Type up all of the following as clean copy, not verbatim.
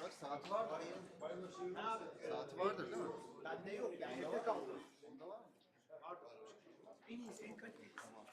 Var, saati vardır. Saati vardır değil mi? Bende yok yani evde kaldı. Onda var mı? Var var. En iyisi en kalitelisi. Tamam.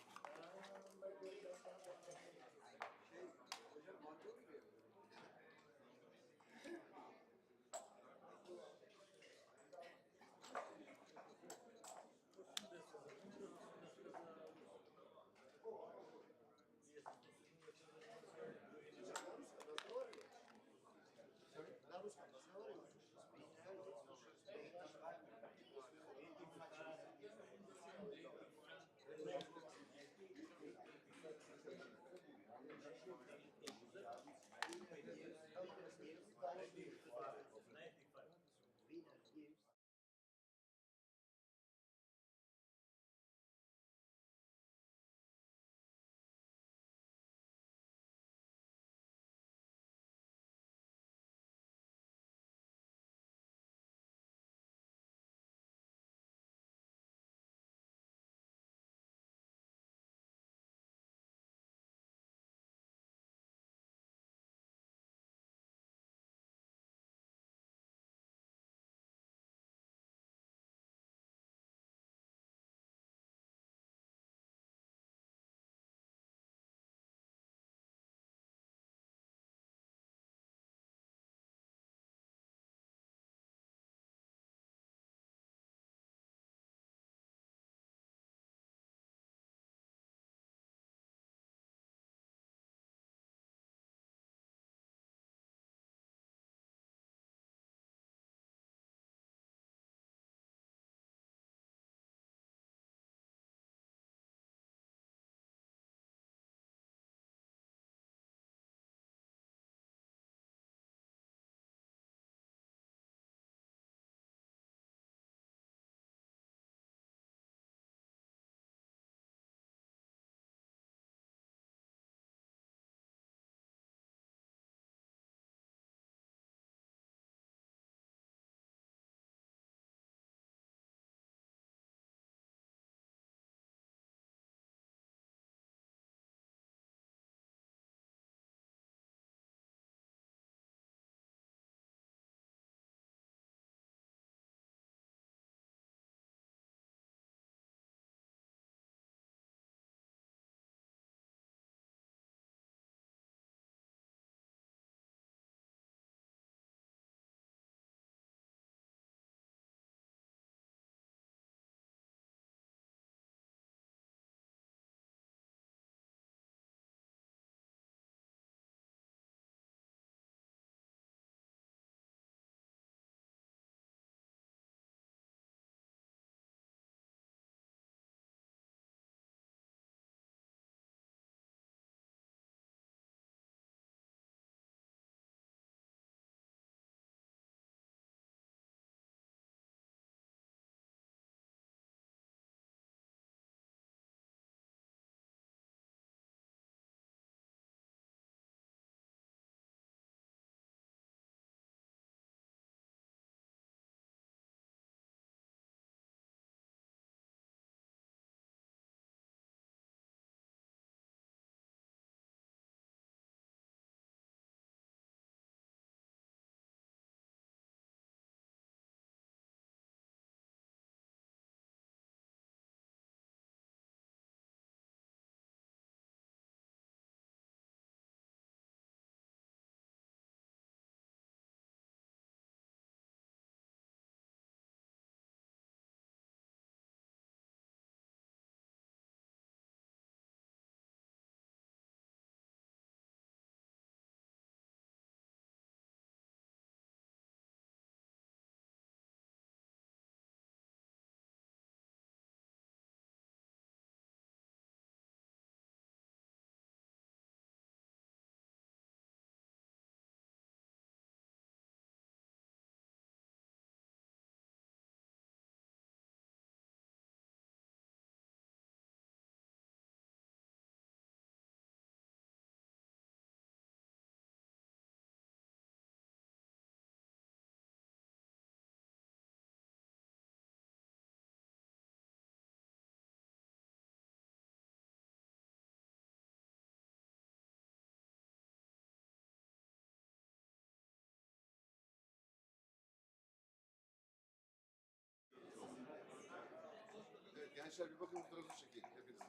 Arkadaşlar bir bakın fotoğrafı çekeyim hepiniz.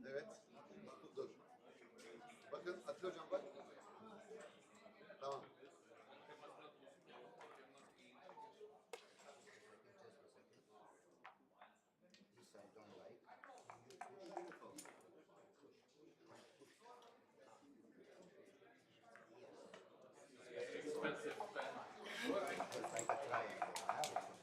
Evet. Dur. Bakın Atilla hocam bak. Tamam. This I don't like. It's like a triangle. I have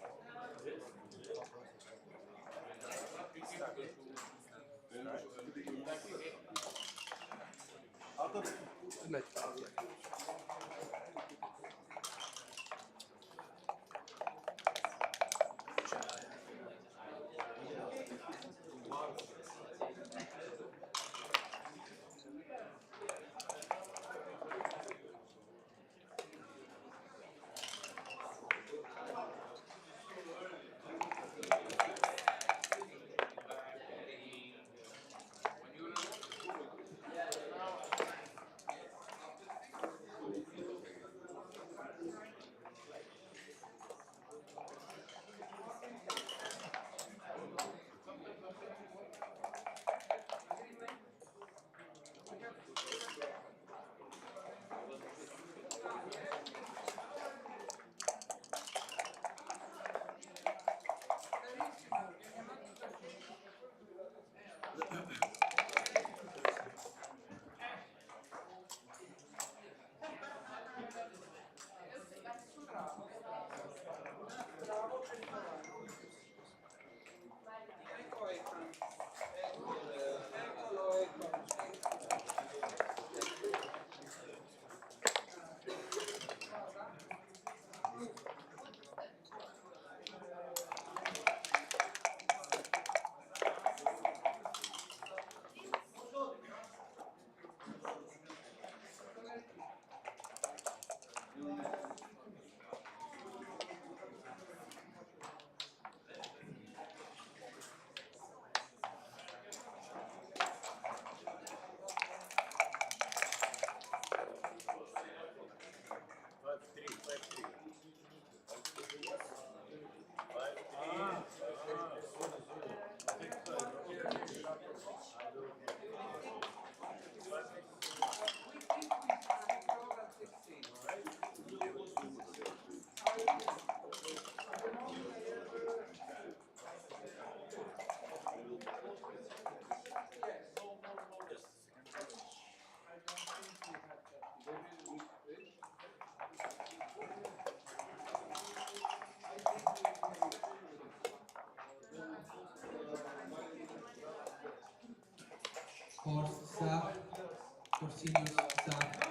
Forza, Corsinius Zap.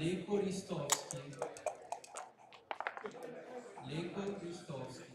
Leko Ristovski. Leko Ristovski.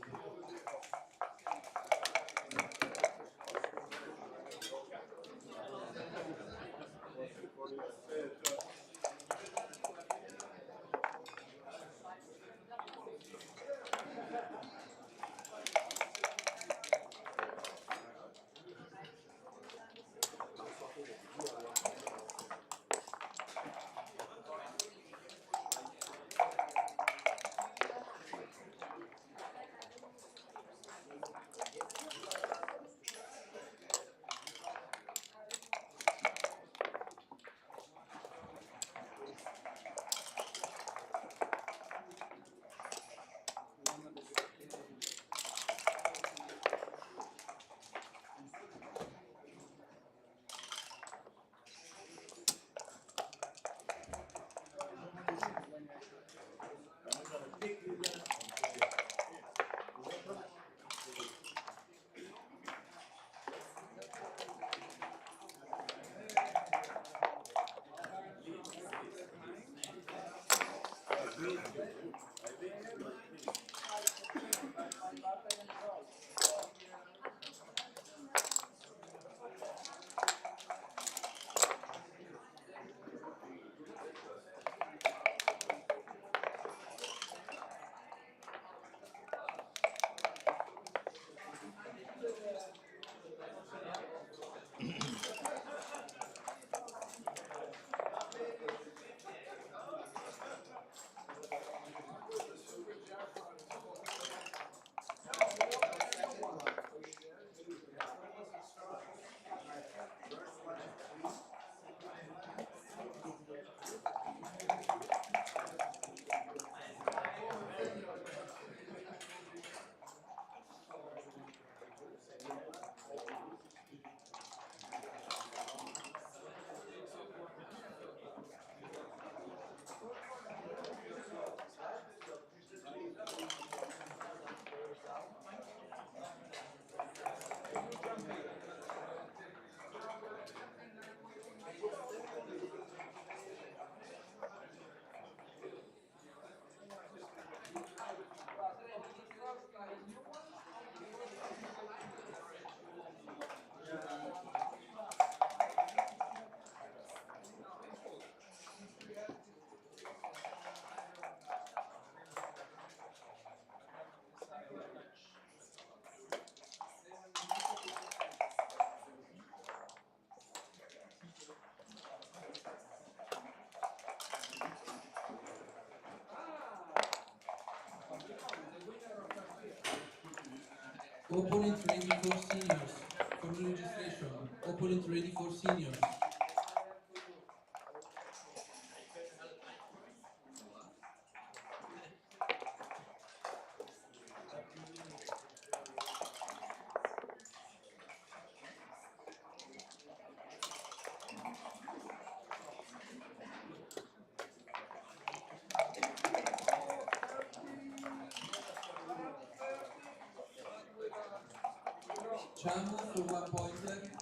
Opponent ready for seniors. For registration. Opponent ready for seniors. Cham for 1 pointer.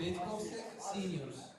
Bedkosek Seniors.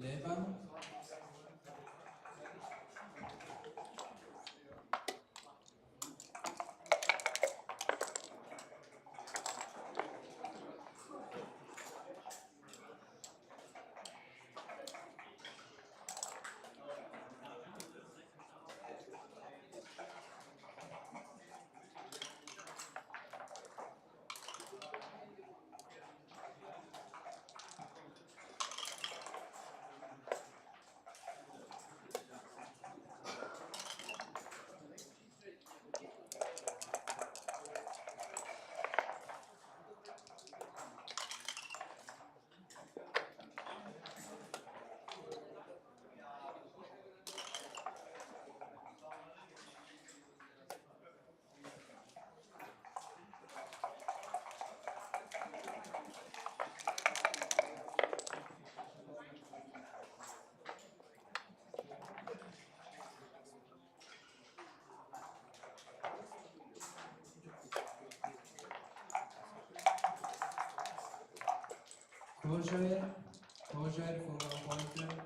11. Roger for 1 pointer.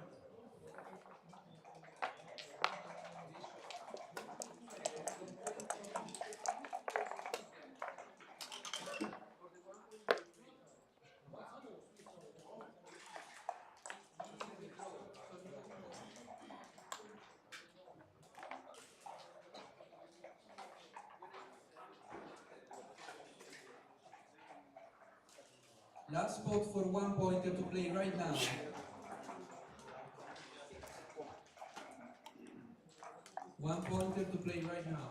Last spot for 1 pointer to play right now. 1 pointer to play right now.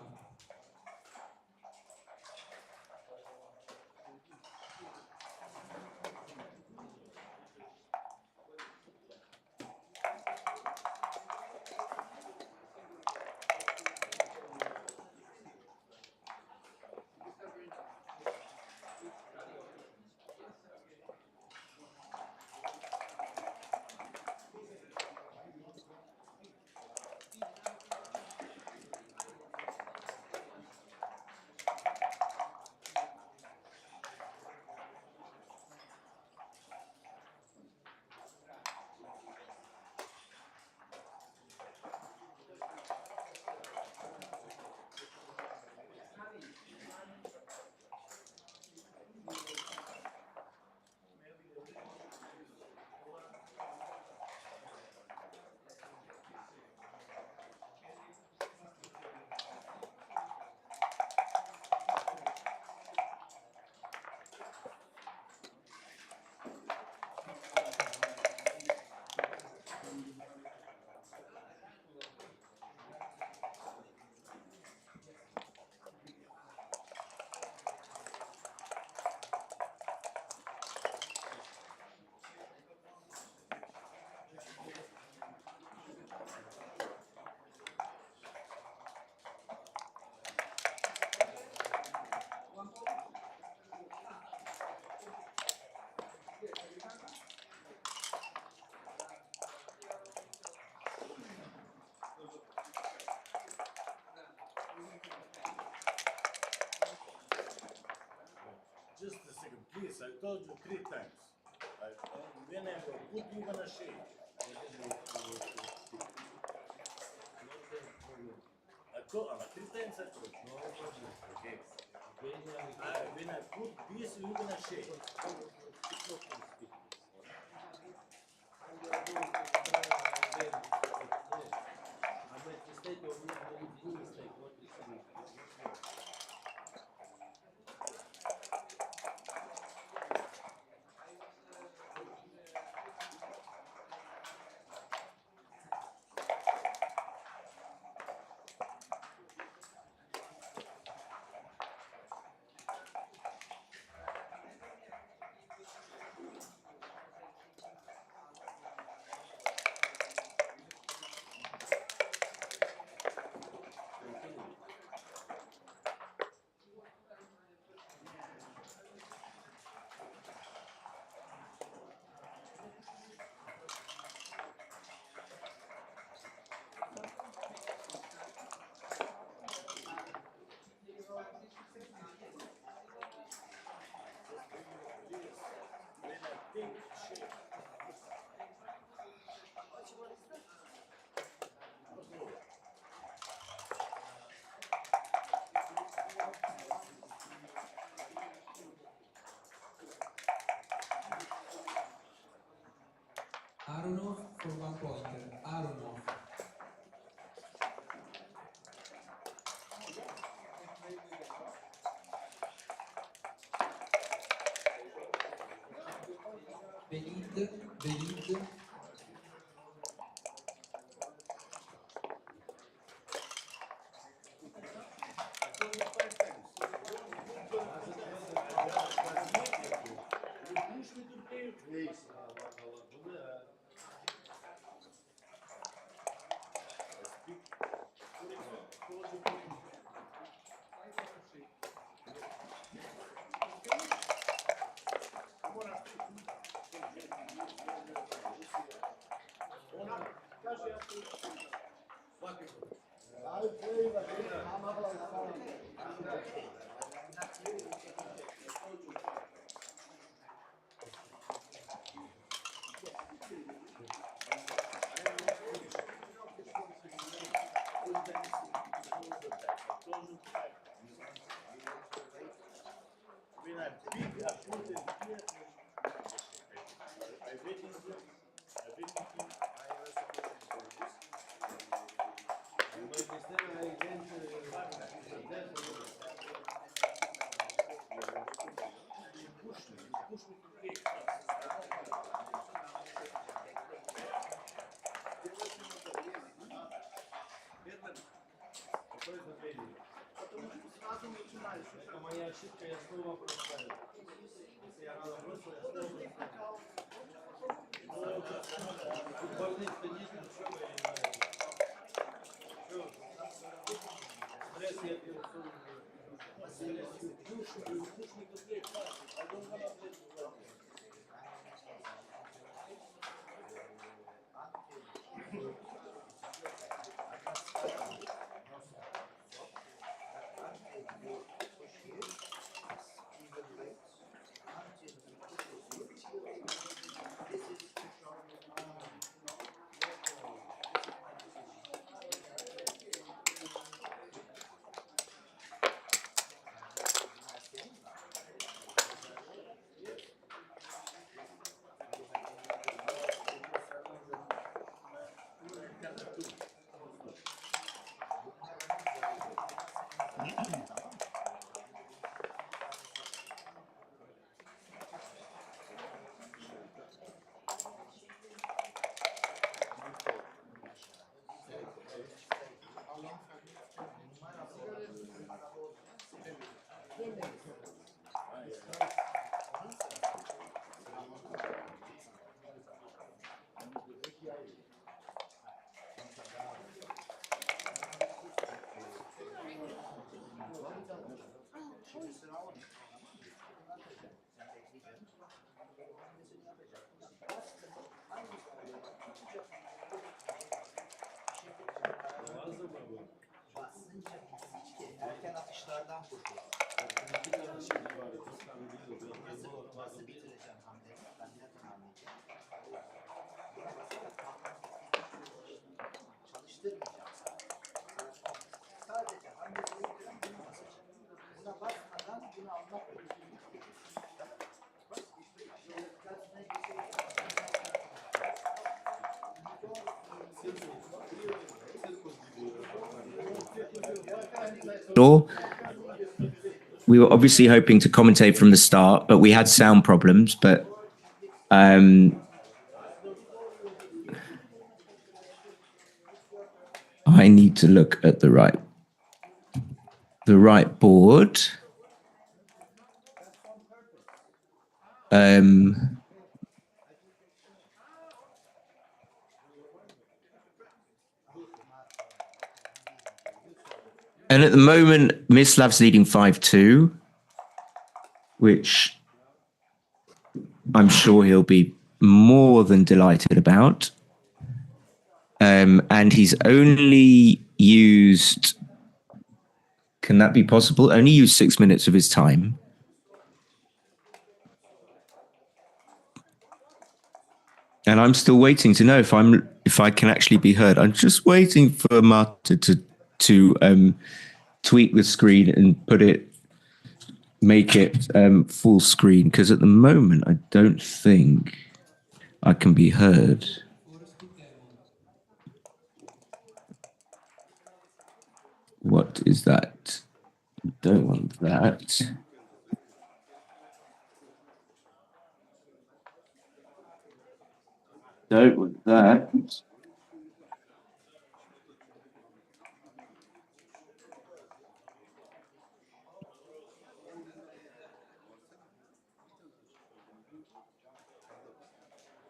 Just a second, please. I told you 3 times. When I will put you gonna shake. I told 3 times I told you. Okay. When I put this, you're gonna shake. Aronov for 1 pointer. Aronov. Belid. Моя ошибка, я снова прощаю. Если я надо просто, я снова прощаю. Футбольных-то нет, ничего, я не знаю. Что? Стресс я пил, Erken atışlardan kurtul. Nasıl bitireceğim hamleyi? Ben nereden anlayacağım? Çalıştırmayacağım sadece. Sadece hamleyi bitiren bunu basacağım. Buna basmadan bunu almak gerekiyor. We were obviously hoping to commentate from the start, but we had sound problems. But I need to look at the right board. And at the moment, Mislav's leading 5-2, which I'm sure he'll be more than delighted about. And he's only used, can that be possible? Only used 6 minutes of his time. And I'm still waiting to know if I can actually be heard. I'm just waiting for Marta to tweak the screen and make it full screen, because at the moment I don't think I can be heard. What is that? Don't want that. Don't want that.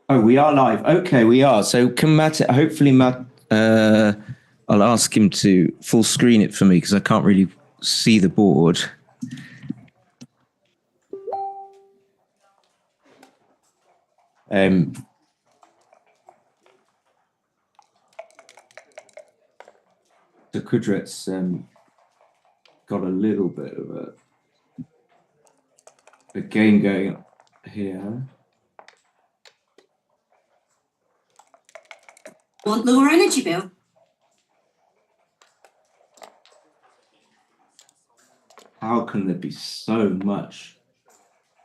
Oh, we are live. Okay, we are. So can Matt, hopefully Matt, I'll ask him to full screen it for me because I can't really see the board. So Kudret's got a little bit of a game going here. Want lower energy bill? How can there be so much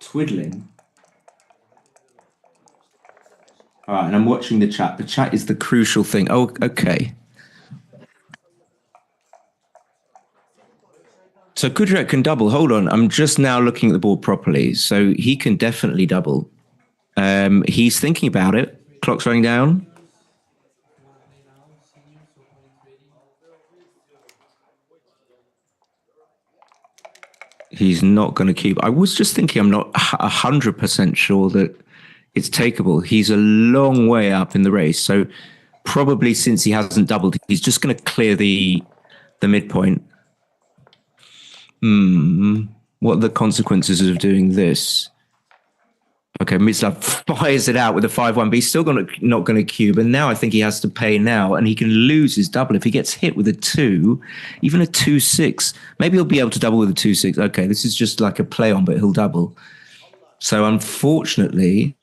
twiddling? All right, and I'm watching the chat. The chat is the crucial thing. Oh, okay. So Kudret can double. Hold on. I'm just now looking at the board properly. So he can definitely double. He's thinking about it. Clock's running down. He's not going to keep. I was just thinking I'm not 100% sure that it's takeable. He's a long way up in the race. So probably since he hasn't doubled, he's just going to clear the midpoint. What are the consequences of doing this? Okay, Mislav fires it out with a 5-1, but he's still not going to cube. And now I think he has to pay now, and he can lose his double if he gets hit with a 2, even a 2-6. Maybe he'll be able to double with a 2-6. Okay, this is just like a play on, but he'll double. So unfortunately,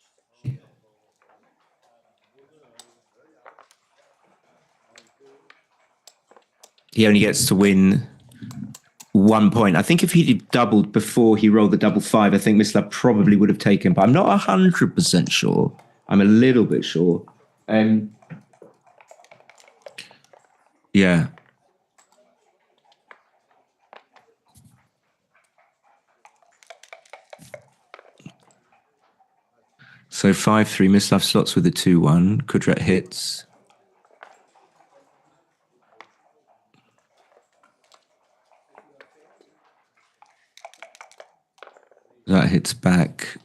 he only gets to win 1 point. I think if he had doubled before he rolled the double 5, I think Mislav probably would have taken, but I'm not 100% sure. I'm a little bit sure. Yeah. So 5-3, Mislav slots with a 2-1. Kudret hits. That hits back.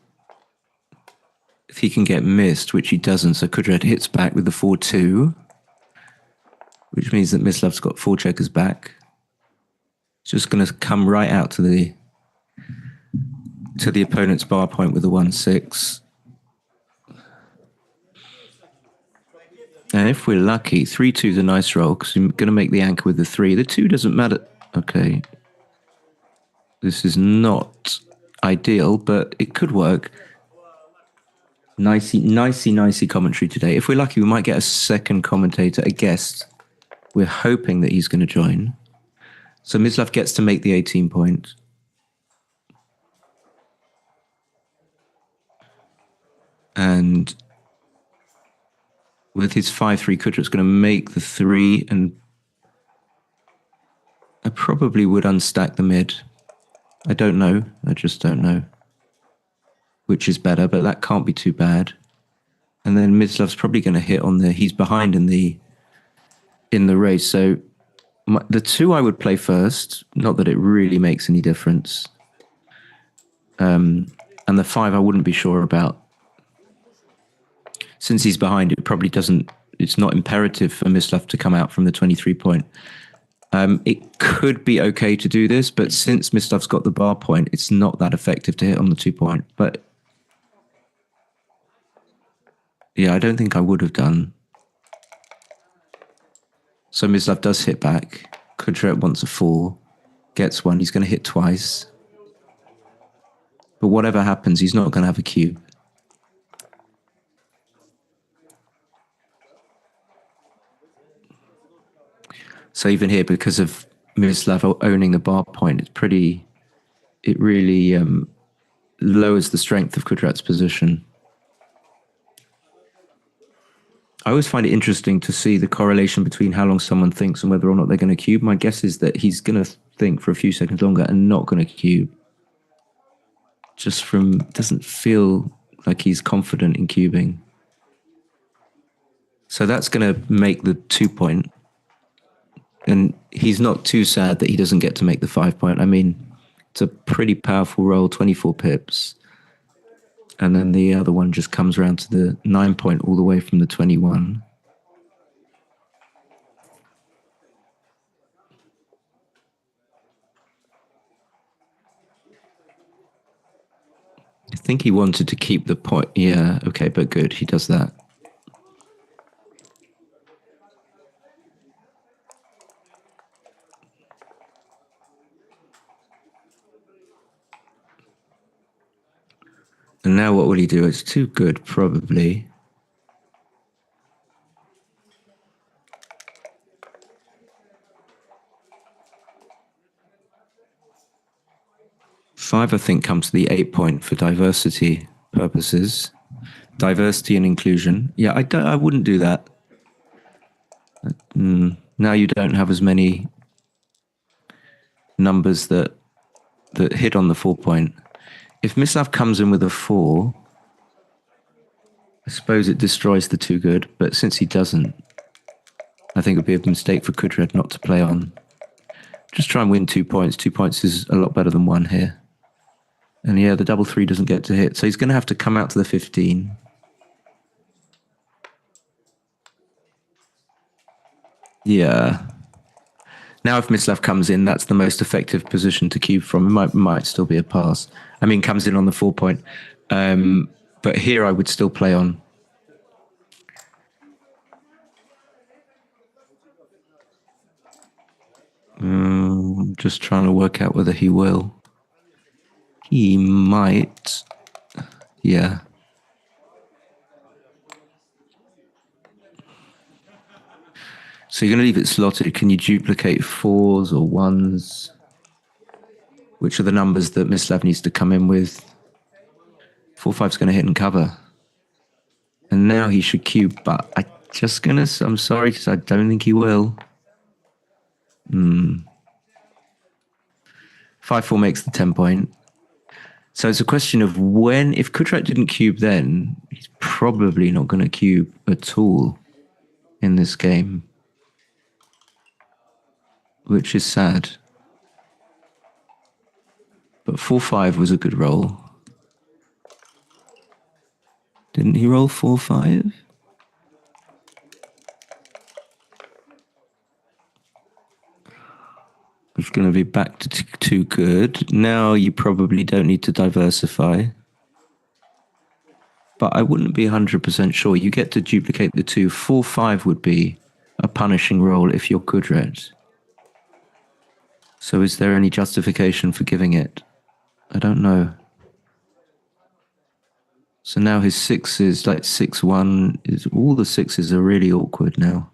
If he can get missed, which he doesn't, so Kudret hits back with the 4-2, which means that Mislav's got 4 checkers back. It's just going to come right out to the opponent's bar point with the 1-6. And if we're lucky, 3-2 is a nice roll because we're going to make the anchor with the 3. The 2 doesn't matter. Okay. This is not ideal, but it could work. Nicey commentary today. If we're lucky, we might get a second commentator, a guest. We're hoping that he's going to join. So Mislav gets to make the 18 point. And with his 5-3, Kudret's going to make the 3, and I probably would unstack the mid. I don't know. I just don't know which is better, but that can't be too bad. And then Mislav's probably going to hit on he's behind in the race. So the 2 I would play first, not that it really makes any difference. And the 5 I wouldn't be sure about. Since he's behind, it probably doesn't, it's not imperative for Mislav to come out from the 23 point. It could be okay to do this, but since Mislav's got the bar point, it's not that effective to hit on the 2 point. But yeah, I don't think I would have done. So Mislav does hit back. Kudret wants a 4, gets 1. He's going to hit twice. But whatever happens, he's not going to have a cube. So even here, because of Mislav owning the bar point, it really lowers the strength of Kudret's position. I always find it interesting to see the correlation between how long someone thinks and whether or not they're going to cube. My guess is that he's going to think for a few seconds longer and not going to cube. Just from, doesn't feel like he's confident in cubing. So that's going to make the 2 point. And he's not too sad that he doesn't get to make the 5 point. I mean, it's a pretty powerful roll, 24 pips. And then the other one just comes around to the 9 point all the way from the 21. I think he wanted to keep the point. Yeah, okay, but good. He does that. And now what will he do? It's too good, probably. Five, I think, comes to the 8 point for diversity purposes. Diversity and inclusion. Yeah, I wouldn't do that. Now you don't have as many numbers that hit on the 4 point. If Mislav comes in with a 4, I suppose it destroys the 2 good, but since he doesn't, I think it would be a mistake for Kudred not to play on. Just try and win 2 points. 2 points is a lot better than 1 here. And yeah, the double 3 doesn't get to hit, so he's going to have to come out to the 15. Yeah. Now if Mislav comes in, that's the most effective position to cube from. It might still be a pass. I mean, comes in on the 4 point. But here I would still play on. Just trying to work out whether he will. He might. Yeah. So you're going to leave it slotted. Can you duplicate 4s or 1s? Which are the numbers that Mislav needs to come in with? 4, 5's going to hit and cover. And now he should cube, but I'm sorry, because I don't think he will. 5-4 makes the 10 point. So it's a question of when, if Kudret didn't cube then, he's probably not going to cube at all in this game. Which is sad. But 4-5 was a good roll. Didn't he roll 4-5? It's going to be back to 2 good. Now you probably don't need to diversify. But I wouldn't be 100% sure. You get to duplicate the 2. 4-5 would be a punishing roll if you're Kudret. So is there any justification for giving it? I don't know. So now his 6s, like 6-1, all the 6s are really awkward now.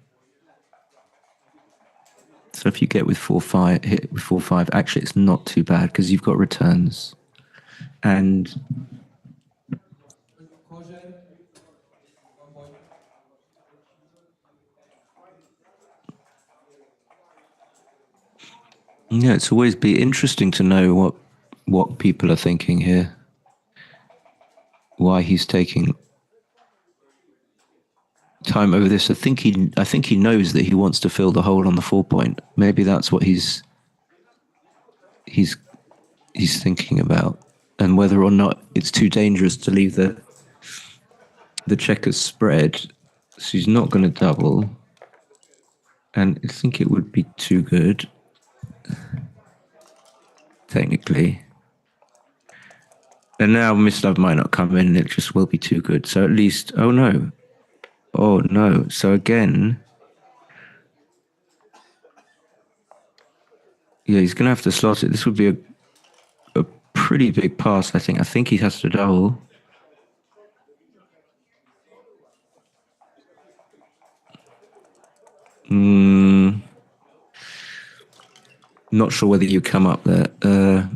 So if you get with 4-5, hit with 4-5, actually it's not too bad because you've got returns. And yeah, it's always be interesting to know what people are thinking here. Why he's taking time over this. I think he knows that he wants to fill the hole on the 4 point. Maybe that's what he's thinking about, and whether or not it's too dangerous to leave the checkers spread. So he's not going to double, and I think it would be too good technically. And now Mislav might not come in, and it just will be too good. So at least, oh no. So again, yeah, he's going to have to slot it. This would be a pretty big pass, I think. I think he has to double. Not sure whether you come up there.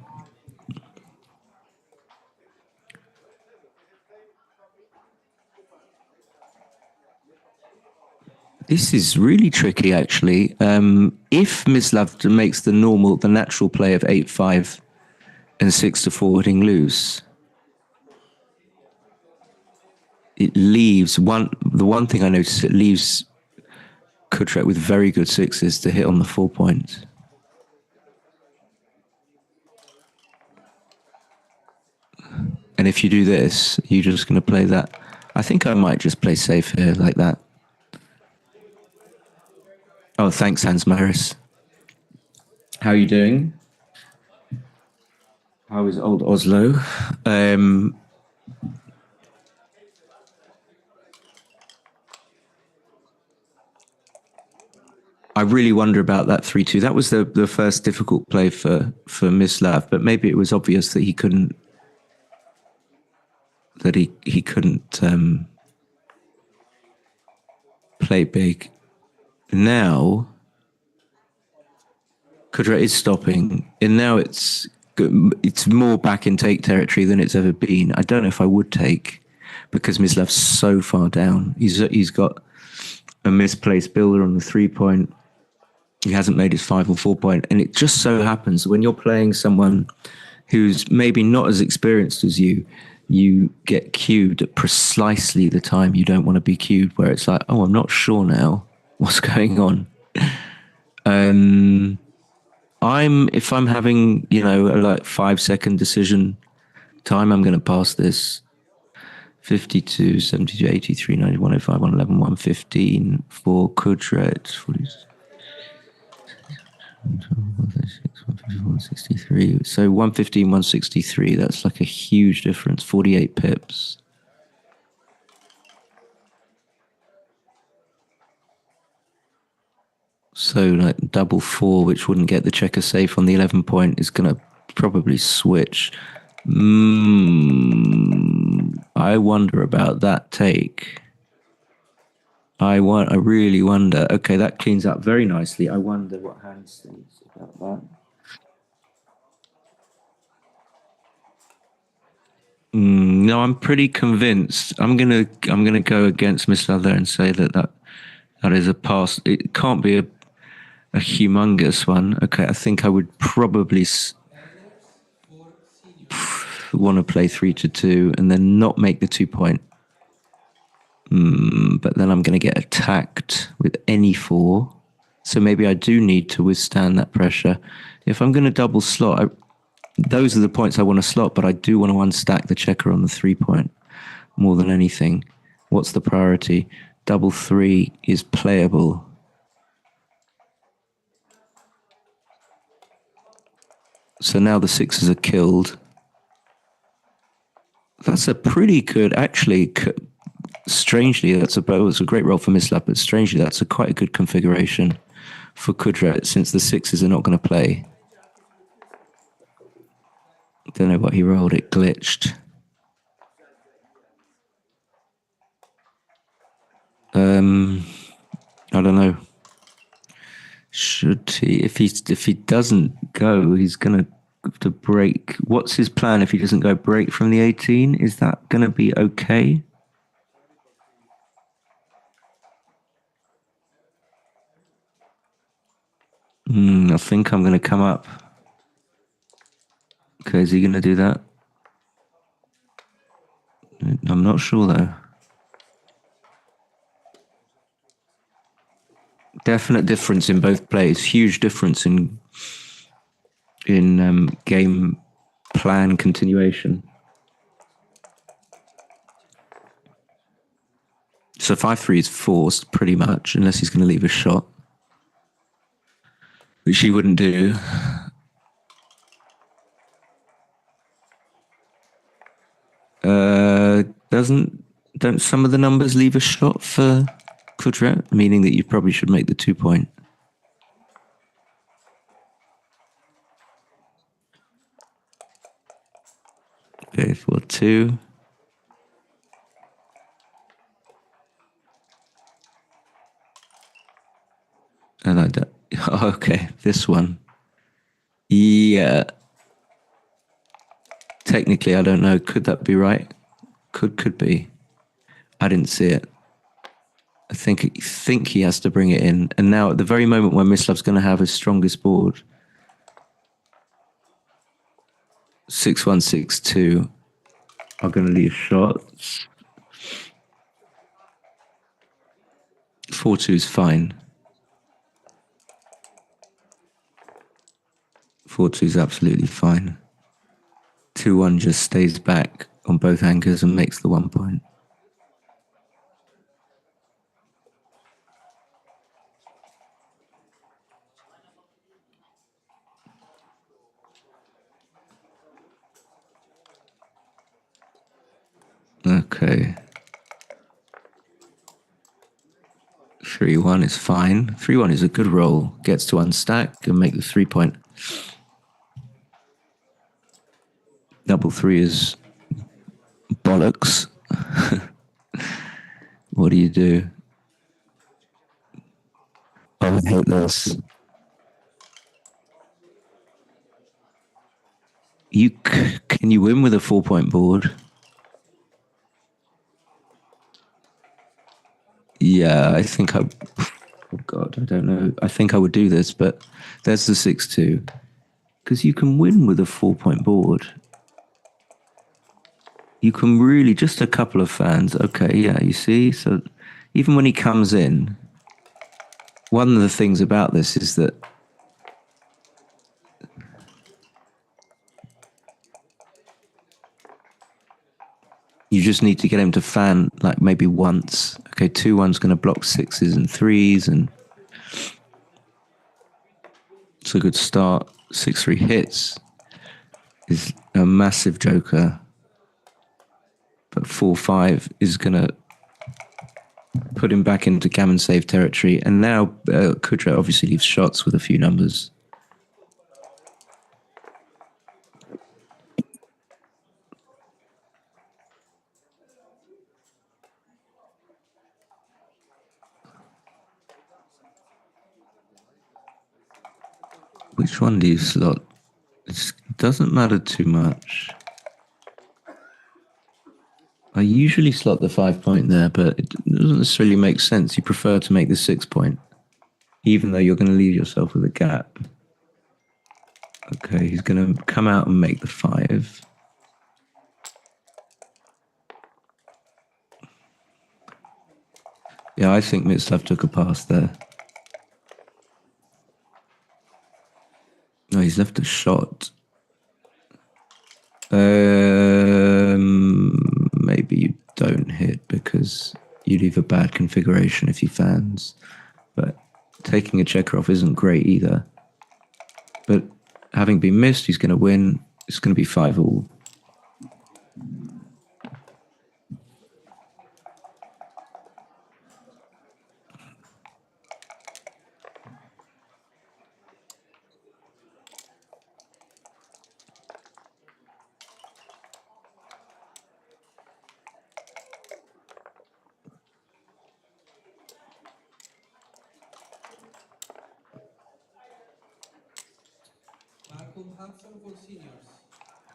This is really tricky, actually. If Mislav makes the natural play of 8-5 and 6 to forwarding loose, it leaves the one thing I noticed, it leaves Kudret with very good sixes to hit on the 4 point. And if you do this, you're just going to play that. I think I might just play safe here like that. Oh, thanks, Hans Maris. How are you doing? How is old Oslo? I really wonder about that 3-2. That was the first difficult play for Mislav, but maybe it was obvious that he couldn't play big. Now Kudret is stopping, and now it's more back in take territory than it's ever been. I don't know if I would take, because Mislav's so far down. He's got a misplaced builder on the 3 point. He hasn't made his 5 or 4 point, and it just so happens when you're playing someone who's maybe not as experienced as you get queued at precisely the time you don't want to be queued, where it's like, oh, I'm not sure now what's going on. If I'm having, a 5-second decision time, I'm going to pass this. 52, 72, 83, 90, 105, 111, 115 for Kudret. 163. So 115, 163. That's like a huge difference. 48 pips. So like double 4, which wouldn't get the checker safe on the 11 point, is going to probably switch. I wonder about that take. I really wonder. Okay, that cleans up very nicely. I wonder what Hans thinks about that. No, I'm pretty convinced. I'm gonna go against Mislav there and say that is a pass. It can't be a humongous one. Okay, I think I would probably want to play 3-2 and then not make the 2 point. But then I'm going to get attacked with any 4. So maybe I do need to withstand that pressure. If I'm going to double slot, those are the points I want to slot, but I do want to unstack the checker on the 3 point more than anything. What's the priority? Double 3 is playable. So now the 6s are killed. That's a pretty good, actually, strangely, it's a great roll for Mislav, but strangely, that's quite a good configuration for Kudret, since the 6s are not going to play. Don't know what he rolled, it glitched. I don't know. Should he? If he doesn't go, he's gonna have to break. What's his plan if he doesn't go break from the 18? Is that gonna be okay? I think I'm gonna come up. Okay, is he gonna do that? I'm not sure though. Definite difference in both plays. Huge difference in game plan continuation. So 5-3 is forced pretty much, unless he's going to leave a shot, which he wouldn't do. Don't some of the numbers leave a shot for Kudret, meaning that you probably should make the 2 point? Okay, 4-2. And I don't. Okay, this one. Yeah. Technically, I don't know. Could that be right? Could be. I didn't see it. think he has to bring it in. And now at the very moment when Mislav's going to have his strongest board, 6-1, 6-2 are going to leave shots. 4-2 is fine. 4-2 is absolutely fine. 2-1 just stays back on both anchors and makes the 1 point. Okay. 3-1 is fine. 3-1 is a good roll. Gets to unstack and make the 3 point. Double 3 is bollocks. What do you do? Oh, I hate this. Can you win with a 4 point board? Yeah, I think I. Oh God, I don't know. I think I would do this, but there's the 6-2. Because you can win with a 4 point board. You can really, just a couple of fans. Okay, yeah, you see? So even when he comes in, one of the things about this is that you just need to get him to fan like maybe once. Okay, 2-1's going to block 6s and 3s, and it's a good start. 6-3 hits is a massive joker, but 4-5 is going to put him back into gammon save territory. And now Kudra obviously leaves shots with a few numbers. Which one do you slot? It doesn't matter too much. I usually slot the 5 point there, but it doesn't necessarily make sense. You prefer to make the 6 point, even though you're going to leave yourself with a gap. Okay, he's going to come out and make the 5. Yeah, I think Mitslav took a pass there. No, he's left a shot. Maybe you don't hit because you leave a bad configuration if he fans. But taking a checker off isn't great either. But having been missed, he's going to win. It's going to be 5-all.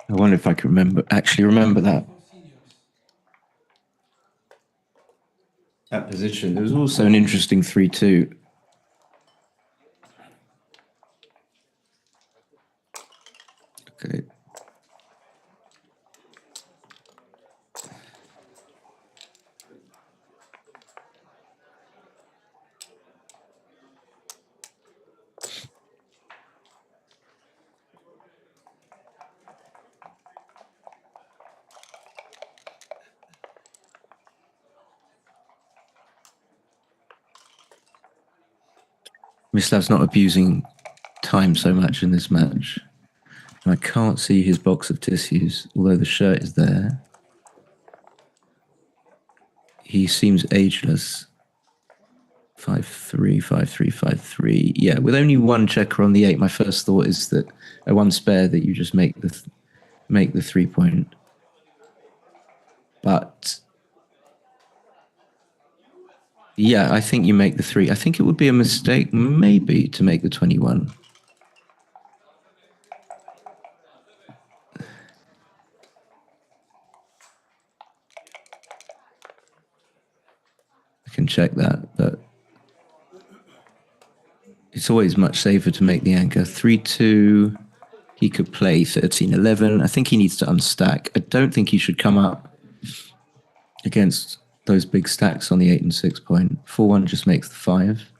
I wonder if I can actually remember that position. There was also an interesting 3-2. Okay. Mislav's not abusing time so much in this match. And I can't see his box of tissues, although the shirt is there. He seems ageless. 5-3, 5-3, 5-3. Yeah, with only one checker on the 8, my first thought is that a 1 spare that you just make the 3 point. But yeah, I think you make the 3. I think it would be a mistake maybe to make the 21. I can check that, but it's always much safer to make the anchor. 3-2. He could play 13-11. I think he needs to unstack. I don't think he should come up against those big stacks on the 8 and 6 point. 4-1 just makes the 5.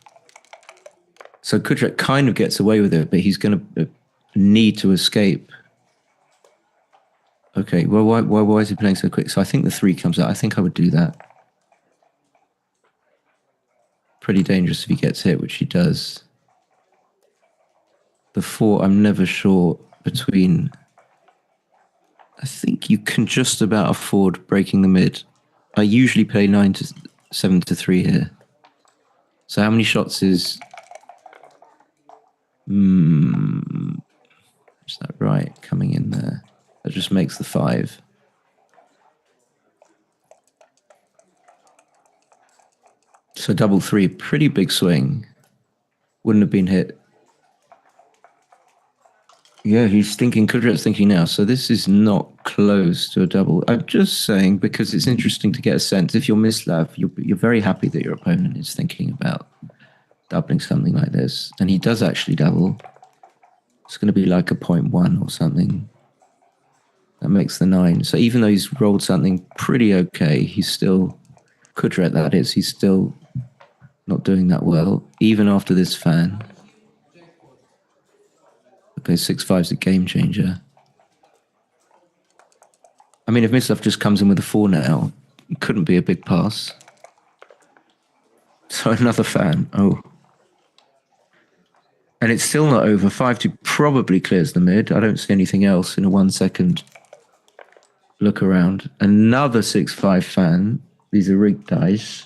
So Kudret kind of gets away with it, but he's going to need to escape. Okay, well, why is he playing so quick? So I think the 3 comes out. I think I would do that. Pretty dangerous if he gets hit, which he does. The 4, I'm never sure between. I think you can just about afford breaking the mid. I usually play 7-3 here. So how many shots is? Is that right? Coming in there. That just makes the 5. So double 3, pretty big swing. Wouldn't have been hit. Yeah, he's thinking, Kudret's thinking now. So this is not close to a double. I'm just saying, because it's interesting to get a sense. If you're Mislav, you're very happy that your opponent is thinking about doubling something like this. And he does actually double. It's going to be like a 0.1 or something. That makes the 9. So even though he's rolled something pretty okay, he's still, Kudret that is, he's still not doing that well, even after this fan. Okay, 6-5 is a game changer. I mean, if Mislav just comes in with a 4 now, it couldn't be a big pass. So another fan. Oh. And it's still not over. 5-2 probably clears the mid. I don't see anything else in a 1 second look around. Another 6-5 fan. These are rigged dice.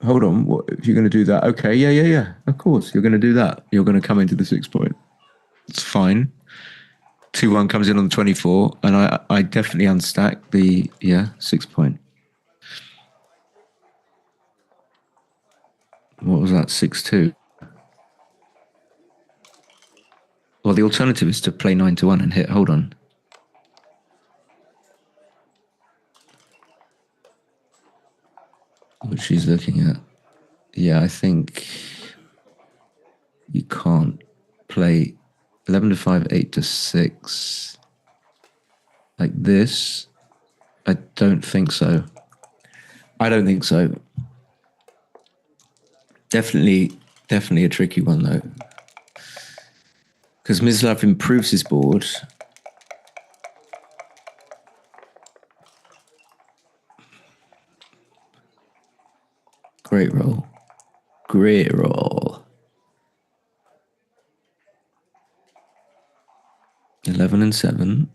Hold on, what if you're going to do that? Okay, yeah. Of course, you're going to do that. You're going to come into the 6 point. It's fine. 2-1 comes in on the 24, and I definitely unstack the 6 point. What was that? 6-2. Well, the alternative is to play 9-1 and hit. Hold on. What she's looking at. Yeah, I think you can't play 11-5, 8-6 like this. I don't think so. I don't think so. Definitely a tricky one though. Because Mislav improves his board. Great roll. Great roll. 11-7.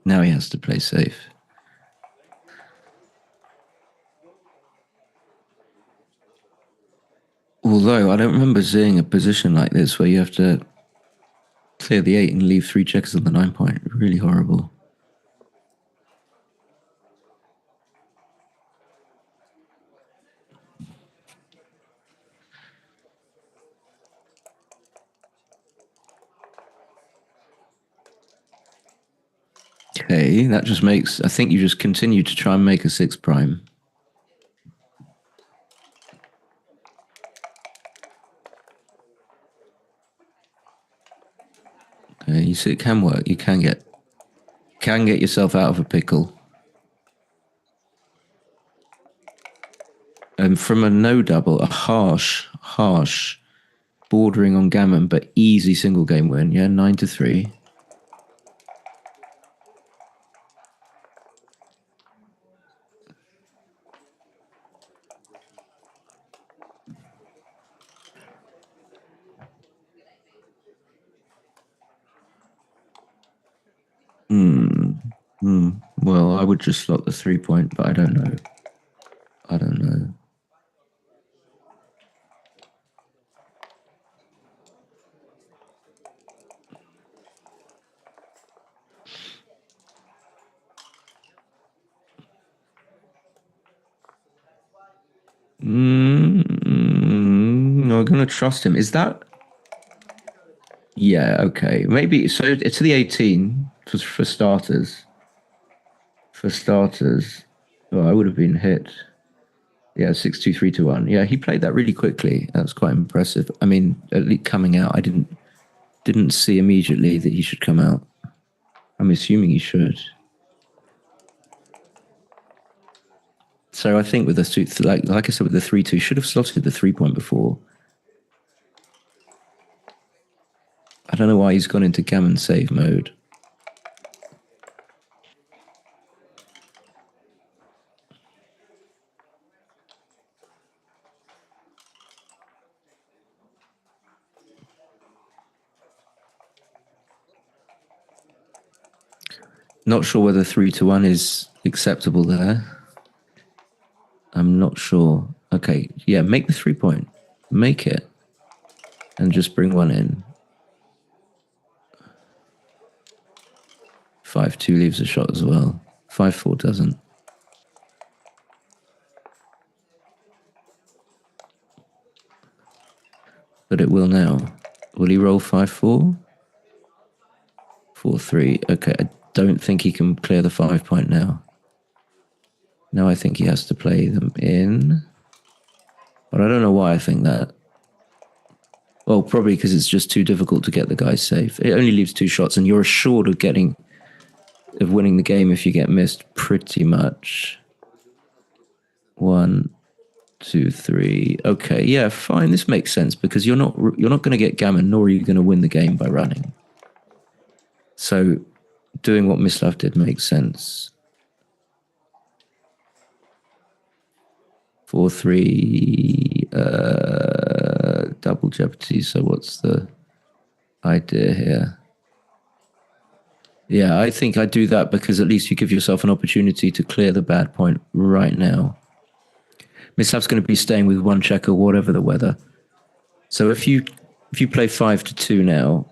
Now he has to play safe. Although I don't remember seeing a position like this where you have to clear the 8 and leave 3 checkers on the 9 point. Really horrible. Okay, that just makes, I think you just continue to try and make a 6 prime. Okay, you see it can work. You can get yourself out of a pickle. And from a no double, a harsh, bordering on gammon, but easy single game win. Yeah, 9-3. Well, I would just slot the 3 point, but I don't know. I'm going to trust him. Is that Yeah, okay. Maybe so to the 18 for starters. For starters, well, I would have been hit. Yeah, 6-2-3-2-1. Yeah, he played that really quickly. That was quite impressive. I mean, at least coming out, I didn't see immediately that he should come out. I'm assuming he should. So I think with the like I said with the 3-2, should have slotted the 3-point before. I don't know why he's gone into gammon save mode. Not sure whether 3-1 is acceptable there. I'm not sure. Okay, yeah, make the 3-point. Make it. And just bring one in. 5-2 leaves a shot as well. 5-4 doesn't. But it will now. Will he roll 5-4? 4-3. Okay, I don't think he can clear the 5-point now. Now I think he has to play them in. But I don't know why I think that. Well, probably because it's just too difficult to get the guy safe. It only leaves 2 shots, and you're assured of winning the game if you get missed pretty much. 1, 2, 3. Okay, yeah, fine. This makes sense because you're not going to get gammon, nor are you going to win the game by running. So, doing what Mislav did makes sense. 4-3, double jeopardy. So, what's the idea here? Yeah, I think I do that because at least you give yourself an opportunity to clear the bad point right now. Mislav's going to be staying with 1 checker, whatever the weather. So if you play 5-2 now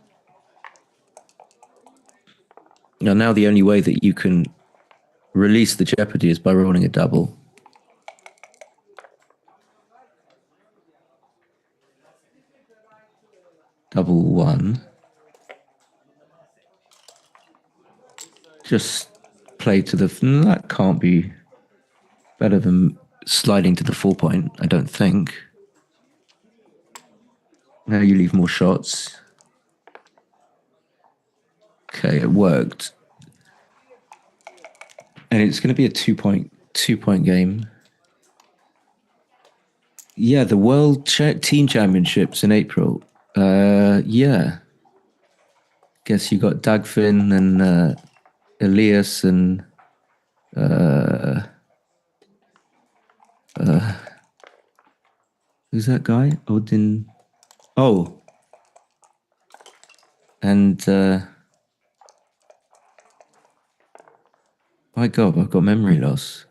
the only way that you can release the jeopardy is by rolling a double. Double 1. Just play to the... That can't be better than sliding to the 4-point, I don't think. Now you leave more shots. Okay, it worked. And it's going to be a 2-point game. Yeah, the World Team Championships in April. Yeah. Guess you got Dagfin and Elias and who's that guy? Odin. Oh. And my God, I've got memory loss.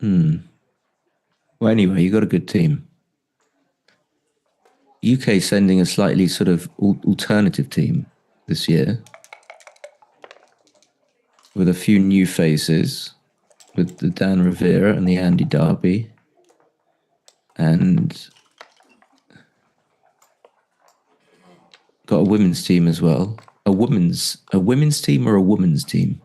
Well, anyway, you got a good team. UK sending a slightly sort of alternative team this year with a few new faces, with the Dan Rivera and the Andy Darby, and got a women's team as well. A women's team or a woman's team?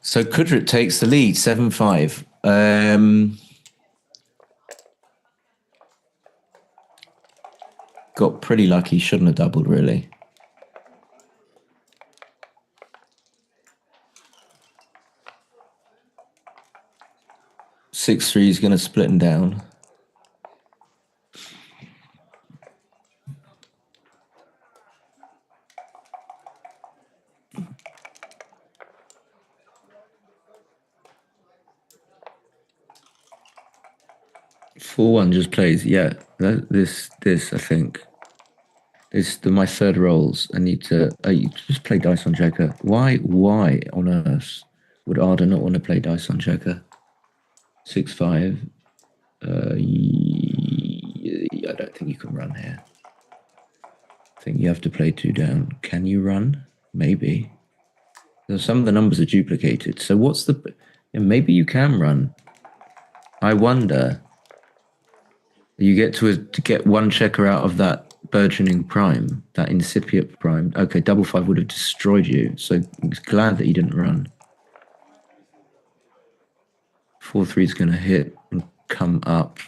So Kudrit takes the lead, 7-5. Got pretty lucky, shouldn't have doubled really. Six three is going to split him down. Four one just plays. Yeah, this I think. It's my third rolls. I need to just play dice on checker. Why on earth would Arda not want to play dice on checker? 6-5. I don't think you can run here. I think you have to play 2 down. Can you run? Maybe. Some of the numbers are duplicated. So what's the... Maybe you can run. I wonder. You get to get one checker out of that burgeoning prime, that incipient prime. Okay, double five would have destroyed you. So I'm glad that you didn't run. 4-3 is going to hit and come up.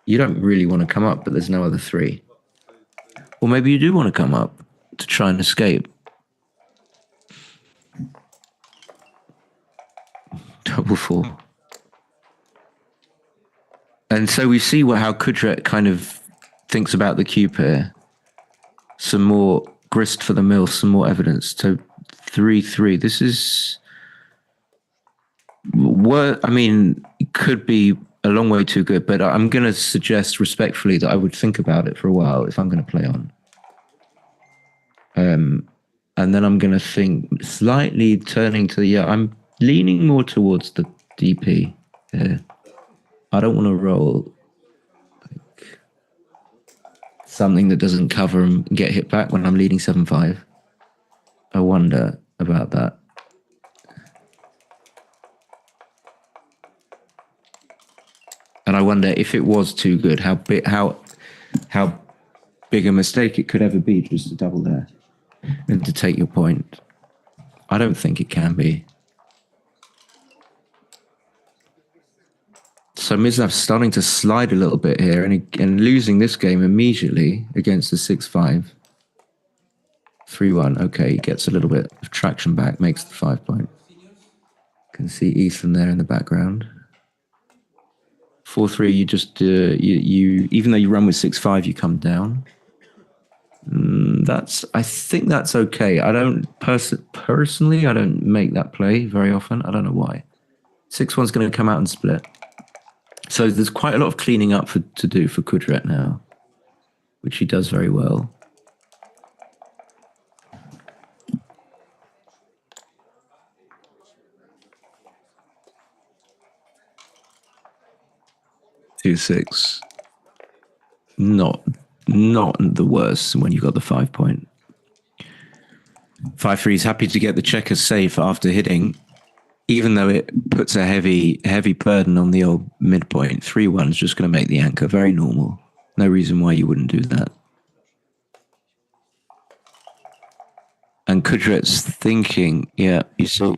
You don't really want to come up, but there's no other three. Or maybe you do want to come up to try and escape. Double four. And so we see how Kudret kind of thinks about the cube here. Some more grist for the mill, some more evidence. So 3-3. This is what I mean. It could be a long way too good, but I'm going to suggest respectfully that I would think about it for a while if I'm going to play on. And then I'm going to think slightly turning to the. I'm leaning more towards the DP here. I don't want to roll like something that doesn't cover and get hit back when I'm leading 7-5. I wonder about that. And I wonder if it was too good, how big a mistake it could ever be just to double there and to take your point. I don't think it can be. So Mizlav's starting to slide a little bit here and losing this game immediately against the 6-5. 3-1. Okay, he gets a little bit of traction back, makes the 5 point. Can see Ethan there in the background. 4-3, you just you even though you run with 6-5, you come down. I think that's okay. I don't personally, I don't make that play very often. I don't know why. 6-1's going to come out and split. So there's quite a lot of cleaning up to do for Kudret now, which he does very well. Two six. Not the worst when you got the 5 point. 5-3 is happy to get the checker safe after hitting, even though it puts a heavy burden on the old midpoint. 3-1 is just going to make the anchor very normal. No reason why you wouldn't do that. And Kudret's thinking, yeah, so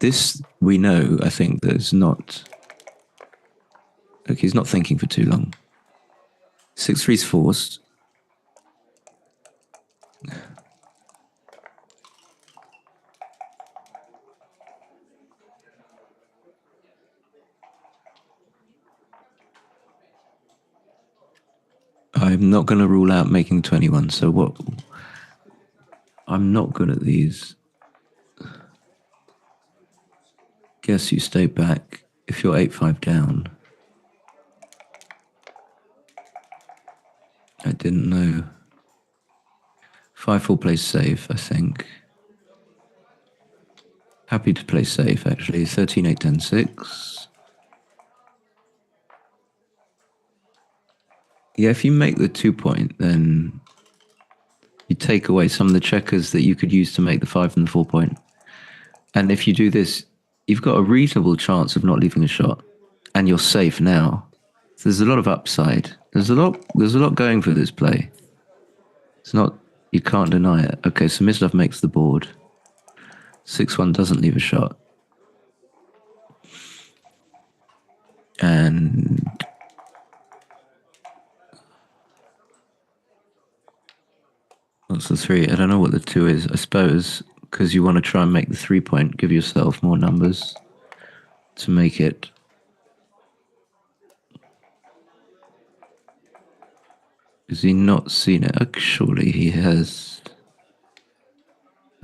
this we know, I think, that it's not. Look, he's not thinking for too long. 6-3's forced. I'm not going to rule out making 21. So what? I'm not good at these. Guess you stay back if you're 8-5 down. I didn't know. 5-4 plays safe, I think. Happy to play safe, actually. 13-8, 10-6. Yeah, if you make the 2 point, then you take away some of the checkers that you could use to make the 5 and the 4 point. And if you do this, you've got a reasonable chance of not leaving a shot. And you're safe now. So there's a lot of upside. There's a lot going for this play. It's not, you can't deny it. Okay, so Mislav makes the board. 6-1 doesn't leave a shot. And what's the 3? I don't know what the 2 is. I suppose because you want to try and make the 3 point, give yourself more numbers to make it. Has he not seen it? Oh, surely he has.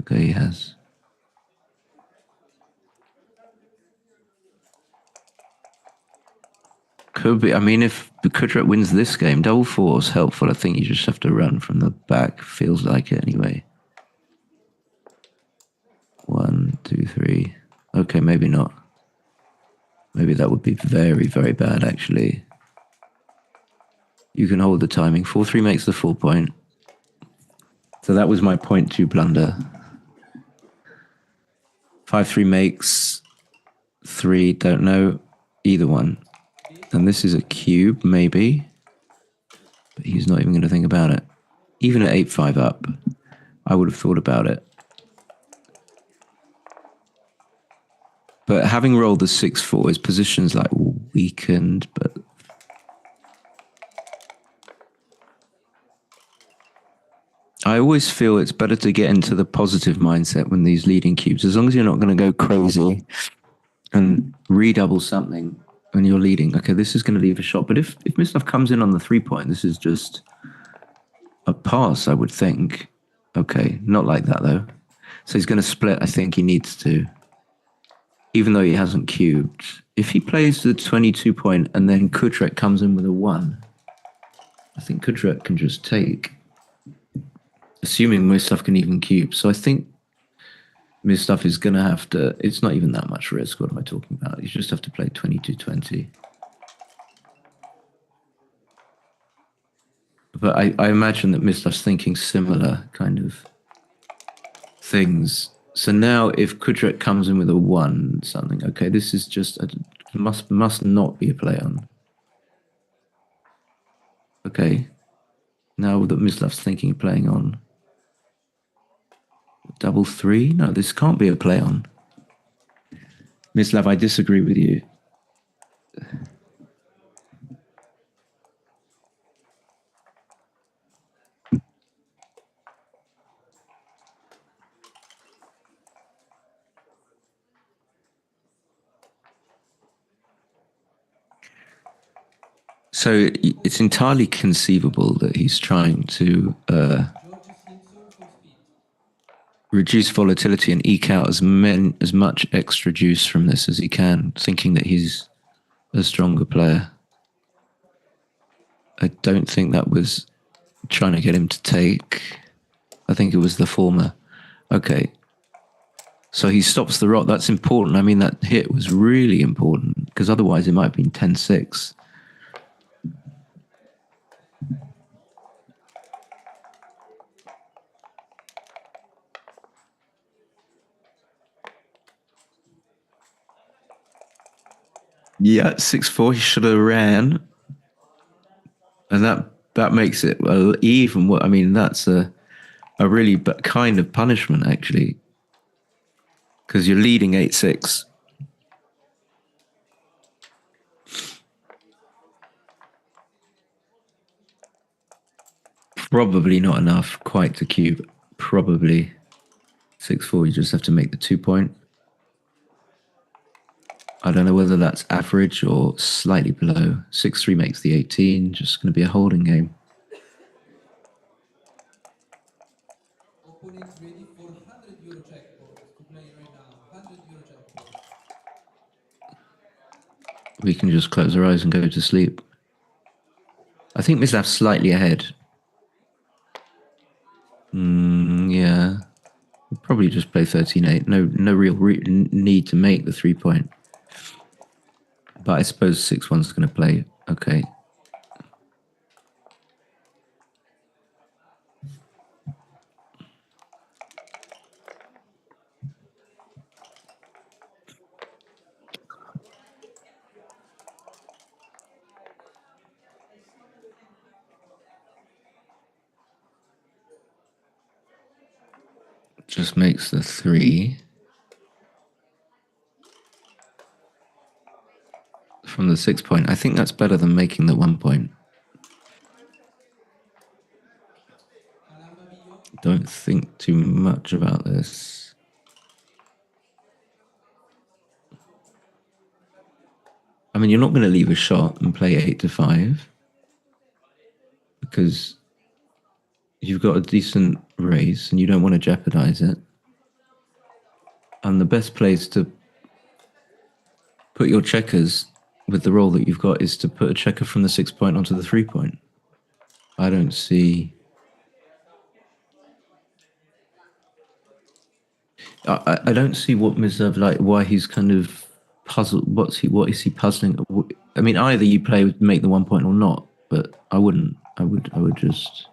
Okay, he has. Could be. I mean, if Kudret wins this game, double 4 is helpful. I think you just have to run from the back. Feels like it anyway. 1, 2, 3. Okay, maybe not. Maybe that would be very, very bad, actually. You can hold the timing. 4-3 makes the 4 point. So that was my point 2 blunder. 5-3 makes 3, don't know. Either one. And this is a cube, maybe. But he's not even going to think about it. Even at 8-5 up, I would have thought about it. But having rolled the 6-4, his position's like weakened, but I always feel it's better to get into the positive mindset when these leading cubes, as long as you're not going to go crazy and redouble something when you're leading. Okay, this is going to leave a shot. But if Mislav comes in on the 3-point, this is just a pass, I would think. Okay, not like that though. So he's going to split. I think he needs to, even though he hasn't cubed. If he plays the 22-point and then Kudrek comes in with a 1, I think Kudrek can just take, assuming Mislav can even cube. So I think Mislav is going to have to, it's not even that much risk. What am I talking about? You just have to play 22-20. But I imagine that Mislav's thinking similar kind of things. So now if Kudrek comes in with a 1 something, okay, this is just, must not be a play on. Okay, now that Mislav's thinking of playing on. 3-3? No, this can't be a play on. Mislav, I disagree with you. So it's entirely conceivable that he's trying to reduce volatility and eke out as much extra juice from this as he can, thinking that he's a stronger player. I don't think that was trying to get him to take. I think it was the former. Okay. So he stops the rot. That's important. I mean, that hit was really important because otherwise it might have been 10-6. Yeah, 6-4. He should have ran, and that makes it even. What I mean, that's a really kind of punishment actually, because you're leading 8-6. Probably not enough quite to cube. Probably 6-4. You just have to make the 2-point. I don't know whether that's average or slightly below. 6-3 makes the 18. Just going to be a holding game. Opponent ready for €100 jackpot to play right now. €100 jackpot. We can just close our eyes and go to sleep. I think Mislav's slightly ahead. Yeah. We'll probably just play 13-8. No real need to make the 3-point. But I suppose 6-1's going to play. Okay. Just makes the 3. From the 6-point. I think that's better than making the 1-point. Don't think too much about this. I mean, you're not going to leave a shot and play 8-5 because you've got a decent raise and you don't want to jeopardize it. And the best place to put your checkers with the roll that you've got is to put a checker from the 6-point onto the 3-point. I don't see. I don't see what Mislav, like, why he's kind of puzzled. What is he puzzling? I mean, either you make the 1-point or not, but I wouldn't. I would just.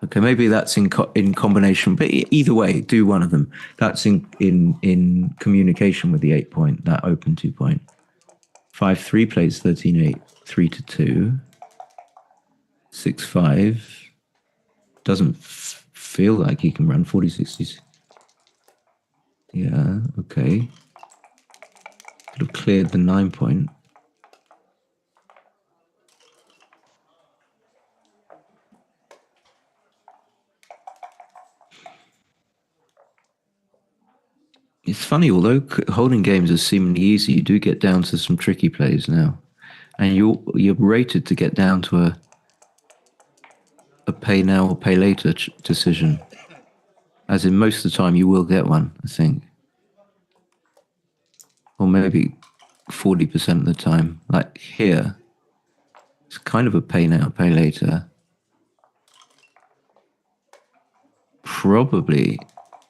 Okay, maybe that's in combination, but either way, do one of them. That's in communication with the 8-point, that open 2-point. 5-3 plays 13-8, 3-2. 6-5. Doesn't feel like he can run 40-60s. Yeah, okay. Could have cleared the 9 point. It's funny, although holding games is seemingly easy, you do get down to some tricky plays now. And you're rated to get down to a pay now or pay later decision. As in most of the time you will get one, I think. Or maybe 40% of the time. Like here, it's kind of a pay now, pay later. Probably.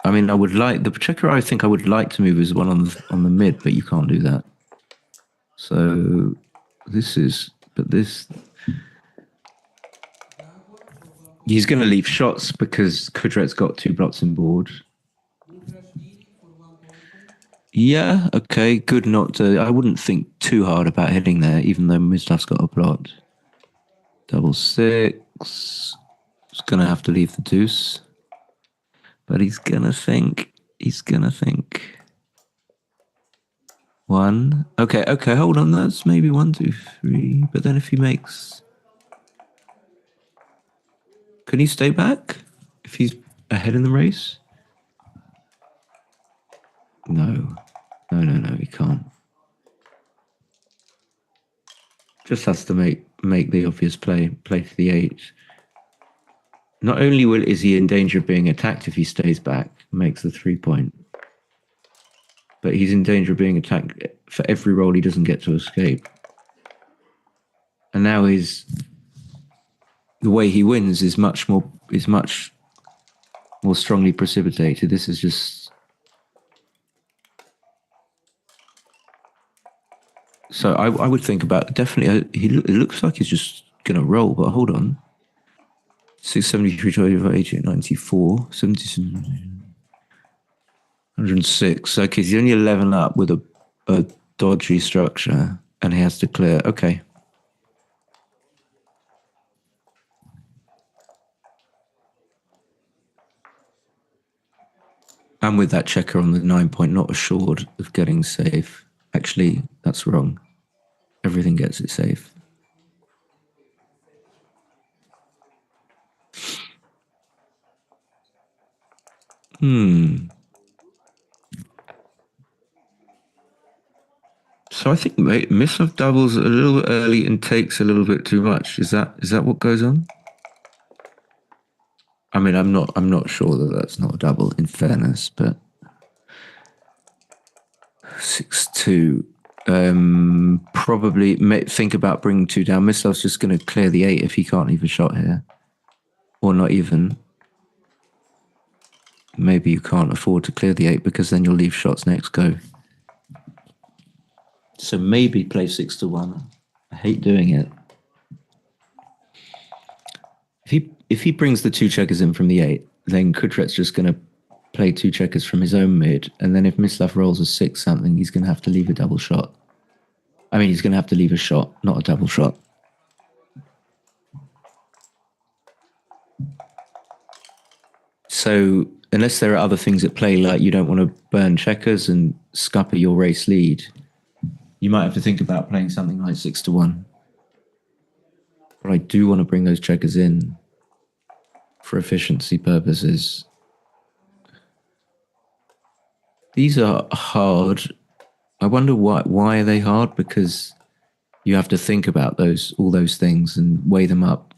I mean, I would like the checker. I think I would like to move is one on the mid, but you can't do that. So this is, but this. He's going to leave shots because Kudret's got 2 blocks in board. Yeah, okay, good not to. I wouldn't think too hard about hitting there, even though Mislav's got a blot. 6-6. He's going to have to leave the deuce. But he's going to think. He's going to think. 1. Okay, hold on. That's maybe 1, 2, 3. But then if he makes. Can he stay back if he's ahead in the race? No, he can't. Just has to make the obvious play to the 8. Not only is he in danger of being attacked if he stays back, makes the 3 point, but he's in danger of being attacked for every roll he doesn't get to escape. And now the way he wins is much more strongly precipitated. This is just. So I would think about definitely. It looks like he's just gonna roll, but hold on. 673 over 1894, 106. Okay, he's only 11 up with a dodgy structure, and he has to clear. Okay. And with that checker on the 9 point, not assured of getting safe. Actually, that's wrong. Everything gets it safe. So I think Mislav doubles a little early and takes a little bit too much. Is that what goes on? I mean, I'm not sure that that's not a double. In fairness, but 6-2. Probably think about bringing 2 down. Mislav's just going to clear the 8 if he can't leave a shot here, or not even. Maybe you can't afford to clear the 8 because then you'll leave shots next go. So maybe play 6-1. I hate doing it. If he brings the 2 checkers in from the 8, then Kudret's just going to play 2 checkers from his own mid, and then if Mislav rolls a 6 something, he's going to have to leave a double shot. I mean, he's going to have to leave a shot, not a double shot. So unless there are other things at play, like you don't want to burn checkers and scupper your race lead, you might have to think about playing something like 6-1. But I do want to bring those checkers in for efficiency purposes. These are hard. I wonder why are they hard? Because you have to think about all those things and weigh them up.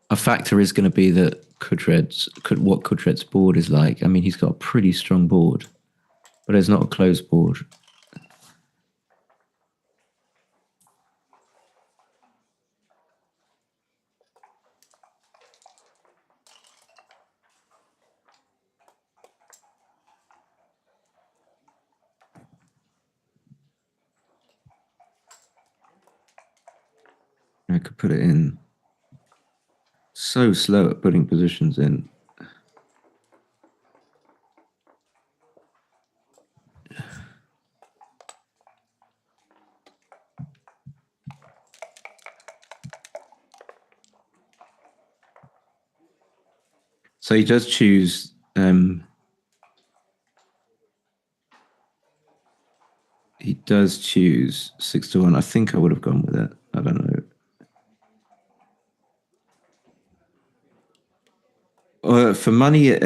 A factor is going to be that what Kudret's board is like. I mean, he's got a pretty strong board, but it's not a closed board. I could put it in. So slow at putting positions in. So he does choose. He does choose 6-1. I think I would have gone with it. I don't know. For money,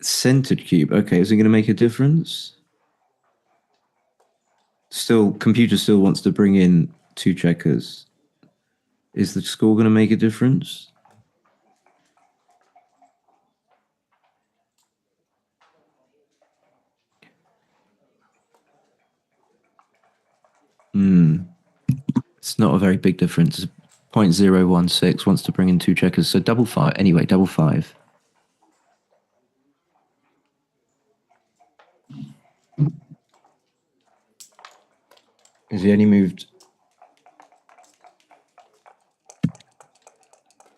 centered cube. Okay, is it going to make a difference? Still, computer still wants to bring in 2 checkers. Is the score going to make a difference? It's not a very big difference. 0.016 wants to bring in 2 checkers. So double 5. Anyway, double 5. Has he only moved?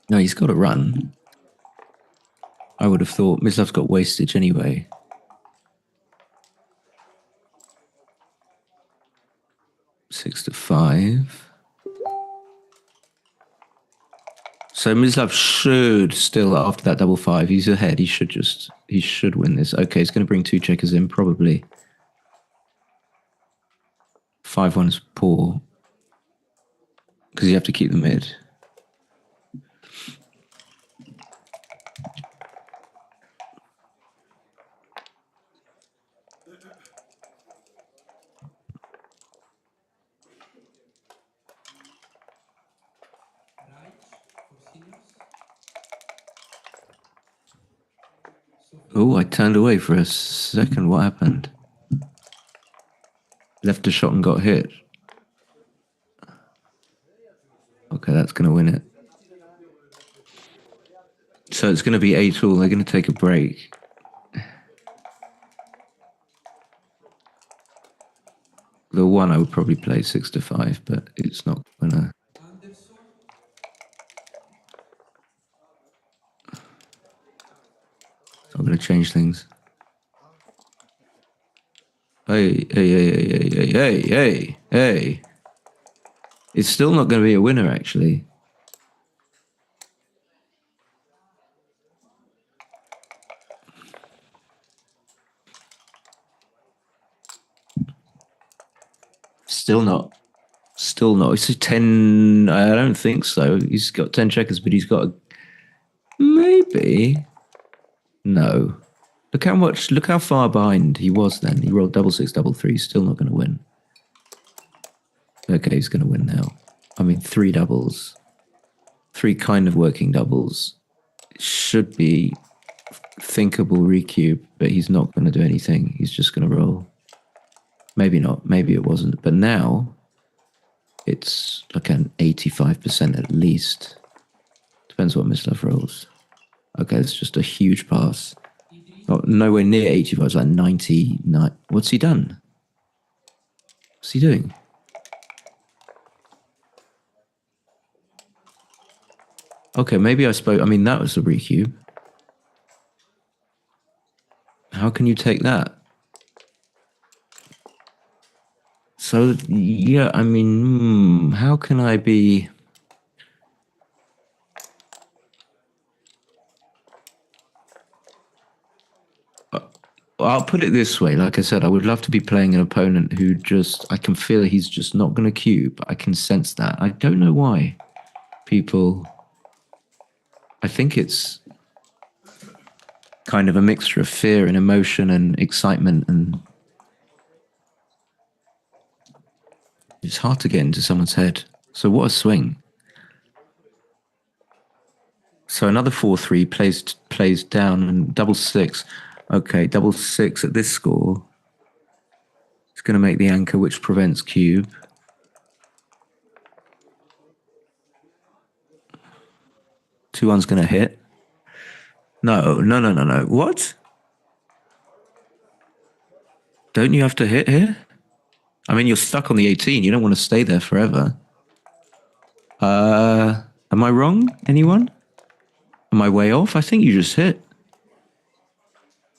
No, he's got to run. I would have thought Mislav's got wastage anyway. Six to 5. So Mislav should still, after that double 5, he's ahead. He should win this. Okay, he's going to bring 2 checkers in, probably. 5-1's poor. Because you have to keep the mid. Oh, I turned away for a second. What happened? Left a shot and got hit. Okay, that's going to win it. So it's going to be 8-all. They're going to take a break. The one I would probably play 6 to 5, but it's not going to. I'm going to change things. Hey, hey, hey, hey, hey, hey, hey, hey. It's still not going to be a winner, actually. Still not. Still not. It's a 10. I don't think so. He's got 10 checkers, but he's got maybe. No. Look how far behind he was then. He rolled double 6, double 3. Still not going to win. Okay, he's going to win now. I mean, 3 doubles. 3 kind of working doubles. It should be thinkable recube, but he's not going to do anything. He's just going to roll. Maybe not. Maybe it wasn't. But now, it's like an 85% at least. Depends what Mislav rolls. Okay, it's just a huge pass. Oh, nowhere near 85. It's like 99. What's he done? What's he doing? Okay, maybe I spoke. I mean, that was a recube. How can you take that? So, yeah, I mean, how can I be... I'll put it this way. Like I said, I would love to be playing an opponent who just... I can feel he's just not going to cube. I can sense that. I don't know why people... I think it's kind of a mixture of fear and emotion and excitement, and it's hard to get into someone's head. So what a swing. So another 4-3 plays down and double 6. Okay, double 6 at this score. It's going to make the anchor, which prevents cube. Two one's going to hit. No. What? Don't you have to hit here? I mean, you're stuck on the 18. You don't want to stay there forever. Am I wrong? Anyone? Am I way off? I think you just hit.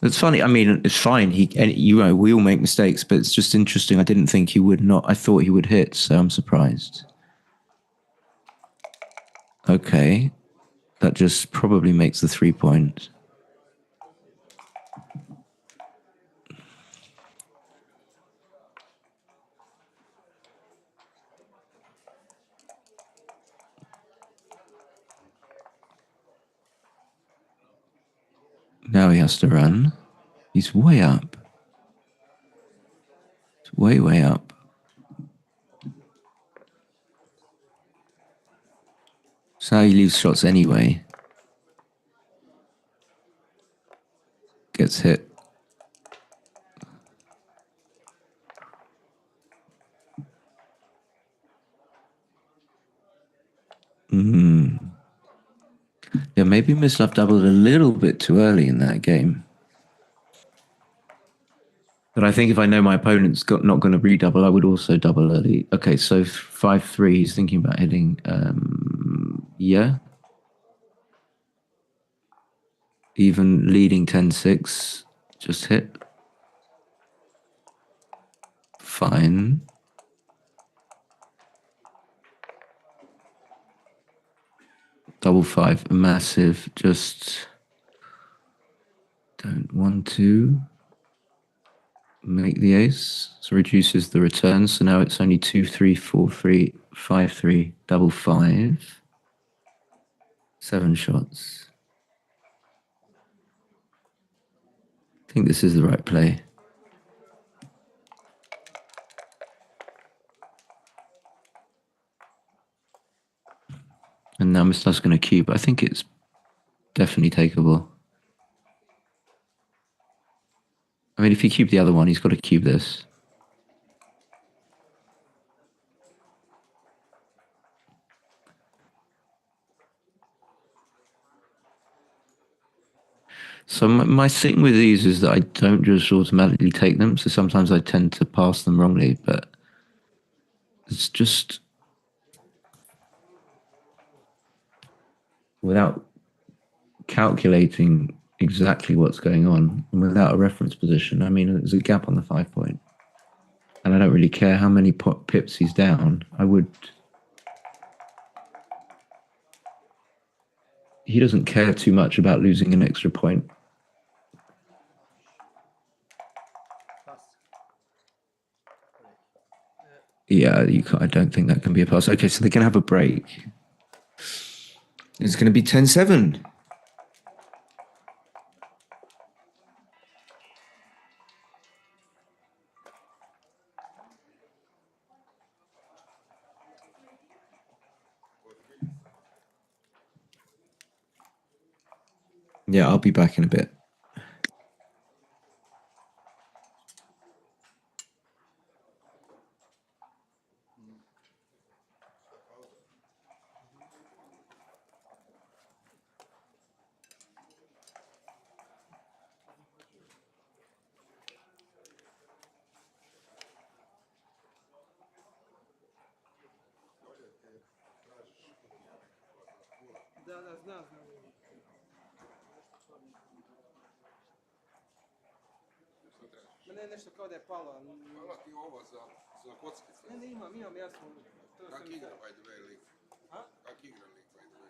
It's funny. I mean, it's fine. We all make mistakes, but it's just interesting. I didn't think he would not. I thought he would hit, so I'm surprised. Okay. That just probably makes the 3 point. Now he has to run. He's way up. It's way, way up. So now he leaves shots anyway. Gets hit. Yeah, maybe Mislav doubled a little bit too early in that game. But I think if I know my opponent's not going to redouble, I would also double early. Okay, so 5-3, he's thinking about hitting. Yeah. Even leading 10-6, just hit. Fine. Double 5, massive. Just don't want to make the ace. So reduces the return. So now it's only 2-3, 4-3, 5-3, double 5. 7 shots. I think this is the right play. And now Mislav's going to cube. I think it's definitely takeable. I mean, if he cubed the other one, he's got to cube this. So my thing with these is that I don't just automatically take them. So sometimes I tend to pass them wrongly, but it's just without calculating exactly what's going on and without a reference position. I mean, there's a gap on the 5 point. And I don't really care how many pips he's down. He doesn't care too much about losing an extra point. Yeah, I don't think that can be a pass. Okay, so they can have a break. It's going to be 10-7. Yeah, I'll be back in a bit. Da, znam. Ma ne, nešto kao da je palo. Hvala ti ovo za kockice. Ne, imam, ja sam... Kak igra, by the way, lik? A? Kak igra lik, by the way?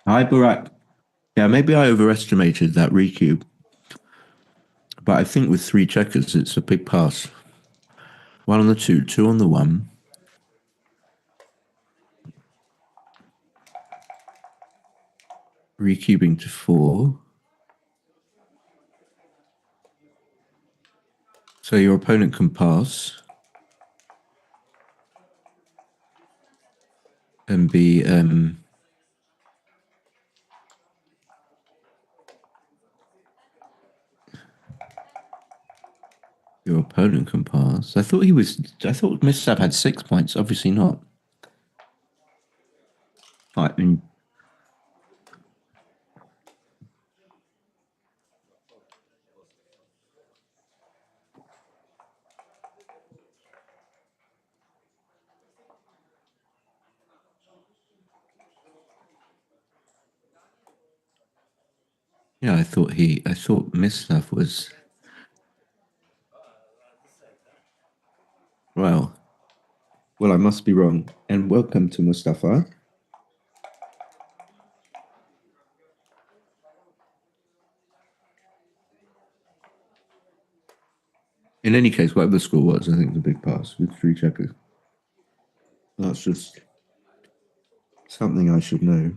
Hi, Barack. Yeah, maybe I overestimated that recube, but I think with 3 checkers, it's a big pass. 1 on the 2, 2 on the 1. Recubing to 4. So your opponent can pass and be your opponent can pass. I thought Mislav had 6 points. Obviously not. I mean, yeah, I thought Mislav was. Well, I must be wrong. And welcome to Mustafa. In any case, whatever the score was, I think it's a big pass with 3 checkers. That's just something I should know.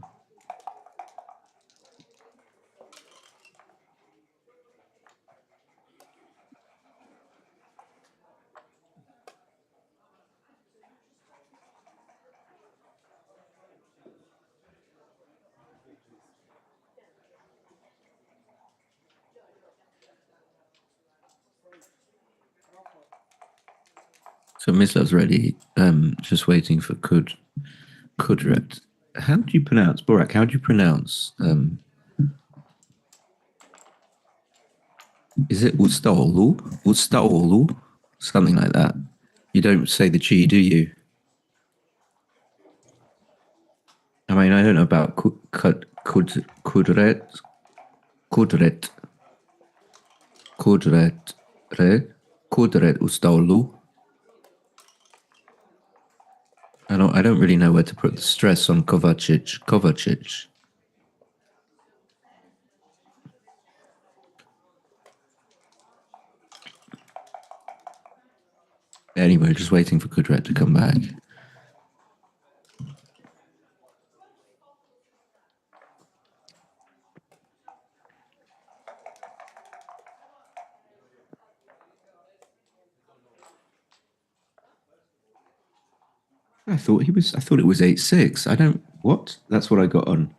So Mislav's ready, just waiting for Kudret. How do you pronounce, Borak, how do you pronounce, is it Ustaolu? Ustaolu? Something like that. You don't say the G, do you? I mean, I don't know about Kudret. Kudret. Kudret Ustaolu. I don't really know where to put the stress on Kovacic. Kovacic. Anyway, just waiting for Kudret to come back. I thought it was 8-6. I don't. What? That's what I got on.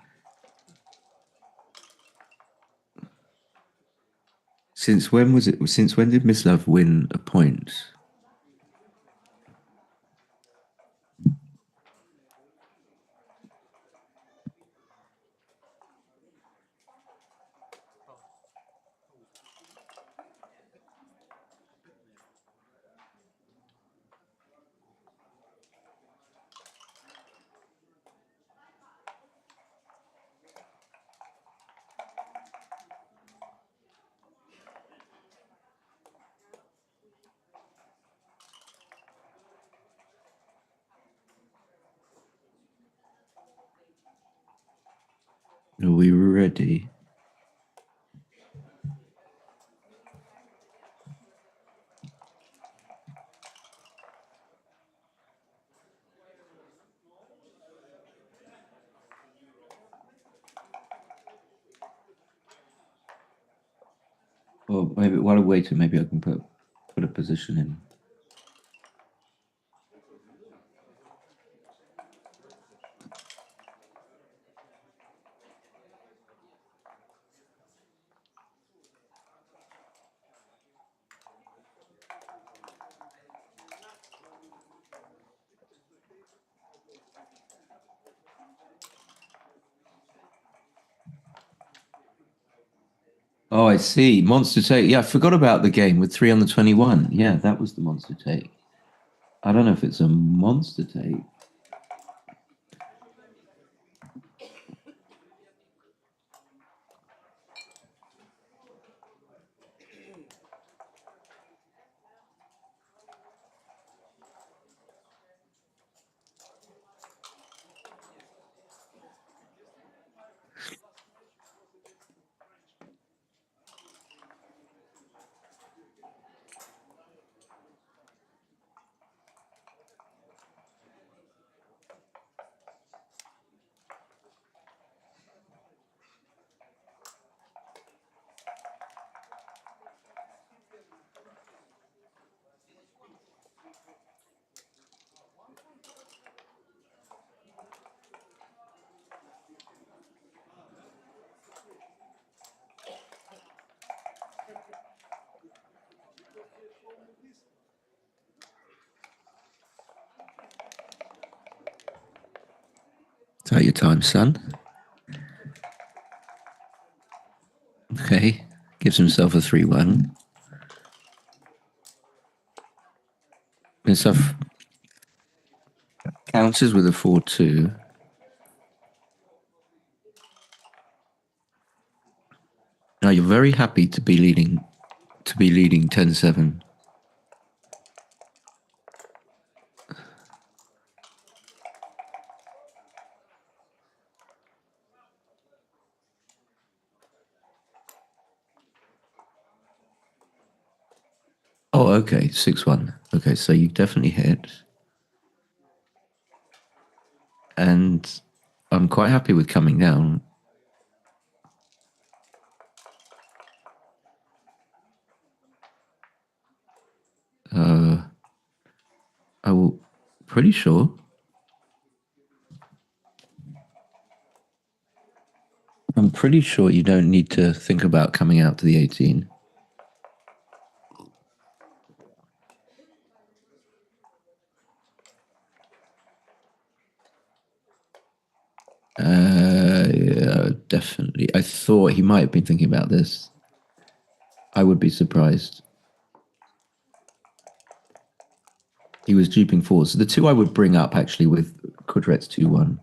Since when was it? Since when did Mislav win a point? Are we ready? Or maybe while I wait, maybe I can put a position in. Oh, I see. Monster take. Yeah, I forgot about the game with 3 on the 21. Yeah, that was the monster take. I don't know if it's a monster take. Take your time, son. Okay. Gives himself a 3-1. And stuff counters with a 4-2. Now you're very happy to be leading 10-7. Oh, okay, 6-1. Okay, so you definitely hit. And I'm quite happy with coming down. I'm pretty sure. I'm pretty sure you don't need to think about coming out to the 18. Yeah, definitely. I thought he might have been thinking about this. I would be surprised. He was duping forward. So the two I would bring up actually with Kudret's 2-1.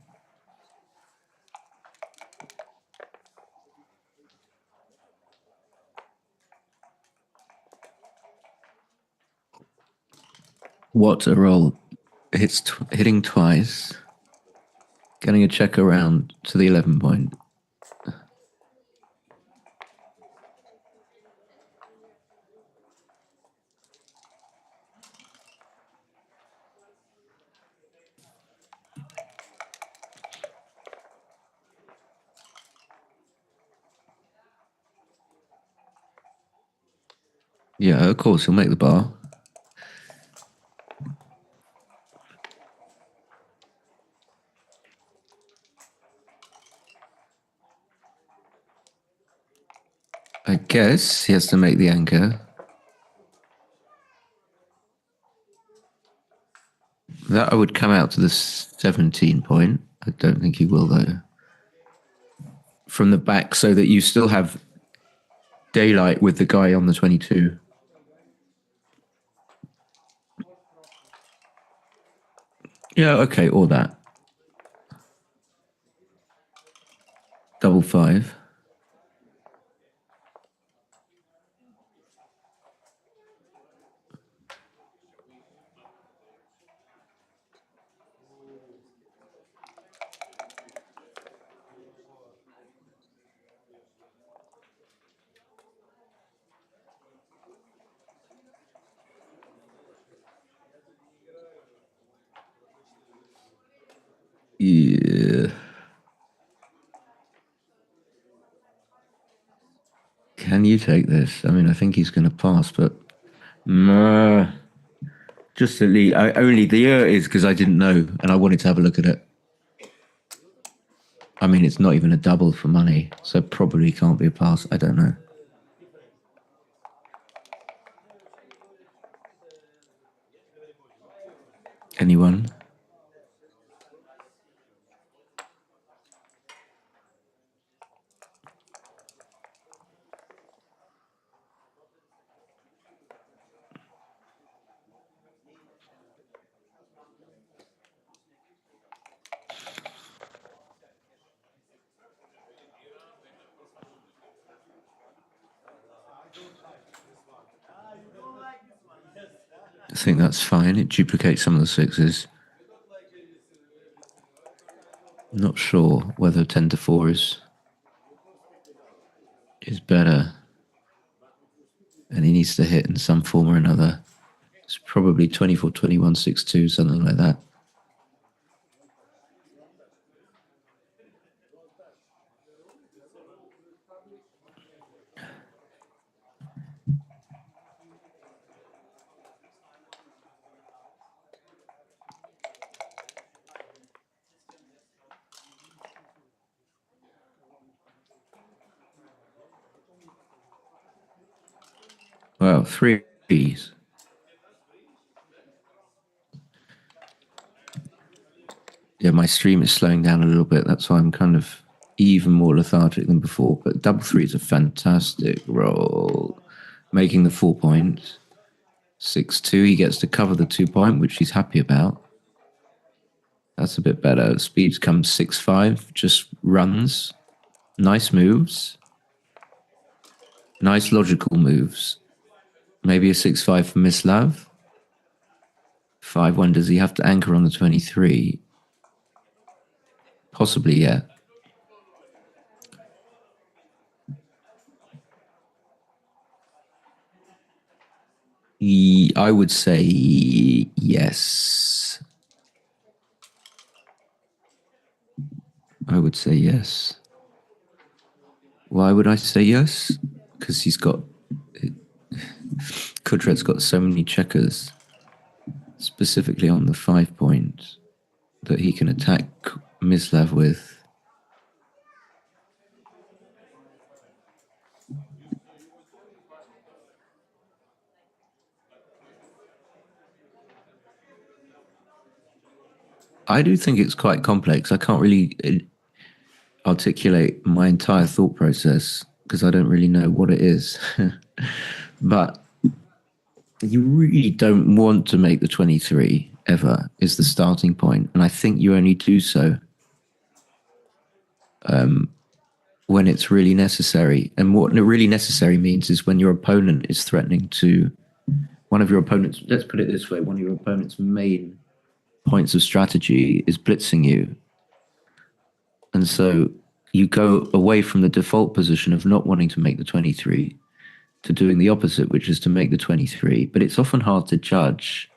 What a roll. Hitting twice. Getting a check around to the 11 point. Yeah, of course, he'll make the bar. I guess he has to make the anchor. That I would come out to the 17 point. I don't think he will, though. From the back, so that you still have daylight with the guy on the 22. Yeah, okay, or that. Double 5. Yeah. Can you take this? I mean, I think he's going to pass, but just at least. Only the is because I didn't know and I wanted to have a look at it. I mean, it's not even a double for money, so probably can't be a pass. I don't know. Anyone? I think that's fine. It duplicates some of the sixes. Not sure whether 10-4 is better. And he needs to hit in some form or another. It's probably 24, 21, 6-2, something like that. Well, threes. Yeah, my stream is slowing down a little bit. That's why I'm kind of even more lethargic than before. But double three is a fantastic roll. Making the 4 points. 6-2, he gets to cover the 2 point, which he's happy about. That's a bit better. Speeds comes 6-5, just runs. Nice moves. Nice logical moves. Maybe a 6-5 for Mislav. 5-1, does he have to anchor on the 23? Possibly, yeah. I would say yes. I would say yes. Why would I say yes? Because he's got... Kudret's got so many checkers, specifically on the 5 point, that he can attack Mislav with. I do think it's quite complex. I can't really articulate my entire thought process because I don't really know what it is. But you really don't want to make the 23 ever is the starting point. And I think you only do so when it's really necessary. And what really necessary means is when your opponent is threatening to, one of your opponents, let's put it this way, one of your opponent's main points of strategy is blitzing you. And so you go away from the default position of not wanting to make the 23 to doing the opposite, which is to make the 23. But it's often hard to judge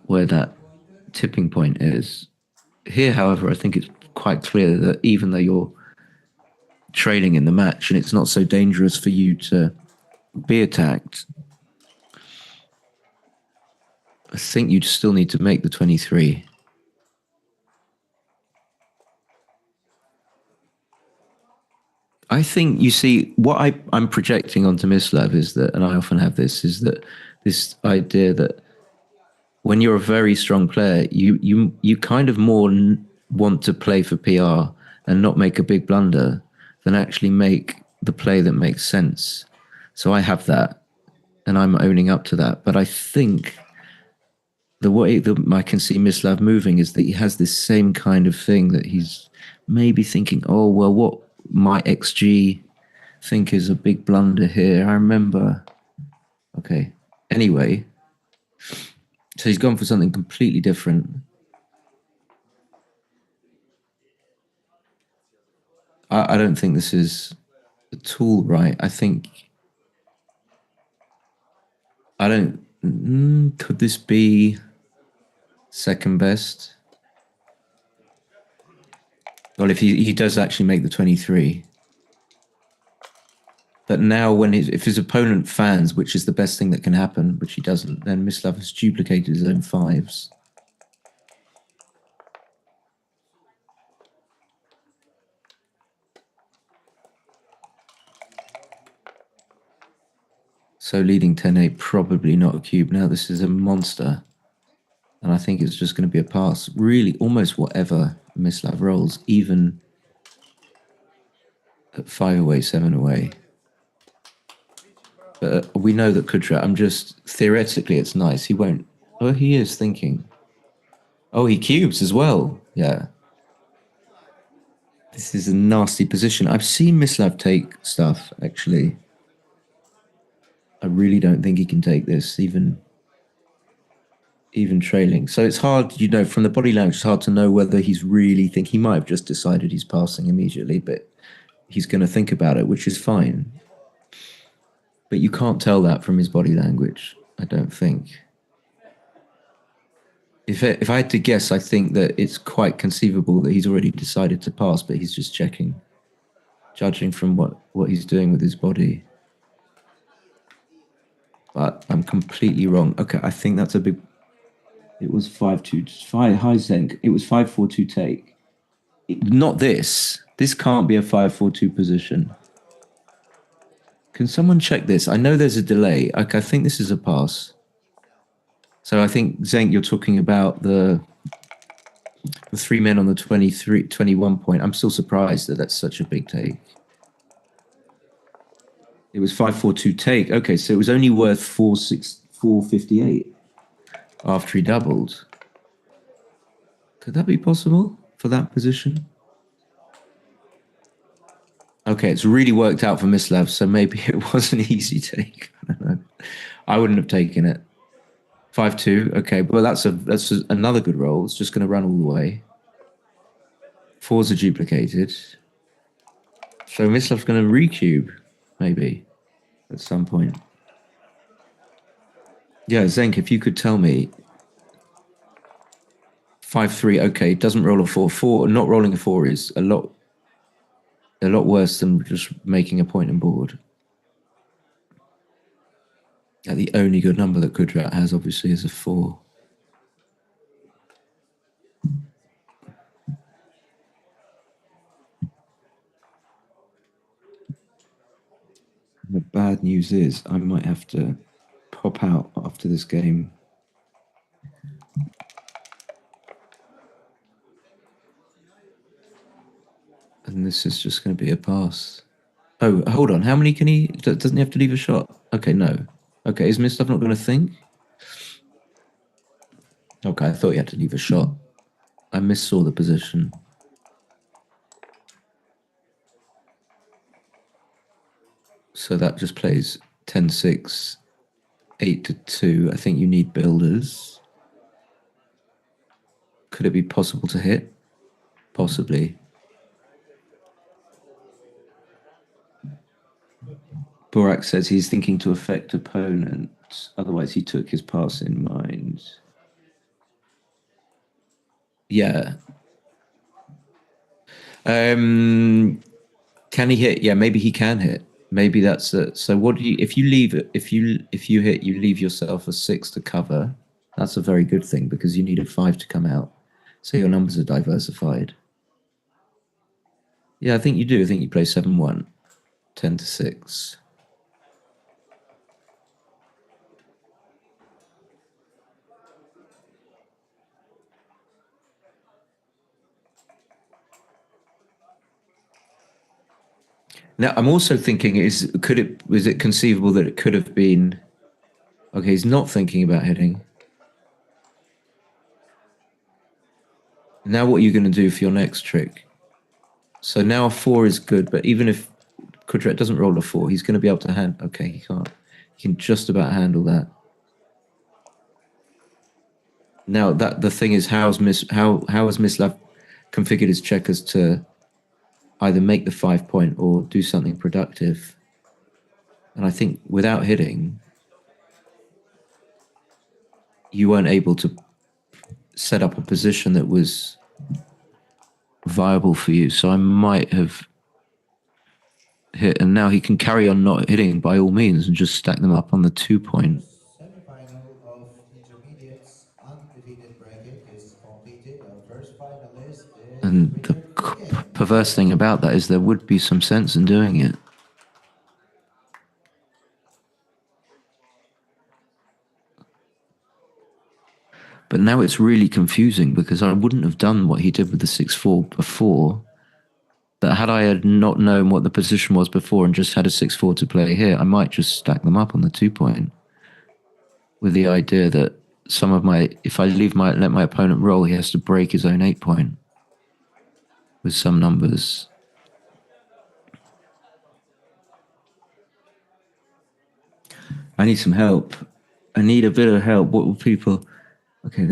where that tipping point is. Here, however, I think it's quite clear that even though you're trailing in the match and it's not so dangerous for you to be attacked, I think you still need to make the 23. I think, you see, what I'm projecting onto Mislav is that, and I often have this, is that this idea that when you're a very strong player, you kind of more want to play for PR and not make a big blunder than actually make the play that makes sense. So I have that, and I'm owning up to that. But I think the way that I can see Mislav moving is that he has this same kind of thing that he's maybe thinking, oh, well, what my XG think is a big blunder here. I remember. Okay. Anyway, so he's gone for something completely different. I don't think this is at all right. I think could this be second best? Well, if he does actually make the 23. But now if his opponent fans, which is the best thing that can happen, which he doesn't, then Mislav has duplicated his own 5s. So leading 10-8, probably not a cube. Now this is a monster. And I think it's just going to be a pass. Really, almost whatever Mislav rolls, even at 5 away, 7 away. But we know that Kudra, theoretically it's nice. He won't. Oh, he is thinking. Oh, he cubes as well. Yeah. This is a nasty position. I've seen Mislav take stuff, actually. I really don't think he can take this, even trailing. So it's hard, from the body language, it's hard to know whether he's really he might have just decided he's passing immediately, but he's going to think about it, which is fine. But you can't tell that from his body language, I don't think. If I had to guess, I think that it's quite conceivable that he's already decided to pass, but he's just checking, judging from what he's doing with his body. But I'm completely wrong. Okay, I think that's a big... It was 5-2, high zenk. It was 5-4-2 take. Not this. This can't be a 5-4-2 position. Can someone check this? I know there's a delay. Okay, I think this is a pass. So I think, Zenk, you're talking about the The 3 men on the 21 point. I'm still surprised that that's such a big take. It was 5-4-2 take. Okay, so it was only worth 458 after he doubled. Could that be possible for that position? Okay, it's really worked out for Mislav, so maybe it was an easy take. I don't know. I wouldn't have taken it. 5-2. Okay, well that's another good roll. It's just going to run all the way. Fours are duplicated. So Mislav's going to recube, maybe, at some point. Yeah, Zenk, if you could tell me 5-3, okay, doesn't roll a 4. Not rolling a 4 is a lot worse than just making a point and board. Yeah, the only good number that Kudrat has, obviously, is a 4. The bad news is I might have to pop out after this game. And this is just going to be a pass. Oh, hold on. How many can he... Doesn't he have to leave a shot? Okay, no. Okay, is Mislav not going to think? Okay, I thought he had to leave a shot. I missaw the position. So that just plays 10-6, 8-2. I think you need builders. Could it be possible to hit? Possibly. Borak says he's thinking to affect opponent. Otherwise, he took his pass in mind. Yeah. Can he hit? Yeah, maybe he can hit. Maybe that's it. So what do you? If you leave it, if you hit, you leave yourself a 6 to cover. That's a very good thing because you need a 5 to come out. So your numbers are diversified. Yeah, I think you do. I think you play 7-1, 10-6. Now, I'm also thinking: was it conceivable that it could have been? Okay, he's not thinking about hitting. Now, what are you going to do for your next trick? So now a 4 is good, but even if Kudret doesn't roll a 4, he's going to be able to handle. Okay, he can't. He can just about handle that. Now that the thing is, how has Mislav configured his checkers to either make the 5 point or do something productive? And I think without hitting, you weren't able to set up a position that was viable for you. So I might have hit, and now he can carry on not hitting by all means and just stack them up on the 2 point. Semi-final of intermediates undefeated bracket is completed. Our first finalist is And the Richard Pickett. perverse thing about that is there would be some sense in doing it. But now it's really confusing because I wouldn't have done what he did with the 6-4 before. But had I had not known what the position was before and just had a 6-4 to play here, I might just stack them up on the 2 point. With the idea that if I let my opponent roll, he has to break his own 8 point. With some numbers. I need some help. I need a bit of help. What will people... Okay,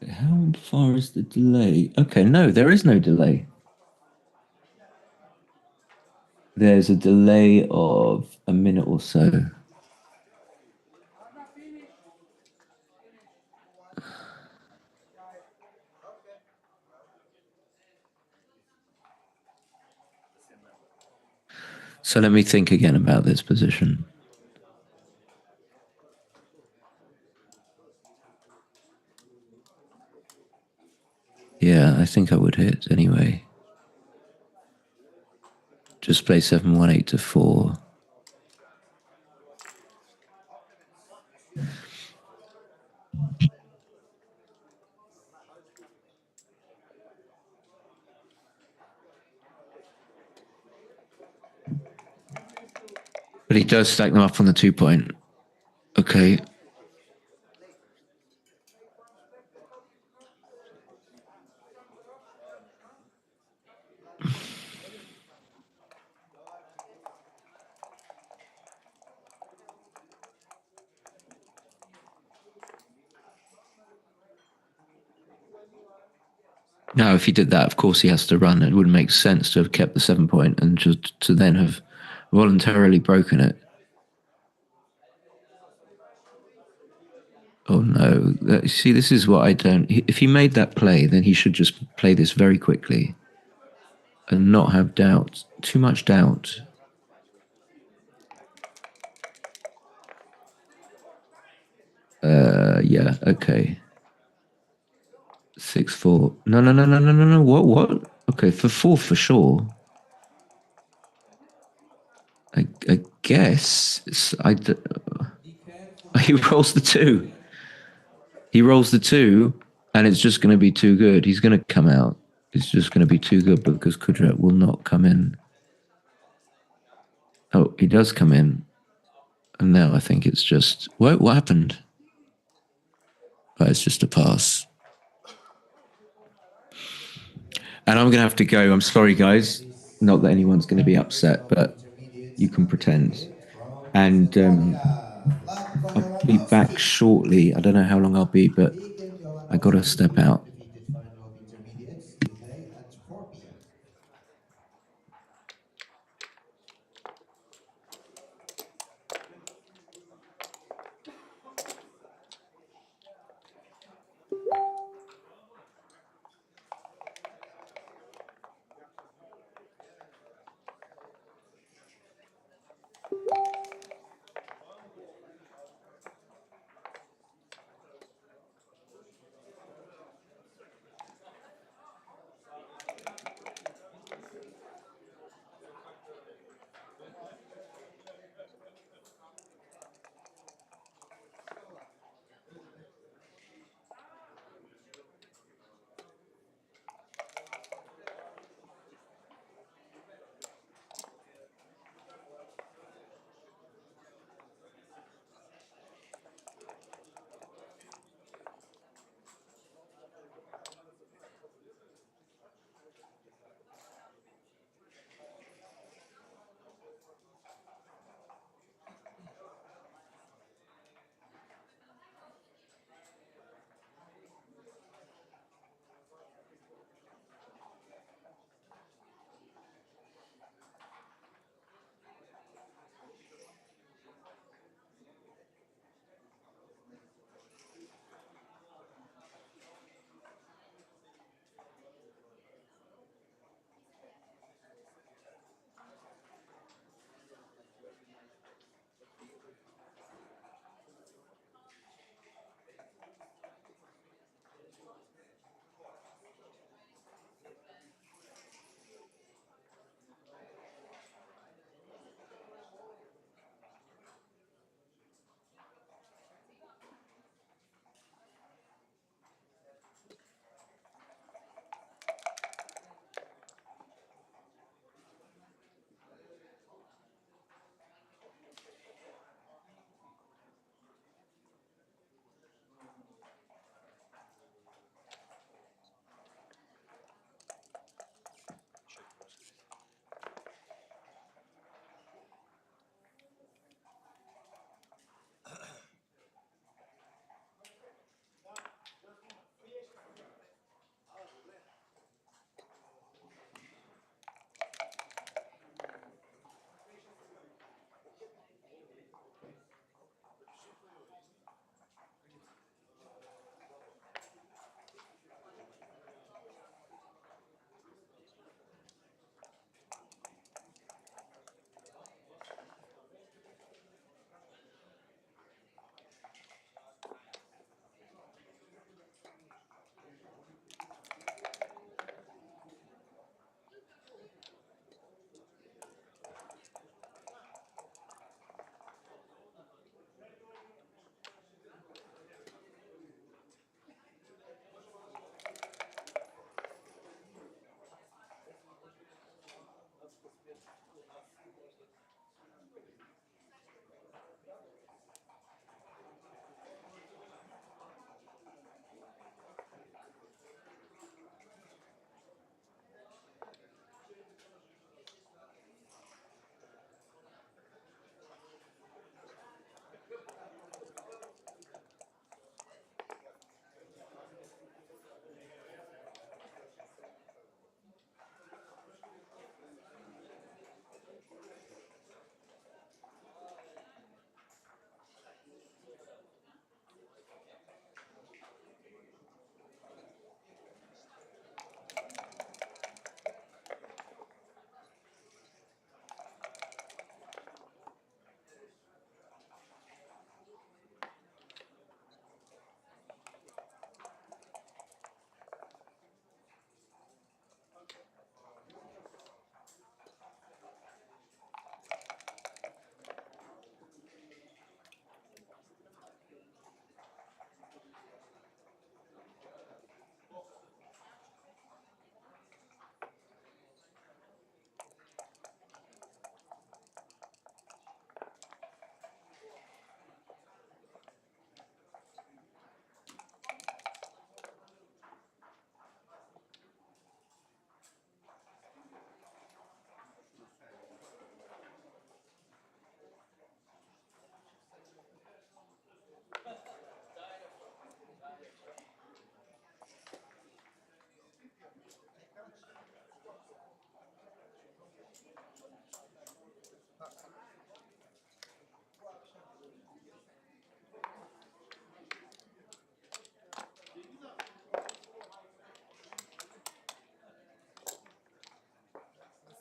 how far is the delay? Okay, no, there is no delay. There's a delay of a minute or so. So let me think again about this position. Yeah, I think I would hit anyway. Just play 7-1, 8-4. he does stack them up on the 2 point. Okay. Now, if he did that, of course he has to run. It wouldn't make sense to have kept the 7 point and just to then have voluntarily broken it. Oh no! See, this is what I don't. If he made that play, then he should just play this very quickly and not have doubt. Too much doubt. Yeah. Okay. 6-4. No, no, no, no, no, no, no. What? Okay, for 4 for sure. I guess he rolls the 2. He rolls the 2, and it's just going to be too good. He's going to come out. It's just going to be too good because Kudrat will not come in. Oh, he does come in, and now I think it's just what happened? Oh, it's just a pass. And I'm going to have to go. I'm sorry, guys. Not that anyone's going to be upset, but you can pretend. And I'll be back shortly. I don't know how long I'll be, but I got to step out. Defeated final of intermediates today at 4 p.m.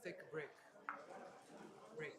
take a break. Break.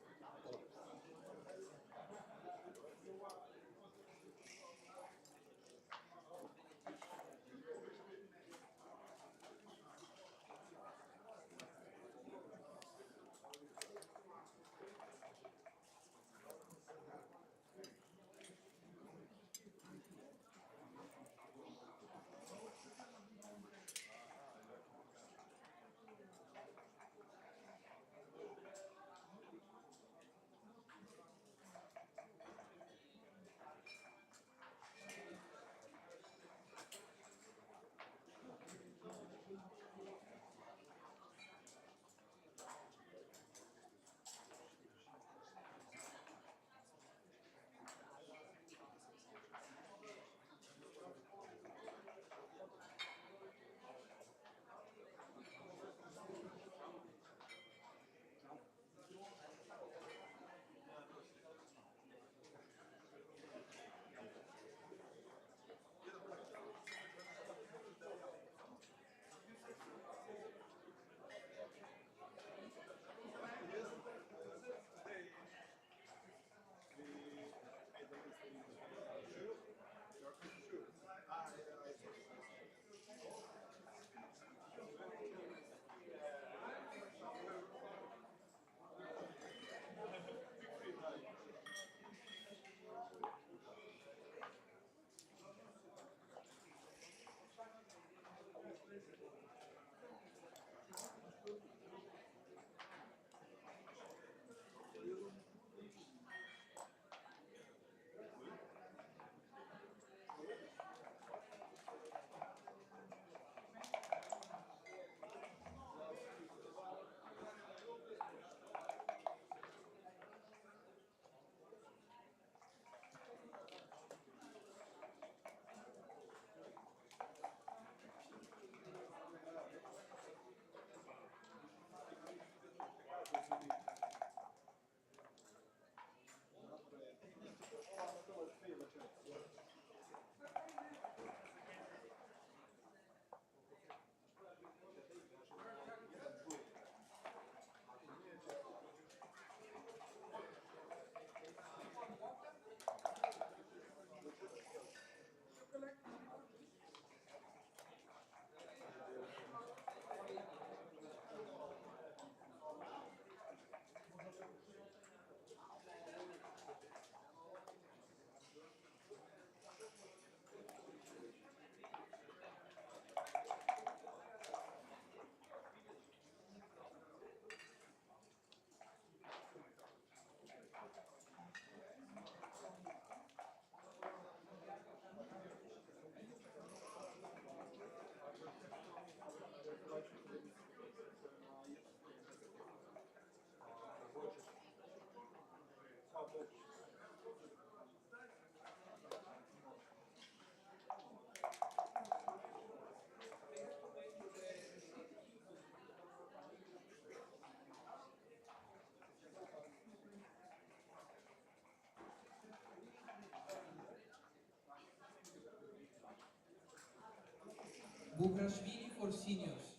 Bukrashvili for seniors.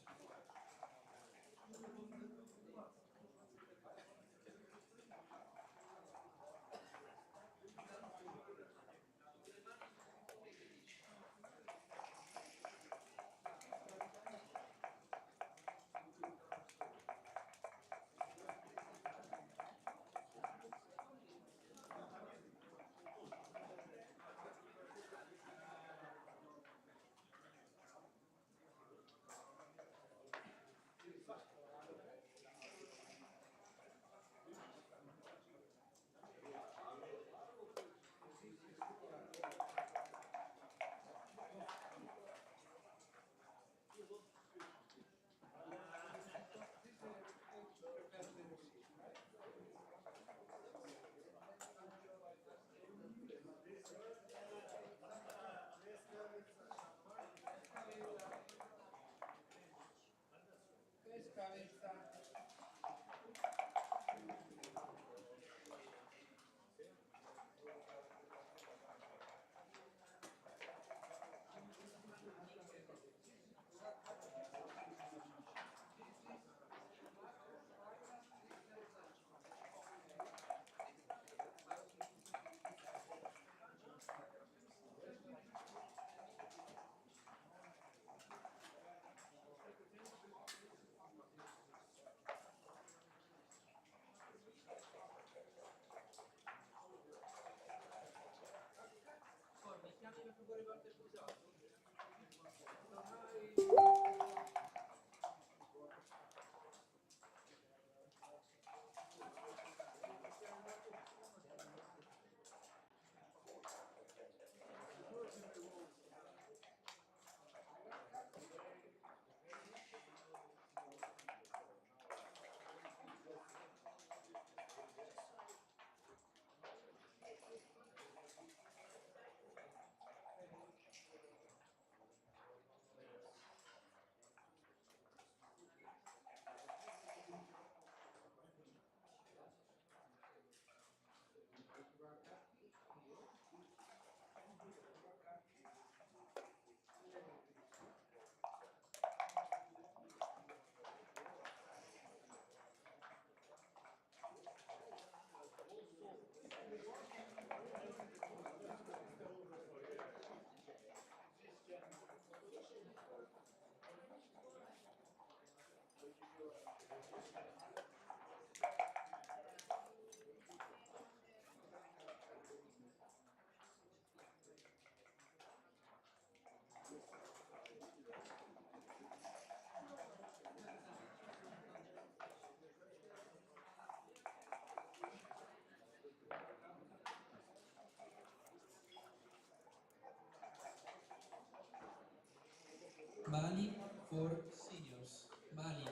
Mali for seniors. Mali.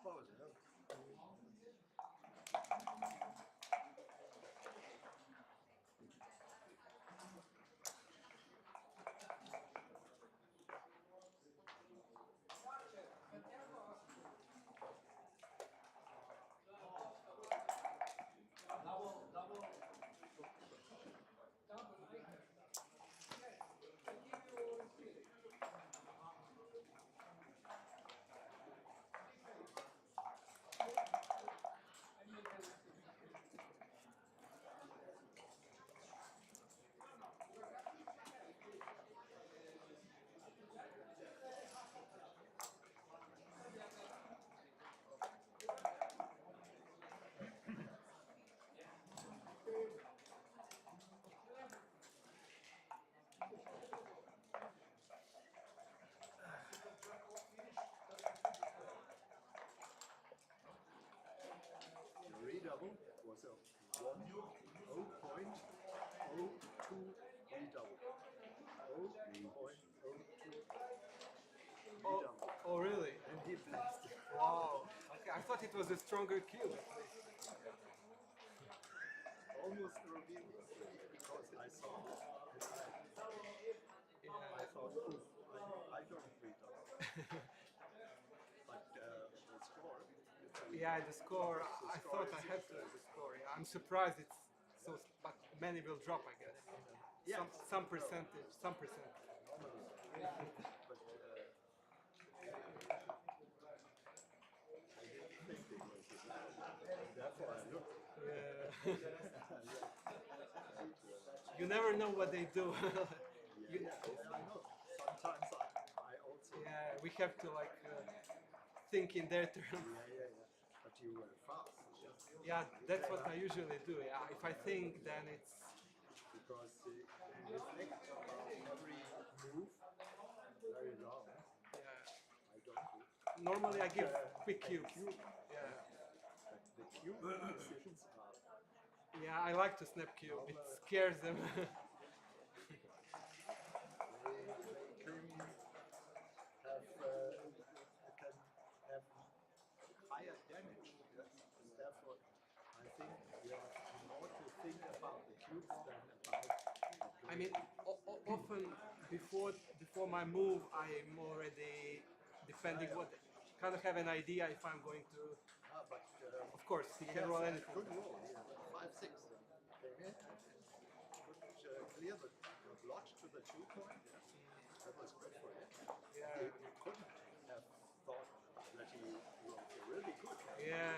Pause, no? The redouble was a 0.02 redouble. 0.02 redouble. Oh, really? And he passed. Wow. Okay, I thought it was a stronger cube. Almost a reveal because I saw it. Yeah. I thought, oof, I don't redouble. But the score, Yeah, the score. I score thought I is had to the score. Yeah, I'm surprised it's so, but many will drop, I guess. yeah, Some percentage, some percentage. normally. But I didn't think it was a bad. Therefore, I looked. Yeah. You never know what they do. Yeah, I know. Sometimes I also. Yeah, we have to like think in their terms. Yeah. But you were fast. Yeah, that's what I usually do. Yeah, if I think, then it's Because you reflect about every move very long. yeah. I don't do. Normally I But, give uh, quick but cubes. cube, Yeah, But the cube decisions are yeah. I like to snap cube. It scares them. can have can have higher damage. Yes? Therefore, I think you have more to think about the cubes than about. I mean, often before my move, I'm already defending what kind of have an idea if I'm going to. But Of course, he can roll anything. good roll. Yeah, 5-6. Came in and could clear the block to the 2 point. Yes, that was good for him. Yeah. You couldn't have thought that he was really good. Yeah.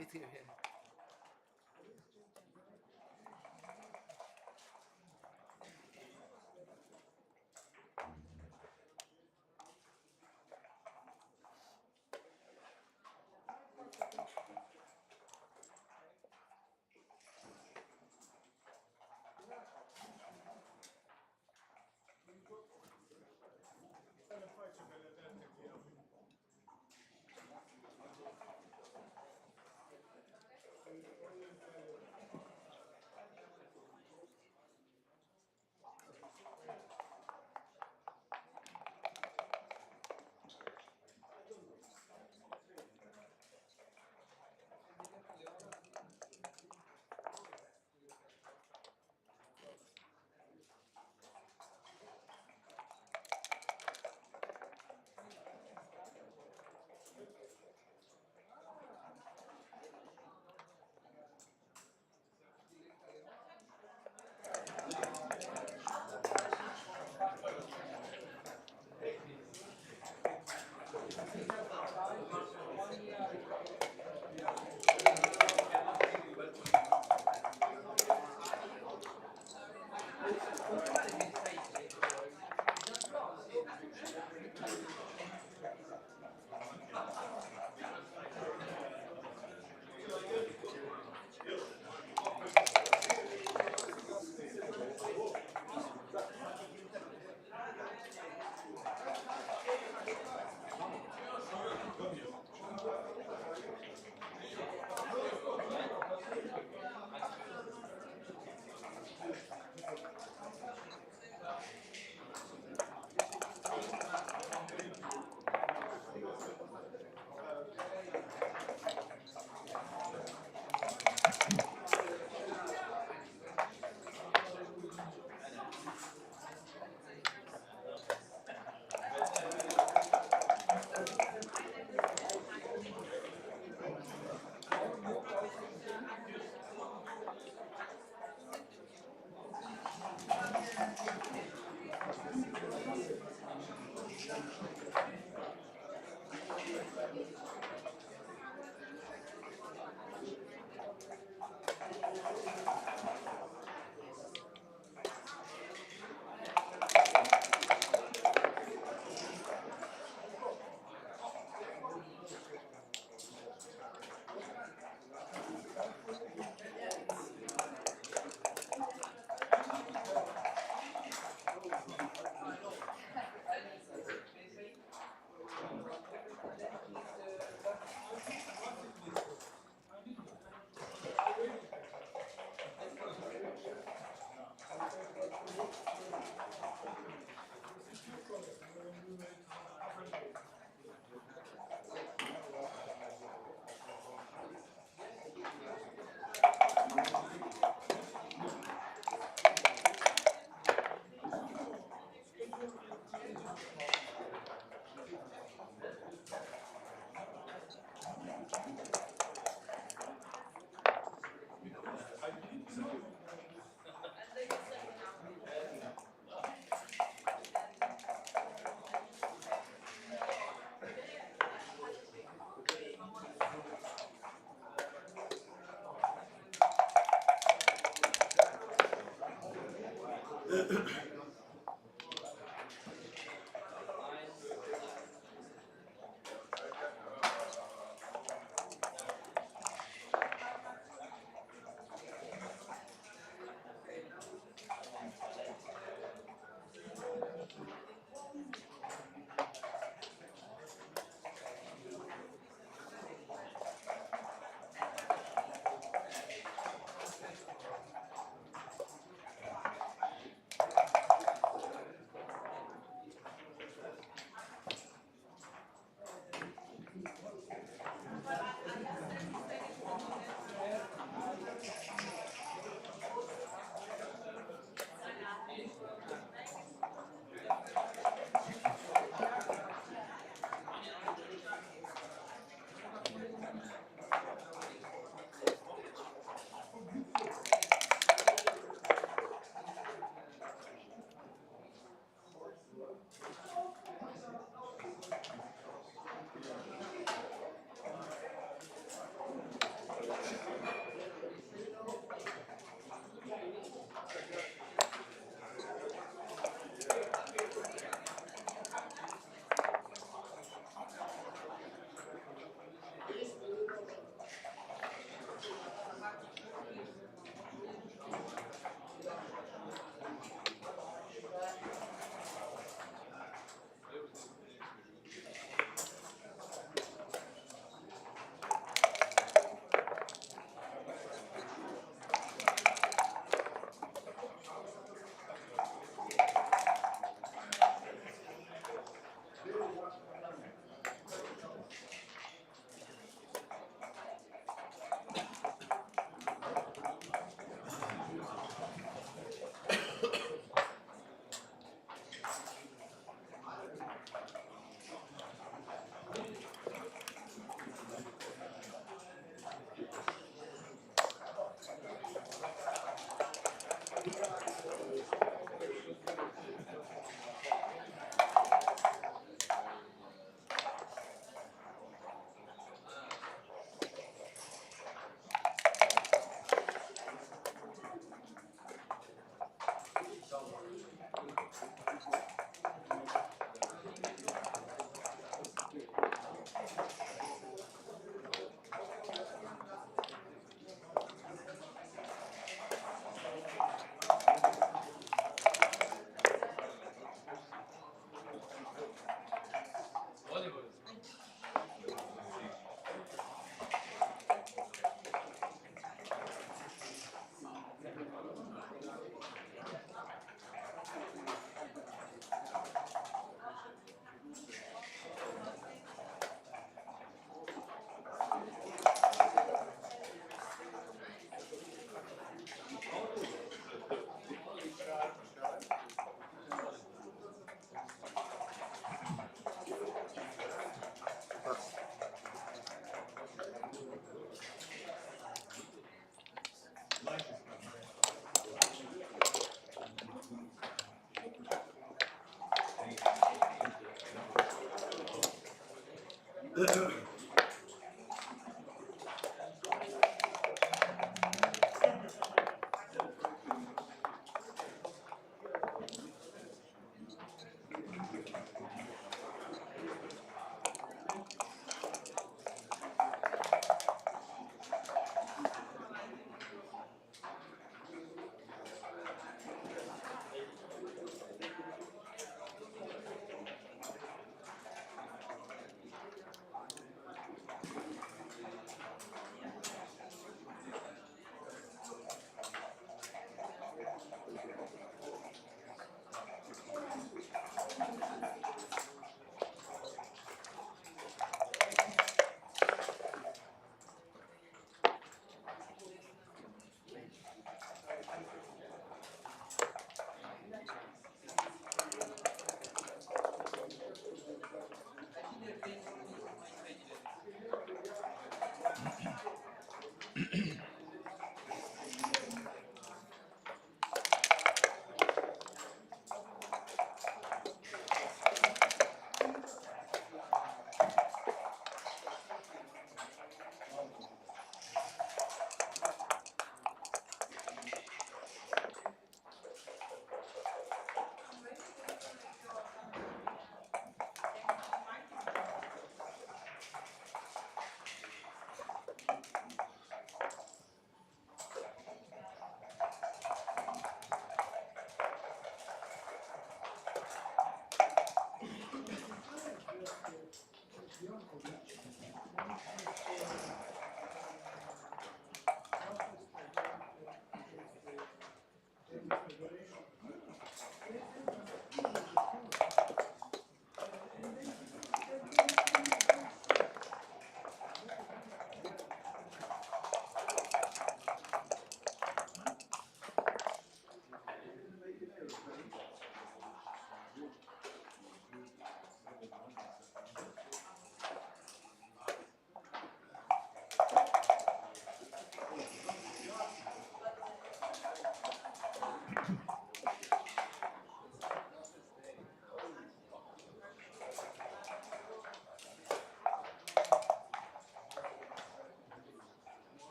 It's here.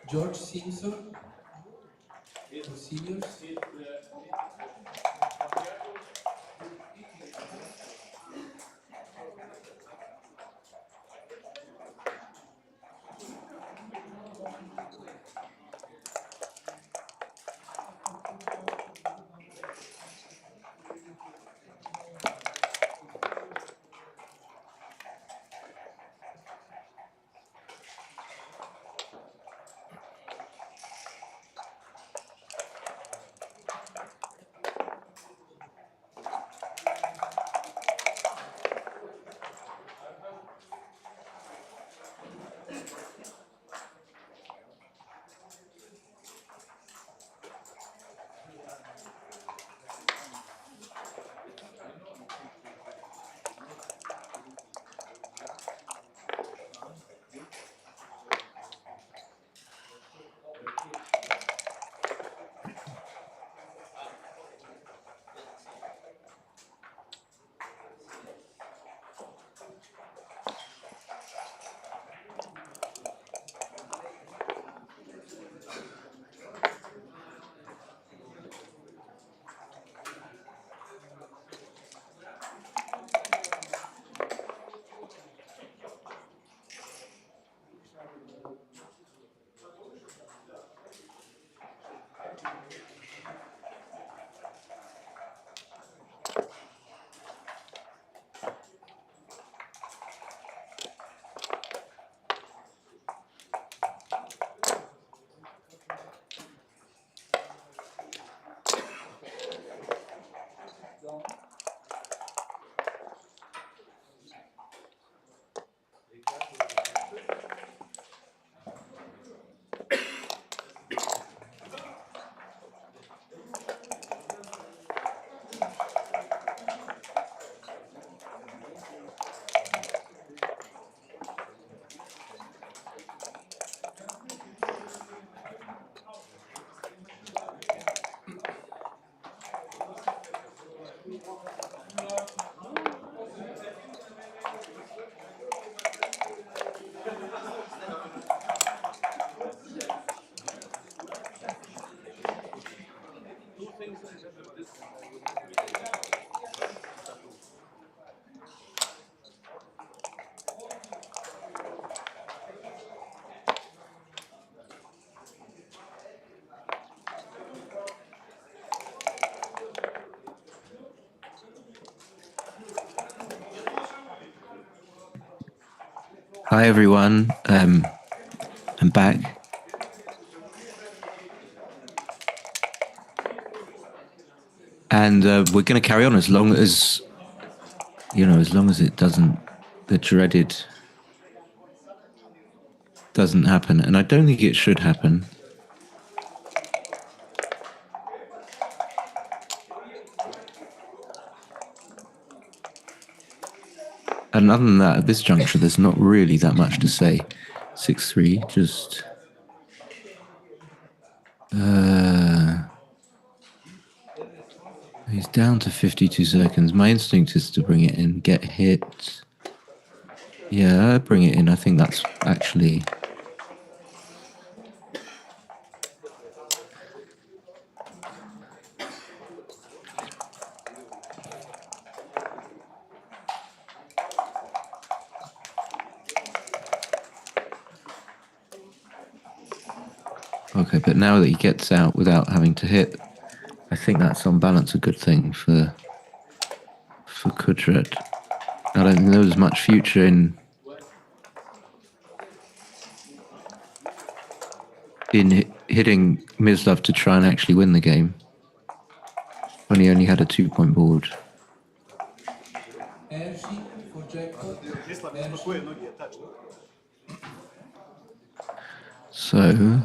George Simpson for seniors. Hi everyone, I'm back. And we're going to carry on as long as, as long as it doesn't, the dreaded doesn't happen. And I don't think it should happen. And other than that, at this juncture, there's not really that much to say. 6-3, just... he's down to 52 seconds. My instinct is to bring it in, get hit. Yeah, bring it in. I think that's actually... Okay, but now that he gets out without having to hit, I think that's on balance a good thing for Kudret. I don't think there was much future in hitting Mislav to try and actually win the game when he only had a 2-point board. Erci for jackpot. Mislav ispakuje nogi, je tačno. So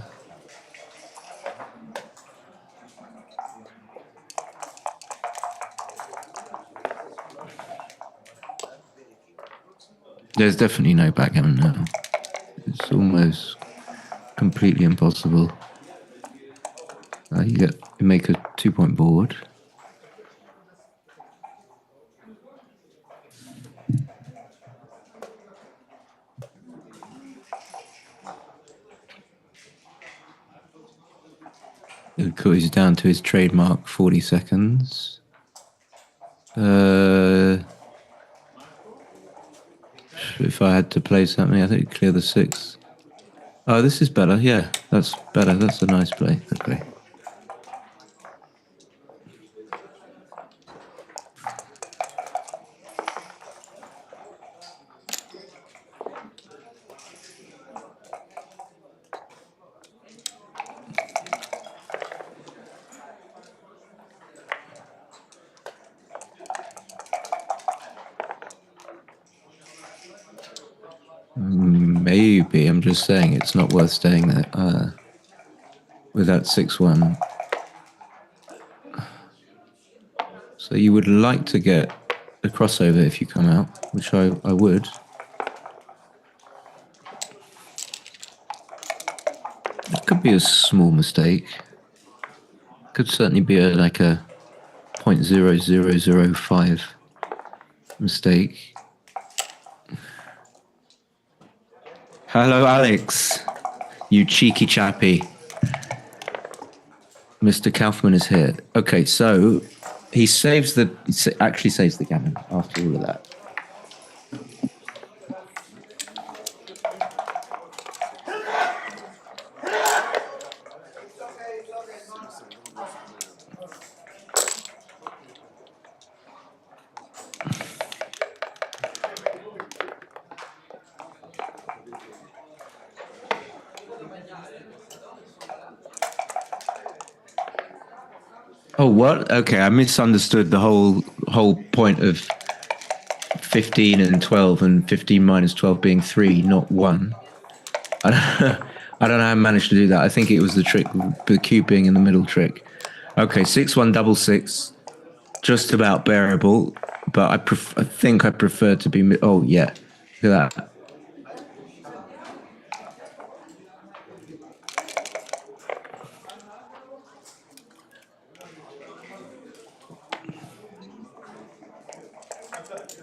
there's definitely no backgammon now. It's almost completely impossible. You make a 2-point board. He's down to his trademark 40 seconds. If I had to play something, I think clear the 6. Oh, this is better. Yeah, that's better. That's a nice play. Okay. Maybe, I'm just saying it's not worth staying there with that 6-1. So you would like to get a crossover if you come out, which I would. It could be a small mistake. Could certainly be like a 0.0005 mistake. Hello, Alex. You cheeky chappy. Mr. Kaufman is here. Okay, so he actually saves the gammon after all of that. Oh, what? Okay, I misunderstood the whole point of 15 and 12 and 15 minus 12 being 3, not 1. I don't know how I managed to do that. I think it was the trick, the cube being in the middle trick. Okay, 6-1 double 6, just about bearable, but I think I prefer to be... Oh, yeah, look at that.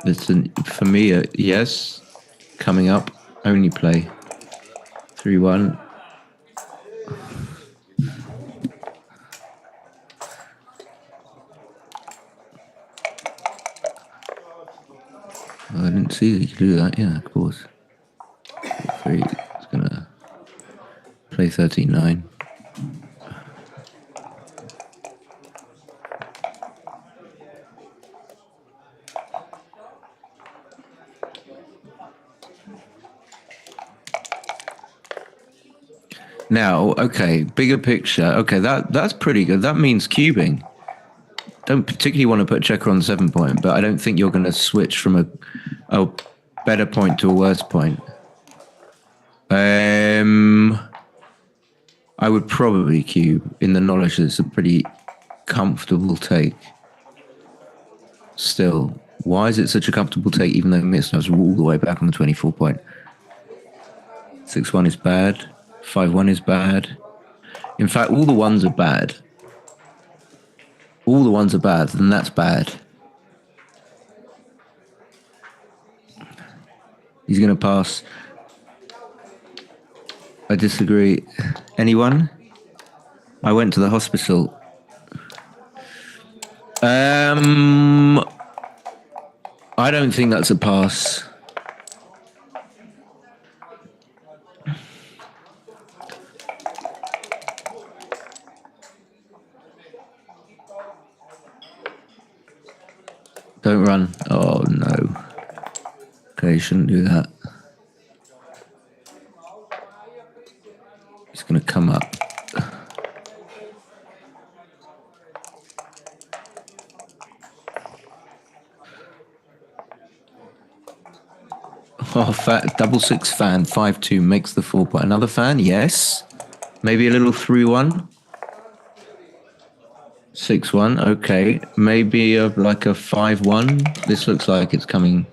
Listen, for me, yes. Coming up, only play. 3-1. I didn't see that you could do that. Yeah, of course. 3 is gonna play 13-9. Now, okay, bigger picture. Okay, that's pretty good. That means cubing. Don't particularly want to put a checker on the 7-point, but I don't think you're going to switch from a better point to a worse point. I would probably cube in the knowledge that it's a pretty comfortable take. Still, why is it such a comfortable take even though Mislav's all the way back on the 24-point? 6-1 is bad. 5-1 is bad. In fact, all the ones are bad. All the ones are bad, then that's bad. He's going to pass. I disagree. Anyone? I went to the hospital. I don't think that's a pass. Don't run. Oh, no. Okay, you shouldn't do that. He's going to come up. Oh, double six fan, 5-2 makes the 4 point. Another fan, yes. Maybe a little 3-1. 6-1, okay. Maybe like a 5-1. This looks like it's coming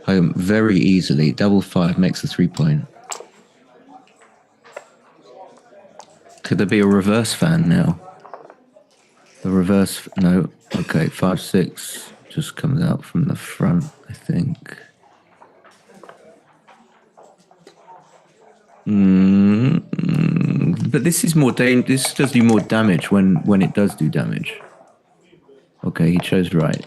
home very easily. Double 5 makes the 3 point. Could there be a reverse fan now? The reverse, no. Okay, 5-6 just comes out from the front, I think. But this is more this does do more damage when it does do damage. Okay, he chose right.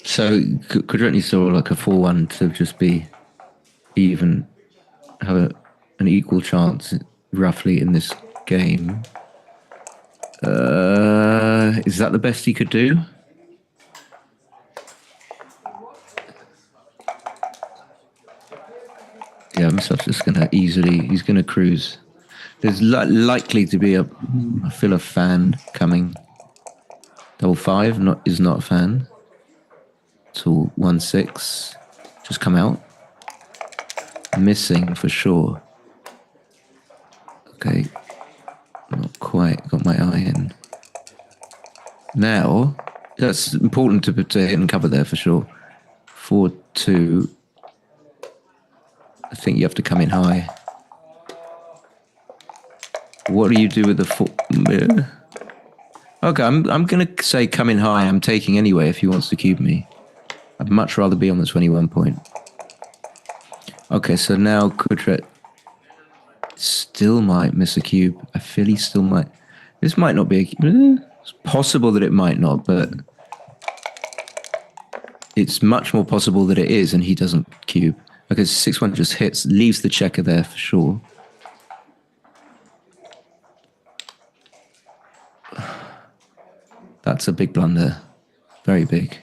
So Kudretny saw like a 4-1 to just be even, have an equal chance roughly in this game. Is that the best he could do? Yeah, Mislav's just gonna he's gonna cruise. There's likely to be I feel a fan coming. Double 5 is not a fan. Till 1-6, just come out. Missing for sure. Okay, not quite got my eye in. Now, that's important to hit and cover there for sure. 4-2. I think you have to come in high. What do you do with the 4? Okay, I'm gonna say come in high. I'm taking anyway if he wants to cube me. I'd much rather be on the 21 point. Okay, so now Kudret still might miss a cube. I feel he still might. This might not be a cube. It's possible that it might not, but it's much more possible that it is and he doesn't cube. Okay, 6-1 just hits, leaves the checker there for sure. That's a big blunder. Very big.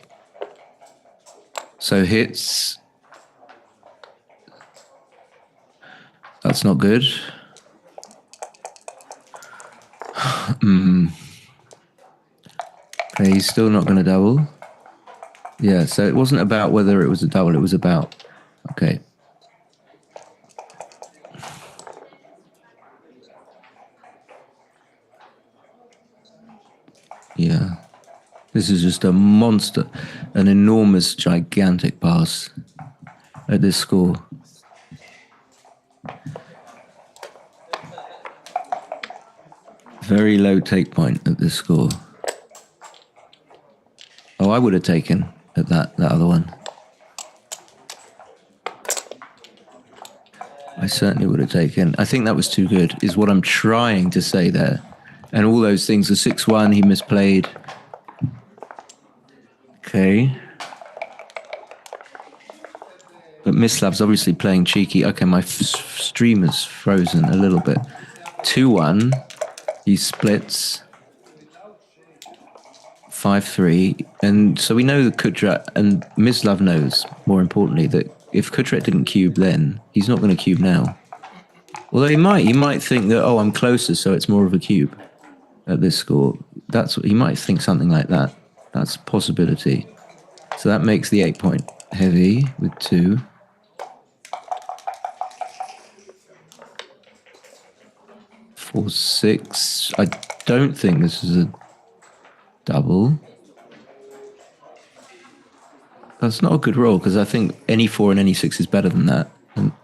So hits. That's not good. Okay, he's still not going to double. Yeah, so it wasn't about whether it was a double, it was about... Okay. Yeah. This is just a monster, an enormous, gigantic pass at this score. Very low take point at this score. Oh, I would have taken at that other one. I certainly would have taken. I think that was too good, is what I'm trying to say there. And all those things, the 6-1, he misplayed. Okay. But Mislav's obviously playing cheeky. Okay, my stream is frozen a little bit. 2-1. He splits. 5-3. And so we know that Kudret, and Mislav knows, more importantly, that if Kudret didn't cube then, he's not going to cube now. Although he might think that, oh, I'm closer, so it's more of a cube at this score. That's what he might think, something like that. That's a possibility. So that makes the 8 point heavy with 2. Four, 6. I don't think this is a double. That's not a good roll because I think any 4 and any 6 is better than that.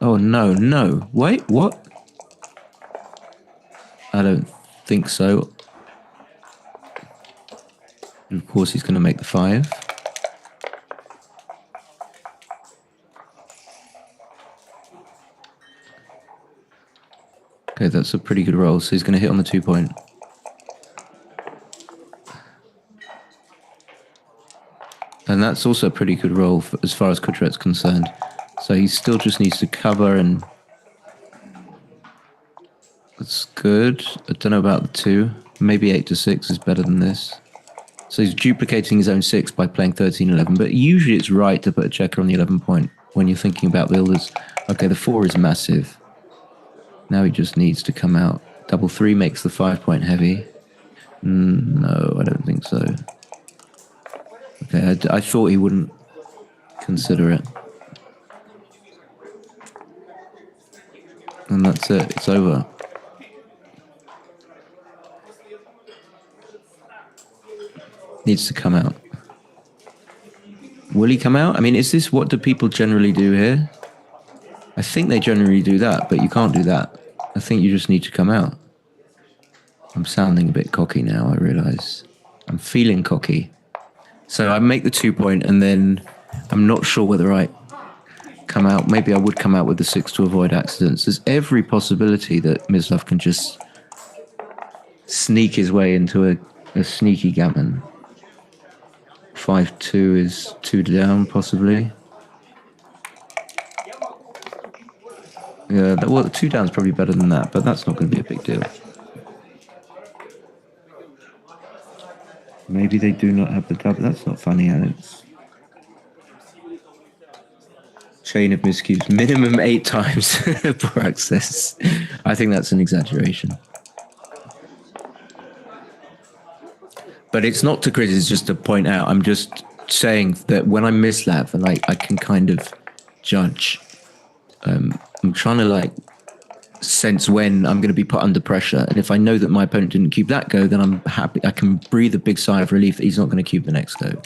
Oh, no, no. Wait, what? I don't think so. And of course, he's going to make the 5. Okay, that's a pretty good roll. So he's going to hit on the 2-point. And that's also a pretty good roll as far as Kudret's concerned. So he still just needs to cover, and that's good. I don't know about the 2. Maybe 8-6 is better than this. So he's duplicating his own 6 by playing 13-11. But usually it's right to put a checker on the 11 point when you're thinking about builders. Okay, the 4 is massive. Now he just needs to come out. Double 3 makes the 5-point heavy. No, I don't think so. Okay, I thought he wouldn't consider it. And that's it. It's over. Needs to come out. Will he come out? I mean, is this what do people generally do here? I think they generally do that, but you can't do that. I think you just need to come out. I'm sounding a bit cocky now, I realise. I'm feeling cocky. So I make the 2-point, and then I'm not sure whether I come out. Maybe I would come out with the 6 to avoid accidents. There's every possibility that Mislav can just sneak his way into a sneaky gammon. 5-2 is 2 down, possibly. Yeah, well, 2 down's probably better than that, but that's not going to be a big deal. Maybe they do not have the double. That's not funny, Alex. Chain of miscues. Minimum 8 times for access. I think that's an exaggeration. But it's not to criticize, it's just to point out. I'm just saying that when I mislap, and I can kind of judge. I'm trying to sense when I'm going to be put under pressure. And if I know that my opponent didn't cube that go, then I'm happy. I can breathe a big sigh of relief that he's not going to cube the next go.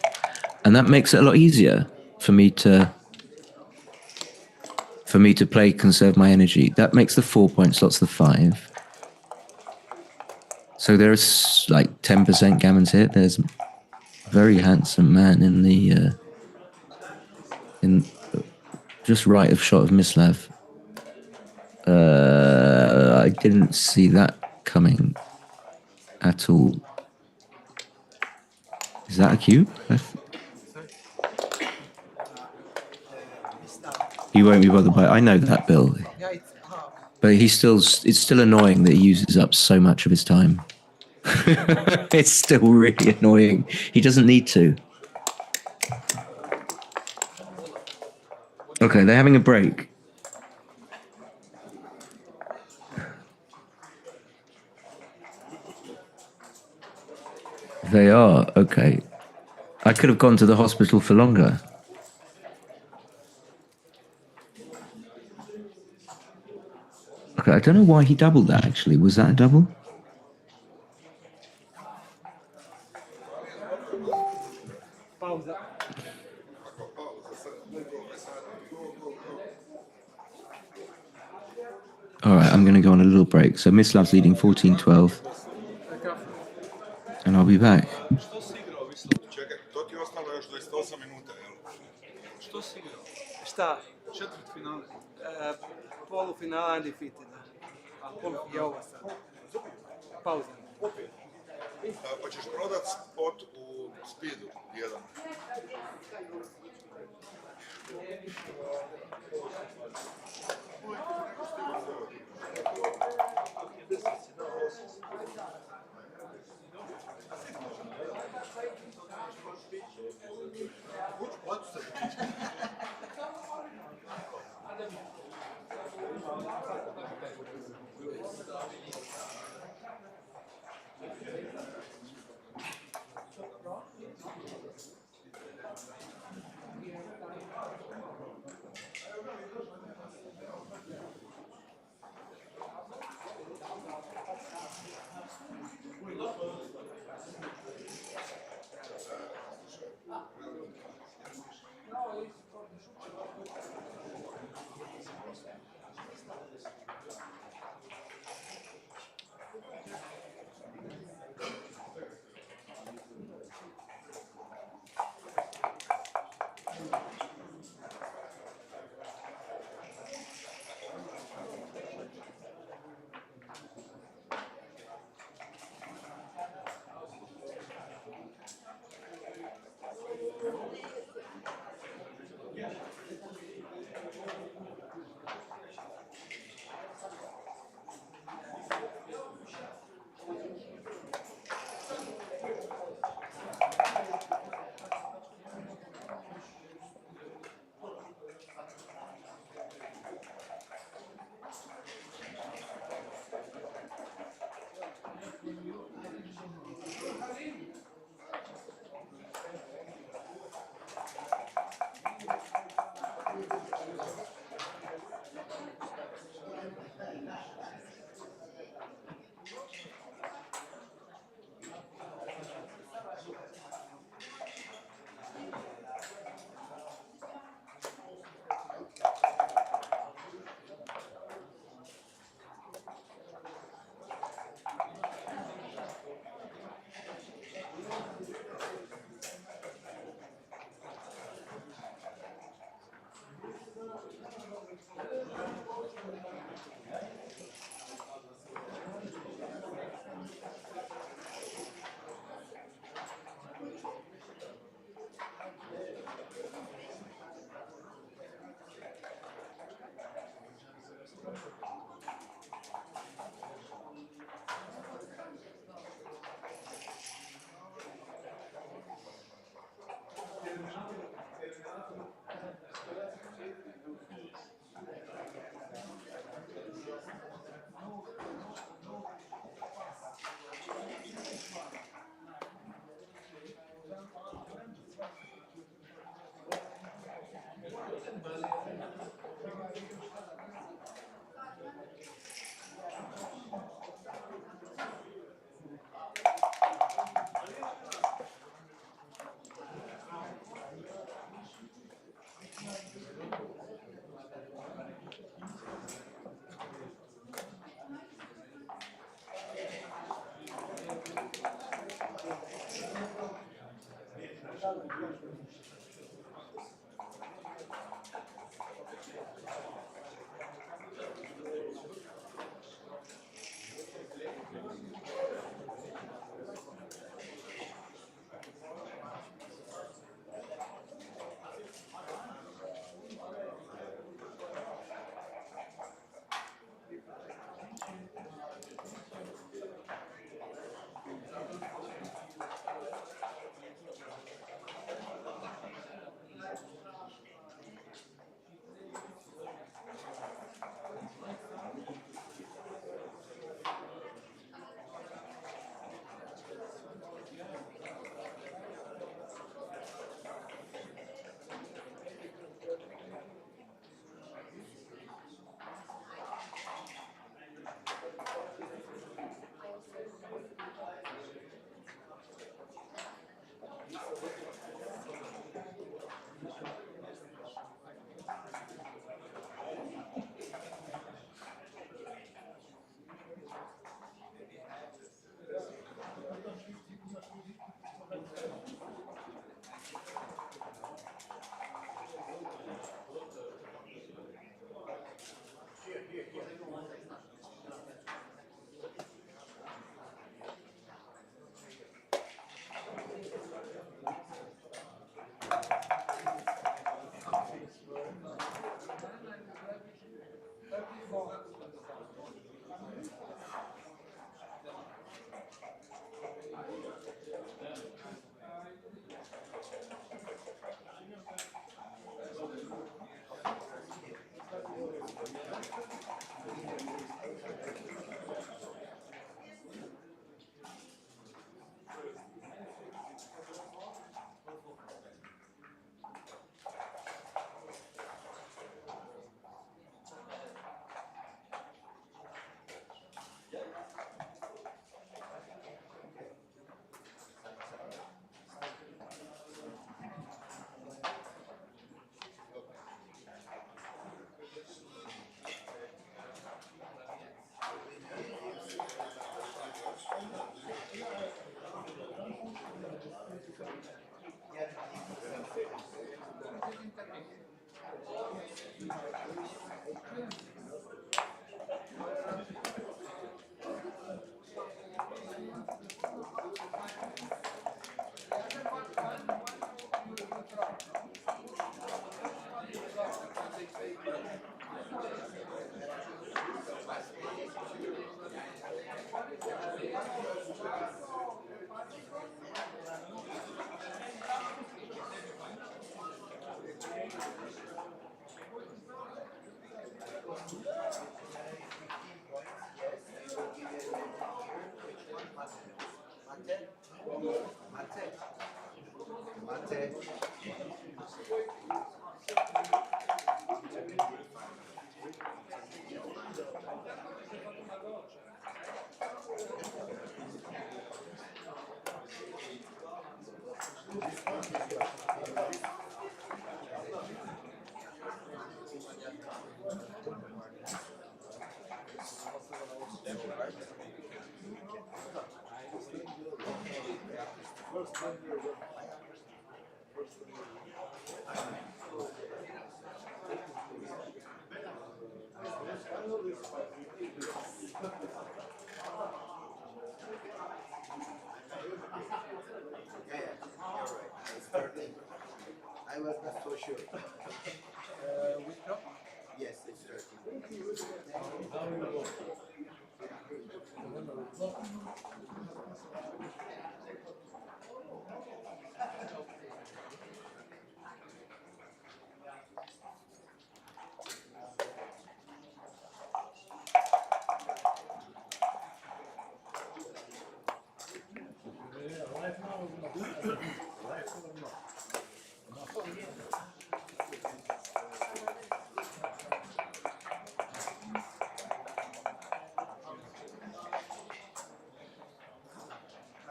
And that makes it a lot easier for me to play, conserve my energy. That makes the 4-point slots the 5. So there's 10% gammons here. There's a very handsome man in the in just right of shot of Mislav. I didn't see that coming at all. Is that a cube? He won't be bothered by it. I know that, Bill. Yeah, it's But it's still annoying that he uses up so much of his time. It's still really annoying. He doesn't need to. Okay, they're having a break. They are, okay. I could have gone to the hospital for longer. Okay, I don't know why he doubled that, actually. Was that a double? Pausa. All right, I'm going to go on a little break. So Mislav's leading 14-12. And I'll be back. Čekaj, to ti je ostalo još 28 minuta, jel? Što si igrao? Šta? četvrtfinale. Polufinala undefeated. A pol je ovo sad. Pauza. Pa ćeš prodat spot u Speedu, jedan. I was not so sure. Which job? Yes, it's 13.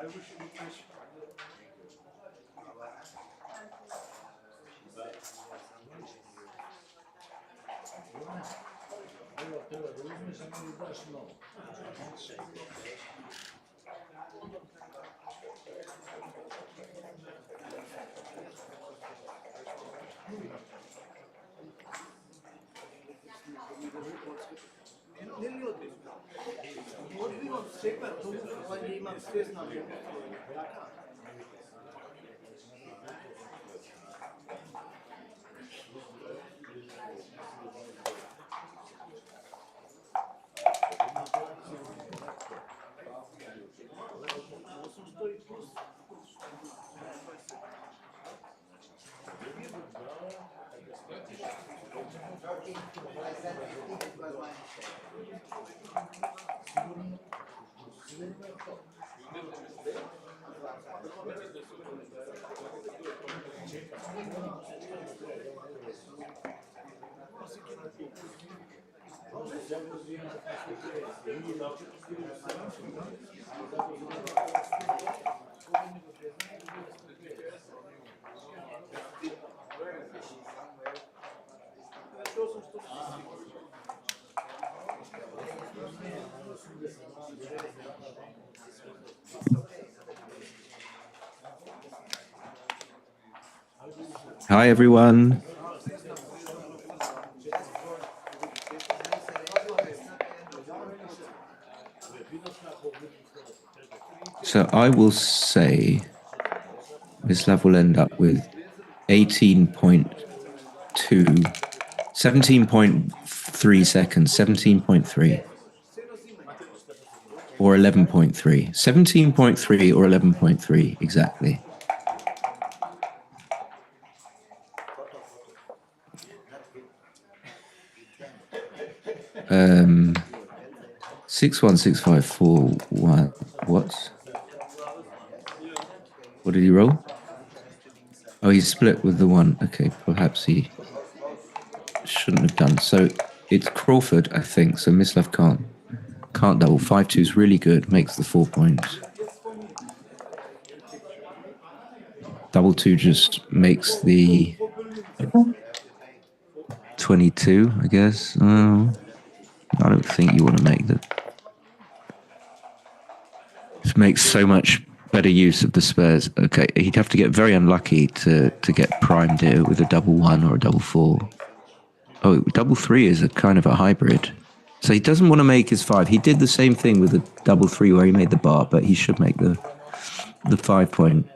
I wish you wish. I said 15, it was my mistake. Hi, everyone. So I will say Mislav will end up with 18.2, 17.4 3 seconds. 17.3 or 11.3. 17.3 or 11.3 exactly. 61654. What? What did he roll? Oh, he split with the one. Okay, perhaps he shouldn't have done. So it's Crawford, I think. So Mislav can't double. 5-2 is really good. Makes the 4 points. Double 2 just makes the 22, I guess. I don't think you want to make that. This makes so much better use of the spares. Okay, he'd have to get very unlucky to get primed here with a double 1 or a double 4. Oh, double 3 is a kind of a hybrid. So he doesn't want to make his 5. He did the same thing with the double 3 where he made the bar, but he should make the 5 point.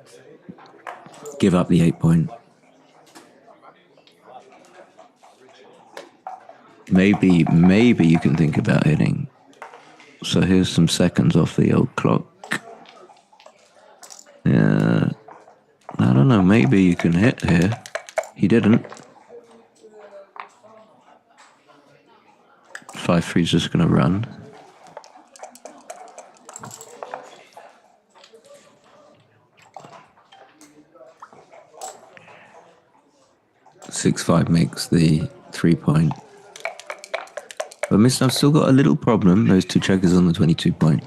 Give up the 8 point. Maybe you can think about hitting. So here's some seconds off the old clock. Yeah, I don't know. Maybe you can hit here. He didn't. 5-3 is just going to run. Six-5 makes the 3 point. But I've still got a little problem. Those 2 checkers on the 22 point.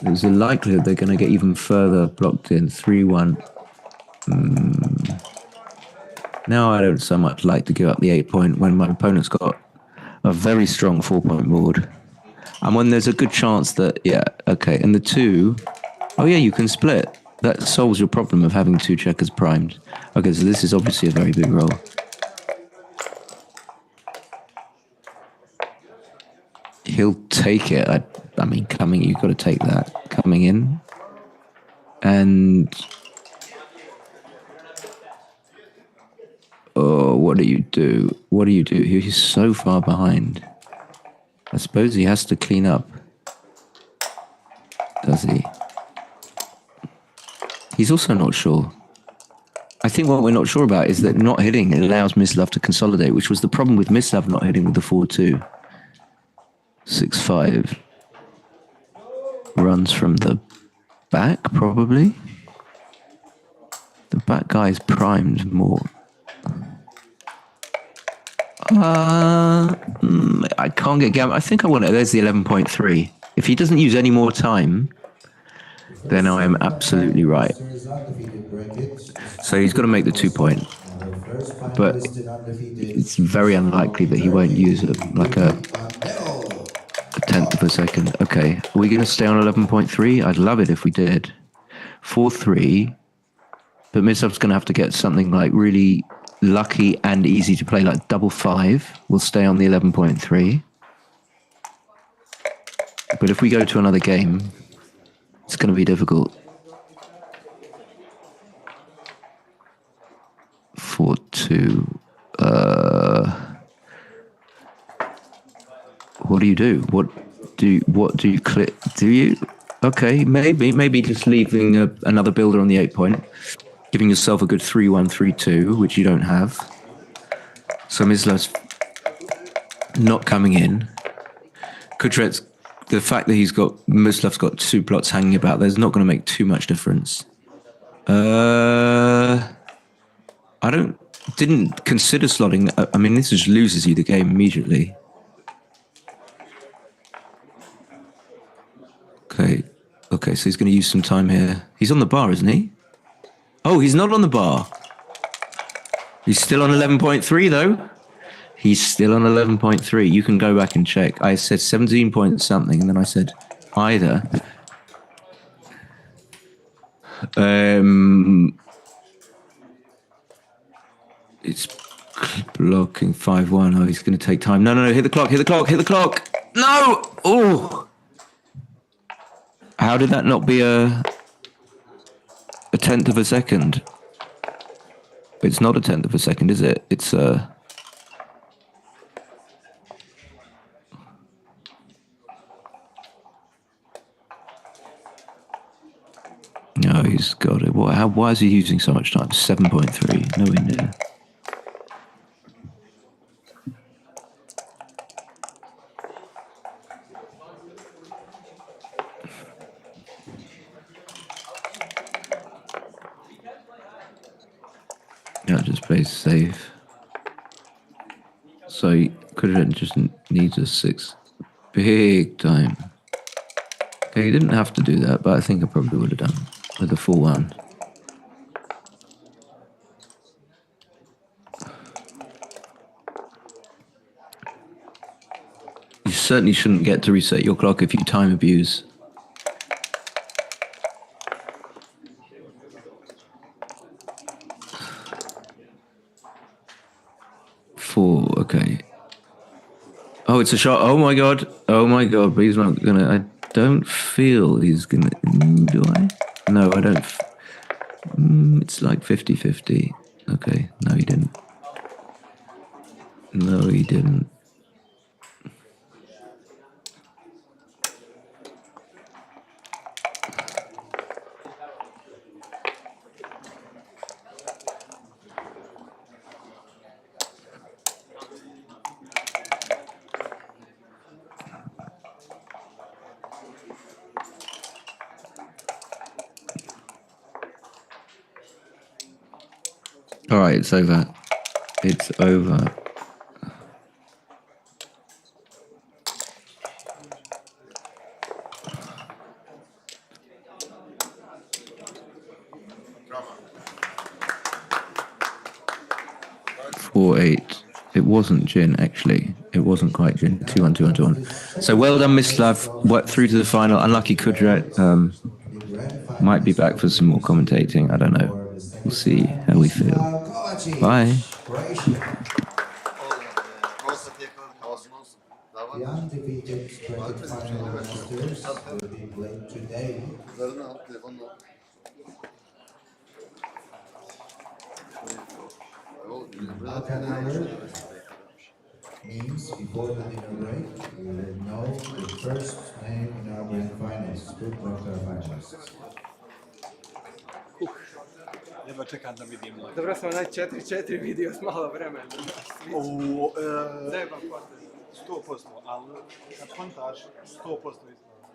There's a likelihood they're going to get even further blocked in. 3-1. Now I don't so much like to give up the 8 point when my opponent's got a very strong 4 point board. And when there's a good chance that, yeah, okay. And the 2, oh yeah, you can split. That solves your problem of having 2 checkers primed. Okay, so this is obviously a very big roll. He'll take it. I mean, coming, you've got to take that. Coming in. And... oh, what do you do? What do you do? He's so far behind. I suppose he has to clean up. Does he? He's also not sure. I think what we're not sure about is that not hitting allows Mislav to consolidate, which was the problem with Mislav not hitting with the 4-2. 6-5. Runs from the back, probably. The back guy is primed more. I can't get Gam. I think I want it. There's the 11.3. If he doesn't use any more time, then I am absolutely right. So he's got to make the 2 point. But it's very unlikely that he won't use it, like a tenth of a second. Okay, are we going to stay on 11.3? I'd love it if we did. 4-3. But Mislav's going to have to get something like really lucky and easy to play, like double 5. We'll stay on the 11.3. But if we go to another game, it's going to be difficult. 4-2. What do you do? What do you click? Do you? Okay, maybe just leaving another builder on the 8 point, giving yourself a good 3-1, 3-2, which you don't have. So Mislav's not coming in. Kudret's, the fact that Mislav's got 2 plots hanging about, there's not going to make too much difference. Didn't consider slotting. I mean, this just loses you the game immediately. Okay, so he's going to use some time here. He's on the bar, isn't he? Oh, he's not on the bar. He's still on 11.3, though. He's still on 11.3. You can go back and check. I said 17 point something, and then I said either. It's blocking 5-1. Oh, he's going to take time. No, hit the clock. No! Oh! How did that not be a tenth of a second? It's not a tenth of a second, is it? It's No, he's got it. Why is he using so much time? 7.3. Nowhere near. Yeah, just plays safe. So Kudret just needs a 6. Big time. Okay, he didn't have to do that, but I think I probably would have done with a full one. You certainly shouldn't get to reset your clock if you time abuse. 4, okay. Oh, it's a shot. Oh my god. Oh my god, but he's not gonna. I don't feel he's gonna. Do I? No, I don't. It's like 50-50. Okay, no, he didn't. No, he didn't. All right, it's over. It's over. Drama. 4-8. It wasn't Jin, actually. It wasn't quite Jin. 2-1, 2-1, 2-1. So well done, Mislav. Worked through to the final. Unlucky Kudret. The grand Might be finals back for some more commentating. I don't know. for the We'll see how we feel. Mislav Kovacic, Bye. Croatia. Oğlum, Prostat yakaladık havasını olsun. Daha var The mı? undefeated Var bracket bizim final şeyleri ver. masters Tabii tabii. will be played today. Kızlarını al, telefonunu al. Ay oğlum, burada Half bir an de hour şöyle mesela. means before the dinner break, we will know the first name in our grand finals. Good luck to our finalists. Jedva čekam da vidim. Dobro smo onaj 4-4 vidio s malo vremena. Zajebam potez. 100%, ali kad kontaš 100% ispravno.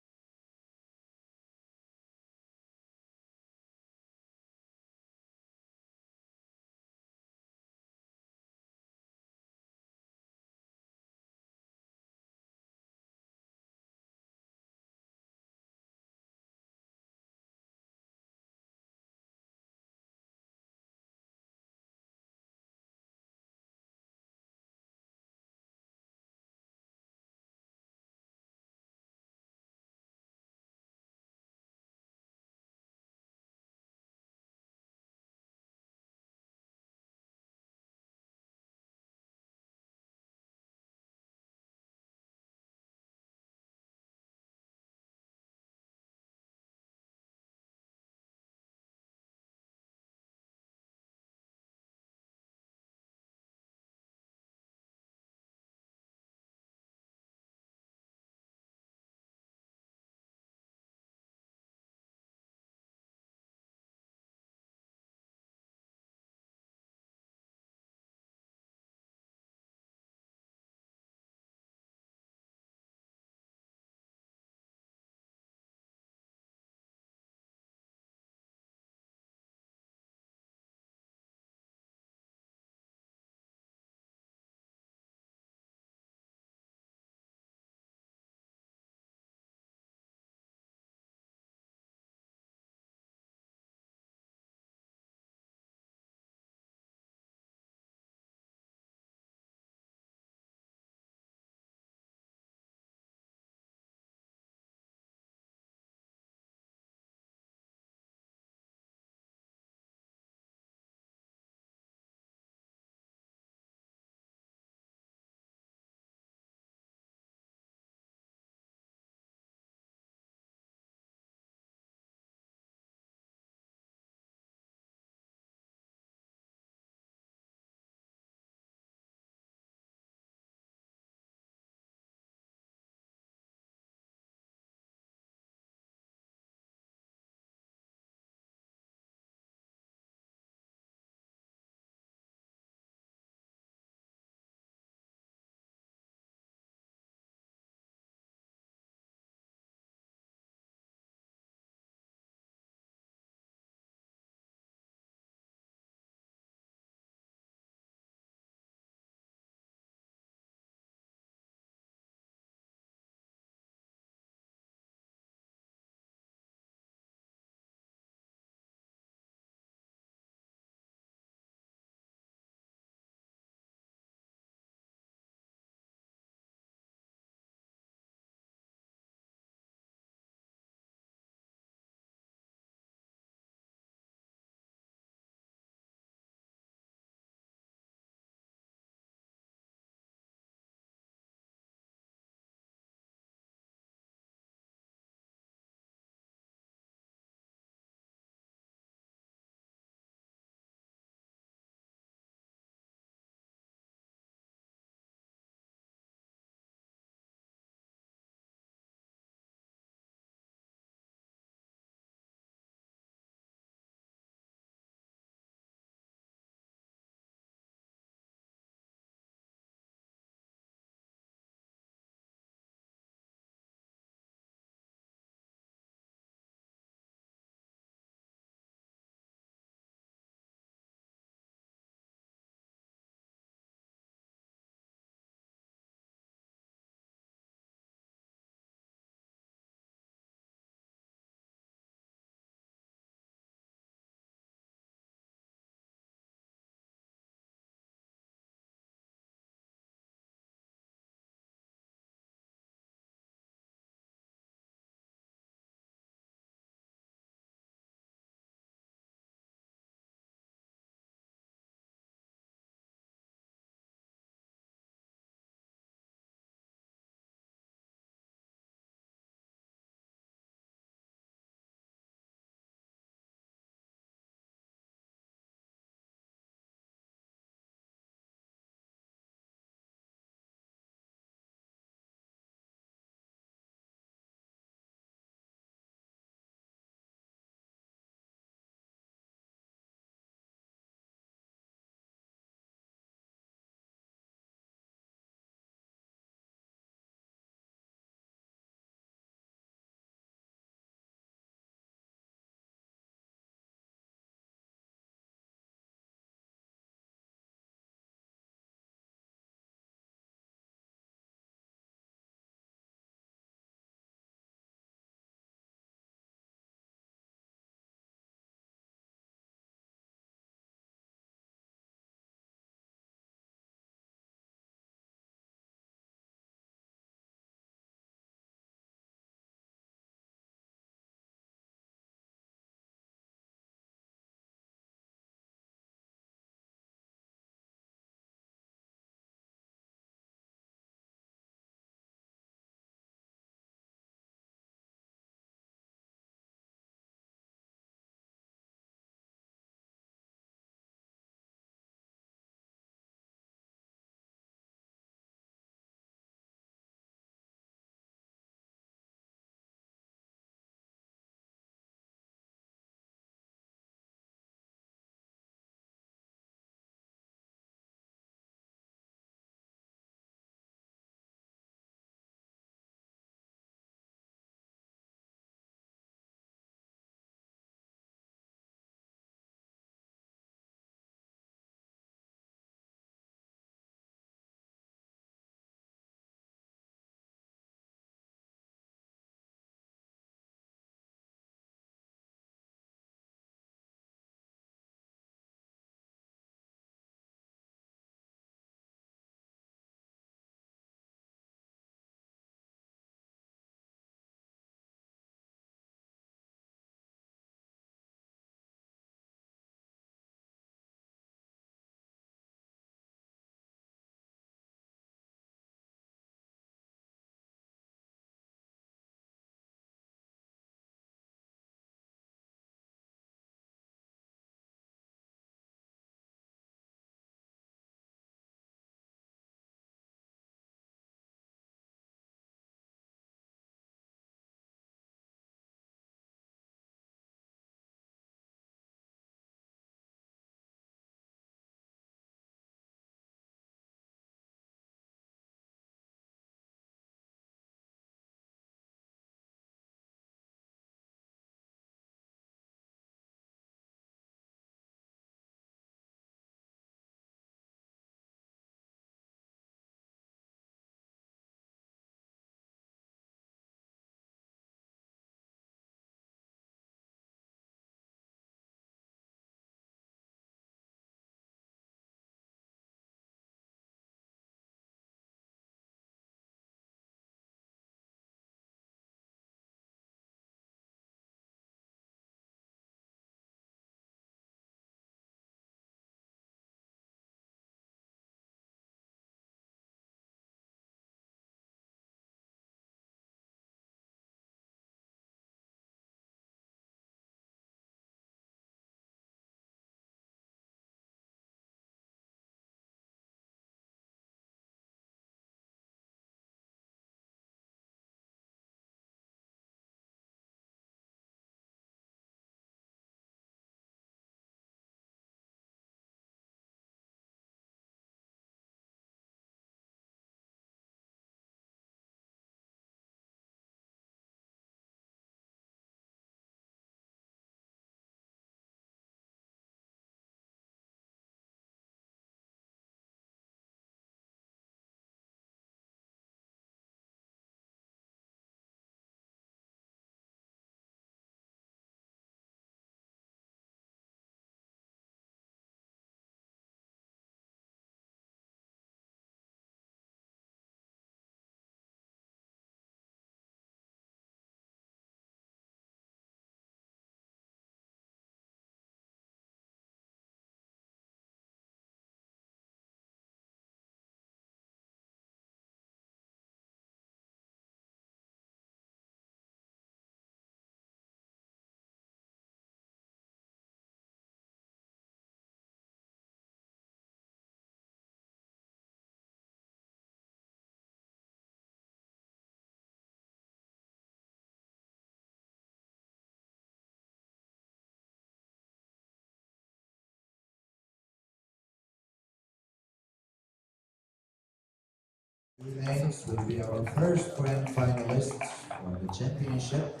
names will be our first grand finalists for the championship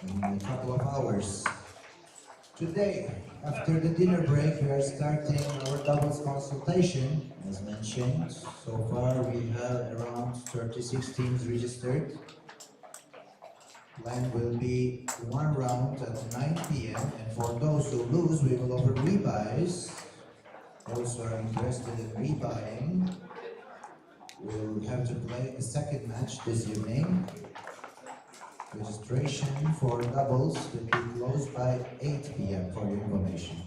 in a couple of hours. Today, after the dinner break, we are starting our doubles consultation. As mentioned, so far we have around 36 teams registered. Plan will be one round at 9 p.m. and for those who lose, we will offer rebuys. Those who are interested in rebuying will have to play a second match this evening. Registration for doubles will be closed by 8 p.m. for your information.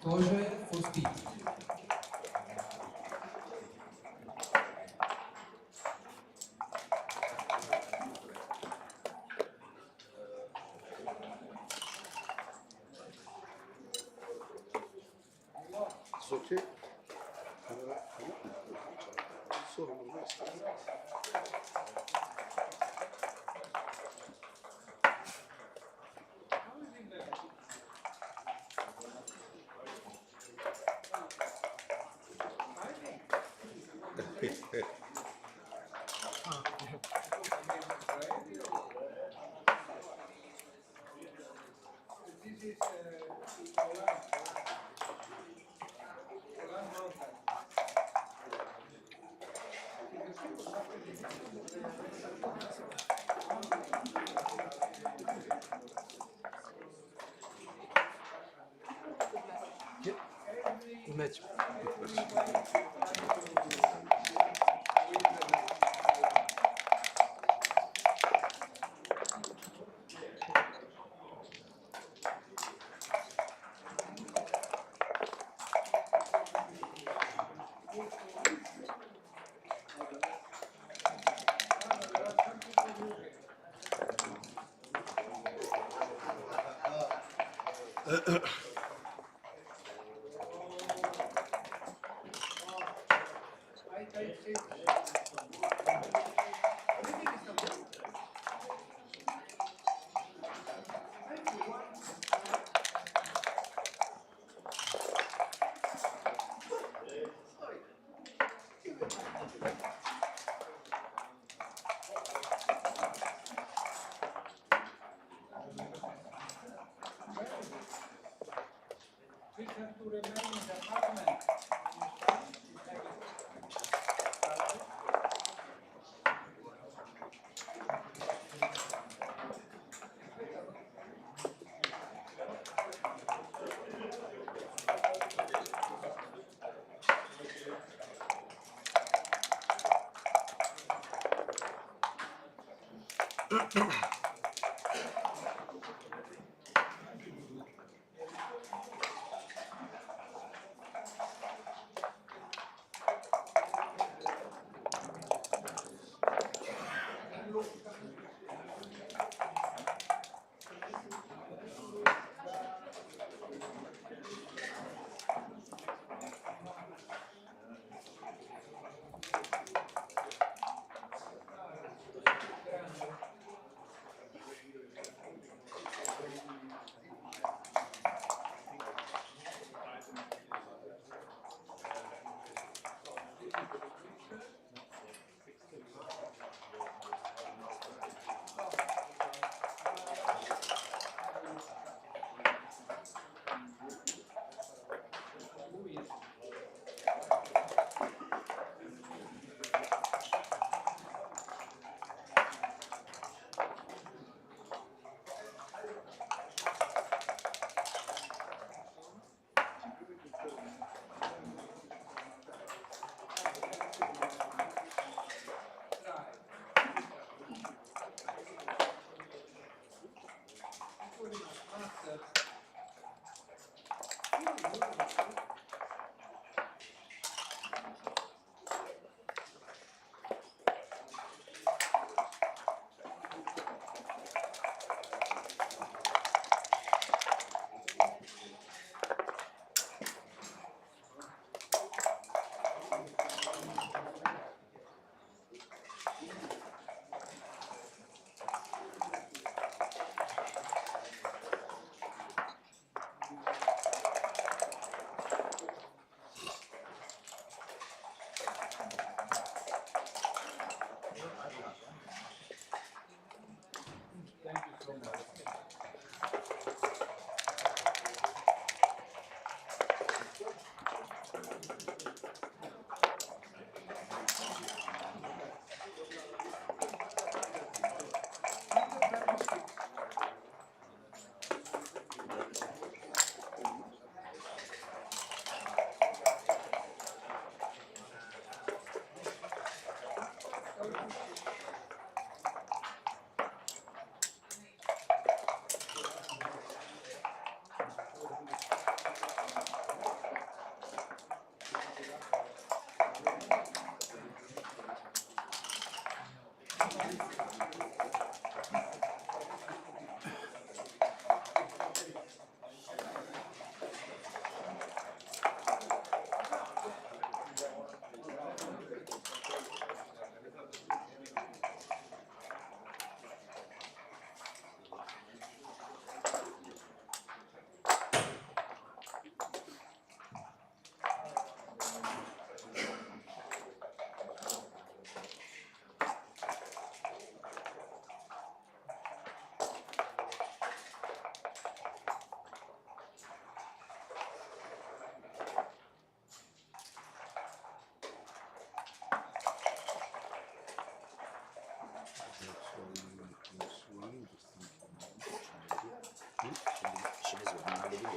Koje for speed. buradaki sorununu istedim. Match.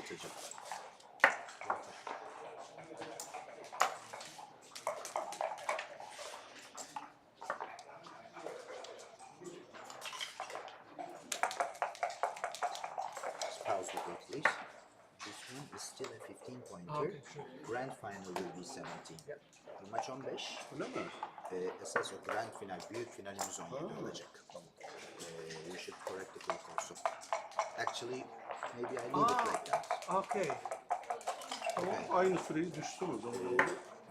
atacağım. Pause the clock, please. This one is still a 15 pointer. Okay, sure. Grand final will be 17. Yep. Bu maç 15. Öyle mi? Esas o grand final, büyük finalimiz 17 olacak. You should correct the clock also. Actually, maybe I leave it like that. Okay. Tamam, aynı süreyi düştüm o zaman.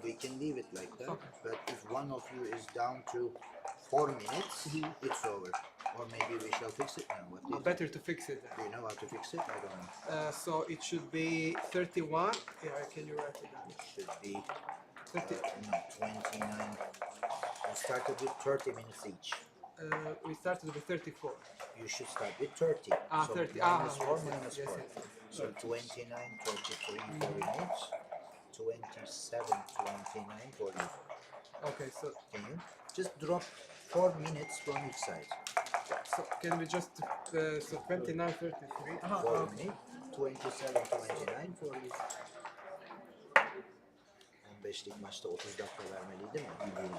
We can leave it like that, Okay. but if one of you is down to 4 minutes, it's over. Or maybe we shall fix it now. What do you think? Better to fix it. Do you know how to fix it? I don't know. So it should be 31. Yeah, can you write it down? It should be 30. no, 29. We started with 30 minutes each. We started with 34. You should start with 30. Ah, so 30. minus 4 Yes, minus yes, 4. yes, yes. So 29, 33 for minutes. 27, 29 for you. Okay, so Can you? Just drop 4 minutes from each side. can we just so 29, 33? For me, 27, 29 for you. 15'lik maçta 30 dakika vermeliydi mi? Bilmiyorum.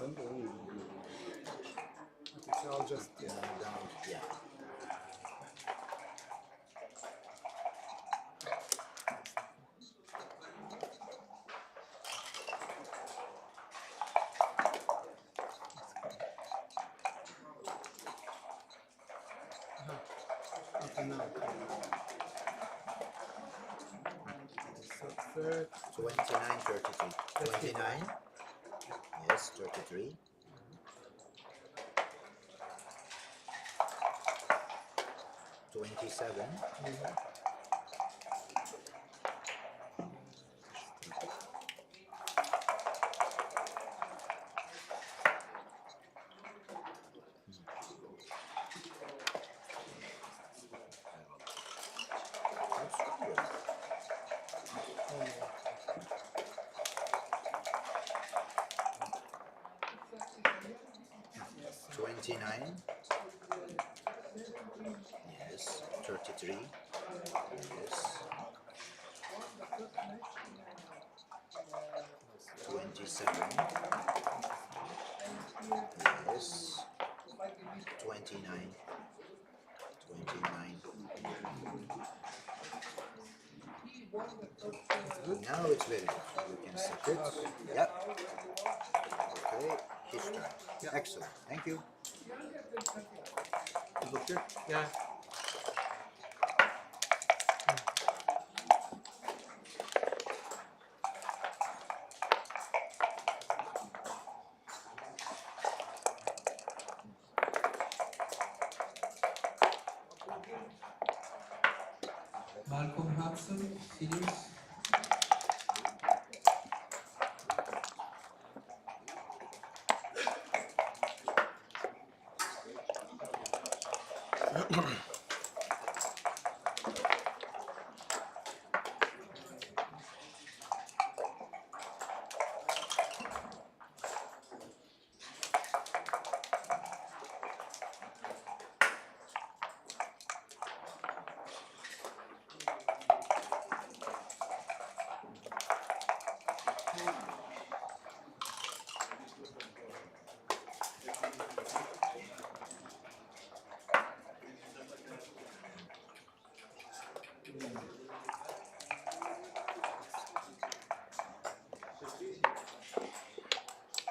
Ben de onu biliyorum. Okay, so I'll just Yeah. okay, now. So third, 29, 33. 29. Yes, 33. 27. 29. Yes. 33. Yes. 27. Yes. 29. 29. Now it's very good. You can set it. Yep. Okay. His turn. Excellent. Thank you. Is okay? yeah. Malcolm Hudson, seniors.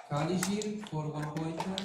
Kalishir for 1 pointer.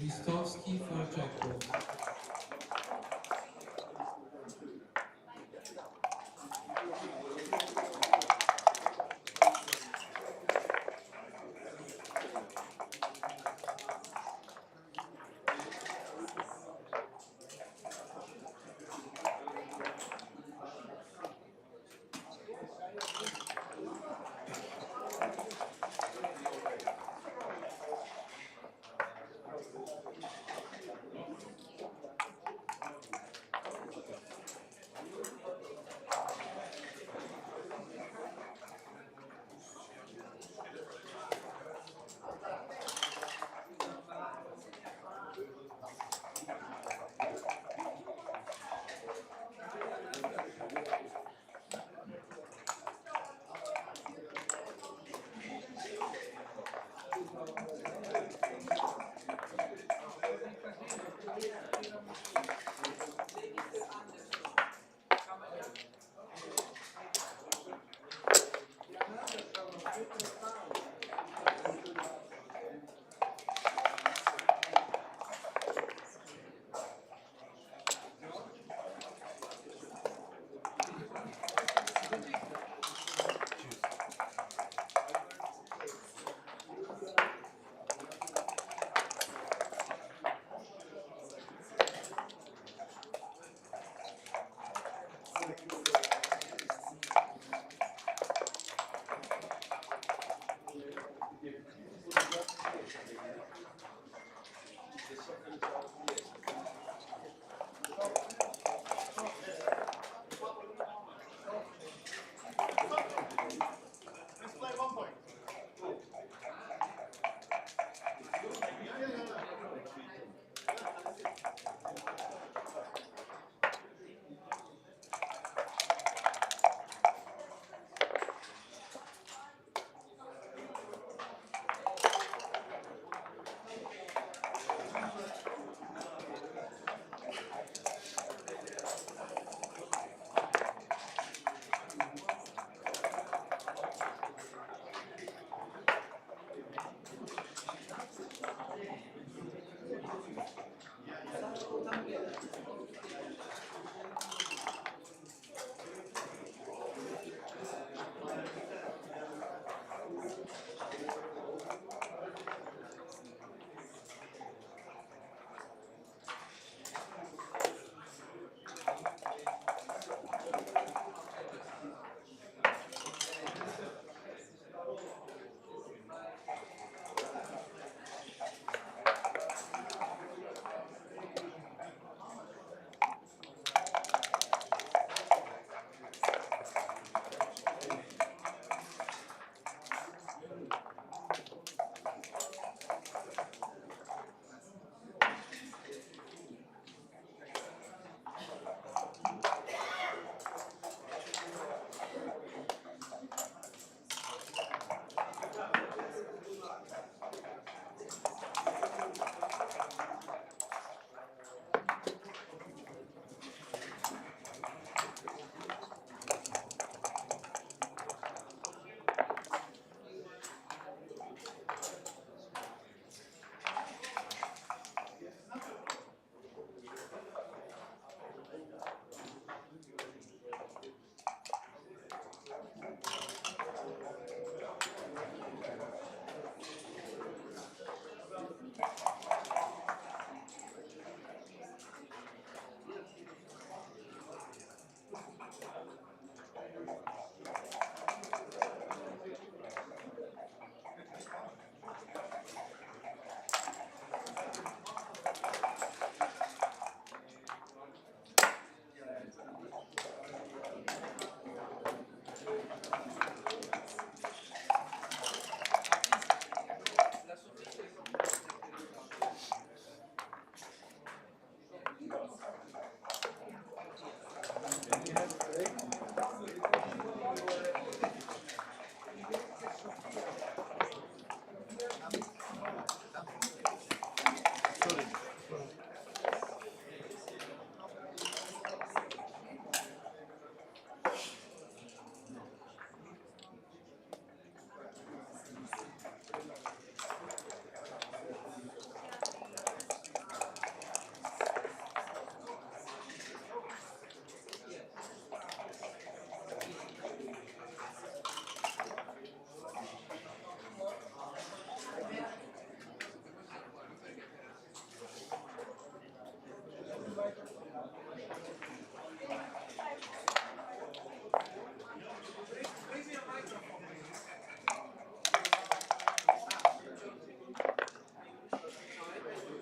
Ristovsky for Chekhov.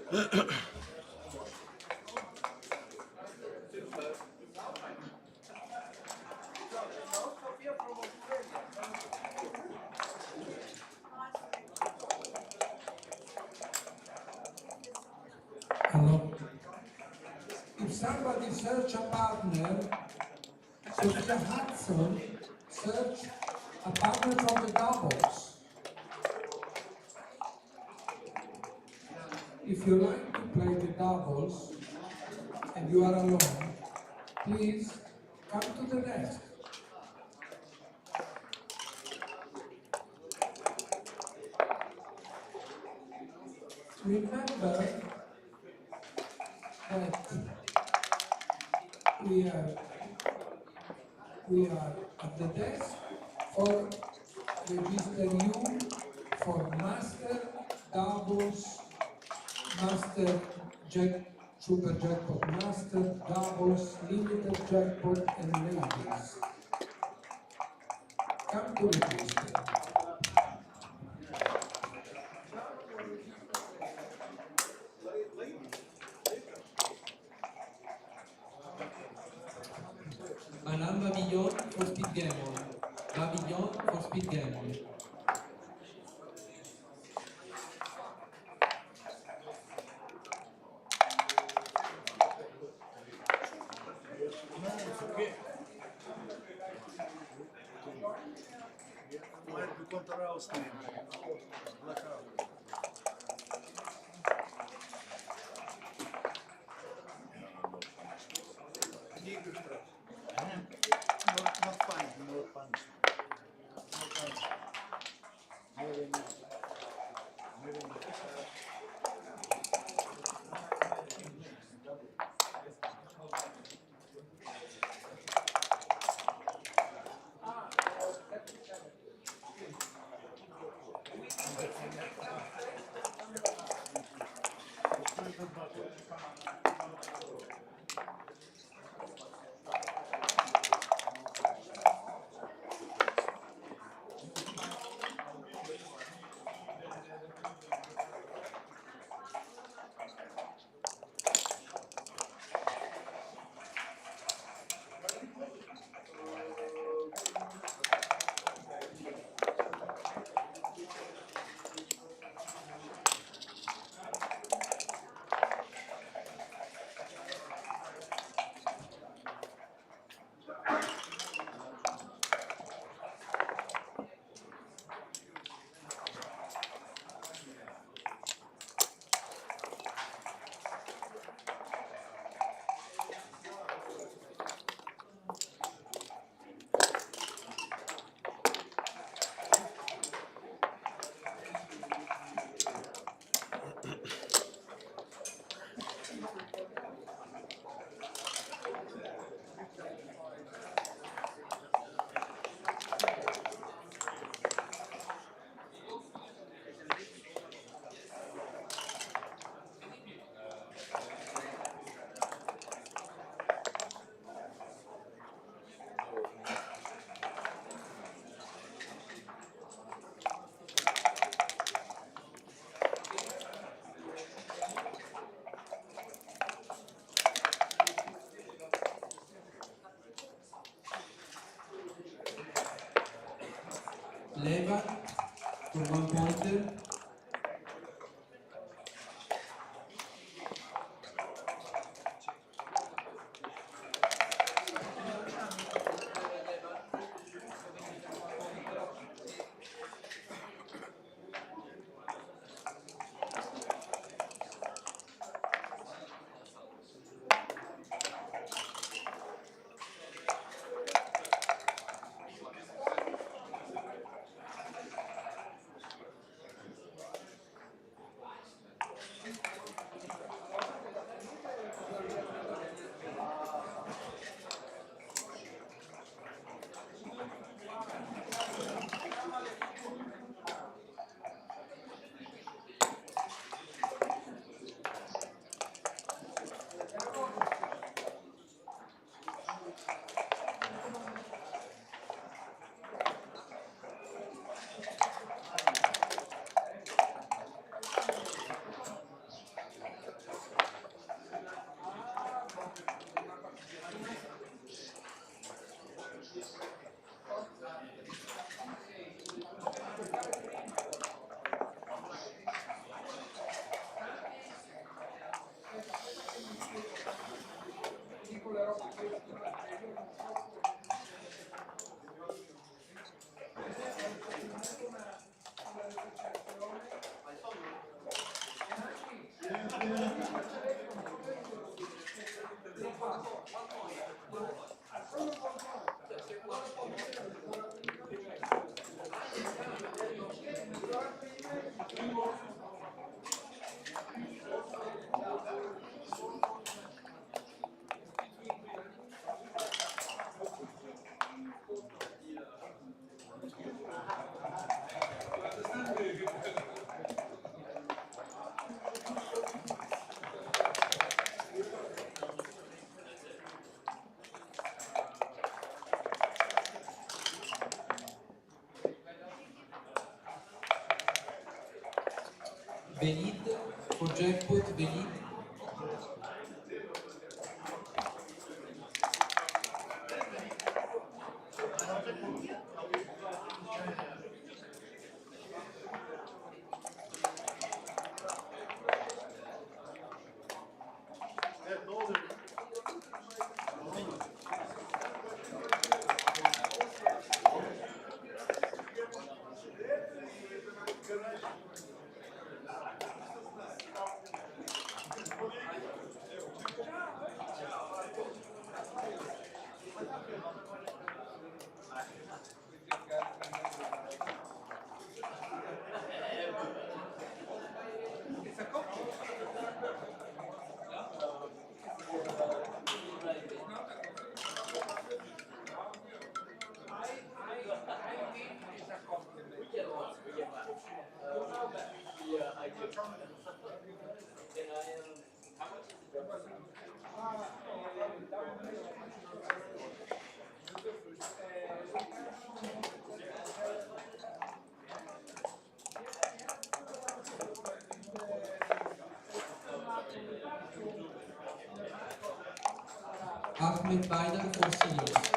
Hello. If somebody search a partner, Sophia Hudson search a partner from the doubles. If you like to play the doubles and you are alone, please come to the desk. Remember that we are at the desk for register you for master doubles, master super jackpot, master doubles, limited jackpot, and ladies. Come to register. Alan Babillon for Speed Gammon. Babillon for Speed Gammon. No, it's okay. Vai encontrar os clientes. Blackout. Not fine, no punch. No punch. Velid, for jackpot, Velid. Evet, ne oluyor? Ahmet Baydar for seniors.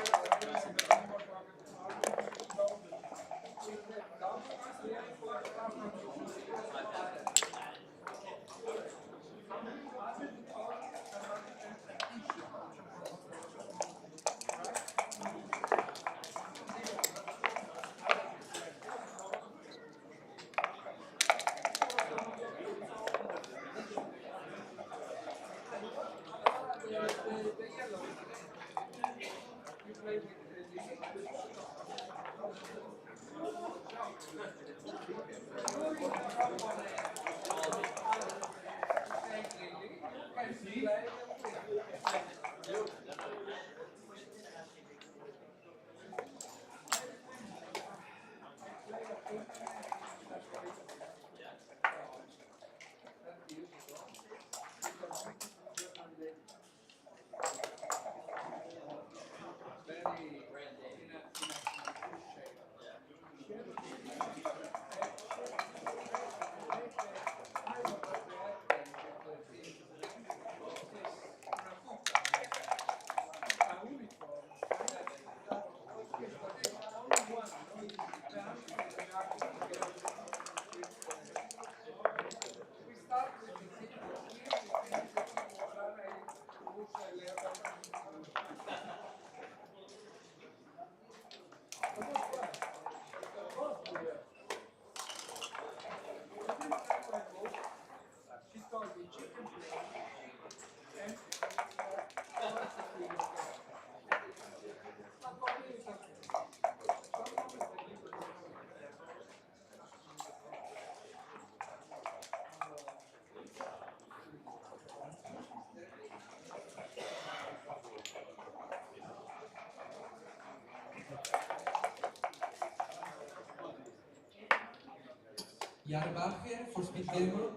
Yarbacher for speed gamer,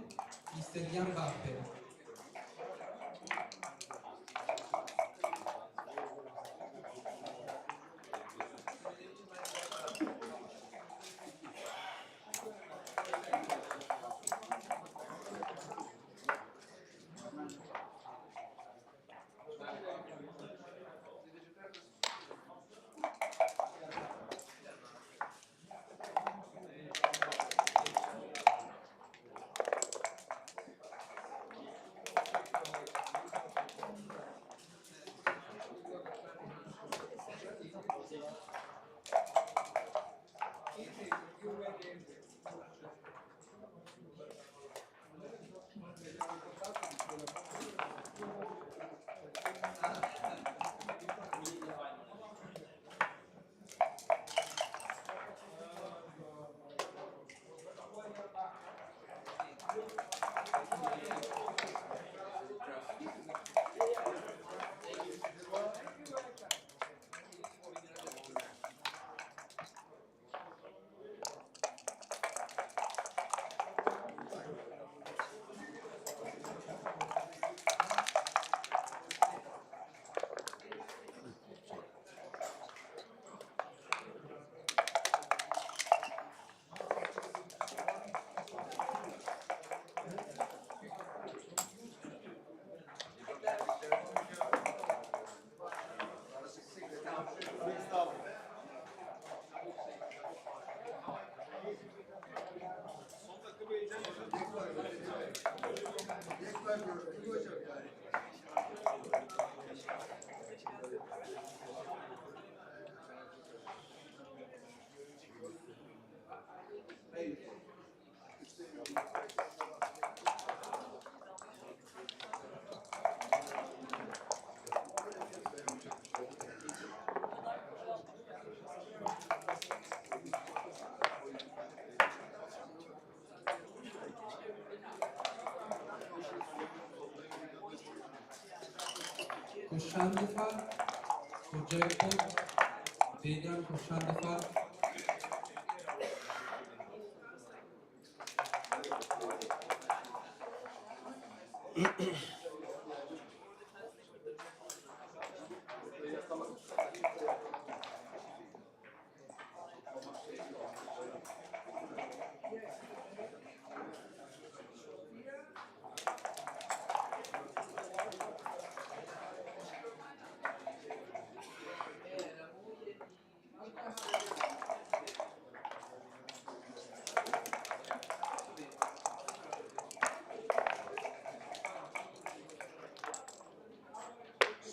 Mr. Yarbacher. Koshandefar for jackpot. Vegan Koshandefar.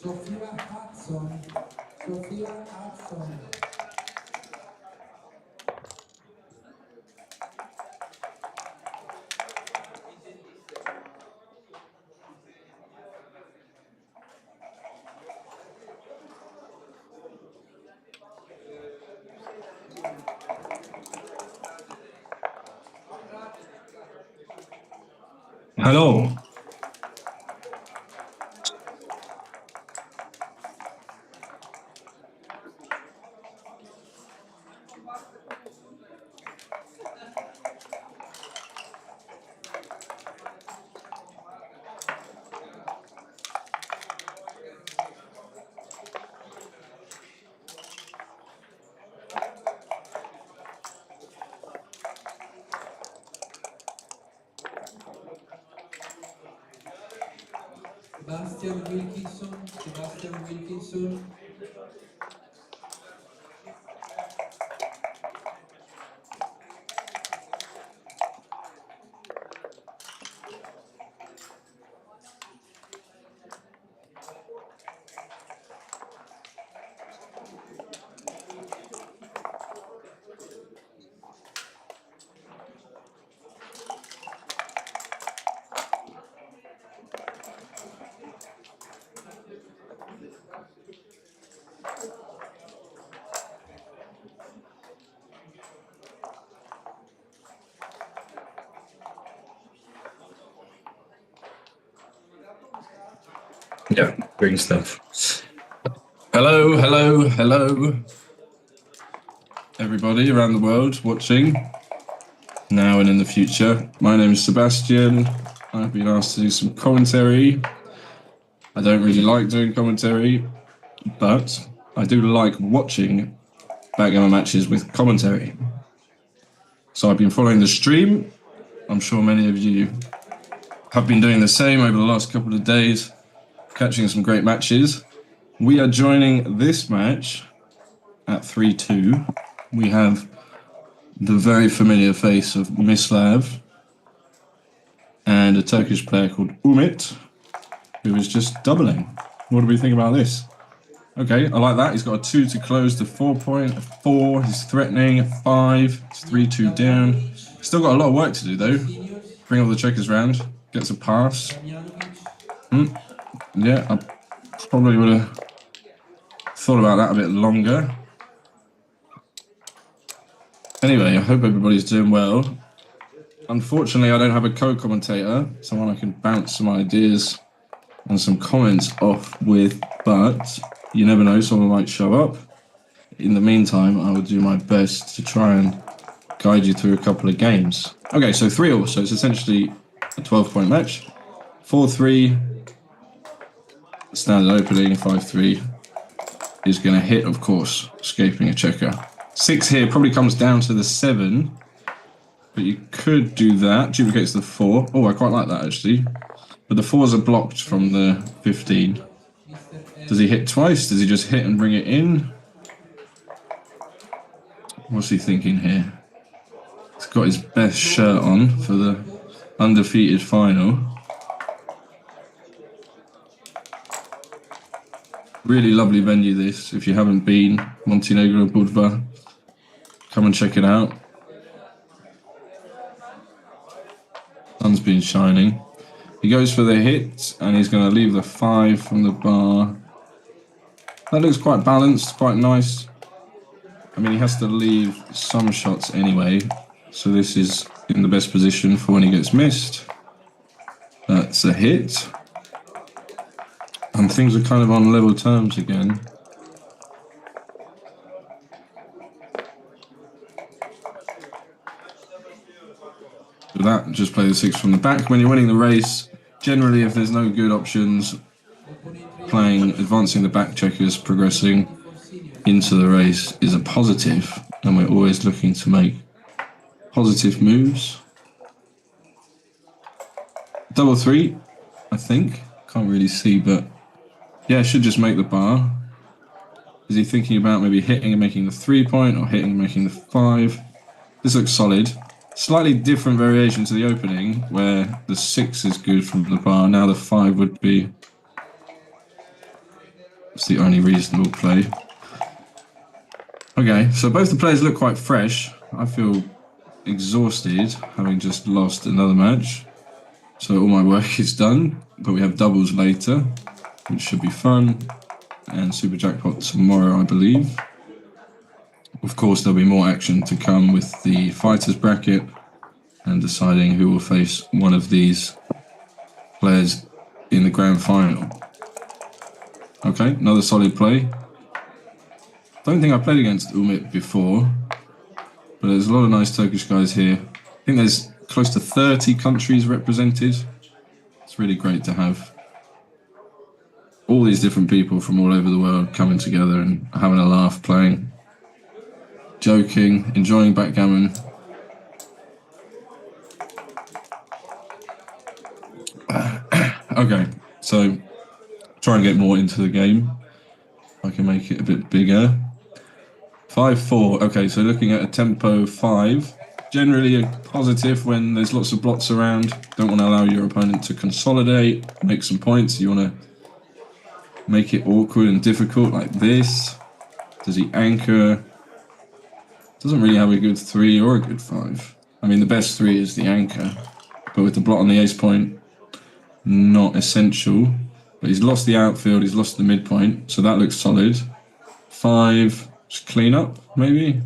Sophia Hudson. Sophia Hudson. Hello. Sebastian Wilkinson. Sebastian Wilkinson. Yeah, great stuff. Hello, hello, hello, everybody around the world watching now and in the future. My name is Sebastian. I've been asked to do some commentary. I don't really like doing commentary, but I do like watching backgammon matches with commentary. So I've been following the stream. I'm sure many of you have been doing the same over the last couple of days, catching some great matches. We are joining this match at 3-2. We have the very familiar face of Mislav and a Turkish player called Umit, who is just doubling. What do we think about this? Okay, I like that. He's got a 2 to close the 4 point, a 4, he's threatening, a 5, it's 3-2 down. Still got a lot of work to do though. Bring all the checkers round, gets a pass. Yeah, I probably would have thought about that a bit longer. Anyway, I hope everybody's doing well. Unfortunately, I don't have a co-commentator, someone I can bounce some ideas and some comments off with, but you never know, someone might show up. In the meantime, I will do my best to try and guide you through a couple of games. Okay, so 3-all, so it's essentially a 12-point match. 4-3, standard opening, 5-3 is going to hit, of course, escaping a checker. 6 here probably comes down to the 7, but you could do that. Duplicates the 4. Oh, I quite like that, actually. But the 4s are blocked from the 15. Does he hit twice? Does he just hit and bring it in? What's he thinking here? He's got his best shirt on for the undefeated final. Really lovely venue this. If you haven't been, Montenegro, Budva, come and check it out. Sun's been shining. He goes for the hit and he's going to leave the 5 from the bar. That looks quite balanced, quite nice. I mean, he has to leave some shots anyway, so this is in the best position for when he gets missed. That's a hit. And things are kind of on level terms again. With that, just play the 6 from the back. When you're winning the race, generally if there's no good options, playing, advancing the back checkers, progressing into the race is a positive, and we're always looking to make positive moves. Double 3, I think. Can't really see, but yeah, should just make the bar. Is he thinking about maybe hitting and making the 3-point or hitting and making the 5? This looks solid. Slightly different variation to the opening, where the 6 is good from the bar. Now the 5 would be... It's the only reasonable play. Okay, so both the players look quite fresh. I feel exhausted, having just lost another match. So all my work is done, but we have doubles later, which should be fun. And Super Jackpot tomorrow, I believe. Of course, there'll be more action to come with the fighters bracket and deciding who will face one of these players in the grand final. Okay, another solid play. Don't think I played against Umit before, but there's a lot of nice Turkish guys here. I think there's close to 30 countries represented. It's really great to have all these different people from all over the world coming together and having a laugh, playing, joking, enjoying backgammon. Okay, so try and get more into the game. I can make it a bit bigger. 5-4. Okay, so looking at a tempo 5. Generally a positive when there's lots of blots around. Don't want to allow your opponent to consolidate, make some points. You want to make it awkward and difficult like this. Does he anchor? Doesn't really have a good 3 or a good 5. I mean, the best 3 is the anchor. But with the blot on the ace point, not essential. But he's lost the outfield, he's lost the midpoint, so that looks solid. 5, just clean up, maybe?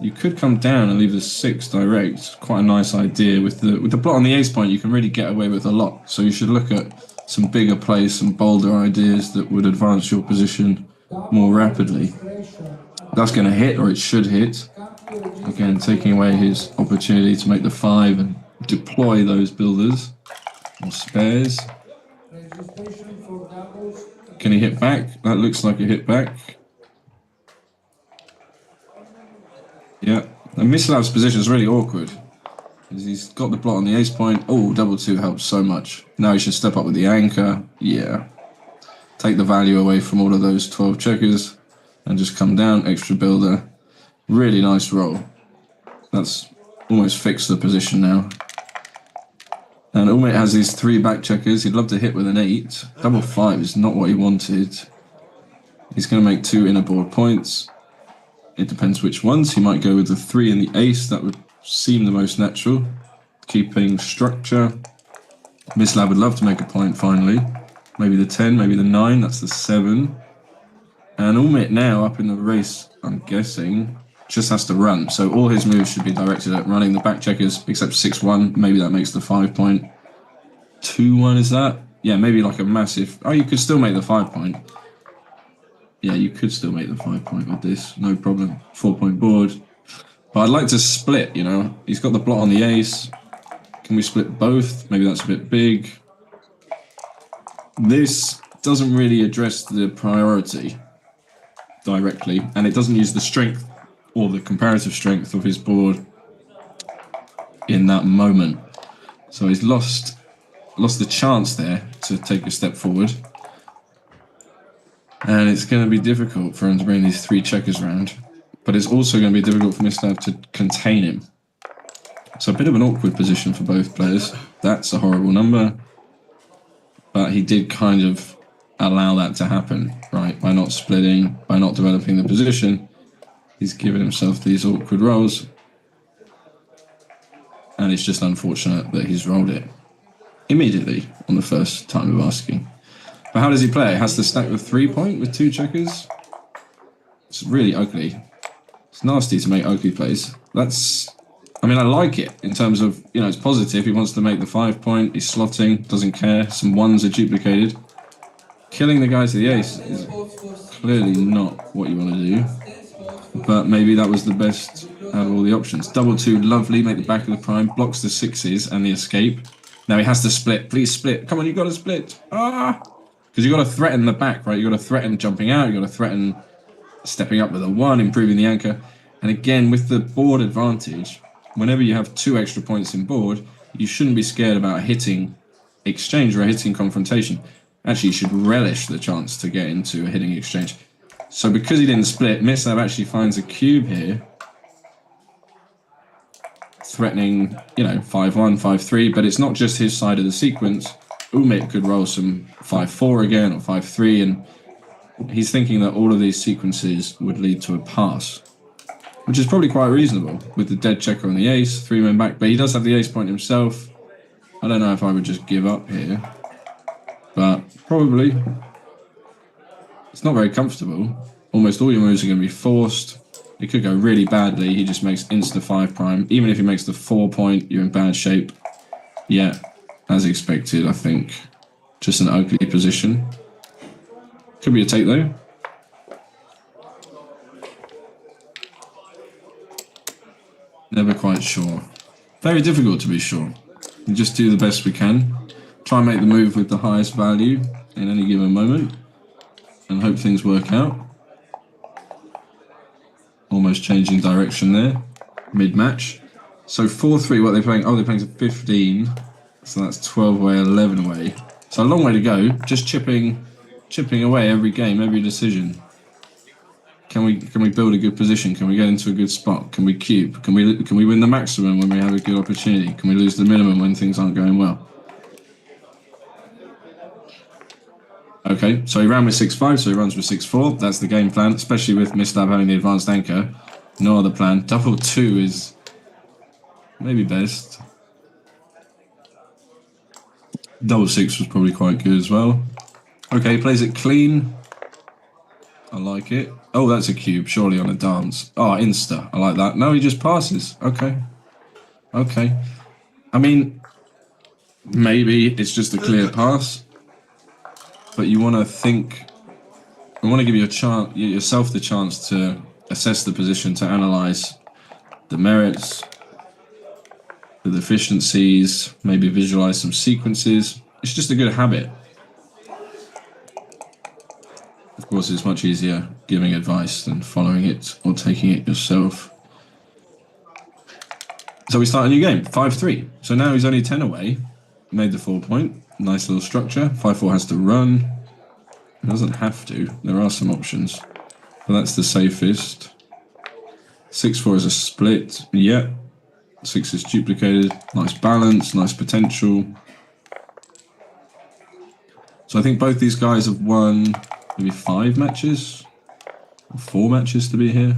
You could come down and leave the 6 direct. Quite a nice idea. With the blot on the ace point, you can really get away with a lot. So you should look at some bigger plays, some bolder ideas that would advance your position more rapidly. That's going to hit, or it should hit. Again, taking away his opportunity to make the 5 and deploy those builders or spares. Can he hit back? That looks like a hit back. Yeah, and Mislav's position is really awkward. He's got the blot on the ace point. Oh, double 2 helps so much. Now he should step up with the anchor. Yeah. Take the value away from all of those 12 checkers and just come down, extra builder. Really nice roll. That's almost fixed the position now. And Umit has these 3 back checkers. He'd love to hit with an 8. Double 5 is not what he wanted. He's going to make 2 inner board points. It depends which ones. He might go with the 3 and the ace. That would seem the most natural. Keeping structure. Mislav would love to make a point finally. Maybe the 10, maybe the 9. That's the 7. And Umit now up in the race, I'm guessing, just has to run. So all his moves should be directed at running the back checkers, except 6-1. Maybe that makes the 5 point. 2-1 is that? Yeah, maybe like a massive... Oh, you could still make the 5 point. Yeah, you could still make the 5 point with this. No problem. 4 point board. But I'd like to split, you know. He's got the blot on the ace. Can we split both? Maybe that's a bit big. This doesn't really address the priority directly, and it doesn't use the strength or the comparative strength of his board in that moment. So he's lost the chance there to take a step forward. And it's going to be difficult for him to bring these 3 checkers around. But it's also going to be difficult for Mislav to contain him. So a bit of an awkward position for both players. That's a horrible number. But he did kind of allow that to happen, right? By not splitting, by not developing the position, he's given himself these awkward rolls. And it's just unfortunate that he's rolled it immediately on the first time of asking. But how does he play? He has to stack the 3-point with 2 checkers. It's really ugly. It's nasty to make ugly plays. I mean, I like it in terms of, it's positive. He wants to make the 5-point. He's slotting, doesn't care. Some 1s are duplicated. Killing the guy to the ace is clearly not what you want to do. But maybe that was the best out of all the options. Double 2, lovely. Make the back of the prime. Blocks the 6s and the escape. Now he has to split. Please split. Come on, you got to split. Because you got to threaten the back, right? You got to threaten jumping out. You got to threaten stepping up with a 1, improving the anchor. And again, with the board advantage, whenever you have 2 extra points in board, you shouldn't be scared about hitting exchange or a hitting confrontation. Actually, you should relish the chance to get into a hitting exchange. So because he didn't split, Mislav actually finds a cube here, threatening, 5-1, 5-3, but it's not just his side of the sequence. Umit could roll some 5-4 again or 5-3, and he's thinking that all of these sequences would lead to a pass, which is probably quite reasonable with the dead checker on the ace, 3 men back, but he does have the ace point himself. I don't know if I would just give up here, but probably. It's not very comfortable. Almost all your moves are going to be forced. It could go really badly. He just makes insta 5 prime. Even if he makes the 4-point, you're in bad shape. Yeah, as expected, I think. Just an ugly position. Could be a take though. Never quite sure. Very difficult to be sure. We just do the best we can. Try and make the move with the highest value in any given moment. And hope things work out. Almost changing direction there. Mid-match. So 4-3, what are they playing? Oh, they're playing to 15. So that's 12 away, 11 away. So a long way to go. Just chipping away every game, every decision. Can we build a good position? Can we get into a good spot? Can we cube? Can we win the maximum when we have a good opportunity? Can we lose the minimum when things aren't going well? Okay, so he ran with 6-5, so he runs with 6-4. That's the game plan, especially with Mislav having the advanced anchor. No other plan. Double 2 is maybe best. Double 6 was probably quite good as well. Okay, he plays it clean. I like it. Oh, that's a cube, surely on a dance. Oh, insta. I like that. No, he just passes. Okay. Okay. I mean, maybe it's just a clear pass. But you want to think, you want to give yourself the chance to assess the position, to analyze the merits, the deficiencies, maybe visualize some sequences. It's just a good habit. Of course, it's much easier giving advice than following it or taking it yourself. So we start a new game, 5-3. So now he's only 10 away, made the 4-point. Nice little structure. 5-4 has to run. It doesn't have to. There are some options. But that's the safest. 6-4 is a split. Yep. 6 is duplicated. Nice balance. Nice potential. So I think both these guys have won maybe 5 matches. Or 4 matches to be here.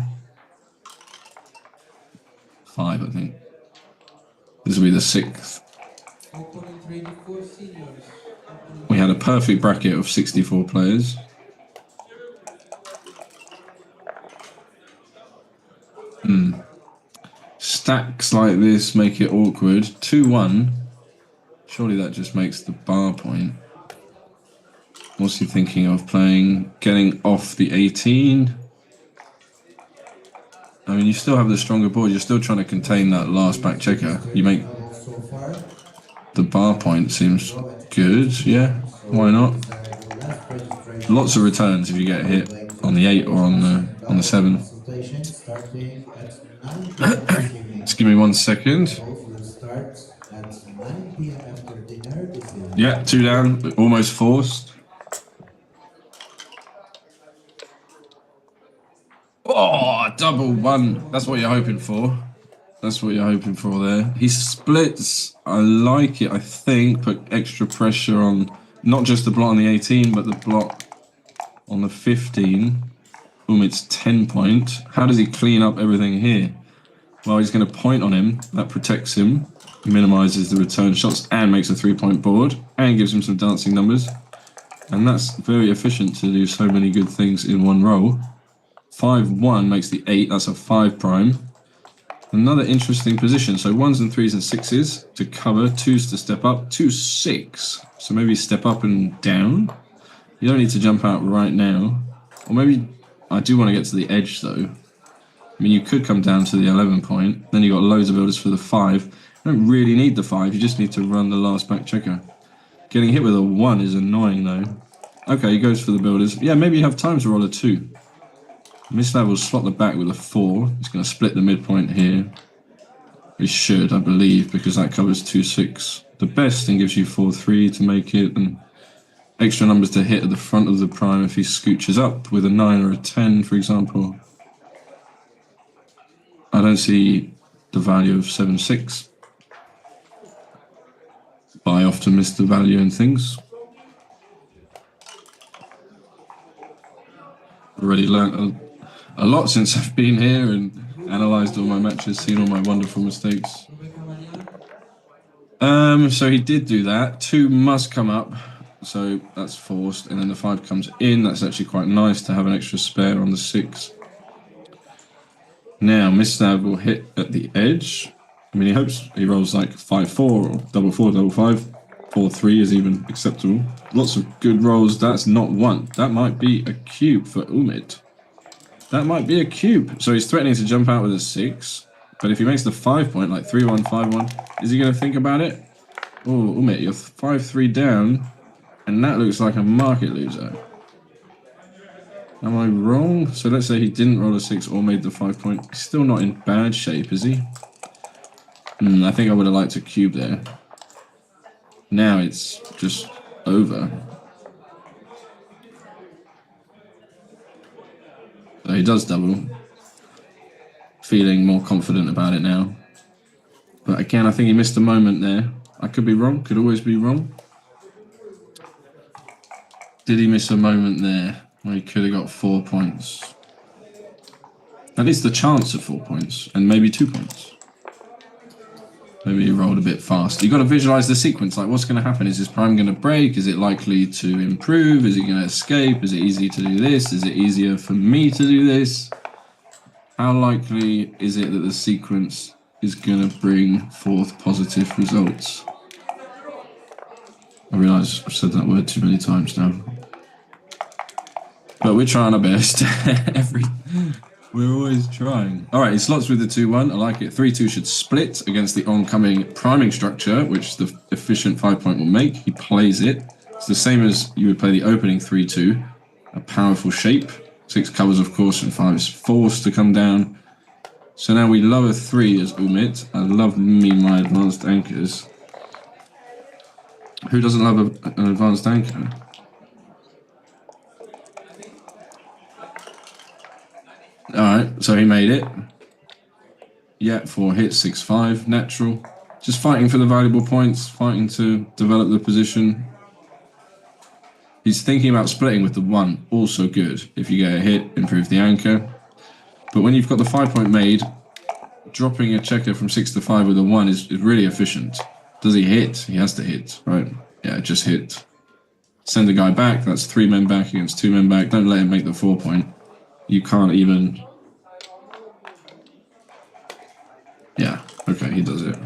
5, I think. This will be the 6th. We had a perfect bracket of 64 players. Stacks like this make it awkward. 2-1. Surely that just makes the bar point. What's he thinking of playing? Getting off the 18? I mean, you still have the stronger board. You're still trying to contain that last back checker. You make the bar point seems good. Yeah, why not? Lots of returns if you get hit on the 8 or on the 7. Just give me 1 second. Yeah, 2 down, almost forced. Oh, double 1. That's what you're hoping for. That's what you're hoping for there. He splits. I like it, I think. Put extra pressure on not just the block on the 18, but the block on the 15. Boom, it's 10 point. How does he clean up everything here? Well, he's going to point on him. That protects him, minimizes the return shots, and makes a 3-point board, and gives him some dancing numbers. And that's very efficient to do so many good things in one roll. 5-1 makes the 8. That's a 5 prime. Another interesting position. So 1s and 3s and 6s to cover, 2s to step up, 2-6. So maybe step up and down. You don't need to jump out right now. Or maybe I do want to get to the edge though. I mean, you could come down to the 11 point. Then you got loads of builders for the 5. You don't really need the 5. You just need to run the last back checker. Getting hit with a 1 is annoying though. Okay, he goes for the builders. Yeah, maybe you have time to roll a 2. Mislav will slot the back with a 4. He's going to split the midpoint here. He should, I believe, because that covers 2-6. The best and gives you 4-3 to make it, and extra numbers to hit at the front of the prime if he scooches up with a 9 or a 10, for example. I don't see the value of 7-6. But I often miss the value in things. Already learnt a lot since I've been here and analysed all my matches, seen all my wonderful mistakes. So he did do that. 2 must come up, so that's forced, and then the 5 comes in. That's actually quite nice to have an extra spare on the 6. Now Mislav will hit at the edge. I mean, he hopes he rolls like 5-4 or 4-4, 5-5. 4-3 is even acceptable. Lots of good rolls. That's not 1. That might be a cube for Umit. That might be a cube. So he's threatening to jump out with a 6. But if he makes the 5 point, like 3-1, 5-1, is he going to think about it? Oh, Umit, you're 5-3 down. And that looks like a market loser. Am I wrong? So let's say he didn't roll a 6 or made the 5 point. He's still not in bad shape, is he? I think I would have liked a cube there. Now it's just over. So he does double. Feeling more confident about it now. But again, I think he missed a moment there. I could be wrong, could always be wrong. Did he miss a moment there where he could have got 4 points? At least the chance of 4 points, and maybe 2 points. Maybe he rolled a bit fast. You've got to visualize the sequence. Like, what's going to happen? Is his prime going to break? Is it likely to improve? Is he going to escape? Is it easy to do this? Is it easier for me to do this? How likely is it that the sequence is going to bring forth positive results? I realise I've said that word too many times now. But we're trying our best. We're always trying. All right, he slots with the 2-1. I like it. 3-2 should split against the oncoming priming structure, which the efficient 5 point will make. He plays it. It's the same as you would play the opening 3-2. A powerful shape. 6 covers, of course, and 5 is forced to come down. So now we lower 3 as Umit. I love me my advanced anchors. Who doesn't love an advanced anchor? Alright, so he made it. Yeah, 4 hits, 6-5, natural. Just fighting for the valuable points, fighting to develop the position. He's thinking about splitting with the 1, also good. If you get a hit, improve the anchor. But when you've got the 5 point made, dropping a checker from 6 to 5 with a 1 is really efficient. Does he hit? He has to hit, right? Yeah, just hit. Send the guy back, that's 3 men back against 2 men back. Don't let him make the 4 point. You can't even... Yeah, okay, he does it.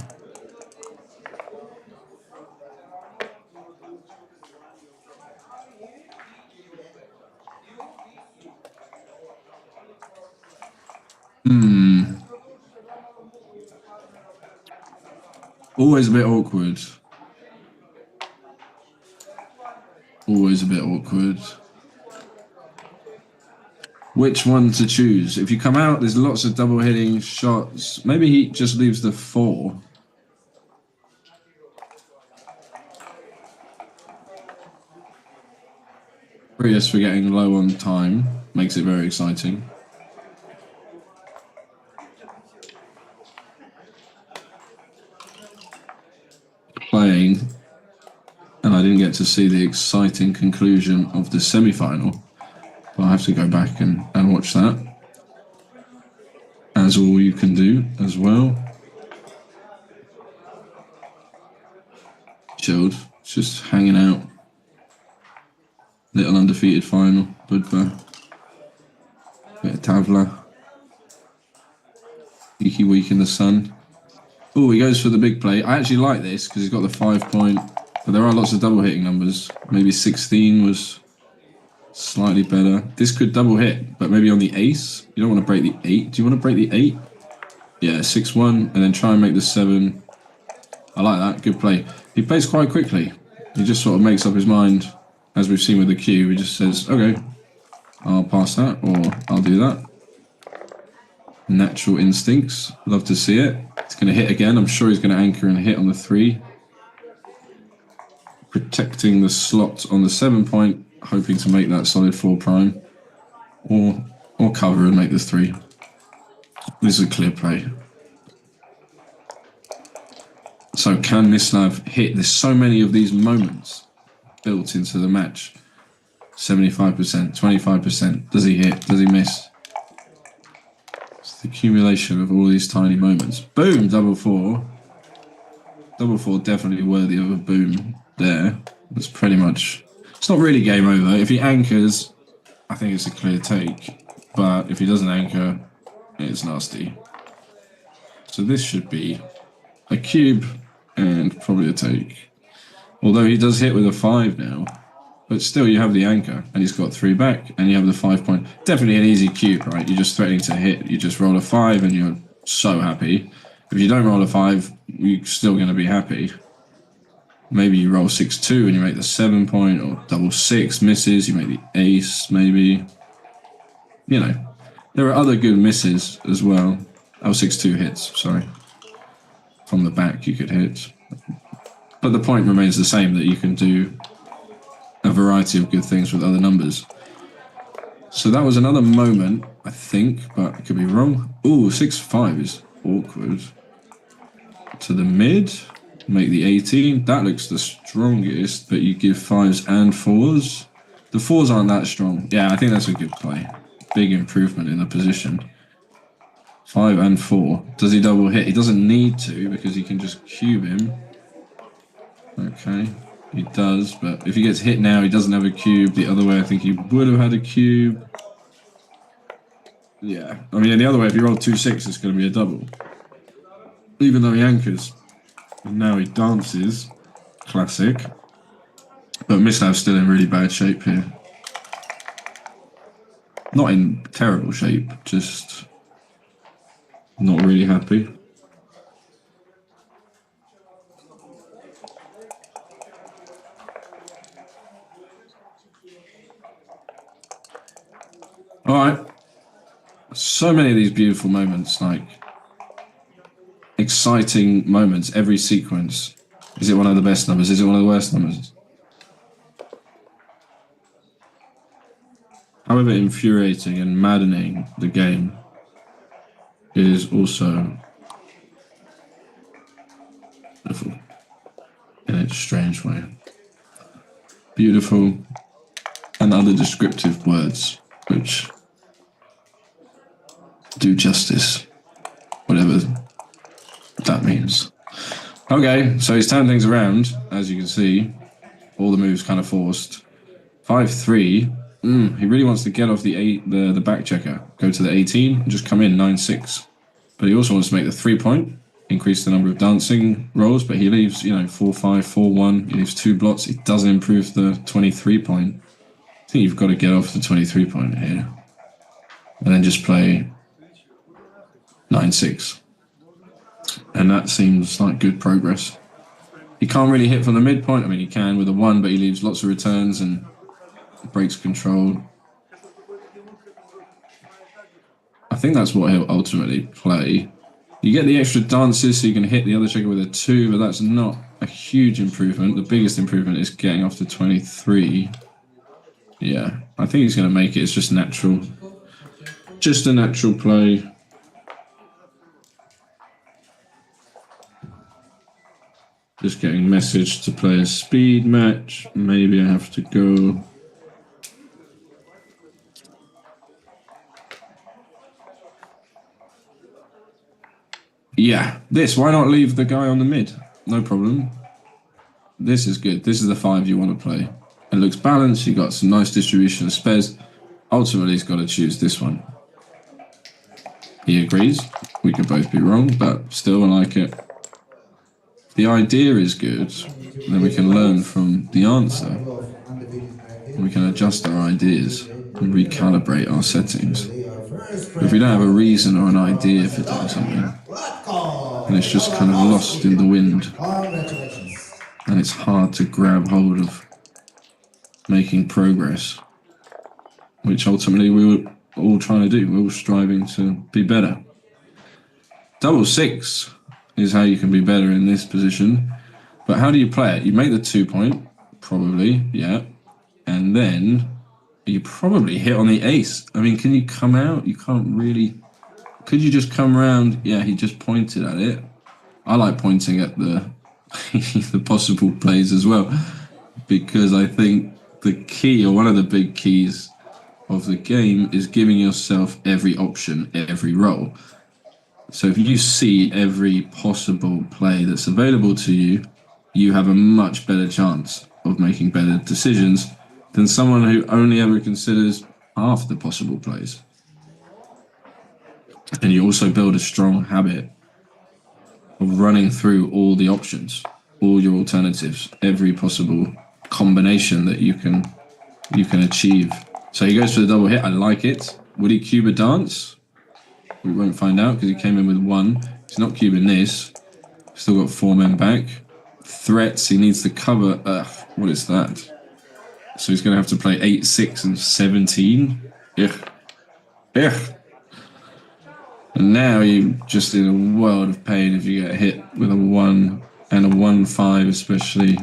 Always a bit awkward. Always a bit awkward. Which one to choose? If you come out, there's lots of double hitting shots. Maybe he just leaves the 4. Prix for getting low on time. Makes it very exciting. playing, and I didn't get to see the exciting conclusion of the semi-final. But I have to go back and watch that, as all you can do as well. Chilled, just hanging out. Little undefeated final, Budva. Bit of Tavla. Geeky week in the sun. Oh, he goes for the big play. I actually like this because he's got the 5 point, but there are lots of double hitting numbers. Maybe 16 was slightly better. This could double hit, but maybe on the ace. You don't want to break the 8. Do you want to break the 8? Yeah, 6-1, and then try and make the 7. I like that. Good play. He plays quite quickly. He just sort of makes up his mind, as we've seen with the cube. He just says, okay, I'll pass that, or I'll do that. Natural instincts. Love to see it. It's going to hit again. I'm sure he's going to anchor and hit on the 3. Protecting the slot on the 7 point, hoping to make that solid 4 prime. Or cover and make the 3. This is a clear play. So can Mislav hit? There's so many of these moments built into the match. 75%, 25%. Does he hit? Does he miss? It's the accumulation of all these tiny moments. Boom, double 4. Double 4 definitely worthy of a boom there. That's pretty much... It's not really game over. If he anchors, I think it's a clear take. But if he doesn't anchor, it's nasty. So this should be a cube and probably a take. Although he does hit with a 5 now. But still, you have the anchor, and he's got 3 back, and you have the 5 point. Definitely an easy cube, right? You're just threatening to hit. You just roll a 5, and you're so happy. If you don't roll a 5, you're still going to be happy. Maybe you roll 6-2, and you make the 7 point, or double 6 misses. You make the ace, maybe. You know, there are other good misses as well. Oh, 6-2 hits, sorry. From the back, you could hit. But the point remains the same, that you can do a variety of good things with other numbers. So that was another moment, I think, but I could be wrong. Ooh, 6-5 is awkward. To the mid, make the 18. That looks the strongest, but you give 5s and 4s. The 4s aren't that strong. Yeah, I think that's a good play. Big improvement in the position. 5 and 4. Does he double hit? He doesn't need to, because he can just cube him. Okay. He does, but if he gets hit now, he doesn't have a cube. The other way, I think he would have had a cube. Yeah. I mean, the other way, if he rolled 2-6, it's going to be a double. Even though he anchors. And now he dances. Classic. But Mislav's still in really bad shape here. Not in terrible shape, just not really happy. All right. So many of these beautiful moments, like exciting moments, every sequence. Is it one of the best numbers? Is it one of the worst numbers? However infuriating and maddening the game, it is also beautiful in its strange way. Beautiful and other descriptive words which do justice, whatever that means. Okay, so he's turned things around, as you can see. All the moves kind of forced. 5-3. He really wants to get off the back checker, go to the 18, and just come in 9-6. But he also wants to make the 3 point, increase the number of dancing rolls, but he leaves, 4-5, 4-1. He leaves 2 blots. It doesn't improve the 23 point. I think you've got to get off the 23 point here. And then just play 9-6. And that seems like good progress. He can't really hit from the midpoint. I mean, he can with a 1, but he leaves lots of returns and breaks control. I think that's what he'll ultimately play. You get the extra dances so you can hit the other checker with a 2, but that's not a huge improvement. The biggest improvement is getting off to 23. Yeah, I think he's going to make it. It's just natural. Just a natural play. Just getting message to play a speed match. Maybe I have to go. Yeah, this. Why not leave the guy on the mid? No problem. This is good. This is the 5 you want to play. It looks balanced. You got some nice distribution of spares. Ultimately, he's got to choose this one. He agrees. We could both be wrong, but still, I like it. The idea is good. Then we can learn from the answer. We can adjust our ideas and recalibrate our settings. If we don't have a reason or an idea for doing something, and it's just kind of lost in the wind, and it's hard to grab hold of making progress, which ultimately we were all trying to do. We're all striving to be better. 6 is how you can be better in this position. But how do you play it? You make the 2 point, probably, yeah. And then you probably hit on the ace. I mean, can you come out? You can't really. Could you just come around? Yeah, he just pointed at it. I like pointing at the the possible plays as well, because I think the key, or one of the big keys of the game, is giving yourself every option, every roll. So if you see every possible play that's available to you, you have a much better chance of making better decisions than someone who only ever considers half the possible plays. And you also build a strong habit of running through all the options, all your alternatives, every possible combination that you can achieve. So he goes for the double hit. I like it. Would he cube a dance? We won't find out because he came in with 1. He's not cubing this. Still got 4 men back. Threats, he needs to cover. What is that? So he's going to have to play 8, 6, and 17. Ugh. And now you're just in a world of pain if you get hit with a 1 and a 1-5 especially.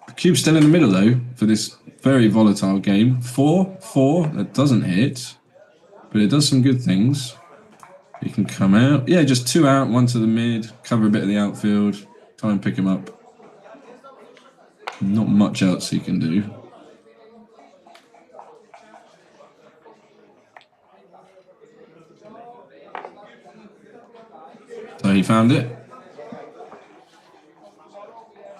The cube's still in the middle though for this very volatile game. 4, 4, that doesn't hit, but it does some good things. You can come out. Yeah, just 2 out, 1 to the mid, cover a bit of the outfield, try and pick him up. Not much else he can do. So he found it.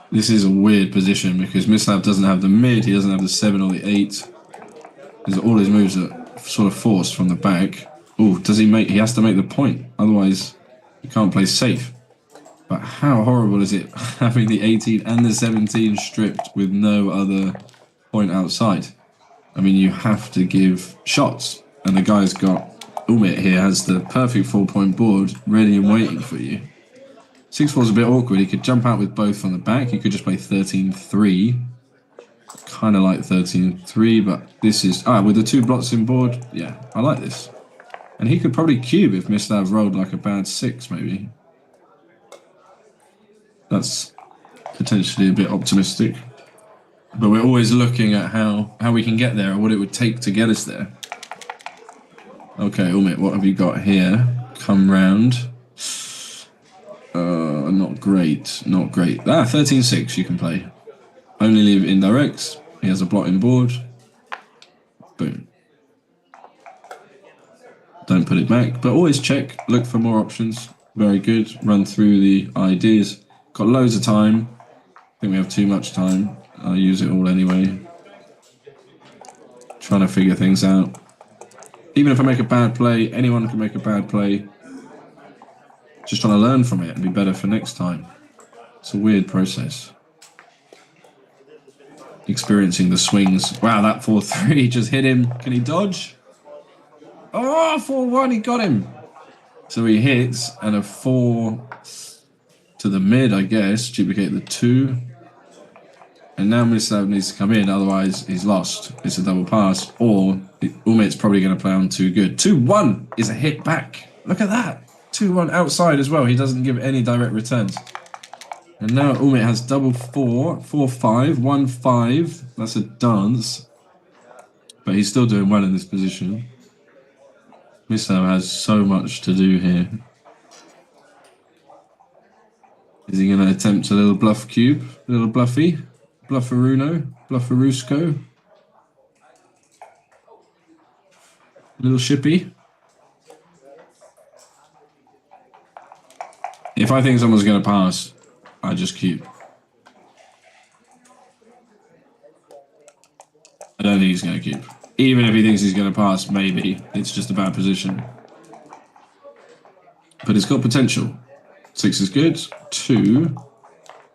This is a weird position because Mislav doesn't have the mid, he doesn't have the 7 or the 8. All his moves are sort of forced from the back. Oh, does he make? He has to make the point, otherwise he can't play safe. But how horrible is it having the 18 and the 17 stripped with no other point outside? I mean, you have to give shots, and the guy's got Umit here has the perfect 4-point board ready and waiting for you. 6-4 is a bit awkward. He could jump out with both on the back. He could just play 13-3. Kind of like 13-3, but this is... with the 2 blots in board, yeah, I like this. And he could probably cube if Mislav rolled like a bad 6, maybe. That's potentially a bit optimistic. But we're always looking at how we can get there, or what it would take to get us there. Okay, Umit, what have you got here? Come round. Not great, not great. 13-6 you can play. Only leave indirects. He has a blot in board. Boom. Don't put it back, but always check, look for more options. Very good. Run through the ideas. Got loads of time. I think we have too much time. I'll use it all anyway. Trying to figure things out. Even if I make a bad play, anyone can make a bad play. Just trying to learn from it and be better for next time. It's a weird process. Experiencing the swings. Wow, that 4-3 just hit him. Can he dodge? Oh, 4-1, he got him. So he hits, and a 4 to the mid, I guess. Duplicate the 2. And now Mislav needs to come in, otherwise he's lost. It's a double pass, or Umit's probably going to play on too good. 2-1 is a hit back. Look at that. 2-1 outside as well. He doesn't give any direct returns. And now Umit has double 4, 4-5, 1-5. That's a dance. But he's still doing well in this position. Mislav has so much to do here. Is he going to attempt a little bluff cube? A little bluffy? Blufferuno? Blufferusco? Little shippy? If I think someone's going to pass, I just cube. I don't think he's going to cube. Even if he thinks he's going to pass, maybe. It's just a bad position. But it's got potential. 6 is good. 2.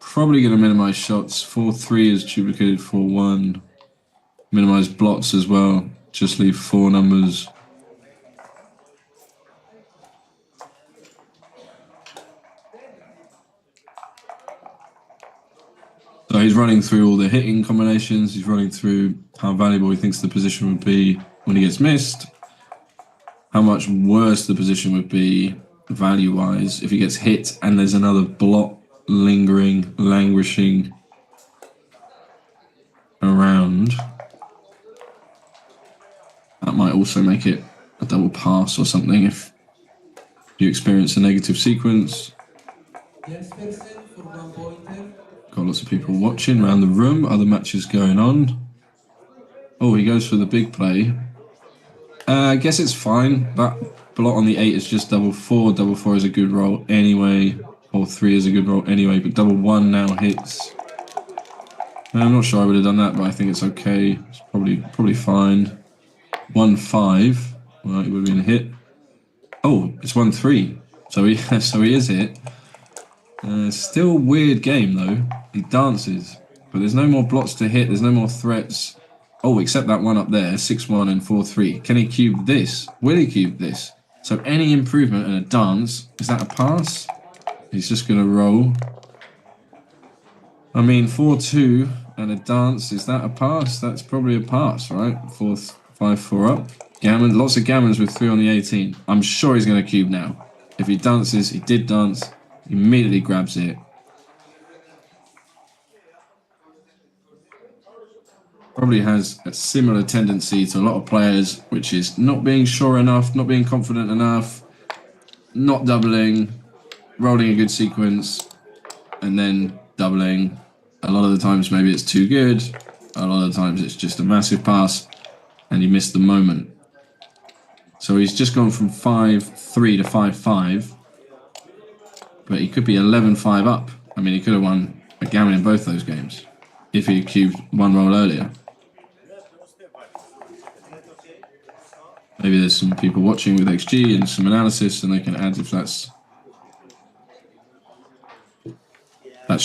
Probably going to minimize shots. 4-3 is duplicated. 4-1. Minimize blots as well. Just leave 4 numbers. So he's running through all the hitting combinations. He's running through how valuable he thinks the position would be when he gets missed. How much worse the position would be value-wise if he gets hit and there's another blot lingering, languishing around. That might also make it a double pass or something if you experience a negative sequence. Got lots of people watching around the room, other matches going on. Oh, he goes for the big play. I guess it's fine. That blot on the 8 is just double 4. Double 4 is a good roll anyway. Or 3 is a good roll anyway, but double 1 now hits. I'm not sure I would have done that, but I think it's okay. It's probably fine. 1-5. Well, he would have been hit. Oh, it's 1-3. So he is hit. Still a weird game though. He dances, but there's no more blots to hit. There's no more threats. Oh, except that one up there, 6-1 and 4-3. Can he cube this? Will he cube this? So any improvement and a dance, is that a pass? He's just going to roll. I mean, 4-2 and a dance, is that a pass? That's probably a pass, right? 5-4 up. Gammon, lots of gammons with 3 on the 18. I'm sure he's going to cube now. If he dances, he did dance, he immediately grabs it. Probably has a similar tendency to a lot of players, which is not being sure enough, not being confident enough, not doubling, rolling a good sequence, and then doubling. A lot of the times maybe it's too good, a lot of the times it's just a massive pass, and you miss the moment. So he's just gone from 5-3 to 5-5, but he could be 11-5 up. I mean, he could have won a gammon in both those games if he had cubed one roll earlier. Maybe there's some people watching with XG and some analysis, and they can add if that's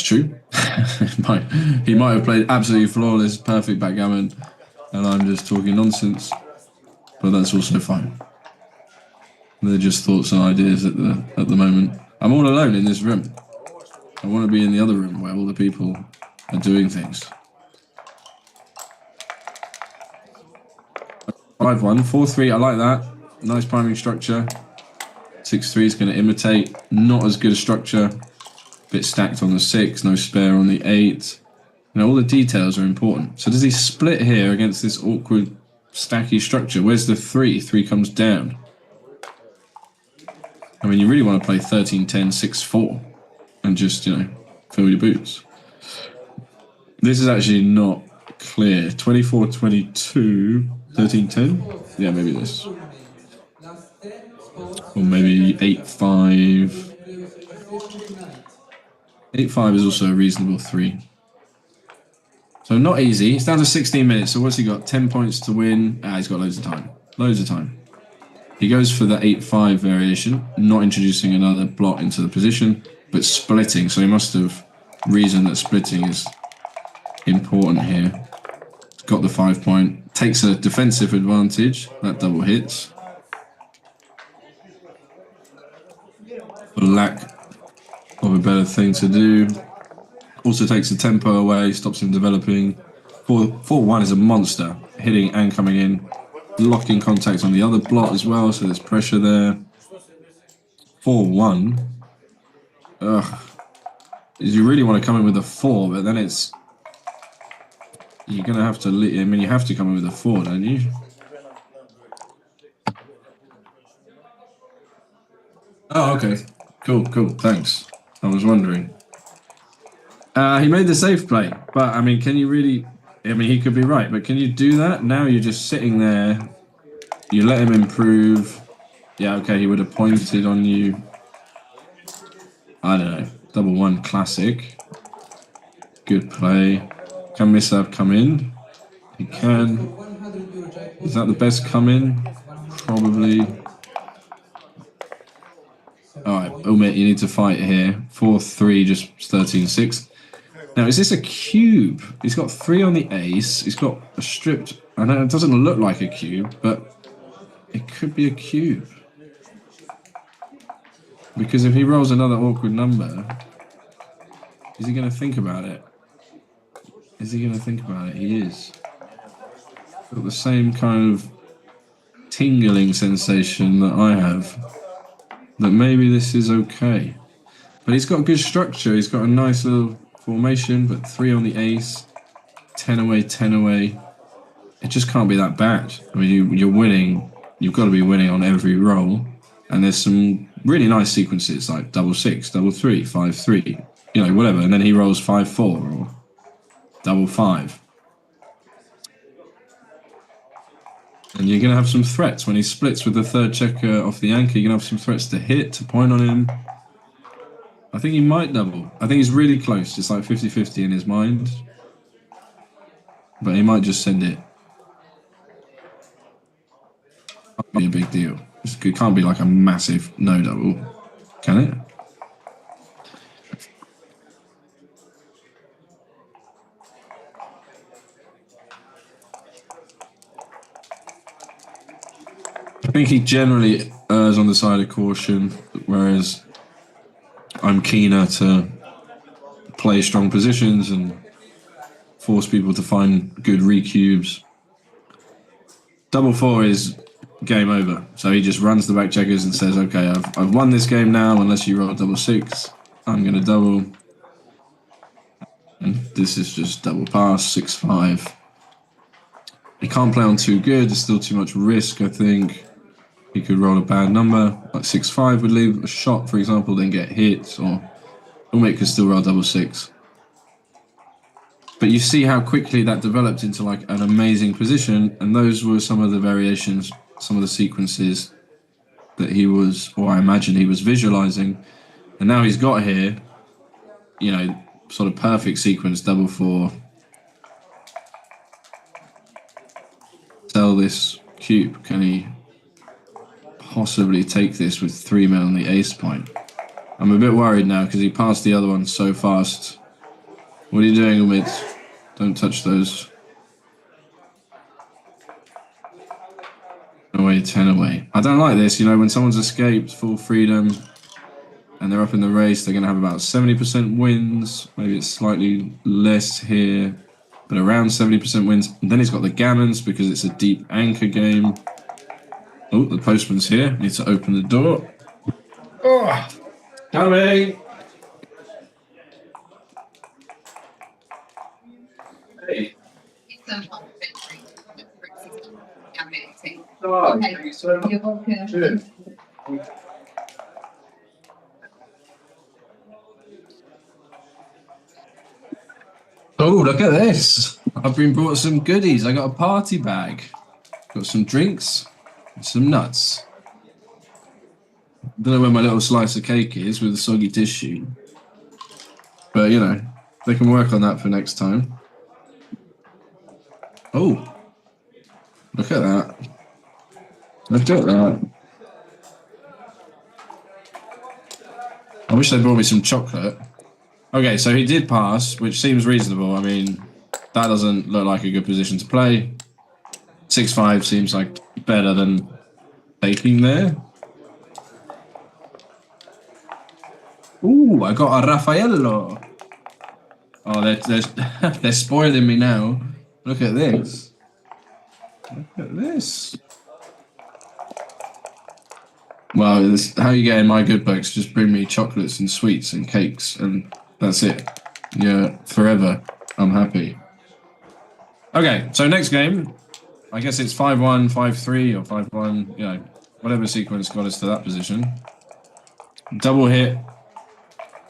true. He might have played absolutely flawless, perfect backgammon, and I'm just talking nonsense. But that's also fine. They're just thoughts and ideas at the moment. I'm all alone in this room. I want to be in the other room where all the people are doing things. 5-1, 4-3, I like that. Nice priming structure. 6-3 is going to imitate. Not as good a structure. Bit stacked on the 6, no spare on the 8. You know, all the details are important. So does he split here against this awkward, stacky structure? Where's the 3? 3 comes down. I mean, you really want to play 13-10, 6-4 and just, you know, fill your boots. This is actually not clear. 24-22, 13-10? Yeah, maybe this. Or maybe 8-5. 8-5 is also a reasonable 3. So not easy. It's down to 16 minutes. So what's he got? 10 points to win. He's got loads of time. Loads of time. He goes for the 8-5 variation, not introducing another blot into the position, but splitting. So he must have reasoned that splitting is important here. He's got the 5 point. Takes a defensive advantage. That double hits. For lack of a better thing to do. Also takes the tempo away, stops him developing. 4-1 is a monster, hitting and coming in. Locking contact on the other blot as well, so there's pressure there. 4-1. Ugh. You really want to come in with a 4, but then it's... You're going to have to... I mean, you have to come in with a 4, don't you? Oh, okay. Cool, thanks. I was wondering. He made the safe play, but I mean, can you really? I mean, he could be right, but can you do that? Now you're just sitting there. You let him improve. Yeah, okay, he would have pointed on you. I don't know. Double one classic. Good play. Can Misav come in? He can. Is that the best come in? Probably. Alright, Umit, you need to fight here. 4-3, just 13-6. Now, is this a cube? He's got 3 on the ace. He's got a stripped... I know it doesn't look like a cube, but it could be a cube. Because if he rolls another awkward number, is he going to think about it? Is he going to think about it? He is. Got the same kind of tingling sensation that I have. That maybe this is okay. But he's got good structure. He's got a nice little formation, but 3 on the ace. 10 away, 10 away. It just can't be that bad. I mean, you're winning. You've got to be winning on every roll. And there's some really nice sequences like 6-6, 3-3, 5-3, you know, whatever. And then he rolls 5-4 or 5-5. And you're going to have some threats when he splits with the third checker off the anchor. You're going to have some threats to hit, to point on him. I think he might double. I think he's really close. It's like 50-50 in his mind. But he might just send it. Might be a big deal. It can't be like a massive no double, can it? I think he generally errs on the side of caution, whereas I'm keener to play strong positions and force people to find good recubes. 4-4 is game over. So he just runs the back checkers and says, okay, I've won this game now, unless you roll 6-6. I'm going to double. And this is just double pass, 6-5. He can't play on too good. There's still too much risk, I think. He could roll a bad number. Like 6-5 would leave a shot, for example, then get hit. Or Umit could still roll 6-6. But you see how quickly that developed into like an amazing position. And those were some of the variations, some of the sequences that he was, or I imagine he was visualizing. And now he's got here, you know, sort of perfect sequence, 4-4. Sell this cube. Can he possibly take this with 3 men on the ace point? I'm a bit worried now because he passed the other one so fast. What are you doing, Umid? Don't touch those. Away, 10 away. I don't like this, you know, when someone's escaped full freedom and they're up in the race, they're going to have about 70% wins. Maybe it's slightly less here, but around 70% wins. And then he's got the gammons because it's a deep anchor game. Oh, the postman's here. Need to open the door. Oh, coming. Hey. Oh, thank you so much. Good. Oh, look at this. I've been brought some goodies. I got a party bag. Got some drinks, some nuts. Don't know where my little slice of cake is with the soggy tissue. But, you know, they can work on that for next time. Oh, look at that. Look at that. I wish they brought me some chocolate. Okay, so he did pass, which seems reasonable. I mean, that doesn't look like a good position to play. 6-5 seems like better than taking there. Ooh, I got a Raffaello. Oh, they're spoiling me now. Look at this. Look at this. Well, how you get in my good books, just bring me chocolates and sweets and cakes and that's it. Yeah, forever. I'm happy. Okay, so next game. I guess it's 5-1, 5-3 or 5-1, you know, whatever sequence got us to that position. Double hit.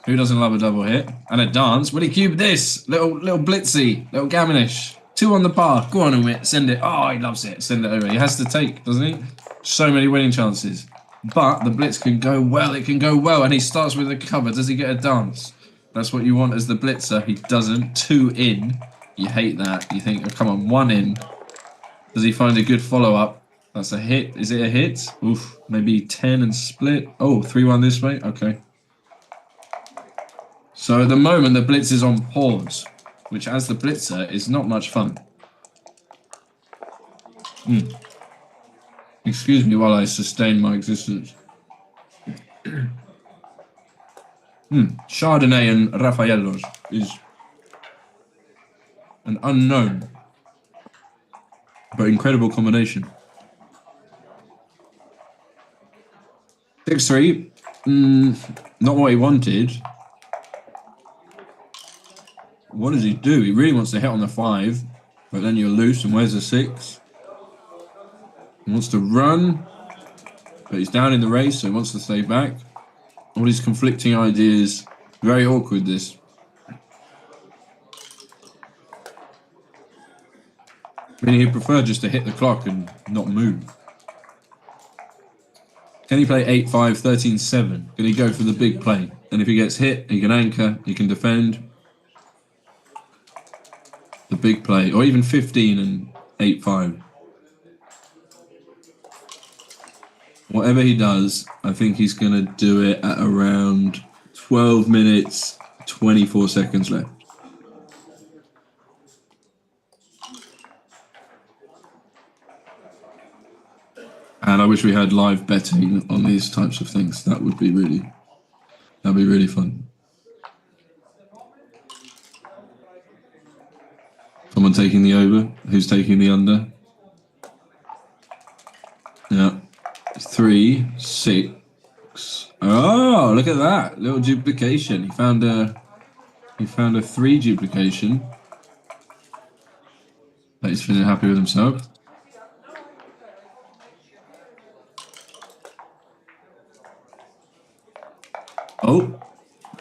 Who doesn't love a double hit? And a dance. Will he cube this? Little blitzy, little gammonish. 2 on the par. Go on, Umit. Send it. Oh, he loves it. Send it over. He has to take, doesn't he? So many winning chances. But the blitz can go well. It can go well. And he starts with a cover. Does he get a dance? That's what you want as the blitzer. He doesn't. 2 in. You hate that. You think, oh, come on, 1 in. Does he find a good follow-up? That's a hit. Is it a hit? Oof. Maybe 10 and split. Oh, 3-1 this way. Okay. So at the moment, the blitz is on pause, which as the blitzer is not much fun. Excuse me while I sustain my existence. Chardonnay and Raffaello's is an unknown but incredible combination. 6-3, not what he wanted. What does he do? He really wants to hit on the 5, but then you're loose, and where's the 6? He wants to run, but he's down in the race, so he wants to stay back. All these conflicting ideas. Very awkward, this. I mean, he'd prefer just to hit the clock and not move. Can he play 8-5, 13-7? Can he go for the big play? And if he gets hit, he can anchor, he can defend. The big play, or even 15 and 8-5. Whatever he does, I think he's going to do it at around 12 minutes, 24 seconds left. And I wish we had live betting on these types of things. That'd be really fun. Someone taking the over? Who's taking the under? Yeah. 3, 6. Oh, look at that. Little duplication. He found a 3 duplication. But he's feeling happy with himself. Oh,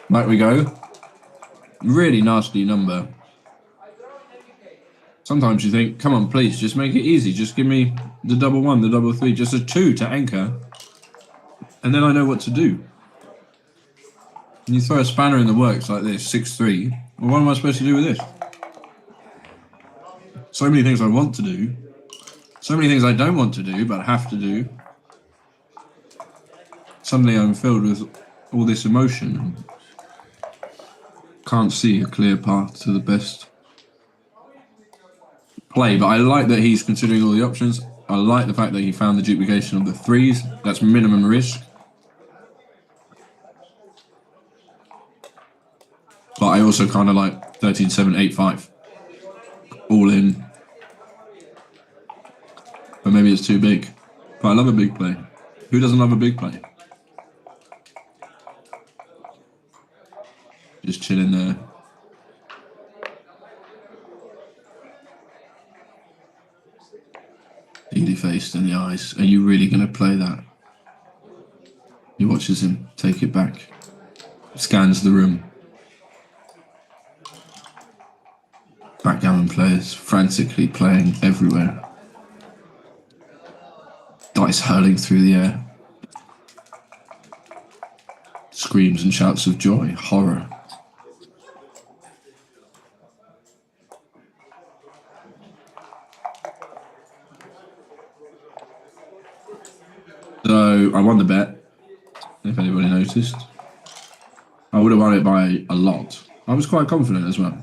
back we go. Really nasty number. Sometimes you think, come on, please, just make it easy. Just give me the double 1, the double 3, just a 2 to anchor. And then I know what to do. And you throw a spanner in the works like this, 6-3. Well, what am I supposed to do with this? So many things I want to do. So many things I don't want to do, but have to do. Suddenly I'm filled with all this emotion and can't see a clear path to the best play. But I like that he's considering all the options. I like the fact that he found the duplication of the 3s. That's minimum risk. But I also kind of like 13-7, 8-5. All in. But maybe it's too big. But I love a big play. Who doesn't love a big play? Just chilling there. Beady faced in the eyes. Are you really going to play that? He watches him take it back. Scans the room. Backgammon players frantically playing everywhere. Dice hurling through the air. Screams and shouts of joy, horror. So I won the bet, if anybody noticed. I would have won it by a lot. I was quite confident as well.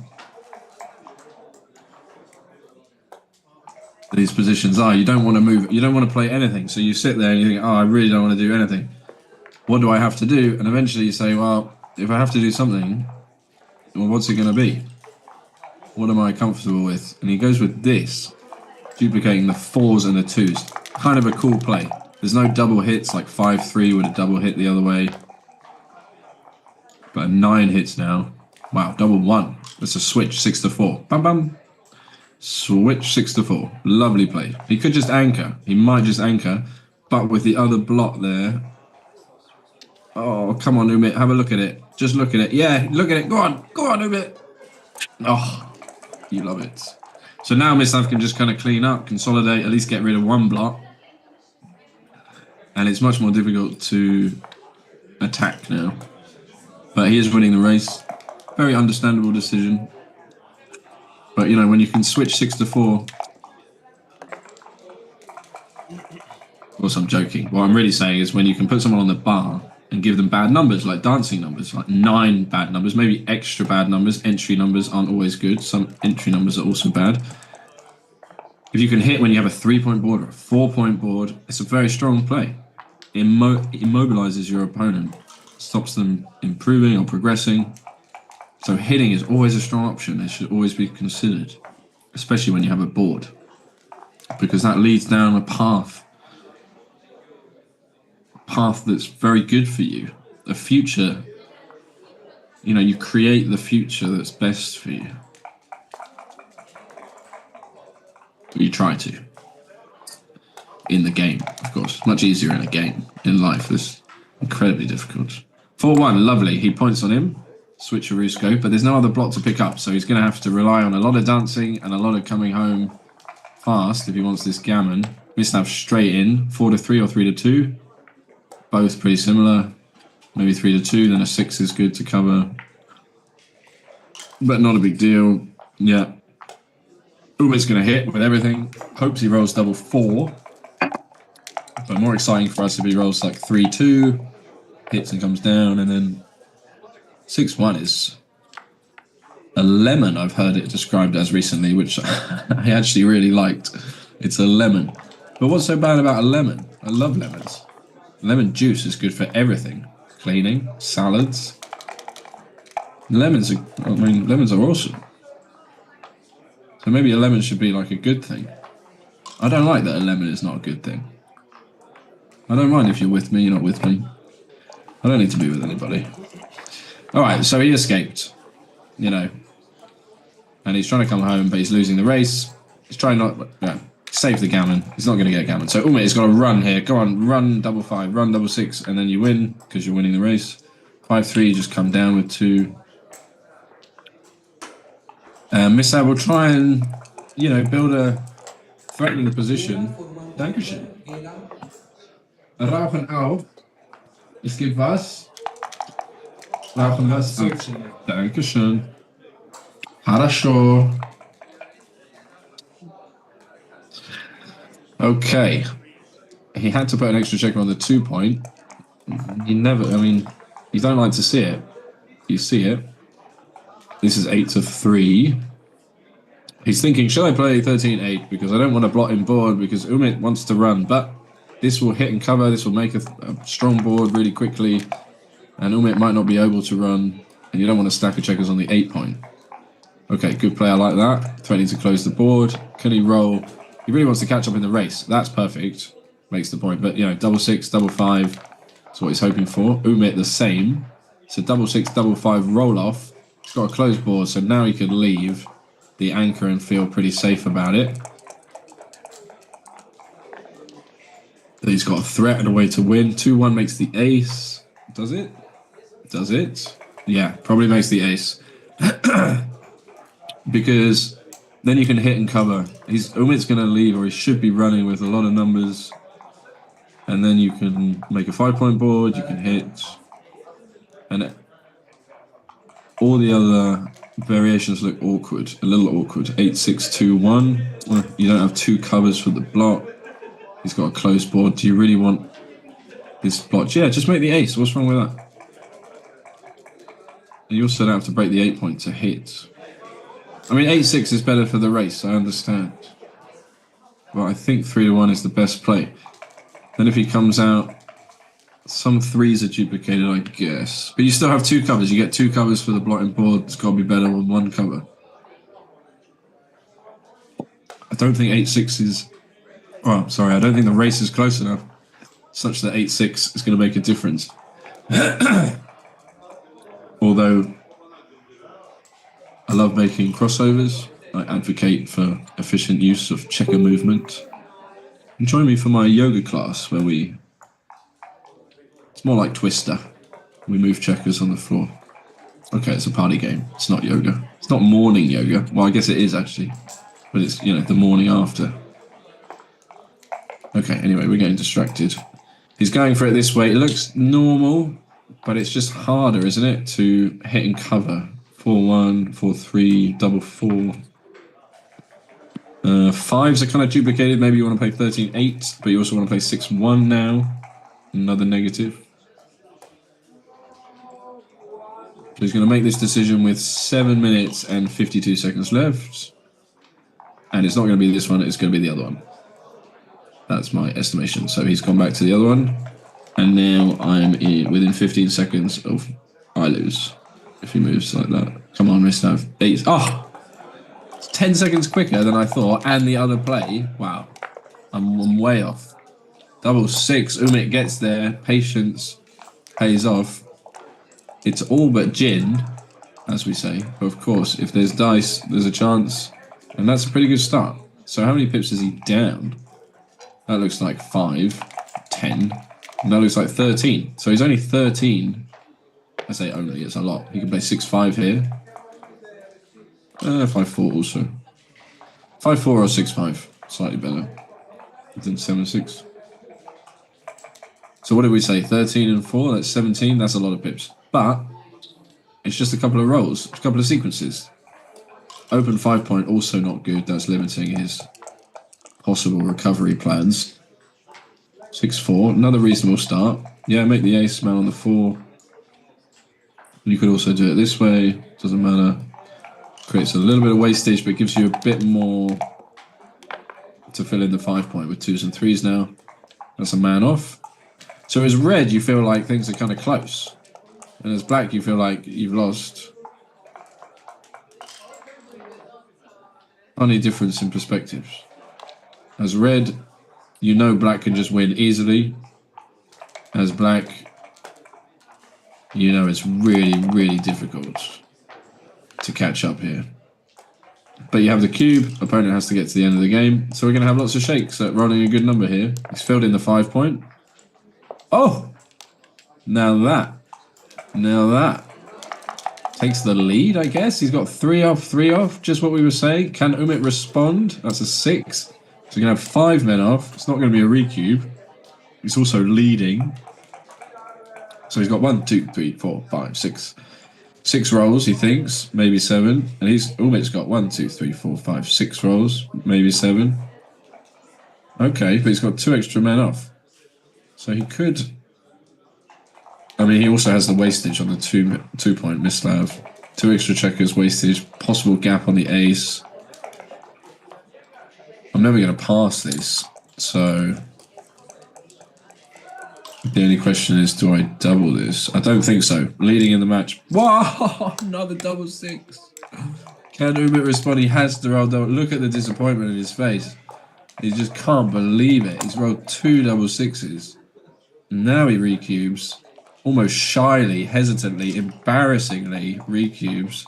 These positions are, you don't want to move, you don't want to play anything. So you sit there and you think, oh, I really don't want to do anything. What do I have to do? And eventually you say, well, if I have to do something, well, what's it going to be? What am I comfortable with? And he goes with this, duplicating the 4s and the 2s. Kind of a cool play. There's no double hits like 5-3 with a double hit the other way. But 9 hits now. Wow, double 1. That's a switch, 6-4. Bam, bam. Switch 6-4. Lovely play. He could just anchor. He might just anchor. But with the other block there. Oh, come on, Umit. Have a look at it. Just look at it. Yeah, look at it. Go on, Umit. Oh, you love it. So now Mislav can just kind of clean up, consolidate, at least get rid of one block. And it's much more difficult to attack now. But he is winning the race. Very understandable decision. But, you know, when you can switch 6 to 4... Of course, I'm joking. What I'm really saying is when you can put someone on the bar and give them bad numbers, like dancing numbers, like 9 bad numbers, maybe extra bad numbers. Entry numbers aren't always good. Some entry numbers are also bad. If you can hit when you have a 3-point board or a 4-point board, it's a very strong play. It immobilizes your opponent, stops them improving or progressing. So hitting is always a strong option. It should always be considered, especially when you have a board, because that leads down a path that's very good for you. A future, you know, you create the future that's best for you. You try to. In the game, of course. Much easier in a game. In life, it's incredibly difficult. 4-1, lovely. He points on him. Switcheroo scope, but there's no other block to pick up, so he's going to have to rely on a lot of dancing and a lot of coming home fast if he wants this gammon. Mislav straight in. 4 to 3 or 3 to 2. Both pretty similar. Maybe 3 to 2, then a 6 is good to cover. But not a big deal. Yeah. Umit's going to hit with everything. Hopes he rolls double 4. But more exciting for us if he rolls like 3-2, hits and comes down, and then 6-1 is a lemon, I've heard it described as recently, which I actually really liked. It's a lemon. But what's so bad about a lemon? I love lemons. Lemon juice is good for everything. Cleaning, salads. Lemons are awesome. So maybe a lemon should be like a good thing. I don't like that a lemon is not a good thing. I don't mind if you're with me, you're not with me. I don't need to be with anybody. Alright, so he escaped, you know. And he's trying to come home, but he's losing the race. He's trying not... Yeah, save the gammon. He's not going to get gammon. So Umit has got to run here. Go on, run double 5, run double 6, and then you win, because you're winning the race. 5-3, just come down with 2. Mislav will try and, you know, build a threatening position. Dankeschön. Rauchen auf. Es gibt was? Rauchen was auf. Dankeschön. Хорошо. Okay. He had to put an extra checker on the 2-point. You don't like to see it. You see it. This is 8 to 3. He's thinking, should I play 13-8? Because I don't want to blot him board because Umit wants to run. But this will hit and cover. This will make a strong board really quickly. And Umit might not be able to run. And you don't want to stack of checkers on the 8-point. Okay, good play. I like that. Threatening to close the board. Can he roll? He really wants to catch up in the race. That's perfect. Makes the point. But, you know, double 6, double 5. That's what he's hoping for. Umit the same. So double 6, double 5 roll off. He's got a closed board. So now he can leave the anchor and feel pretty safe about it. He's got a threat and a way to win. 2-1 makes the ace. Does it? Does it? Yeah, probably makes the ace. Because then you can hit and cover. Umit's going to leave, or he should be running with a lot of numbers. And then you can make a 5-point board, you can hit. And all the other variations look awkward, a little awkward. 8-6-2-1. You don't have 2 covers for the block. He's got a closed board. Do you really want this block? Yeah, just make the ace. What's wrong with that? And you also don't have to break the 8-point to hit. I mean, 8-6 is better for the race, I understand. But I think 3-1 is the best play. Then if he comes out, some 3s are duplicated, I guess. But you still have 2 covers. You get 2 covers for the blotting board. It's got to be better than 1 cover. I don't think 8-6 is... Oh, sorry, I don't think the race is close enough such that 8-6 is going to make a difference. Although I love making crossovers. I advocate for efficient use of checker movement. And join me for my yoga class where it's more like Twister. We move checkers on the floor. Okay, it's a party game. It's not yoga. It's not morning yoga. Well, I guess it is actually. But it's, you know, the morning after. Okay, anyway, we're getting distracted. He's going for it this way. It looks normal, but it's just harder, isn't it, to hit and cover. 4-1, 4-3, double 4. Fives are kind of duplicated. Maybe you want to play 13-8, but you also want to play 6-1 now. Another negative. So he's going to make this decision with 7 minutes and 52 seconds left. And it's not going to be this one, it's going to be the other one. That's my estimation. So he's gone back to the other one. And now I'm within 15 seconds of I lose. If he moves like that. Come on, Mislav. 8. Oh! It's 10 seconds quicker than I thought. And the other play. Wow. I'm way off. Double 6. Umit gets there. Patience pays off. It's all but gin, as we say. But of course, if there's dice, there's a chance. And that's a pretty good start. So how many pips is he down? That looks like 5, 10. And that looks like 13. So he's only 13. I say only, it's a lot. He can play 6-5 here. 5-4 also. 5-4 or 6-5. Slightly better than 7-6. So what did we say? 13 and 4, that's 17. That's a lot of pips. But it's just a couple of rolls, a couple of sequences. Open 5 point, also not good. That's limiting his possible recovery plans. 6-4, another reasonable start. Yeah, make the ace, man on the 4. You could also do it this way, doesn't matter. Creates a little bit of wastage, but gives you a bit more to fill in the 5 point with 2s and 3s now. That's a man off. So as red, you feel like things are kind of close. And as black, you feel like you've lost. Funny difference in perspectives. As red, you know black can just win easily. As black, you know it's really, really difficult to catch up here. But you have the cube, opponent has to get to the end of the game. So we're going to have lots of shakes at rolling a good number here. He's filled in the 5 point. Oh! Now that takes the lead, I guess. He's got 3 off, 3 off, just what we were saying. Can Umit respond? That's a 6. So you're going to have 5 men off. It's not going to be a recube. He's also leading. So he's got 1, 2, 3, 4, 5, 6. 6 rolls, he thinks. Maybe 7. And Umit's got 1, 2, 3, 4, 5, 6 rolls. Maybe 7. Okay, but he's got 2 extra men off. So he could... I mean, he also has the wastage on the 2 point Mislav. 2 extra checkers, wastage, possible gap on the ace. I'm never going to pass this, so the only question is, do I double this? I don't think so. Leading in the match. Wow, another double 6. Can Umit respond? He has to roll double. Look at the disappointment in his face. He just can't believe it. He's rolled 2 double 6s. Now he recubes. Almost shyly, hesitantly, embarrassingly recubes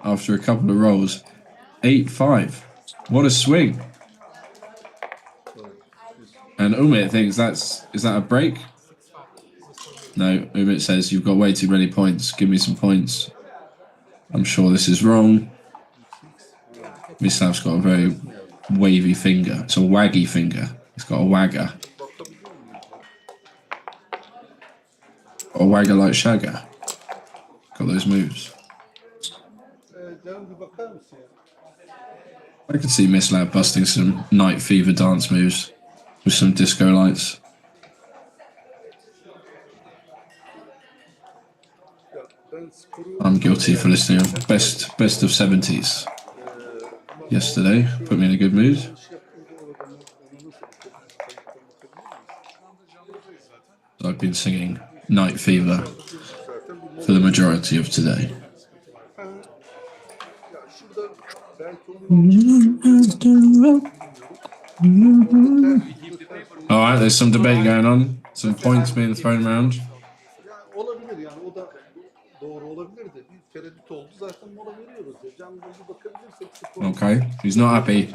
after a couple of rolls. 8-5. What a swing. And Umit thinks is that a break? No, Umit says you've got way too many points. Give me some points. I'm sure this is wrong. Mislav's got a very wavy finger. It's a waggy finger. He's got a wagger. Or wagger like Shagger. Got those moves. I could see Mislav busting some Night Fever dance moves with some disco lights. I'm guilty for listening to best of 70s yesterday. Put me in a good mood. I've been singing Night Fever for the majority of today. Alright, there's some debate going on. Some points being thrown around. Okay, he's not happy.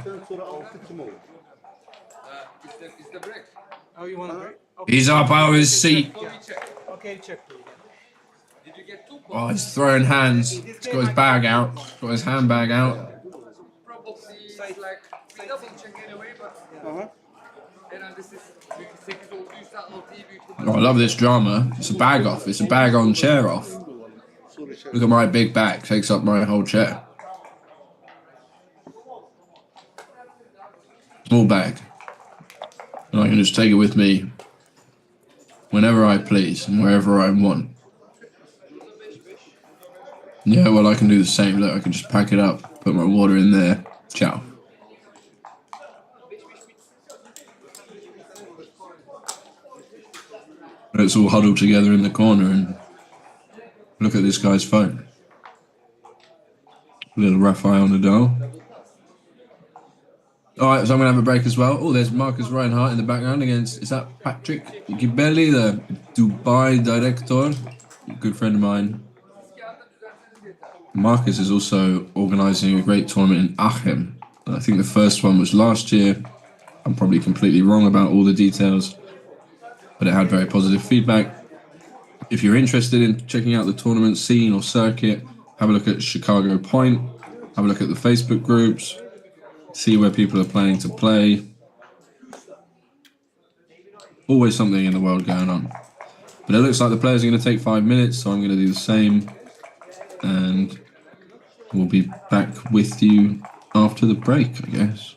Oh, you want to break? He's up out of his seat. Okay, check. Oh, he's throwing hands. He's got his bag out. Got his handbag out. Probably it's like we double check anyway, but herhalde siz 8 olduysa 6'yı büyük Oh, I love this drama. It's a bag off. It's a bag on chair off. Look at my big bag. Takes up my whole chair. Small bag. And I can just take it with me whenever I please and wherever I want. Yeah, well, I can do the same. Look, I can just pack it up, put my water in there. Ciao. Let's all huddle together in the corner and look at this guy's phone. Little Rafael Nadal. Alright, so I'm going to have a break as well. Oh, there's Marcus Reinhardt in the background against, is that Patrick Gibelli, the Dubai director? A good friend of mine. Marcus is also organising a great tournament in Aachen. I think the first one was last year. I'm probably completely wrong about all the details, but it had very positive feedback. If you're interested in checking out the tournament scene or circuit, have a look at Chicago Point, have a look at the Facebook groups, see where people are planning to play. Always something in the world going on. But it looks like the players are going to take 5 minutes, so I'm going to do the same. And we'll be back with you after the break, I guess.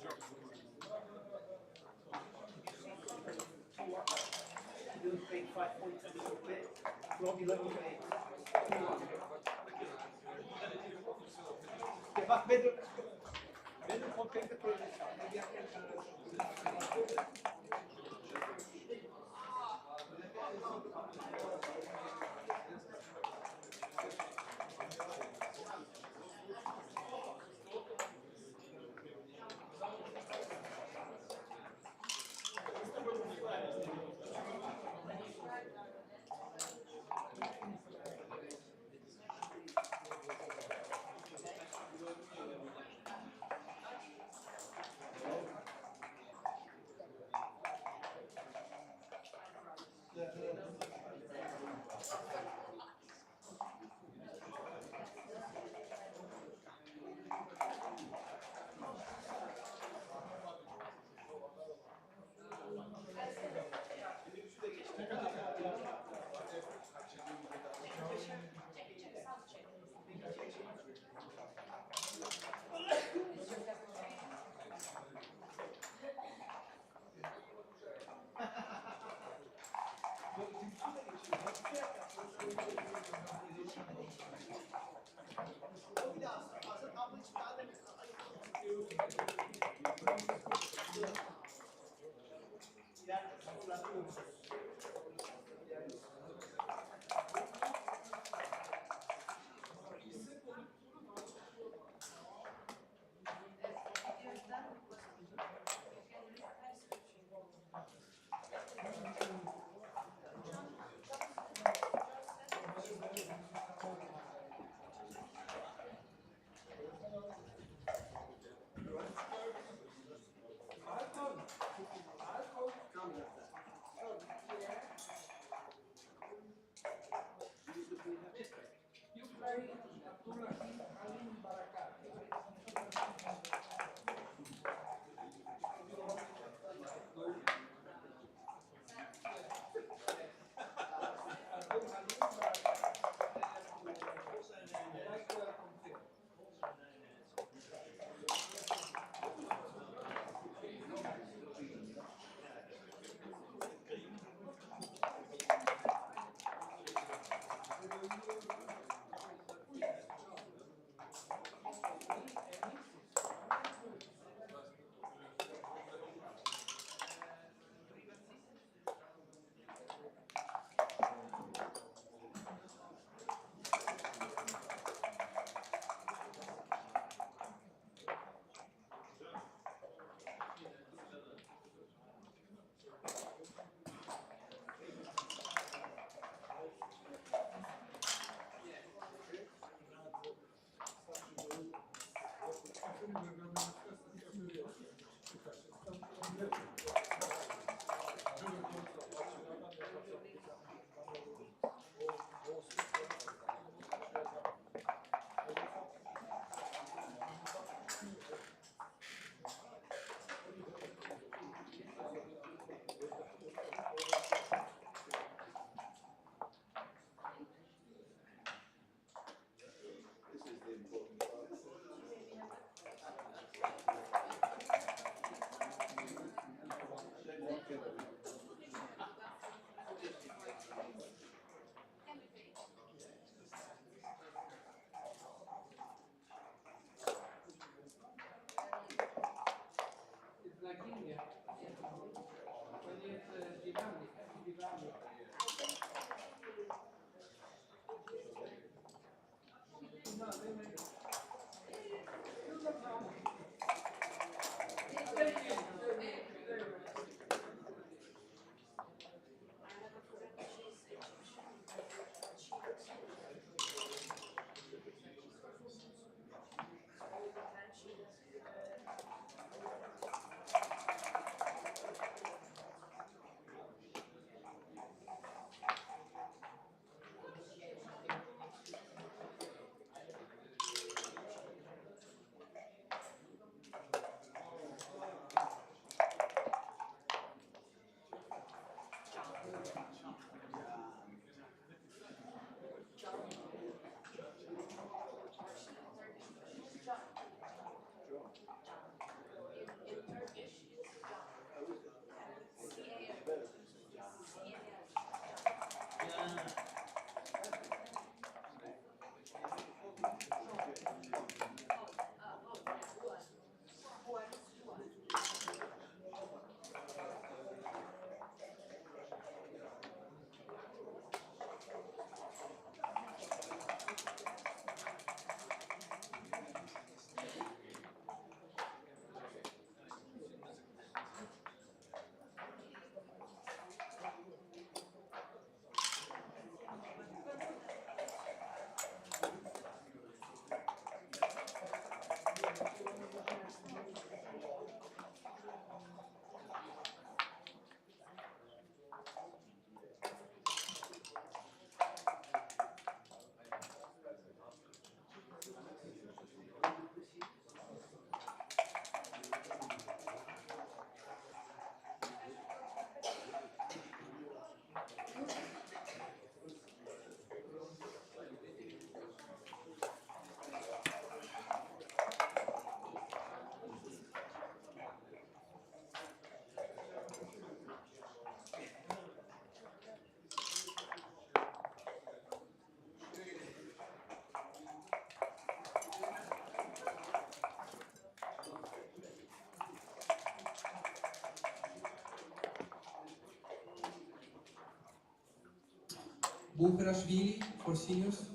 Bukarashvili for seniors.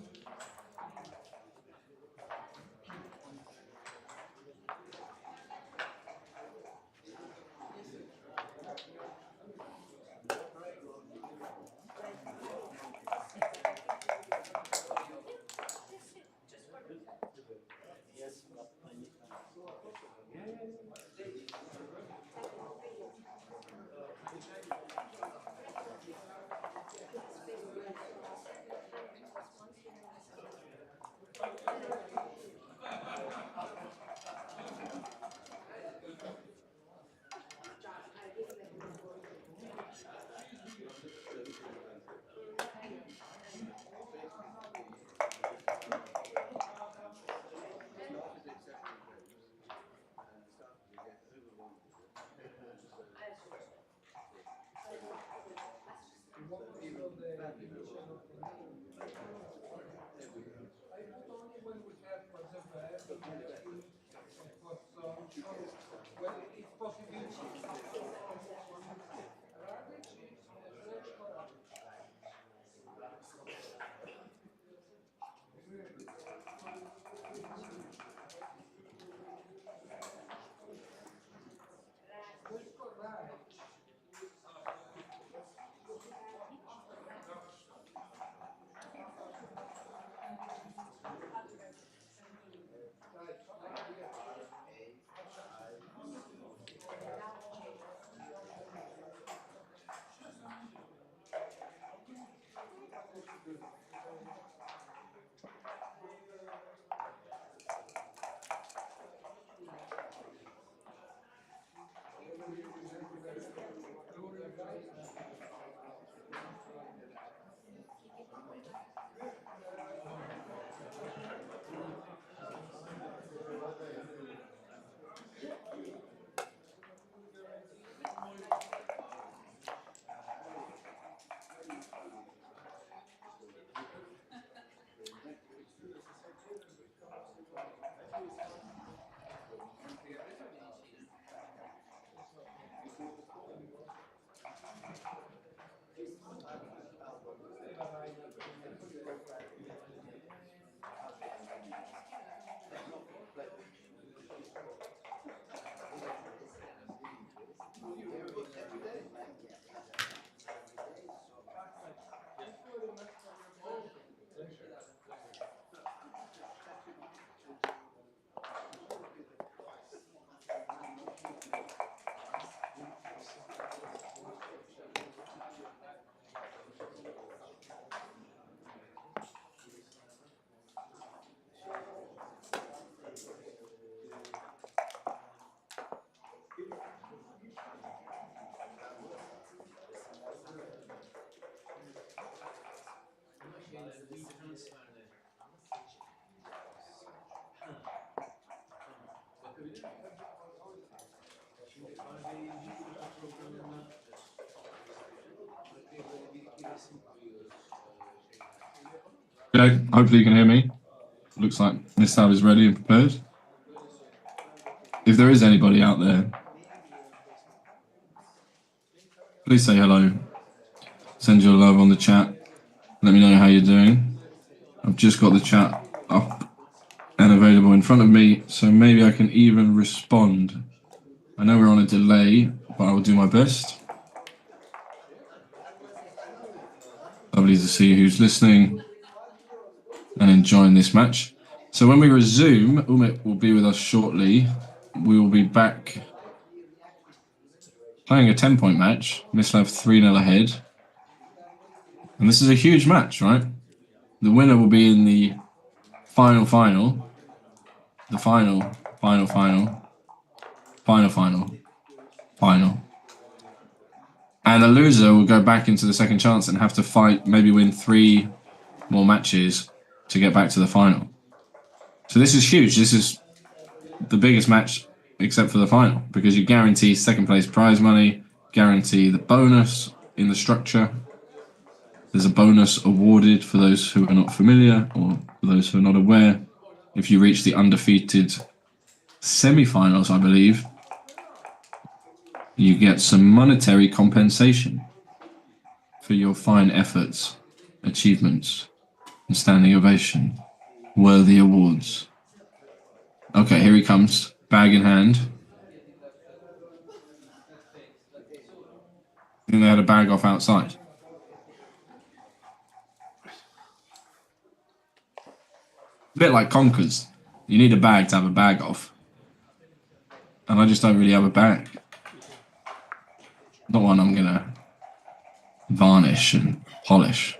Okay, hopefully you can hear me. Looks like Mistav is ready and prepared. If there is anybody out there, please say hello. Send your love on the chat. Let me know how you're doing. I've just got the chat up and available in front of me, so maybe I can even respond. I know we're on a delay, but I will do my best. Lovely to see who's listening and enjoying this match. So when we resume, Umit will be with us shortly. We will be back playing a 10-point match. Mislav 3-0 ahead. And this is a huge match, right? The winner will be in the final. The final. And the loser will go back into the second chance and have to fight, maybe win 3 more matches to get back to the final. So this is huge. This is the biggest match except for the final, because you guarantee second place prize money, guarantee the bonus in the structure. There's a bonus awarded for those who are not familiar or for those who are not aware. If you reach the undefeated semi-finals, I believe, you get some monetary compensation for your fine efforts, achievements, and standing ovation. Worthy awards. Okay, here he comes, bag in hand. I think they had a bag off outside. A bit like Conkers. You need a bag to have a bag off. And I just don't really have a bag. Not one I'm gonna varnish and polish.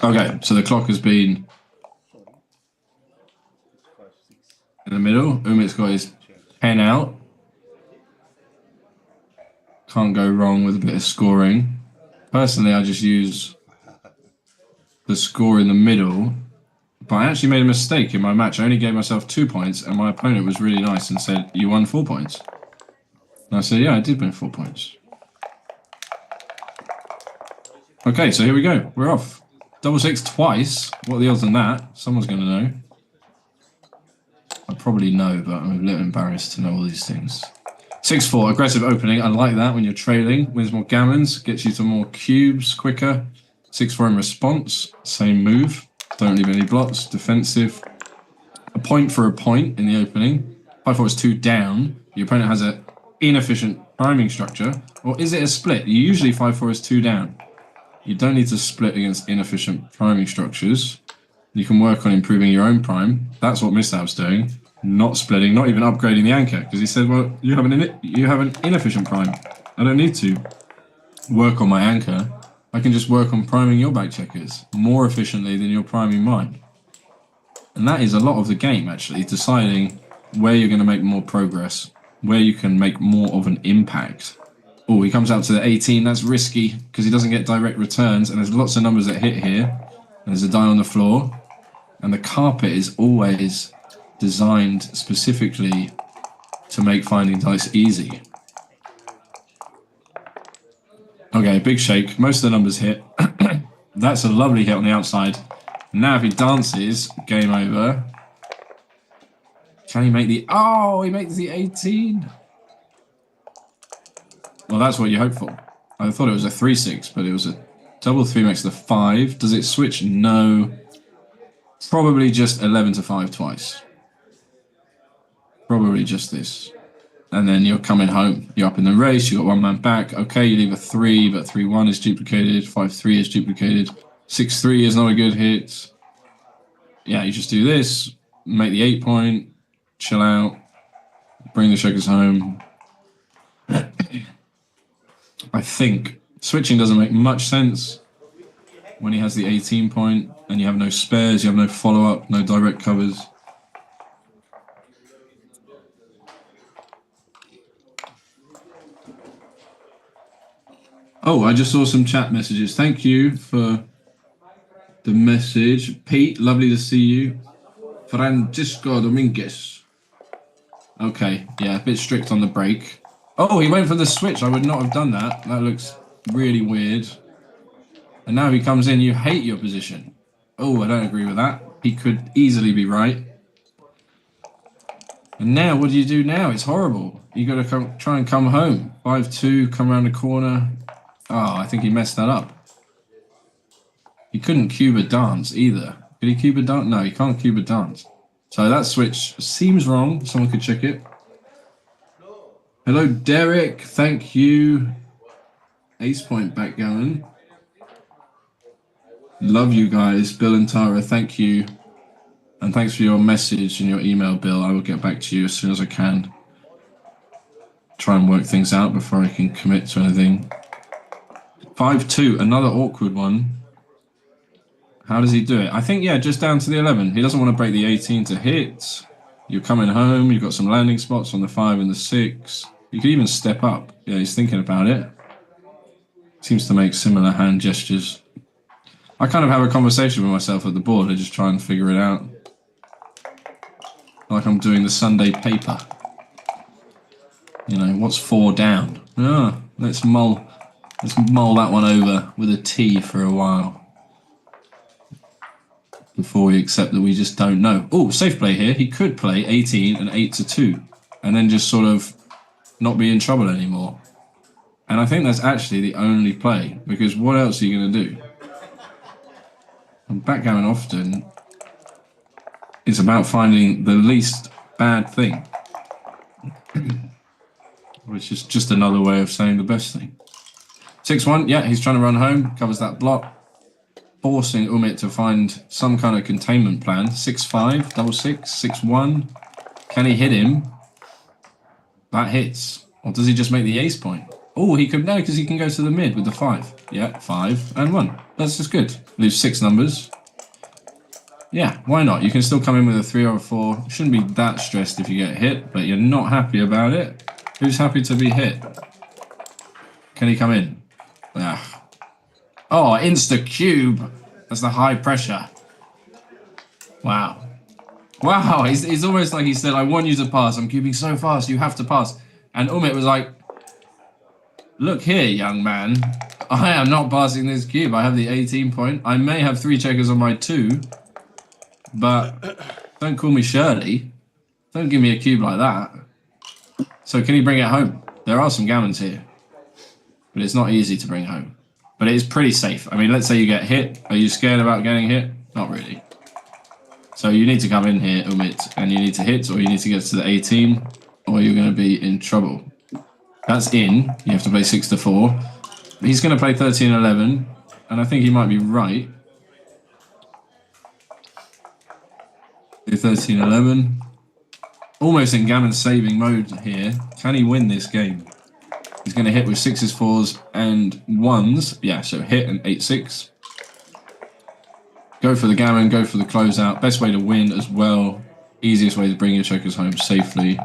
Okay, so the clock has been in the middle. Umit's got his pen out. Can't go wrong with a bit of scoring. Personally, I just use the score in the middle. But I actually made a mistake in my match. I only gave myself 2 points, and my opponent was really nice and said, "You won 4 points." And I said, "Yeah, I did win 4 points." Okay, so here we go. We're off. Double six twice. What are the odds on that? Someone's going to know. I probably know, but I'm a little embarrassed to know all these things. 6-4, aggressive opening. I like that when you're trailing. Wins more gammons, gets you to more cubes quicker. 6-4 in response. Same move. Don't leave any blocks. Defensive. A point for a point in the opening. 5-4 is 2 down. Your opponent has an inefficient priming structure. Or is it a split? Usually 5-4 is 2 down. You don't need to split against inefficient priming structures. You can work on improving your own prime. That's what Mistav's doing. Not splitting, not even upgrading the anchor. Because he said, well, you have an inefficient prime. I don't need to work on my anchor. I can just work on priming your back checkers more efficiently than you're priming mine. And that is a lot of the game, actually, deciding where you're going to make more progress, where you can make more of an impact. Oh, he comes out to the 18. That's risky because he doesn't get direct returns. And there's lots of numbers that hit here. And there's a die on the floor. And the carpet is always designed specifically to make finding dice easy. Okay, big shake. Most of the numbers hit. That's a lovely hit on the outside. Now if he dances, game over. Can he make the... Oh, he makes the 18. Well, that's what you hope for. I thought it was a 3-6, but it was a double 3 makes the 5. Does it switch? No. Probably just 11 to 5 twice. Probably just this. And then you're coming home. You're up in the race. You got 1 man back. Okay, you leave a 3, but 3-1 is duplicated. 5-3 is duplicated. 6-3 is not a good hit. Yeah, you just do this. Make the 8 point. Chill out. Bring the checkers home. I think switching doesn't make much sense when he has the 18 point and you have no spares, you have no follow-up, no direct covers. Oh, I just saw some chat messages. Thank you for the message. Pete, lovely to see you. Francisco Dominguez. Okay, yeah, a bit strict on the break. Oh, he went for the switch. I would not have done that. That looks really weird. And now he comes in. You hate your position. Oh, I don't agree with that. He could easily be right. And now, what do you do now? It's horrible. You got to try and come home. 5-2, come around the corner. Oh, I think he messed that up. He couldn't cube a dance either. Could he cube a dance? No, he can't cube a dance. So that switch seems wrong. Someone could check it. Hello, Derek. Thank you. Ace point backgammon. Love you guys. Bill and Tara, thank you. And thanks for your message and your email, Bill. I will get back to you as soon as I can. Try and work things out before I can commit to anything. 5-2, another awkward one. How does he do it? I think, yeah, just down to the 11. He doesn't want to break the 18 to hit. You're coming home. You've got some landing spots on the 5 and the 6. You could even step up. Yeah, he's thinking about it. Seems to make similar hand gestures. I kind of have a conversation with myself at the board. I just try and figure it out. Like I'm doing the Sunday paper. You know, what's 4 down? Oh, let's mull that one over with a T for a while. Before we accept that we just don't know. Oh, safe play here. He could play 18 and 8-2. And then just sort of not be in trouble anymore. And I think that's actually the only play. Because what else are you going to do? And backgammon often is about finding the least bad thing. Which is just another way of saying the best thing. 6-1, yeah, he's trying to run home, covers that block. Forcing Umit to find some kind of containment plan. 6-5, double 6, 6-1. Can he hit him? That hits. Or does he just make the ace point? Oh, he could, no, because he can go to the mid with the 5. Yeah, 5 and 1. That's just good. Lose 6 numbers. Yeah, why not? You can still come in with a 3 or a 4. Shouldn't be that stressed if you get hit, but you're not happy about it. Who's happy to be hit? Can he come in? Ah. Oh, insta-cube. That's the high pressure. Wow. Wow, it's almost like he said, I want you to pass. I'm cubing so fast, you have to pass. And Umit was like, look here, young man. I am not passing this cube. I have the 18 point. I may have 3 checkers on my 2. But don't call me Shirley. Don't give me a cube like that. So can he bring it home? There are some gammons here. But it's not easy to bring home. But it is pretty safe. I mean, let's say you get hit. Are you scared about getting hit? Not really. So you need to come in here, Umit, and you need to hit, or you need to get to the 18, or you're going to be in trouble. That's in. You have to play 6-4. He's going to play 13-11, and I think he might be right. 13-11. Almost in gammon saving mode here. Can he win this game? He's going to hit with 6s, 4s, and 1s. Yeah, so hit and 8-6. Go for the gammon, go for the closeout. Best way to win as well. Easiest way to bring your checkers home safely.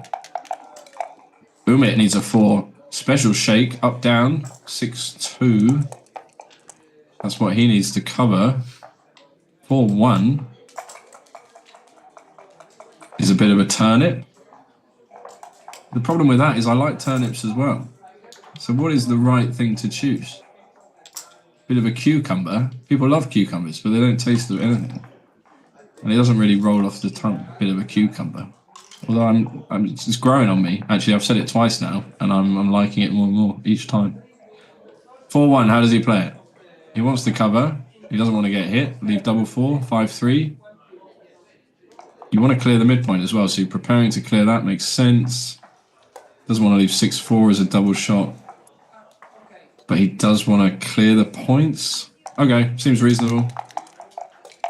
Umit needs a 4. Special shake, up, down. 6-2. That's what he needs to cover. 4-1. Is a bit of a turnip. The problem with that is I like turnips as well. So what is the right thing to choose? Bit of a cucumber. People love cucumbers, but they don't taste of anything. And it doesn't really roll off the tongue. Bit of a cucumber. Although it's growing on me. Actually, I've said it twice now, and I'm liking it more and more each time. 4-1, how does he play it? He wants to cover. He doesn't want to get hit. Leave double 4, 5-3. You want to clear the midpoint as well, so you're preparing to clear that. Makes sense. Doesn't want to leave 6-4 as a double shot. But he does want to clear the points. Okay, seems reasonable.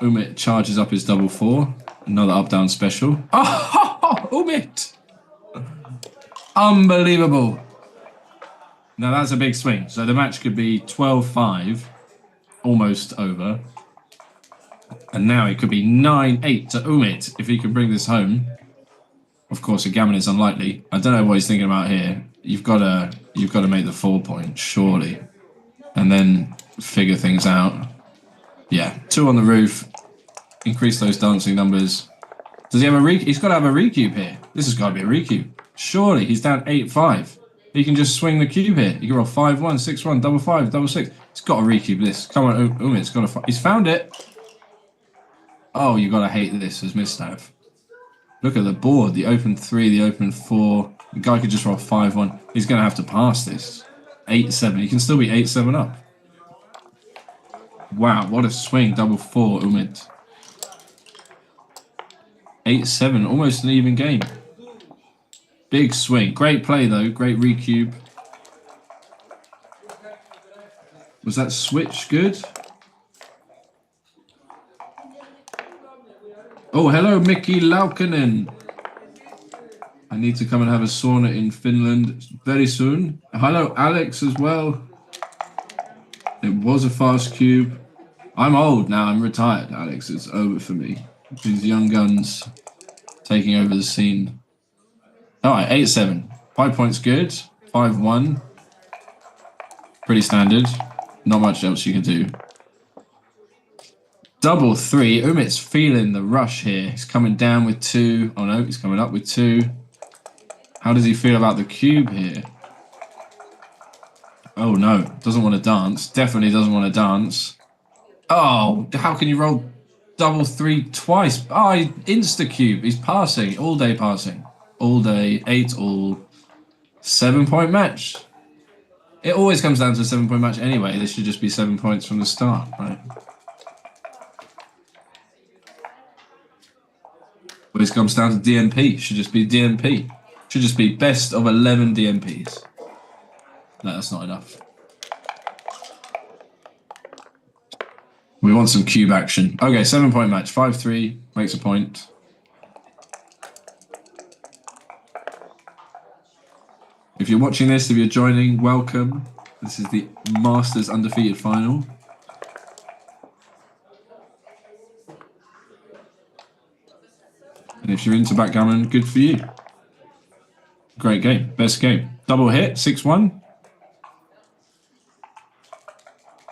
Umit charges up his double 4. Another up-down special. Oh, Umit! Unbelievable. Now that's a big swing. So the match could be 12-5, almost over. And now it could be 9-8 to Umit if he can bring this home. Of course, a gammon is unlikely. I don't know what he's thinking about here. You've got to make the 4 point, surely. And then figure things out. Yeah, 2 on the roof. Increase those dancing numbers. Does he have a recube? He's got to have a recube here. This has got to be a recube. Surely he's down 8-5. He can just swing the cube here. He can roll 5-1, 6-1, double 5, double 6. He's got to recube this. Come on, Umit's got to. He's found it. Oh, you got to hate this as Mislav. Look at the board. The open 3, the open 4. The guy could just roll 5-1. He's going to have to pass this. 8-7. He can still be 8-7 up. Wow, what a swing. Double 4, Umit. 8-7. Almost an even game. Big swing. Great play, though. Great recube. Was that switch good? Oh, hello, Mickey Laukkanen. I need to come and have a sauna in Finland very soon. Hello, Alex, as well. It was a fast cube. I'm old now. I'm retired, Alex. It's over for me. These young guns taking over the scene. All right, 8-7. 5 points good. 5-1. Pretty standard. Not much else you can do. Double 3. Umit's feeling the rush here. He's coming down with 2. Oh no, he's coming up with 2. How does he feel about the cube here? Oh no, doesn't want to dance. Definitely doesn't want to dance. Oh, how can you roll double 3 twice? Oh, insta-cube. He's passing. All day passing. All day. 8 all. 7-point match. It always comes down to a 7-point match anyway. This should just be 7 points from the start, right? Always comes down to DMP. Should just be DMP. Should just be best of 11 DMPs. No, that's not enough. We want some cube action. Okay, 7-point match. 5-3 makes a point. If you're watching this, if you're joining, welcome. This is the Masters Undefeated Final. And if you're into backgammon, good for you. Great game. Best game. Double hit, 6-1.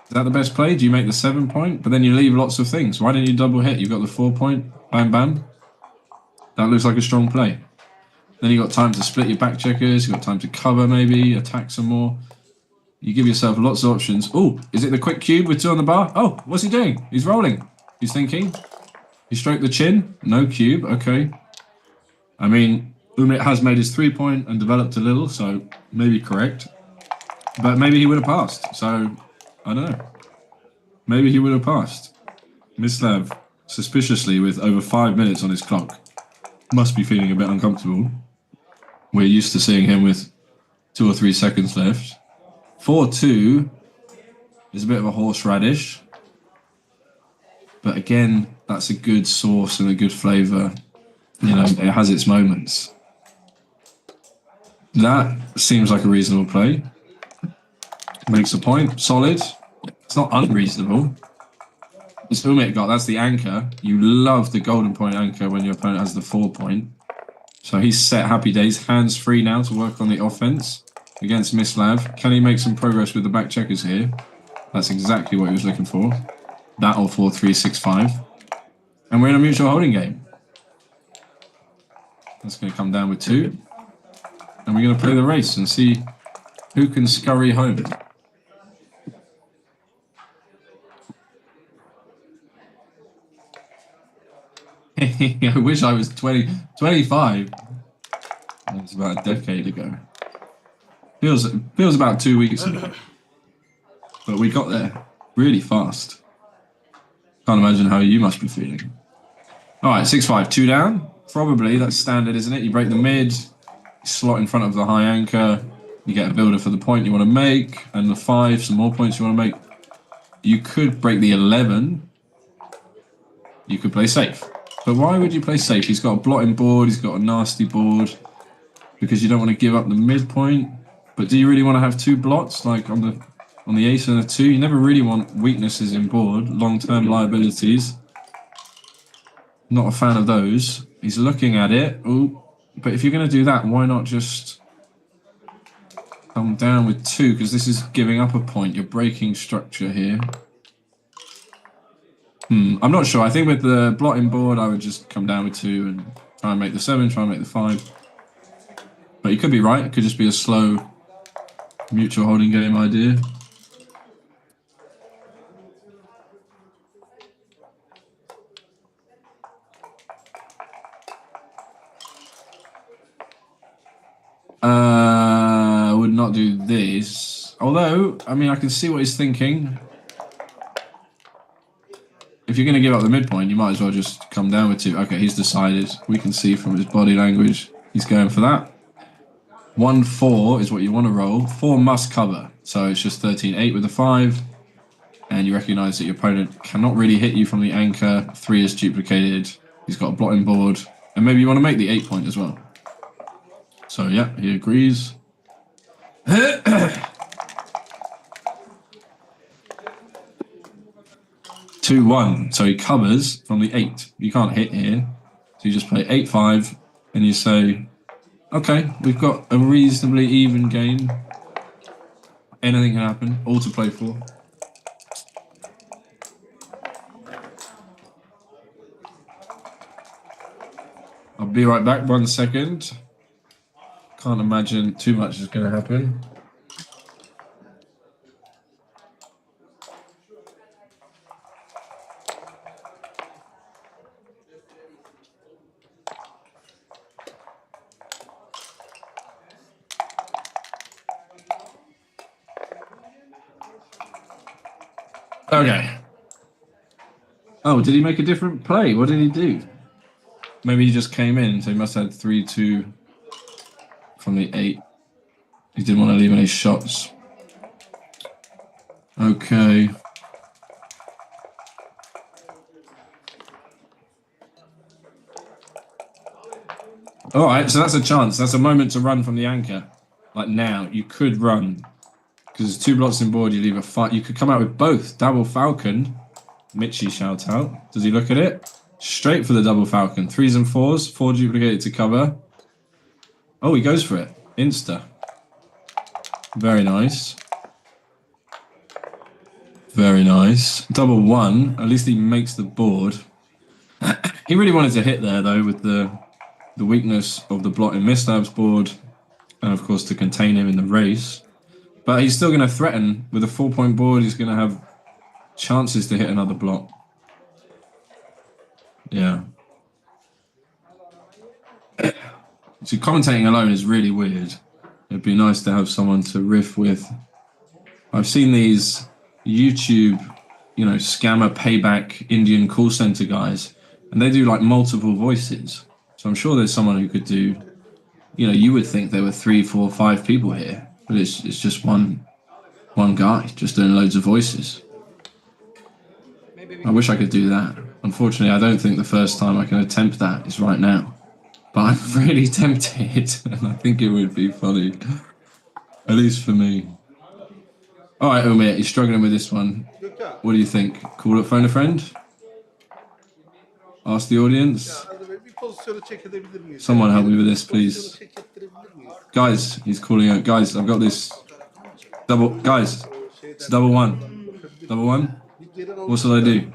Is that the best play? Do you make the 7-point? But then you leave lots of things. Why don't you double hit? You've got the 4-point. Bam, bam. That looks like a strong play. Then you've got time to split your back checkers. You've got time to cover maybe, attack some more. You give yourself lots of options. Oh, is it the quick cube with 2 on the bar? Oh, what's he doing? He's rolling. He's thinking. He stroked the chin. No cube. Okay. I mean, Umit has made his 3-point and developed a little, so maybe correct. But maybe he would have passed. So, I don't know. Maybe he would have passed. Mislav, suspiciously with over 5 minutes on his clock, must be feeling a bit uncomfortable. We're used to seeing him with 2 or 3 seconds left. 4-2 is a bit of a horseradish. But again, that's a good sauce and a good flavour. You know, it has its moments. That seems like a reasonable play. Makes a point. Solid. It's not unreasonable. It's Umit got. That's the anchor. You love the golden point anchor when your opponent has the 4-point. So he's set. Happy days. Hands free now to work on the offense against Mislav. Can he make some progress with the back checkers here? That's exactly what he was looking for. That or 4-3, 6-5. And we're in a mutual holding game. That's going to come down with 2. And we're going to play the race and see who can scurry home. I wish I was 25. That was about a decade ago. Feels about 2 weeks ago. But we got there really fast. Can't imagine how you must be feeling. All right, 6-5, 2 down. Probably, that's standard, isn't it? You break the mid, slot in front of the high anchor, you get a builder for the point you want to make, and the 5, some more points you want to make. You could break the 11. You could play safe. But why would you play safe? He's got a blotting board, he's got a nasty board, because you don't want to give up the midpoint. But do you really want to have 2 blots, like on the ace and the 2? You never really want weaknesses in board, long-term liabilities. Not a fan of those. He's looking at it. Ooh. But if you're going to do that, why not just come down with 2? Because this is giving up a point. You're breaking structure here. I'm not sure. I think with the blotting board, I would just come down with 2 and try and make the 7, try and make the 5. But you could be right. It could just be a slow mutual holding game idea. I would not do this. Although, I mean, I can see what he's thinking. If you're going to give up the midpoint, you might as well just come down with 2. Okay, he's decided. We can see from his body language he's going for that. 1-4 is what you want to roll. 4 must cover. So it's just 13-8 with a 5. And you recognise that your opponent cannot really hit you from the anchor. 3 is duplicated. He's got a blotting board. And maybe you want to make the 8 point as well. So yeah, he agrees. 2-1. So he covers from the 8. You can't hit here. So you just play 8-5 and you say, okay, we've got a reasonably even game. Anything can happen. All to play for. I'll be right back. 1 second. Can't imagine too much is going to happen. Okay. Oh, did he make a different play? What did he do? Maybe he just came in, so he must have had 3-2 from the 8. He didn't want to leave any shots. Okay. All right, so that's a chance. That's a moment to run from the anchor. Like now, you could run. Because there's 2 blocks in board, you leave a 5. You could come out with both. Double Falcon. Mitchie shout out. Does he look at it? Straight for the double Falcon. 3s and 4s. 4 duplicated to cover. Oh, he goes for it. Insta. Very nice. Very nice. Double 1. At least he makes the board. He really wanted to hit there, though, with the weakness of the blot in Mislab's board. And, of course, to contain him in the race. But he's still going to threaten. With a 4-point board, he's going to have chances to hit another block. Yeah. See, commentating alone is really weird. It'd be nice to have someone to riff with. I've seen these YouTube, you know, scammer payback Indian call center guys, and they do like multiple voices. So I'm sure there's someone who could do, you know, you would think there were 3, 4, 5 people here, but it's just one guy just doing loads of voices. I wish I could do that. Unfortunately, I don't think the first time I can attempt that is right now. But I'm really tempted, and I think it would be funny. At least for me. All right, Umir, you're struggling with this one. What do you think? Call up, phone a friend? Ask the audience? Someone help me with this, please. Guys, he's calling out. Guys, I've got this. Guys, it's double 1. Double 1? What should I do?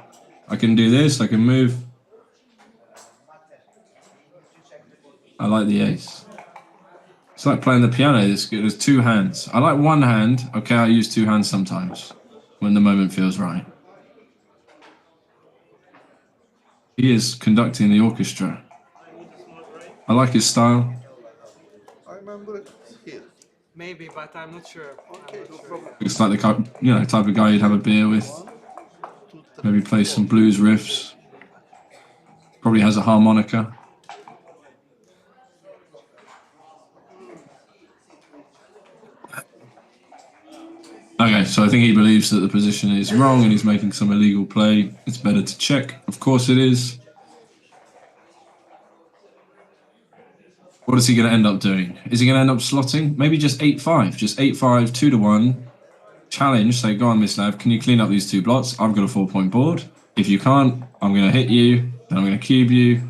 I can do this, I can move. I like the ace. It's like playing the piano. There's 2 hands. I like 1 hand. Okay, I use 2 hands sometimes when the moment feels right. He is conducting the orchestra. I like his style. I remember here. Maybe, but I'm not sure. Okay, no problem. It's like the type of guy you'd have a beer with. Maybe play some blues riffs. Probably has a harmonica. Okay, so I think he believes that the position is wrong and he's making some illegal play. It's better to check. Of course it is. What is he going to end up doing? Is he going to end up slotting? Maybe just 8-5. Just 8-5, 2-1. Challenge, say, go on, Mislav, can you clean up these 2 blots? I've got a 4-point board. If you can't, I'm going to hit you, then I'm going to cube you.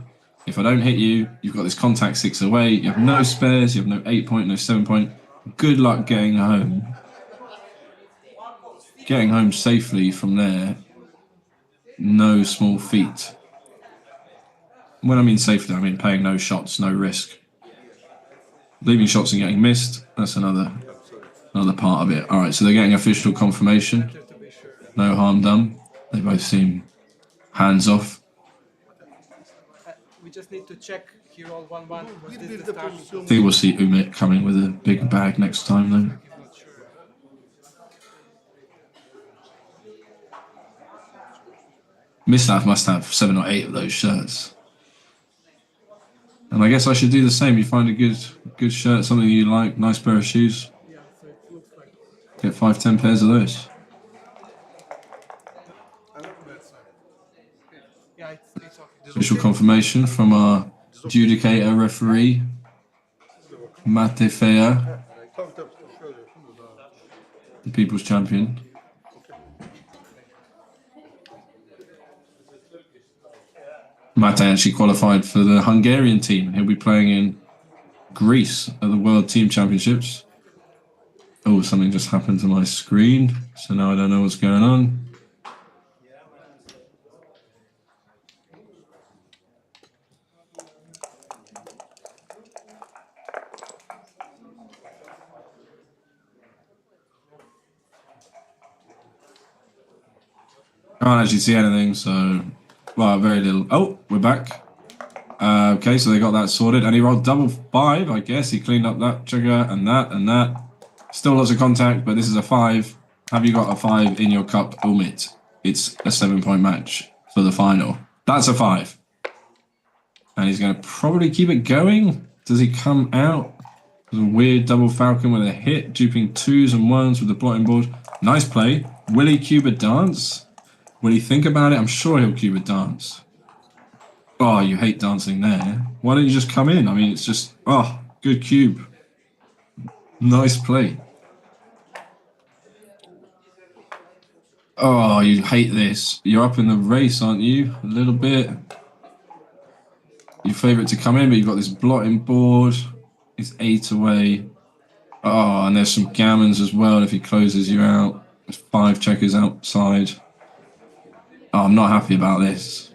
If I don't hit you, you've got this contact 6 away. You have no spares, you have no 8-point, no 7-point. Good luck getting home. Getting home safely from there no small feat. When I mean safety, I mean playing no shots, no risk. Leaving shots and getting missed, that's another part of it. All right, so they're getting official confirmation. No harm done. They both seem hands off. We just need to check here all 1-1. Was this the starting? I think we'll see Umit coming with a big bag next time, though. Mislav must have 7 or 8 of those shirts. And I guess I should do the same. You find a good shirt, something you like, nice pair of shoes. Yeah, so it looks like. Get 5-10 pairs of those. Yeah, it's okay. Official confirmation from our adjudicator referee, Matefea, the people's champion. Mate actually qualified for the Hungarian team. He'll be playing in Greece at the World Team Championships. Oh, something just happened to my screen, so now I don't know what's going on. I can't actually see anything, so, well, very little. Oh, we're back. Okay, so they got that sorted, and he rolled double 5, I guess. He cleaned up that trigger and that and that. Still lots of contact, but this is a 5. Have you got a 5 in your cup, Umit? It's a 7-point match for the final. That's a 5. And he's going to probably keep it going. Does he come out? There's a weird double falcon with a hit, duping 2s and 1s with the blotting board. Nice play. Will he cube a dance? Will he think about it? I'm sure he'll cube a dance. Oh, you hate dancing there. Why don't you just come in? I mean, it's just, oh, good cube. Nice play. Oh, you hate this. You're up in the race, aren't you? A little bit. Your favourite to come in, but you've got this blotting board. It's 8 away. Oh, and there's some gammons as well if he closes you out. There's 5 checkers outside. Oh, I'm not happy about this.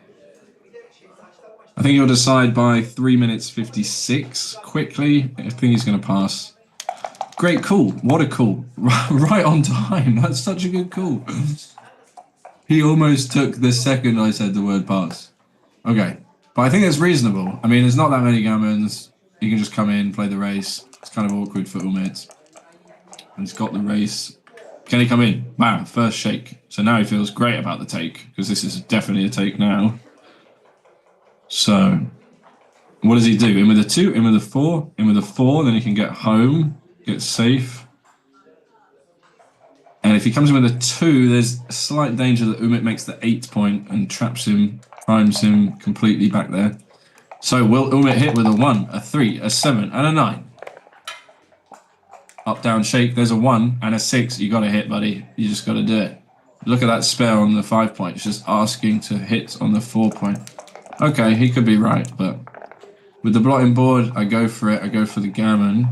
I think he'll decide by 3 minutes 56 quickly. I think he's going to pass. Great call. What a call. Right on time. That's such a good call. He almost took the second I said the word pass. Okay. But I think it's reasonable. I mean, there's not that many gammons. He can just come in, play the race. It's kind of awkward for Umit. And he's got the race. Can he come in? Bam, first shake. So now he feels great about the take, because this is definitely a take now. So, what does he do? In with a 2, in with a 4, in with a 4, then he can get home, get safe. And if he comes in with a 2, there's a slight danger that Umit makes the 8 point and traps him, primes him completely back there. So will Umit hit with a 1, a 3, a 7, and a 9? Up, down, shake. There's a 1 and a 6. You got to hit, buddy. You just got to do it. Look at that spare on the 5 point. It's just asking to hit on the 4 point. Okay, he could be right, but with the blotting board, I go for it. I go for the gammon.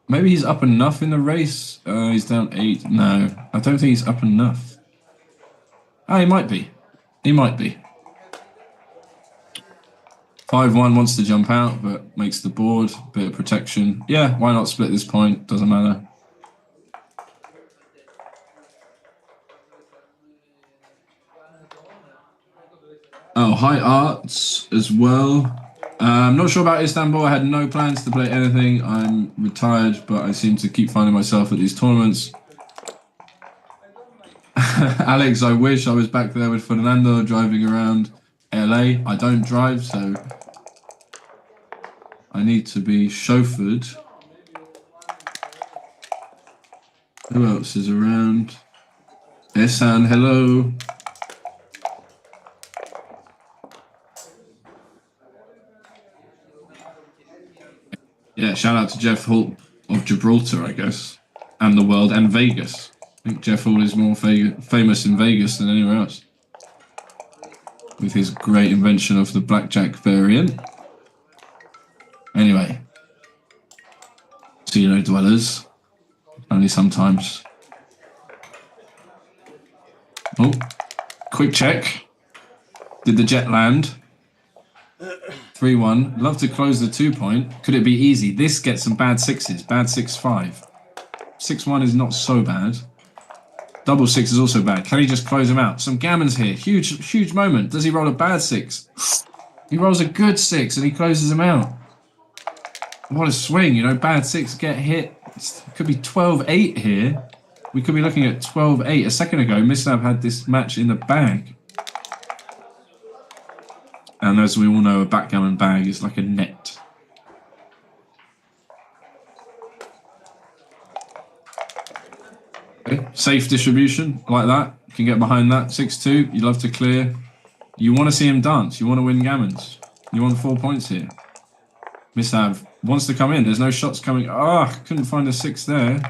Maybe he's up enough in the race. He's down 8. No, I don't think he's up enough. Ah, he might be. He might be. 5-1 wants to jump out, but makes the board. Bit of protection. Yeah, why not split this point? Doesn't matter. Oh, High Arts as well. I'm not sure about Istanbul. I had no plans to play anything. I'm retired, but I seem to keep finding myself at these tournaments. Alex, I wish I was back there with Fernando driving around LA. I don't drive, so I need to be chauffeured. Who else is around? Ehsan, hello. Yeah, shout out to Jeff Hall of Gibraltar, I guess, and the world, and Vegas. I think Jeff Hall is more famous in Vegas than anywhere else, with his great invention of the blackjack variant. Anyway, casino dwellers, only sometimes. Oh, Quick check. Did the jet land? 3-1. Love to close the 2-point. Could it be easy? This gets some bad sixes. Bad 6-5. 6-1 is not so bad. Double 6 is also bad. Can he just close him out? Some gammons here. Huge moment. Does he roll a bad 6? He rolls a good 6 and he closes him out. What a swing, you know. Bad 6 get hit. It could be 12-8 here. We could be looking at 12-8. A second ago, Mislav had this match in the bag. And as we all know, a backgammon bag is like a net. Okay. Safe distribution, like that. You can get behind that. 6-2, you love to clear. You want to see him dance. You want to win gammons. You want 4 points here. Mislav wants to come in. There's no shots coming. Couldn't find a 6 there.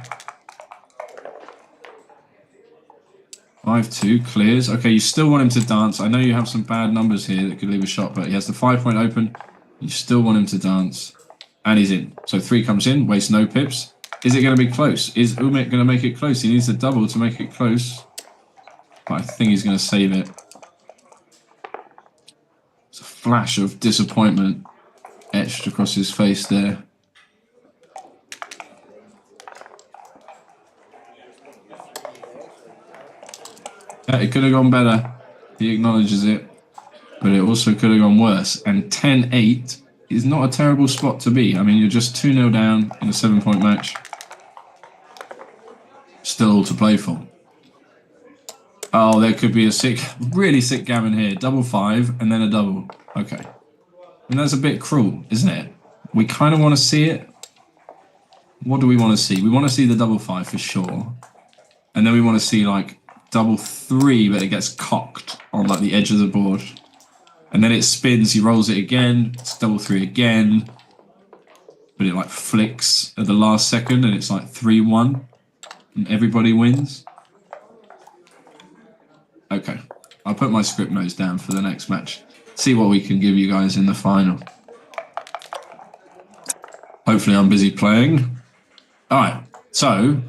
5-2, clears. Okay, you still want him to dance. I know you have some bad numbers here that could leave a shot, but he has the 5-point open. You still want him to dance. And he's in. So 3 comes in, wastes no pips. Is it going to be close? Is Umit going to make it close? He needs a double to make it close. But I think he's going to save it. It's a flash of disappointment etched across his face there. Yeah, it could have gone better. He acknowledges it. But it also could have gone worse. And 10-8 is not a terrible spot to be. I mean, you're just 2-0 down in a 7-point match. Still all to play for. Oh, there could be a really sick gammon here. Double 5 and then a double. Okay. And that's a bit cruel, isn't it? We kind of want to see it. What do we want to see? We want to see the double 5 for sure. And then we want to see like double 3, but it gets cocked on like the edge of the board. And then it spins, he rolls it again, it's double 3 again. But it like flicks at the last second and it's like 3-1. And everybody wins. Okay, I'll put my script notes down for the next match. See what we can give you guys in the final. Hopefully I'm busy playing. Alright, so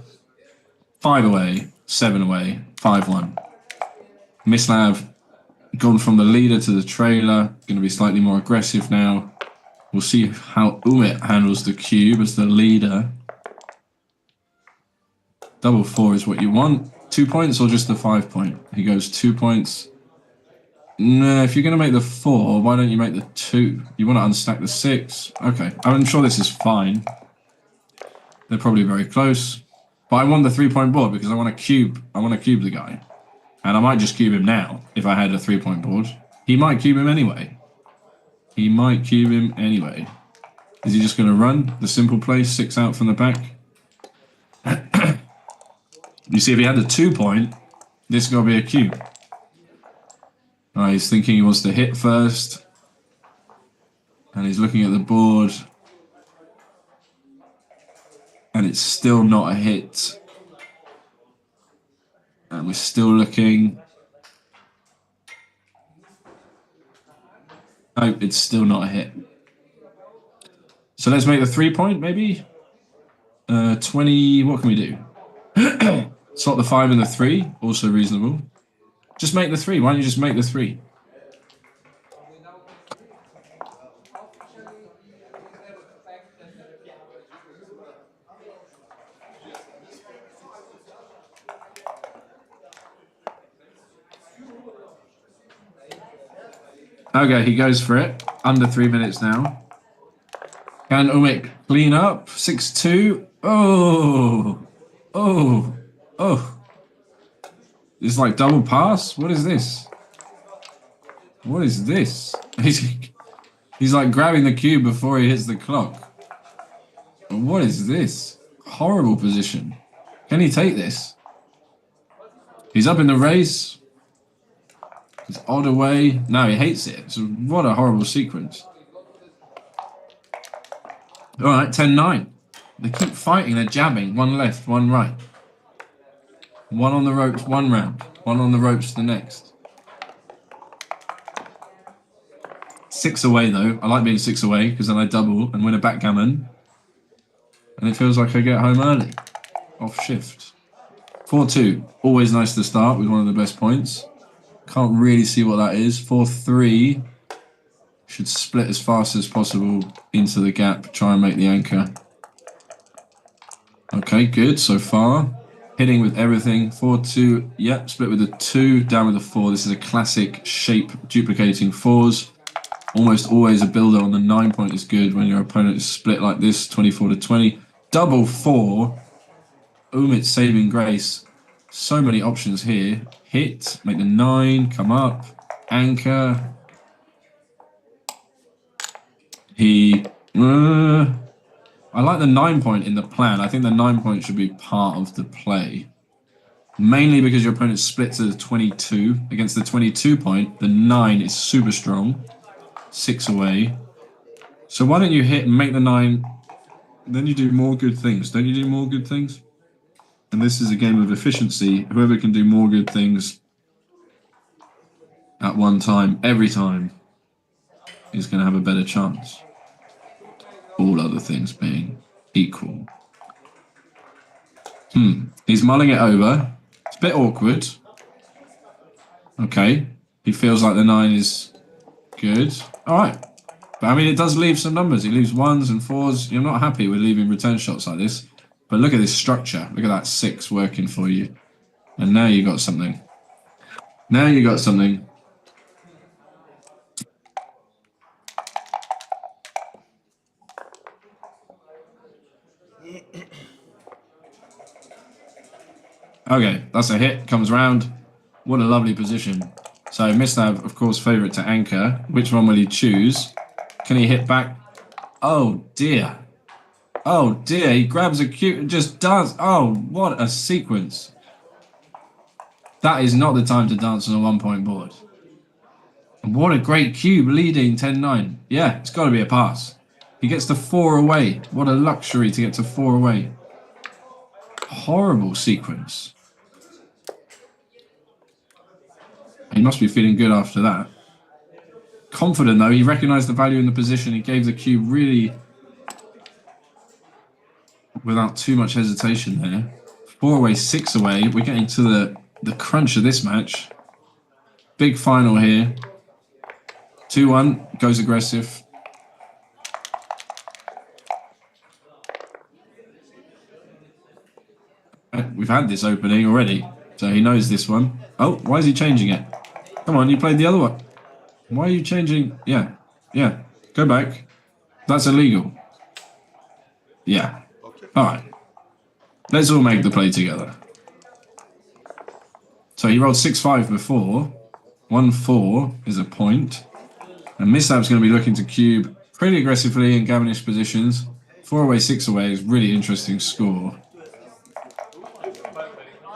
5 away, 7 away, 5-1. Mislav gone from the leader to the trailer. Going to be slightly more aggressive now. We'll see how Umit handles the cube as the leader. Double 4 is what you want. 2 points or just the 5-point? He goes 2 points. No, if you're going to make the 4, why don't you make the 2? You want to unstack the 6. Okay, I'm sure this is fine. They're probably very close. But I want the 3-point board because I want to cube the guy. And I might just cube him now if I had a 3-point board. He might cube him anyway. He might cube him anyway. Is he just going to run the simple play, 6 out from the back? You see, if he had the 2-point, this is going to be a cube. He's thinking he wants to hit first. And he's looking at the board. And it's still not a hit. And we're still looking. No, it's still not a hit. So let's make the 3-point, maybe? 20, what can we do? Slot the 5 and the 3, also reasonable. Just make the 3. Why don't you just make the 3? Okay, he goes for it. Under 3 minutes now. Can Umit clean up? 6-2. Oh. Oh. Oh. It's like double pass? What is this? What is this? He's like grabbing the cube before he hits the clock. What is this? Horrible position. Can he take this? He's up in the race. It's odd away. No, he hates it. So what a horrible sequence. All right, 10-9. They keep fighting. They're jabbing. One left, one right. One on the ropes, one round. One on the ropes the next. 6 away, though. I like being 6 away because then I double and win a backgammon. And it feels like I get home early. Off shift. 4-2. Always nice to start with one of the best points. Can't really see what that is. 4-3. Should split as fast as possible into the gap. Try and make the anchor. Okay, good so far. Hitting with everything. 4-2. Yep, split with a 2. Down with a 4. This is a classic shape duplicating 4s. Almost always a builder on the 9 point is good when your opponent is split like this. 24-20. Double 4. It's saving grace. So many options here. Hit. Make the 9. Come up. Anchor. I like the 9 point in the plan. I think the 9 point should be part of the play. Mainly because your opponent split to the 22. Against the 22 point, the 9 is super strong. 6 away. So why don't you hit and make the 9? Then you do more good things. Don't you do more good things? And this is a game of efficiency. Whoever can do more good things at one time, every time, is going to have a better chance. All other things being equal. He's mulling it over. It's a bit awkward. Okay. He feels like the 9 is good. All right. But I mean, it does leave some numbers. He leaves 1s and 4s. You're not happy with leaving return shots like this. But look at this structure. Look at that 6 working for you. And now you got something. Now you got something. Okay, that's a hit. Comes round. What a lovely position. So Mislav, of course, favourite to anchor. Which one will he choose? Can he hit back? Oh, dear. Oh, dear. He grabs a cube and just dance. Oh, what a sequence. That is not the time to dance on a 1 point board. And what a great cube leading 10-9. Yeah, it's got to be a pass. He gets to 4 away. What a luxury to get to 4 away. Horrible sequence. He must be feeling good after that. Confident though, he recognised the value in the position. He gave the cube really without too much hesitation there. 4 away, 6 away. We're getting to the crunch of this match. Big final here. 2-1, goes aggressive. We've had this opening already, so he knows this one. Oh, why is he changing it? Come on, you played the other one. Why are you changing? Yeah, go back. That's illegal. Yeah. All right. Let's all make the play together. So he rolled 6-5 before. 1-4 is a point. And Mislav's going to be looking to cube pretty aggressively in Gavinish positions. 4 away, 6 away is really interesting score.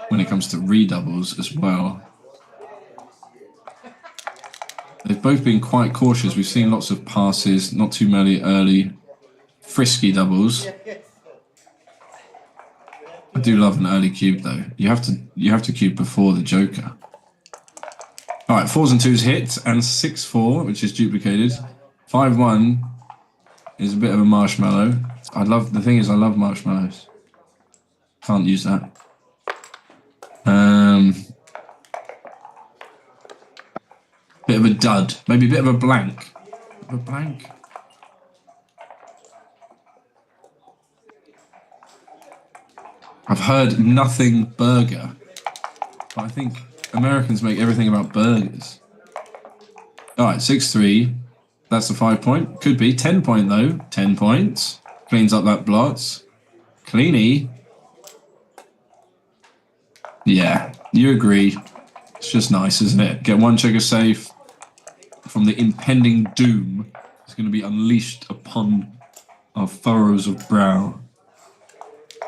When it comes to redoubles as well. They've both been quite cautious. We've seen lots of passes, not too many early frisky doubles. I do love an early cube though. You have to cube before the joker. All right, 4s and 2s hit, and 6-4, which is duplicated. 5-1 is a bit of a marshmallow. The thing is, I love marshmallows. Can't use that. Bit of a dud. Maybe a bit of a blank. I've heard nothing burger. But I think Americans make everything about burgers. Alright, 6-3. That's a 5 point. Could be 10 point though. 10 points. Cleans up that blot. Cleany. Yeah, you agree. It's just nice, isn't it? Get 1 checker safe from the impending doom that's going to be unleashed upon our furrows of brow.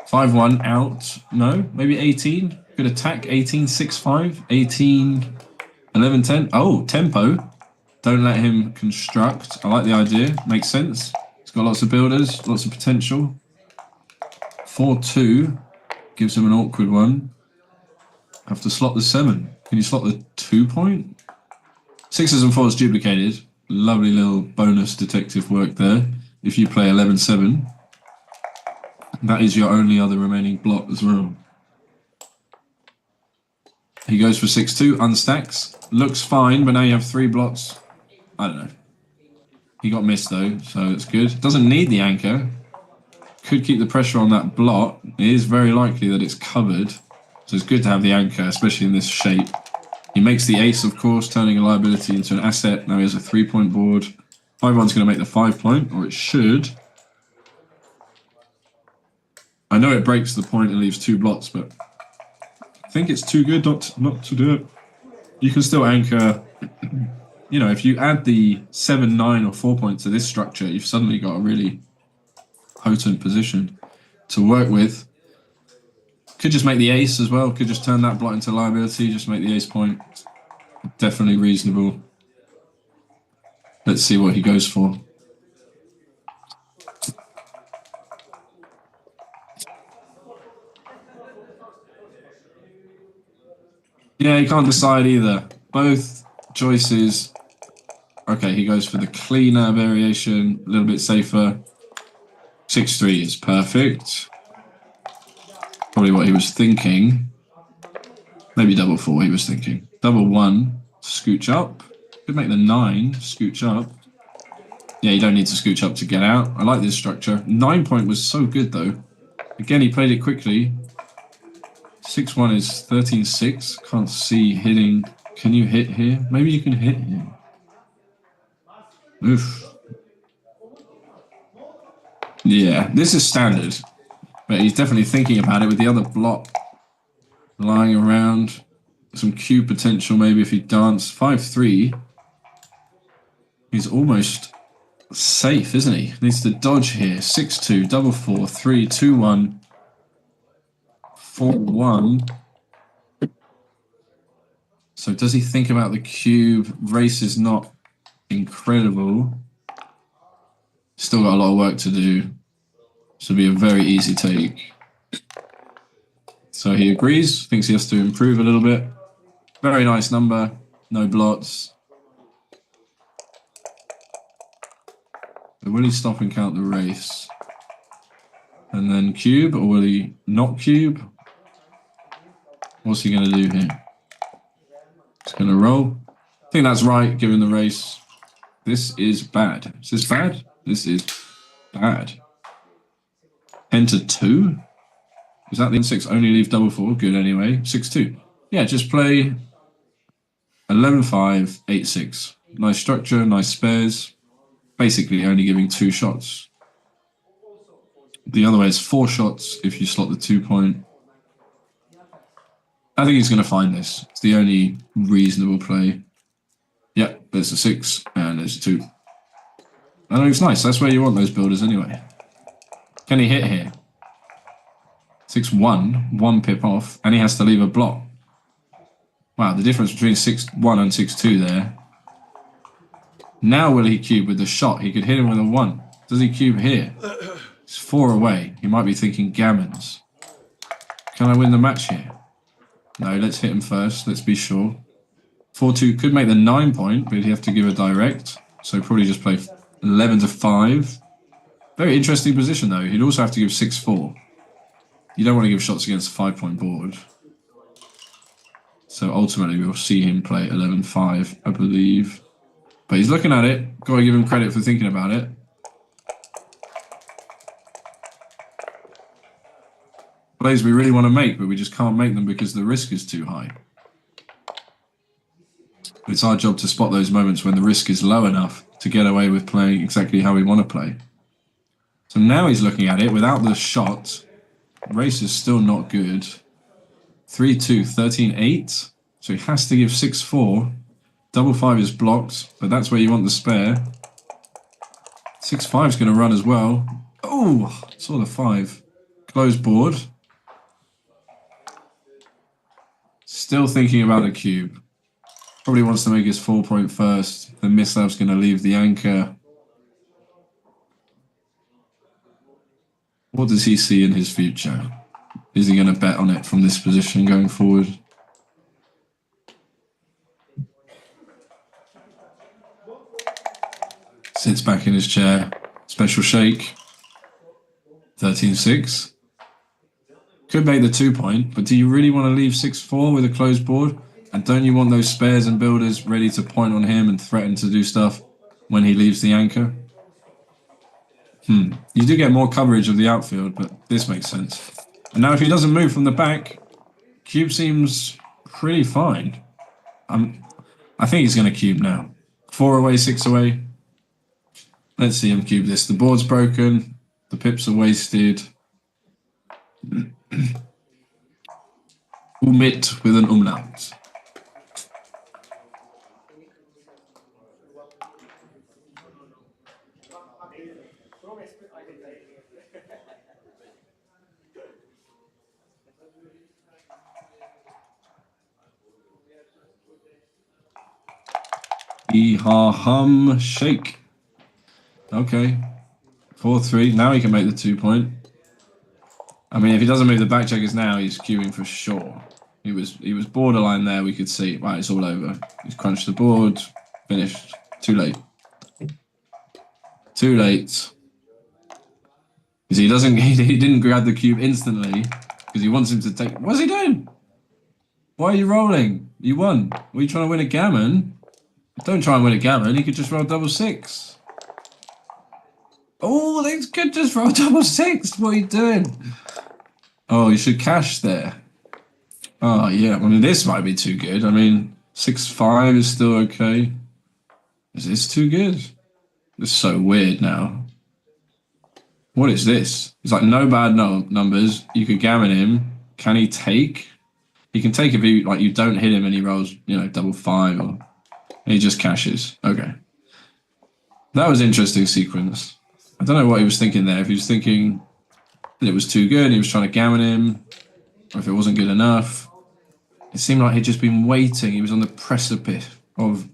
5-1 out. No, maybe 18. Good attack. 18, 6-5. 18, 11, 10. Oh, tempo. Don't let him construct. I like the idea. Makes sense. He's got lots of builders, lots of potential. 4-2 gives him an awkward one. Have to slot the 7. Can you slot the 2 point? 6s and 4s duplicated. Lovely little bonus detective work there. If you play 11-7, that is your only other remaining blot as well. He goes for 6-2, unstacks. Looks fine, but now you have 3 blots. I don't know. He got missed though, so it's good. Doesn't need the anchor. Could keep the pressure on that blot. It is very likely that it's covered. So it's good to have the anchor, especially in this shape. He makes the ace, of course, turning a liability into an asset. Now he has a 3-point board. 5-1's going to make the 5-point, or it should. I know it breaks the point and leaves 2 blots, but I think it's too good not to do it. You can still anchor. You know, if you add the 7, 9, or 4 points to this structure, you've suddenly got a really potent position to work with. Could just make the ace as well. Could just turn that blot into liability, just make the ace point. Definitely reasonable. Let's see what he goes for. Yeah, he can't decide either. Both choices. Okay, he goes for the cleaner variation, a little bit safer. 6-3 is perfect. Probably what he was thinking. Maybe double 4 he was thinking. Double 1, scooch up. Could make the 9, scooch up. Yeah, you don't need to scooch up to get out. I like this structure. 9-point was so good though. Again, he played it quickly. 6-1 is 13-6. Can't see hitting. Can you hit here? Maybe you can hit here. Oof. Yeah, this is standard. But he's definitely thinking about it with the other block lying around. Some cube potential maybe if he danced. 5-3. He's almost safe, isn't he? Needs to dodge here. 6-2, double 4, 3, 2, 1, 4, 1. So does he think about the cube? Race is not incredible. Still got a lot of work to do. This will be a very easy take. So he agrees, thinks he has to improve a little bit. Very nice number, no blots. So will he stop and count the race? And then cube, or will he not cube? What's he going to do here? He's going to roll. I think that's right, given the race. This is bad. Is this bad? This is bad. 10-2? Is that the 6? Only leave double 4. Good anyway. 6-2. Yeah, just play 11-5, 8-6. Nice structure, nice spares. Basically only giving 2 shots. The other way is 4 shots if you slot the 2-point. I think he's going to find this. It's the only reasonable play. Yeah, there's a 6 and there's a 2. I know it's nice. That's where you want those builders anyway. Can he hit here? 6-1, 1 pip off, and he has to leave a block. Wow, the difference between 6-1 and 6-2 there. Now will he cube with the shot? He could hit him with a 1. Does he cube here? It's 4 away. He might be thinking gammons. Can I win the match here? No, let's hit him first. Let's be sure. 4-2 could make the 9-point, but he'd have to give a direct. So probably just play 11-5. Very interesting position though. He'd also have to give 6-4. You don't want to give shots against a 5-point board. So ultimately we'll see him play 11-5, I believe. But he's looking at it. Got to give him credit for thinking about it. Plays we really want to make, but we just can't make them because the risk is too high. It's our job to spot those moments when the risk is low enough to get away with playing exactly how we want to play. So now he's looking at it without the shot. Race is still not good. 3-2, 13-8. So he has to give 6-4. Double 5 is blocked, but that's where you want the spare. 6-5 is going to run as well. Oh, saw the 5. Closed board. Still thinking about a cube. Probably wants to make his 4-point first. The Mislav's going to leave the anchor. What does he see in his future? Is he going to bet on it from this position going forward? Sits back in his chair. Special shake. 13-6. Could make the 2 point, but do you really want to leave 6-4 with a closed board? And don't you want those spares and builders ready to point on him and threaten to do stuff when he leaves the anchor? You do get more coverage of the outfield, but this makes sense. And now if he doesn't move from the back, cube seems pretty fine. I think he's going to cube now. 4 away, 6 away. Let's see him cube this. The board's broken. The pips are wasted. Umit with an umlaut. Hum shake. Okay. 4-3. Now he can make the 2 point. I mean, if he doesn't move the back checkers now, he's queuing for sure. He was borderline there. We could see. Right, it's all over. He's crunched the board. Finished. Too late. Too late. Because he didn't grab the cube instantly because he wants him to take. What's he doing? Why are you rolling? You won. Were you trying to win a gammon? Don't try and win a gammon. He could just roll double 6. Oh, they could just roll double 6. What are you doing? Oh, you should cash there. Oh, yeah. I mean, this might be too good. I mean, 6-5 is still okay. Is this too good? This is so weird now. What is this? It's like no bad numbers. You could gammon him. Can he take? He can take if you don't hit him and he rolls, double 5 or he just cashes. Okay. That was an interesting sequence. I don't know what he was thinking there. If he was thinking it was too good, he was trying to gammon him, or if it wasn't good enough. It seemed like he'd just been waiting. He was on the precipice of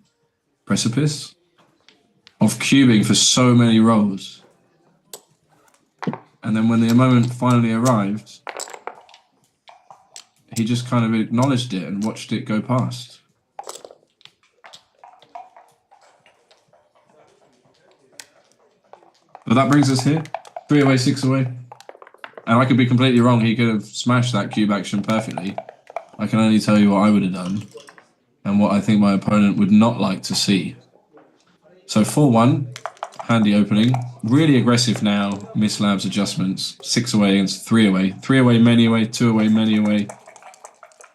cubing for so many rolls. And then when the moment finally arrived, he just kind of acknowledged it and watched it go past. But that brings us here. 3 away, 6 away. And I could be completely wrong. He could have smashed that cube action perfectly. I can only tell you what I would have done and what I think my opponent would not like to see. So 4-1, handy opening. Really aggressive now, mislabs adjustments. 6 away against 3 away. 3 away, many away, 2 away, many away.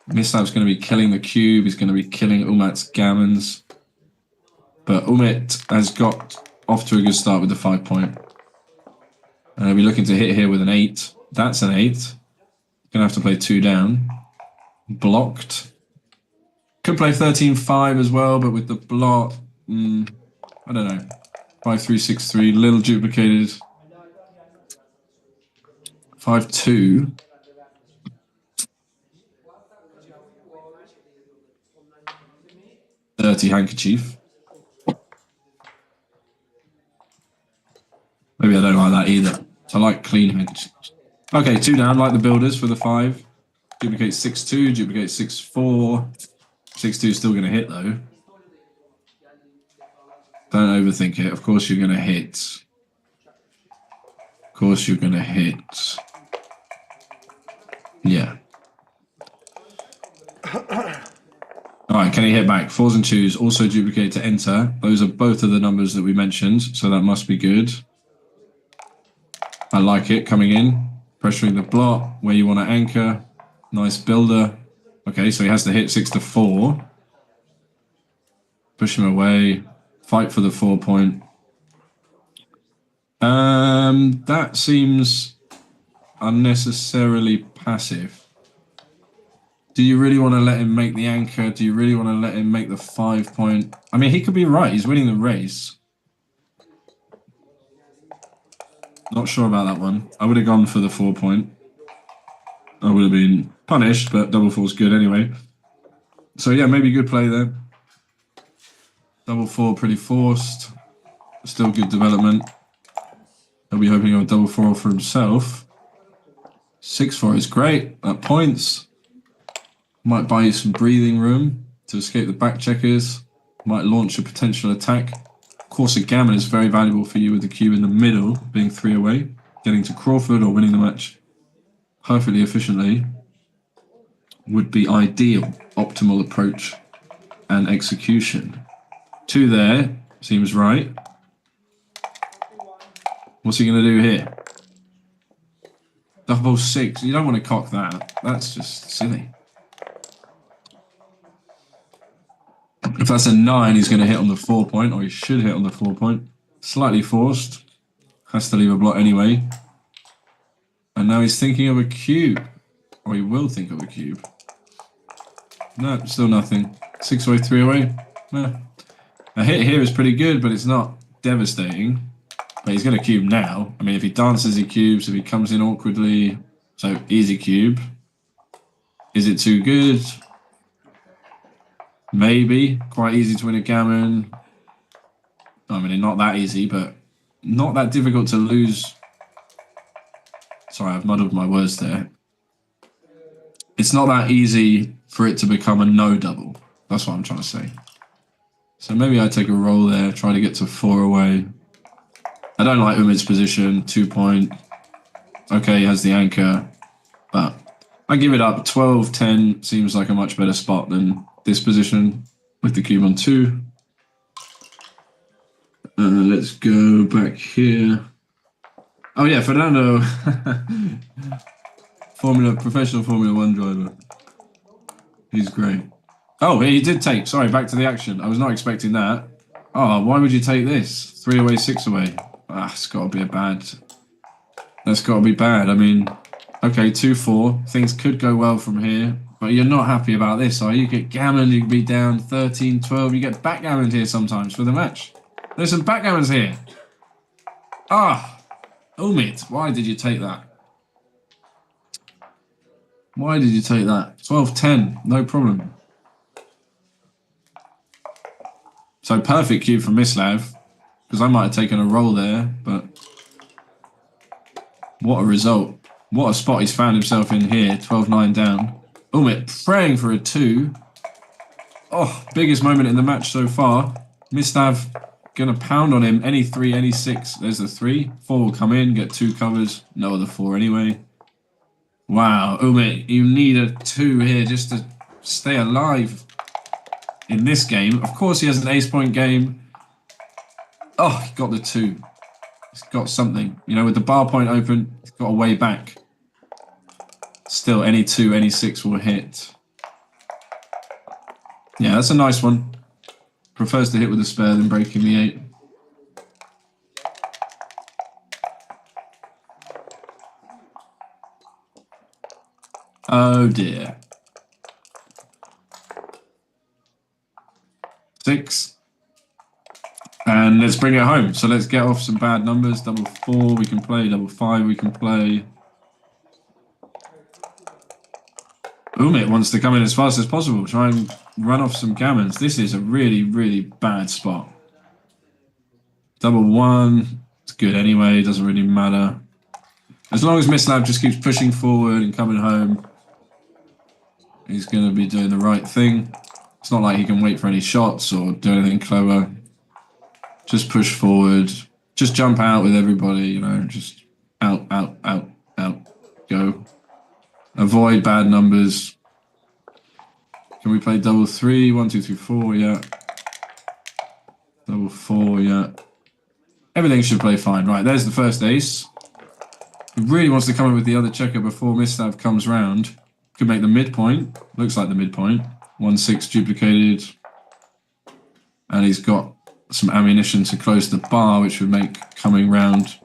Mislab's going to be killing the cube. He's going to be killing Umat's gammons. But Umit has got off to a good start with the 5 point. And he'll be looking to hit here with an 8. That's an 8. Gonna have to play 2 down. Blocked. Could play 13-5 as well, but with the block, I don't know. 5-3-6-3, little duplicated. 5-2. Dirty handkerchief. Maybe I don't like that either. I like clean handkerchiefs. Okay, 2 down, like the builders for the 5. Duplicate 6-2, duplicate 6-4. 6-2 is still going to hit though. Don't overthink it. Of course you're going to hit. Of course you're going to hit. Yeah. Alright, can he hit back? 4s and 2s, also duplicate to enter. Those are both of the numbers that we mentioned, so that must be good. I like it, coming in. Pressuring the block, where you want to anchor. Nice builder. Okay, so he has to hit 6-4. Push him away. Fight for the 4 point. That seems unnecessarily passive. Do you really want to let him make the anchor? Do you really want to let him make the 5 point? I mean, he could be right. He's winning the race. Not sure about that one. I would have gone for the 4 point. I would have been punished, but double 4's good anyway. So yeah, maybe good play there. Double 4 pretty forced. Still good development. He'll be hoping on double 4 for himself. 6-4 is great. That points. Might buy you some breathing room to escape the back checkers. Might launch a potential attack. Of course, a gammon is very valuable for you with the cube in the middle, being 3 away. Getting to Crawford or winning the match. perfectly efficiently would be ideal. Optimal approach and execution. 2 there seems right. What's he going to do here? Double 6. You don't want to cock that. That's just silly. If that's a 9, he's going to hit on the 4 point, or he should hit on the 4 point. Slightly forced. Has to leave a block anyway. And now he's thinking of a cube. Or he will think of a cube. No, still nothing. 6 away, 3 away. No. A hit here is pretty good, but it's not devastating. But he's going to cube now. I mean, if he dances, he cubes. If he comes in awkwardly, so easy cube. Is it too good? Maybe. Quite easy to win a gammon. I mean, not that easy, but not that difficult to lose. Sorry, I've muddled my words there. It's not that easy for it to become a no double. That's what I'm trying to say. So maybe I take a roll there, try to get to 4 away. I don't like Umit's position, 2 point. Okay, he has the anchor, but I give it up. 12-10 seems like a much better spot than this position with the cube on 2. Let's go back here. Oh yeah, Fernando. Professional Formula 1 driver. He's great. Oh, he did take. Sorry, back to the action. I was not expecting that. Oh, why would you take this? 3 away, 6 away. Ah, it's got to be a bad. That's got to be bad. I mean, okay, 2-4. Things could go well from here, but you're not happy about this, are you? You get gammon, you can be down 13-12. You get backgammoned here sometimes for the match. There's some backgammons here. Ah, Umit, why did you take that? Why did you take that? 12-10, no problem. So perfect cube for Mislav, because I might have taken a roll there, but what a result. What a spot he's found himself in here, 12-9 down. Umit praying for a 2. Oh, biggest moment in the match so far. Mislav gonna pound on him, any 3, any 6. There's the 3. 4 will come in, get 2 covers, no other 4 anyway. Wow, Umit, you need a 2 here just to stay alive in this game. Of course he has an ace point game. Oh, he got the 2. He's got something. You know, with the bar point open, he's got a way back. Still, any 2, any 6 will hit. Yeah, that's a nice one. Prefers to hit with a spare than breaking the 8. Oh dear. 6. And let's bring it home. So let's get off some bad numbers. Double 4 we can play. Double 5 we can play. Umit wants to come in as fast as possible. Try and run off some gammons. This is a really, really bad spot. Double 1. It's good anyway. Doesn't really matter. As long as Mislav just keeps pushing forward and coming home, he's going to be doing the right thing. It's not like he can wait for any shots or do anything clever. Just push forward. Just jump out with everybody, you know. Just out, out, out, out. Go. Avoid bad numbers. Can we play double 3? 1, 2, 3, 4, yeah. Double 4, yeah. Everything should play fine. Right, there's the first ace. He really wants to come in with the other checker before Mislav comes round. Could make the midpoint. Looks like the midpoint. 1-6 duplicated. And he's got some ammunition to close the bar, which would make coming round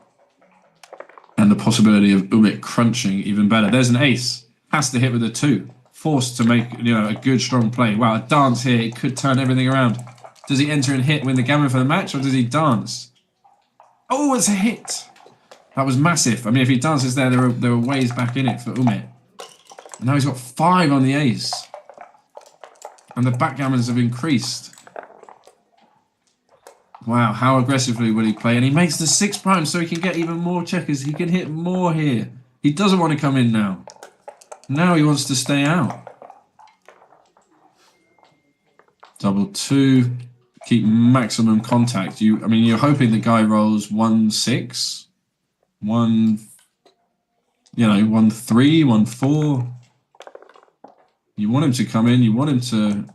and the possibility of Umit crunching even better. There's an ace. Has to hit with a 2. Forced to make, you know, a good strong play. Wow, a dance here. It could turn everything around. Does he enter and hit, win the gammon for the match, or does he dance? Oh, it's a hit. That was massive. I mean, if he dances there are ways back in it for Umit. And now he's got 5 on the ace. And the backgammons have increased. Wow, how aggressively will he play? And he makes the 6 prime so he can get even more checkers. He can hit more here. He doesn't want to come in now. Now he wants to stay out. Double 2. Keep maximum contact. I mean, you're hoping the guy rolls 1-6. 1... you know, 1-3, 1-4. You want him to come in. You want him to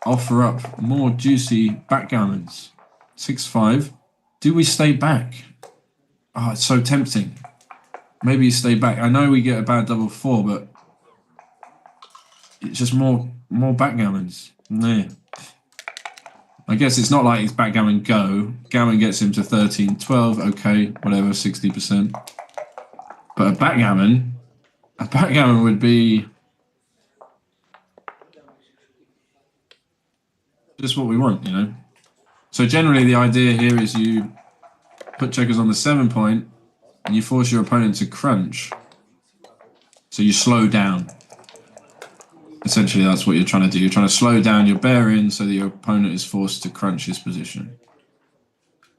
offer up more juicy backgammons. 6-5. Do we stay back? Oh, it's so tempting. Maybe you stay back. I know we get a bad double 4, but it's just more backgammons. Nah. I guess it's not like it's backgammon go. Gammon gets him to 13, 12. Okay, whatever, 60%. But a backgammon would be just what we want, you know. So generally the idea here is you put checkers on the 7 point and you force your opponent to crunch. So you slow down. Essentially that's what you're trying to do. You're trying to slow down your bearing so that your opponent is forced to crunch his position.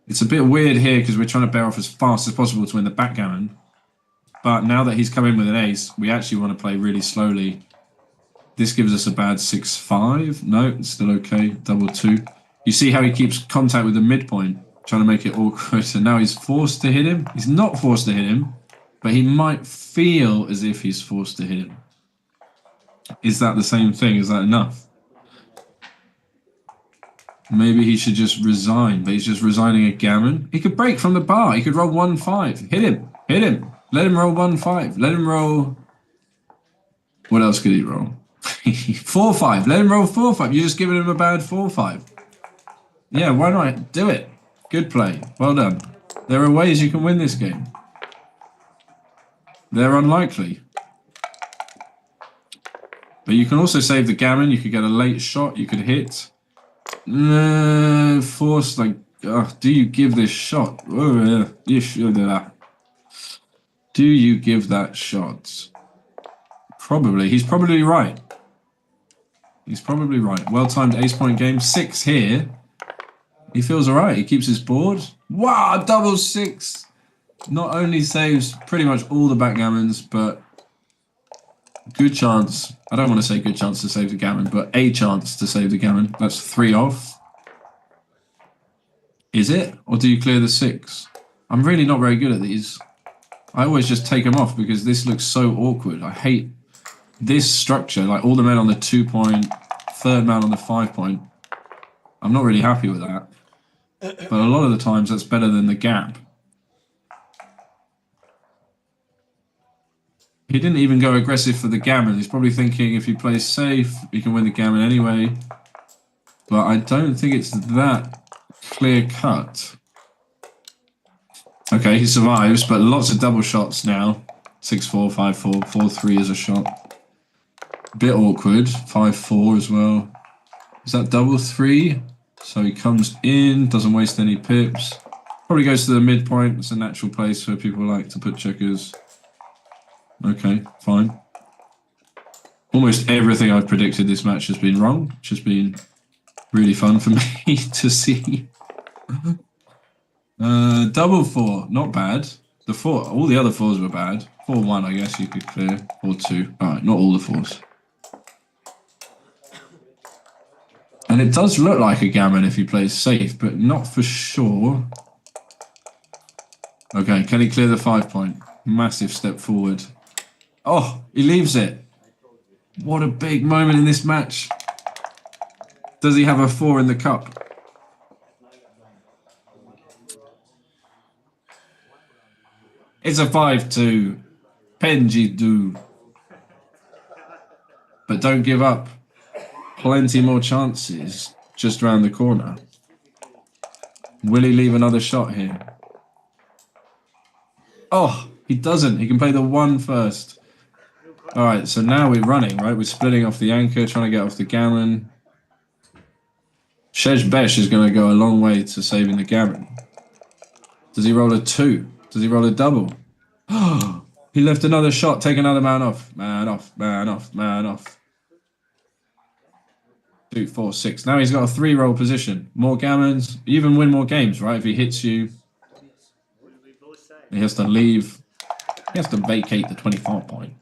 It's a bit weird here because we're trying to bear off as fast as possible to win the backgammon. But now that he's come in with an ace, we actually want to play really slowly. This gives us a bad 6-5. No, it's still okay. Double 2. You see how he keeps contact with the midpoint, trying to make it awkward. So now he's forced to hit him. He's not forced to hit him, but he might feel as if he's forced to hit him. Is that the same thing? Is that enough? Maybe he should just resign, but he's just resigning a gammon. He could break from the bar. He could roll 1-5. Hit him. Hit him. Let him roll 1-5. Let him roll... What else could he roll? 4-5. Let him roll 4-5. You're just giving him a bad 4-5. Yeah, why not? Do it. Good play. Well done. There are ways you can win this game. They're unlikely. But you can also save the gammon. You could get a late shot. You could hit. Force, like, do you give this shot? Oh, you should do that. Do you give that shot? Probably. He's probably right. He's probably right. Well-timed ace-point game. 6 here. He feels all right. He keeps his board. Wow, double 6. Not only saves pretty much all the backgammons, but good chance. I don't want to say good chance to save the gammon, but a chance to save the gammon. That's 3 off. Is it? Or do you clear the 6? I'm really not very good at these. I always just take them off because this looks so awkward. I hate this structure. Like all the men on the 2 point, third man on the 5 point. I'm not really happy with that. But a lot of the times that's better than the gap. He didn't even go aggressive for the gammon. He's probably thinking if he plays safe, he can win the gammon anyway. But I don't think it's that clear cut. Okay, he survives, but lots of double shots now. 6-4, 5-4, 4-3 is a shot. Bit awkward. 5-4 as well. Is that double 3? So he comes in, doesn't waste any pips. Probably goes to the midpoint. It's a natural place where people like to put checkers. Okay, fine. Almost everything I've predicted this match has been wrong, which has been really fun for me to see. Double 4, not bad. The 4, all the other 4s were bad. 4-1, I guess you could clear. 4-2. Alright, not all the 4s. And it does look like a gammon if he plays safe, but not for sure. Okay, can he clear the 5 point? Massive step forward. Oh, he leaves it. What a big moment in this match. Does he have a 4 in the cup? It's a 5-2. Penji do. But don't give up. Plenty more chances just round the corner. Will he leave another shot here? Oh, he doesn't. He can play the 1 first. All right, so now we're running, right? We're splitting off the anchor, trying to get off the gammon. Shej Besh is going to go a long way to saving the gammon. Does he roll a 2? Does he roll a double? Oh, he left another shot. Take another man off. Man off, man off, man off. 2, 4, 6. Now he's got a 3-roll position. More gammons. You even win more games, right? If he hits you, he has to leave. He has to vacate the 25 point.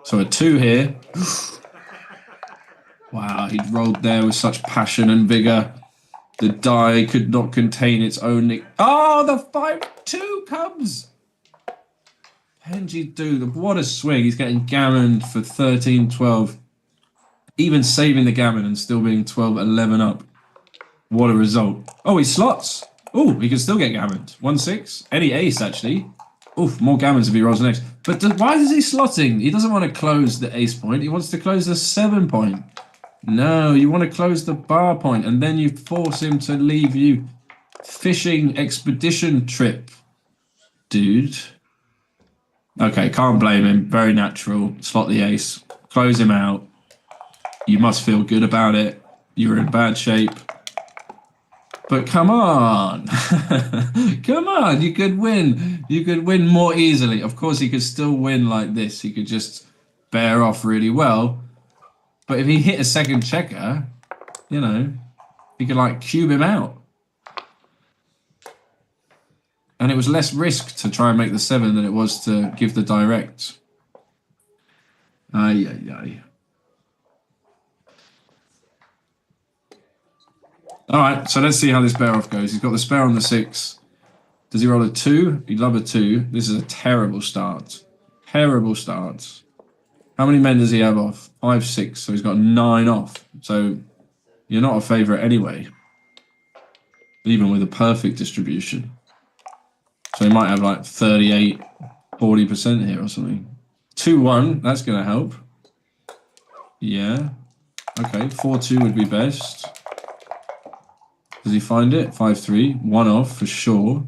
So a 2 here. Wow, he rolled there with such passion and vigor. The die could not contain its own... Oh, the 5-2 comes! Henji do? What a swing. He's getting gammoned for 13-12. Even saving the gammon and still being 12-11 up. What a result. Oh, he slots. Oh, he can still get gammoned. 1-6. Any ace, actually. Oof, more gammons if he rolls next. But why is he slotting? He doesn't want to close the ace point. He wants to close the 7 point. No, you want to close the bar point, and then you force him to leave you fishing expedition trip. Dude. Okay, can't blame him. Very natural. Slot the ace. Close him out. You must feel good about it. You're in bad shape. But come on. Come on. You could win. You could win more easily. Of course, he could still win like this. He could just bear off really well. But if he hit a second checker, you know, he could like cube him out. And it was less risk to try and make the 7 than it was to give the direct. Ay, ay, ay. All right, so let's see how this bear off goes. He's got the spare on the 6. Does he roll a 2? He'd love a 2. This is a terrible start. Terrible start. How many men does he have off? 5, 6. So he's got 9 off. So you're not a favourite anyway. Even with a perfect distribution. So he might have like 38, 40% here or something. 2-1, that's going to help. Yeah. Okay, 4-2 would be best. Does he find it? 5-3, 1 off for sure.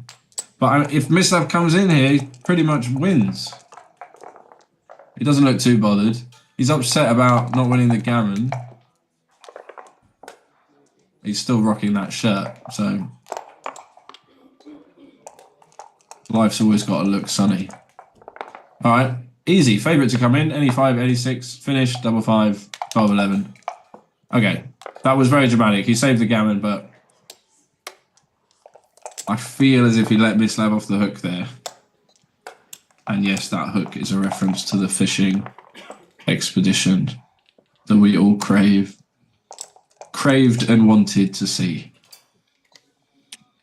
But if Mislav comes in here, he pretty much wins. He doesn't look too bothered. He's upset about not winning the gammon. He's still rocking that shirt, so life's always got to look sunny. All right, easy. Favourite to come in. Any 5, any 6. Finish. Double 5. 12-11. Okay, that was very dramatic. He saved the gammon, but I feel as if he let Mislav off the hook there. And yes, that hook is a reference to the fishing expedition that we all craved and wanted to see.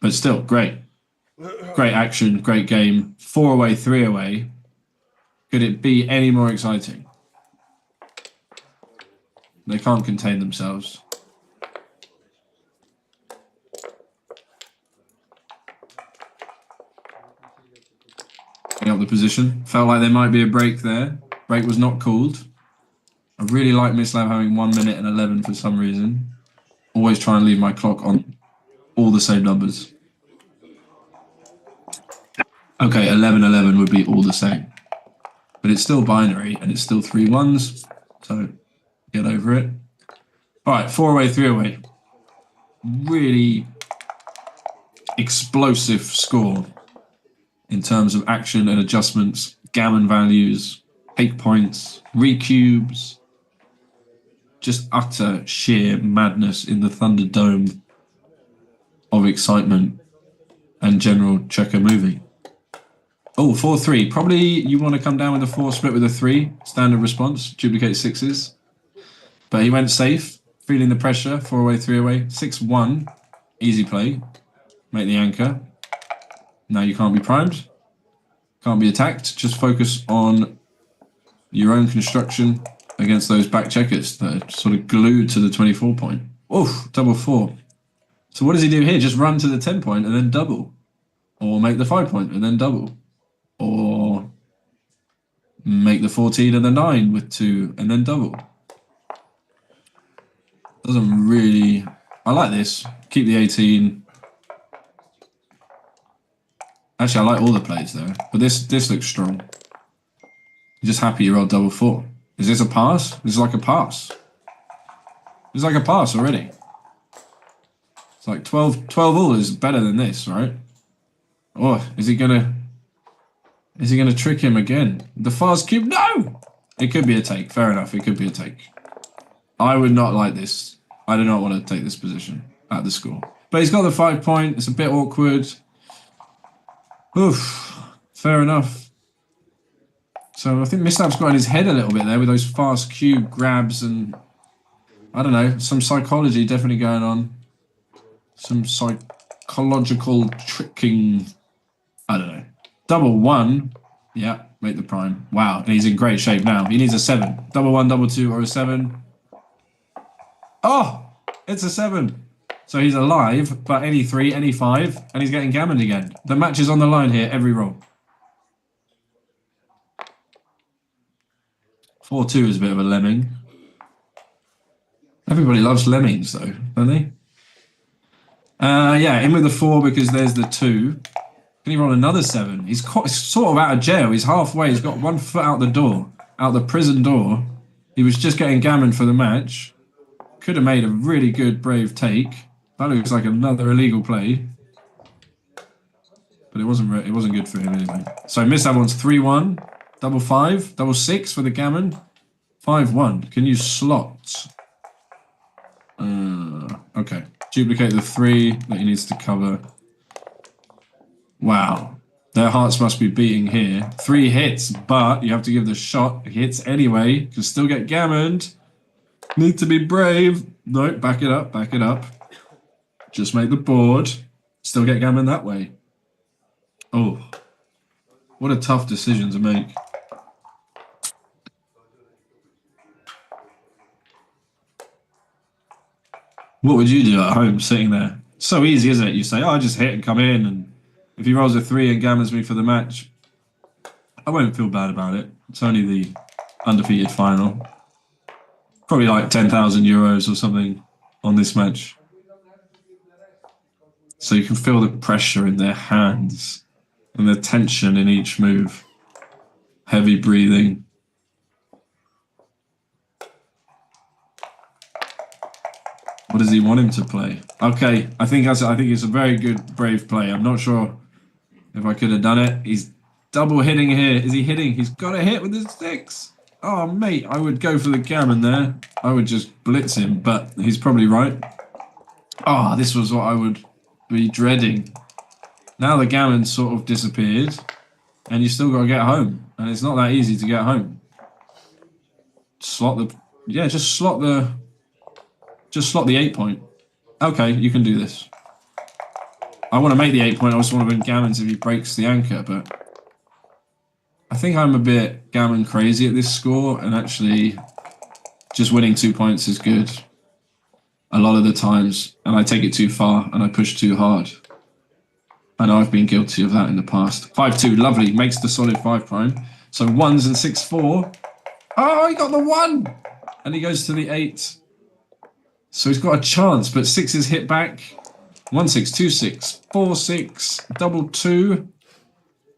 But still, great. Great action, great game. 4 away, 3 away. Could it be any more exciting? They can't contain themselves. Up the position. Felt like there might be a break there. Break was not called. I really like Mislav having 1 minute and 11 for some reason. Always try and leave my clock on all the same numbers. Okay, 11-11 would be all the same. But it's still binary and it's still 3 1s. So get over it. All right, 4 away, 3 away. Really explosive score in terms of action and adjustments, gammon values, 8 points, recubes. Just utter sheer madness in the Thunderdome of excitement and general checker movie. Oh, 4-3. Probably you want to come down with a 4, split with a 3. Standard response, duplicate 6s. But he went safe, feeling the pressure. 4 away, 3 away. 6-1. Easy play. Make the anchor. Now you can't be primed. Can't be attacked. Just focus on your own construction against those back checkers that are sort of glued to the 24 point. Oof, double 4. So what does he do here? Just run to the 10 point and then double. Or make the 5 point and then double. Or make the 14 and the 9 with 2 and then double. Doesn't really... I like this. Keep the 18. Actually, I like all the plays there. But this looks strong. I'm just happy you rolled double 4. Is this a pass? This is like a pass. It's like a pass already. It's like 12 all is better than this, right? Oh, is he gonna trick him again? The fast cube? No! It could be a take. Fair enough. It could be a take. I would not like this. I do not want to take this position at the score. But he's got the 5 point. It's a bit awkward. Oof. Fair enough. So I think Mislav's got in his head a little bit there with those fast cube grabs and, I don't know, some psychology definitely going on. Some psychological tricking. I don't know. Double 1. Yeah. make the prime. Wow, and he's in great shape now. He needs a 7. Double 1, double 2, or a 7. Oh, it's a 7. So he's alive, but any 3, any 5, and he's getting gammoned again. The match is on the line here, every roll. 4-2 is a bit of a lemming. Everybody loves lemmings, though, don't they? Yeah, in with the 4 because there's the 2. Can he roll another 7? He's sort of out of jail. He's halfway. He's got 1 foot out the door, out the prison door. He was just getting gammoned for the match. Could have made a really good, brave take. That looks like another illegal play. But it wasn't good for him anyway. So missed that one's 3-1. Double 5. Double 6 for the gammon. 5-1. Can you slot? Okay. Duplicate the 3 that he needs to cover. Wow. Their hearts must be beating here. 3 hits, but you have to give the shot. Hits anyway. Can still get gammoned. Need to be brave. No, back it up. Back it up. Just make the board. Still get gammoned that way. Oh. What a tough decision to make. What would you do at home sitting there? So easy, isn't it? You say, oh, I just hit and come in, and if he rolls a 3 and gammons me for the match, I won't feel bad about it. It's only the undefeated final. Probably like 10,000 euros or something on this match. So you can feel the pressure in their hands and the tension in each move. Heavy breathing. What does he want him to play? Okay, I think it's a very good, brave play. I'm not sure if I could have done it. He's double hitting here. Is he hitting? He's got a hit with his 6. Oh, mate, I would go for the gammon there. I would just blitz him, but he's probably right. Oh, this was what I would be dreading. Now the gammon sort of disappeared, and you still got to get home. And it's not that easy to get home. Slot the... Yeah, just slot the 8 point. Okay, you can do this. I want to make the 8 point. I just want to win gammons if he breaks the anchor, but I think I'm a bit gammon crazy at this score, and actually just winning 2 points is good a lot of the times, and I take it too far and I push too hard. I know I've been guilty of that in the past. 5-2, lovely, makes the solid 5 prime. So 1s and 6-4. Oh, he got the 1! And he goes to the 8. So he's got a chance, but 6 is hit back. 1-6, 2-6, 4-6, double 2.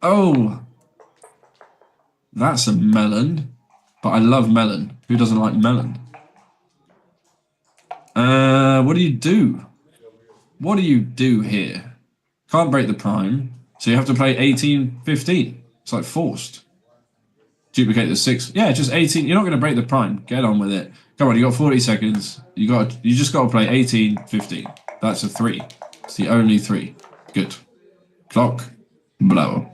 Oh, that's a melon. But I love melon. Who doesn't like melon? What do you do? What do you do here? Can't break the prime, so you have to play 18-15. It's like forced. Duplicate the 6. Yeah, just 18. You're not going to break the prime. Get on with it. Come on, you got 40 seconds. You just got to play 18-15. That's a 3. It's the only 3. Good. Clock. Blow.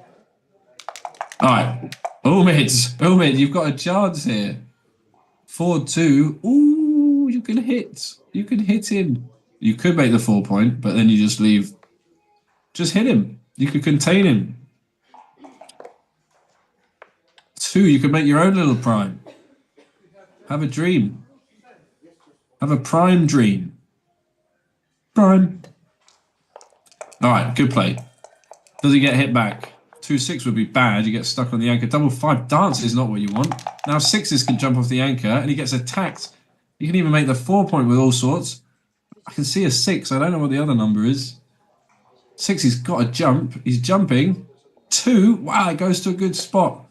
All right. Umid, you've got a chance here. 4-2. Ooh, you can hit. You can hit him. You could make the 4 point, but then you just leave. Just hit him. You could contain him. 2, you could make your own little prime. Have a dream. Have a prime dream. Prime. All right, good play. Does he get hit back? 2-6 would be bad. You get stuck on the anchor. Double 5 dance is not what you want. Now 6s can jump off the anchor, and he gets attacked. You can even make the 4 point with all sorts. I can see a 6. I don't know what the other number is. 6, he's got to jump. He's jumping. 2. Wow, it goes to a good spot.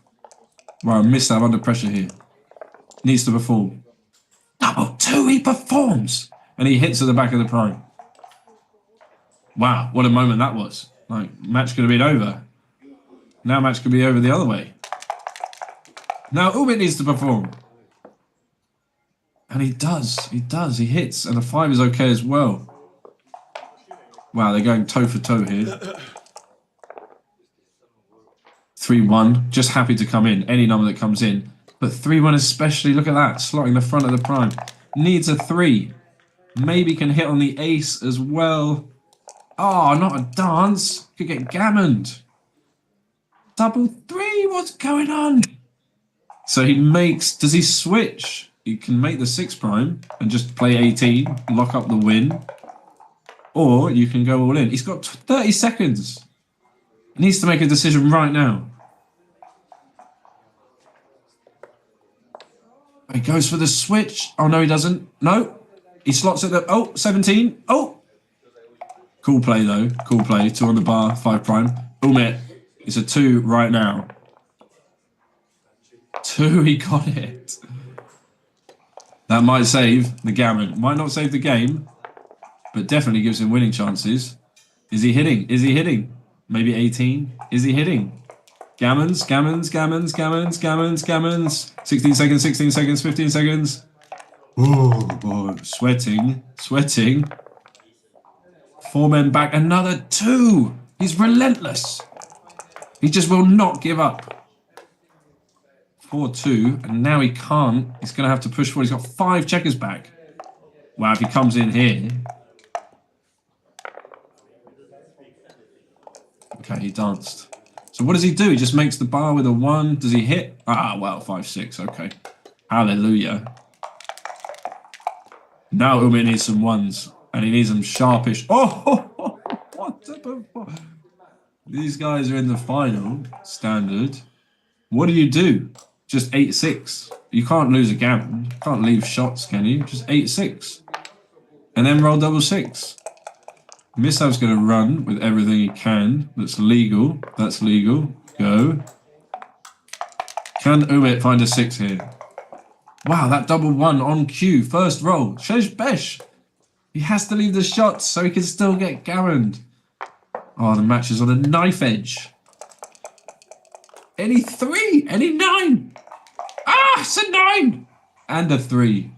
Wow, I missed that under pressure here. Needs to perform. Double 2, he performs. And he hits at the back of the prime. Wow, what a moment that was. Like, match could have been over. Now match could be over the other way. Now Umit needs to perform. And he does. He does. He hits. And the 5 is okay as well. Wow, they're going toe for toe here. 3-1. Just happy to come in. Any number that comes in. But 3-1 especially. Look at that. Slotting the front of the prime. Needs a 3. Maybe can hit on the ace as well. Oh, not a dance. Could get gammoned. Double three, what's going on? So he makes, does he switch? He can make the 6 prime and just play 18, lock up the win. Or you can go all in. He's got 30 seconds. He needs to make a decision right now. He goes for the switch. Oh, no, he doesn't. No. He slots at the, oh, 17. Oh. Cool play, though. Cool play. 2 on the bar, 5 prime. Umit. It's a 2 right now. 2, he got it. That might save the gammon. Might not save the game, but definitely gives him winning chances. Is he hitting? Is he hitting? Maybe 18. Is he hitting? Gammons, gammons, gammons, gammons, gammons, gammons. 16 seconds, 16 seconds, 15 seconds. Oh, sweating, sweating. 4 men back, another 2. He's relentless. He just will not give up. 4-2, and now he can't. He's going to have to push forward. He's got 5 checkers back. Wow, if he comes in here. Okay, he danced. So what does he do? He just makes the bar with a 1. Does he hit? Ah, well, 5-6. Okay. Hallelujah. Now Umi needs some 1s, and he needs them sharpish. Oh, what the fuck? These guys are in the final standard. What do? Just 8-6. You can't lose a gammon. You can't leave shots, can you? Just 8-6. And then roll double 6. Misav's going to run with everything he can. That's legal. That's legal. Go. Can Umit find a 6 here? Wow, that double 1 on cue. First roll. Shesh Besh. He has to leave the shots so he can still get gammoned. Oh, the match is on a knife edge. Any 3? Any 9? Ah, it's a 9! And a 3.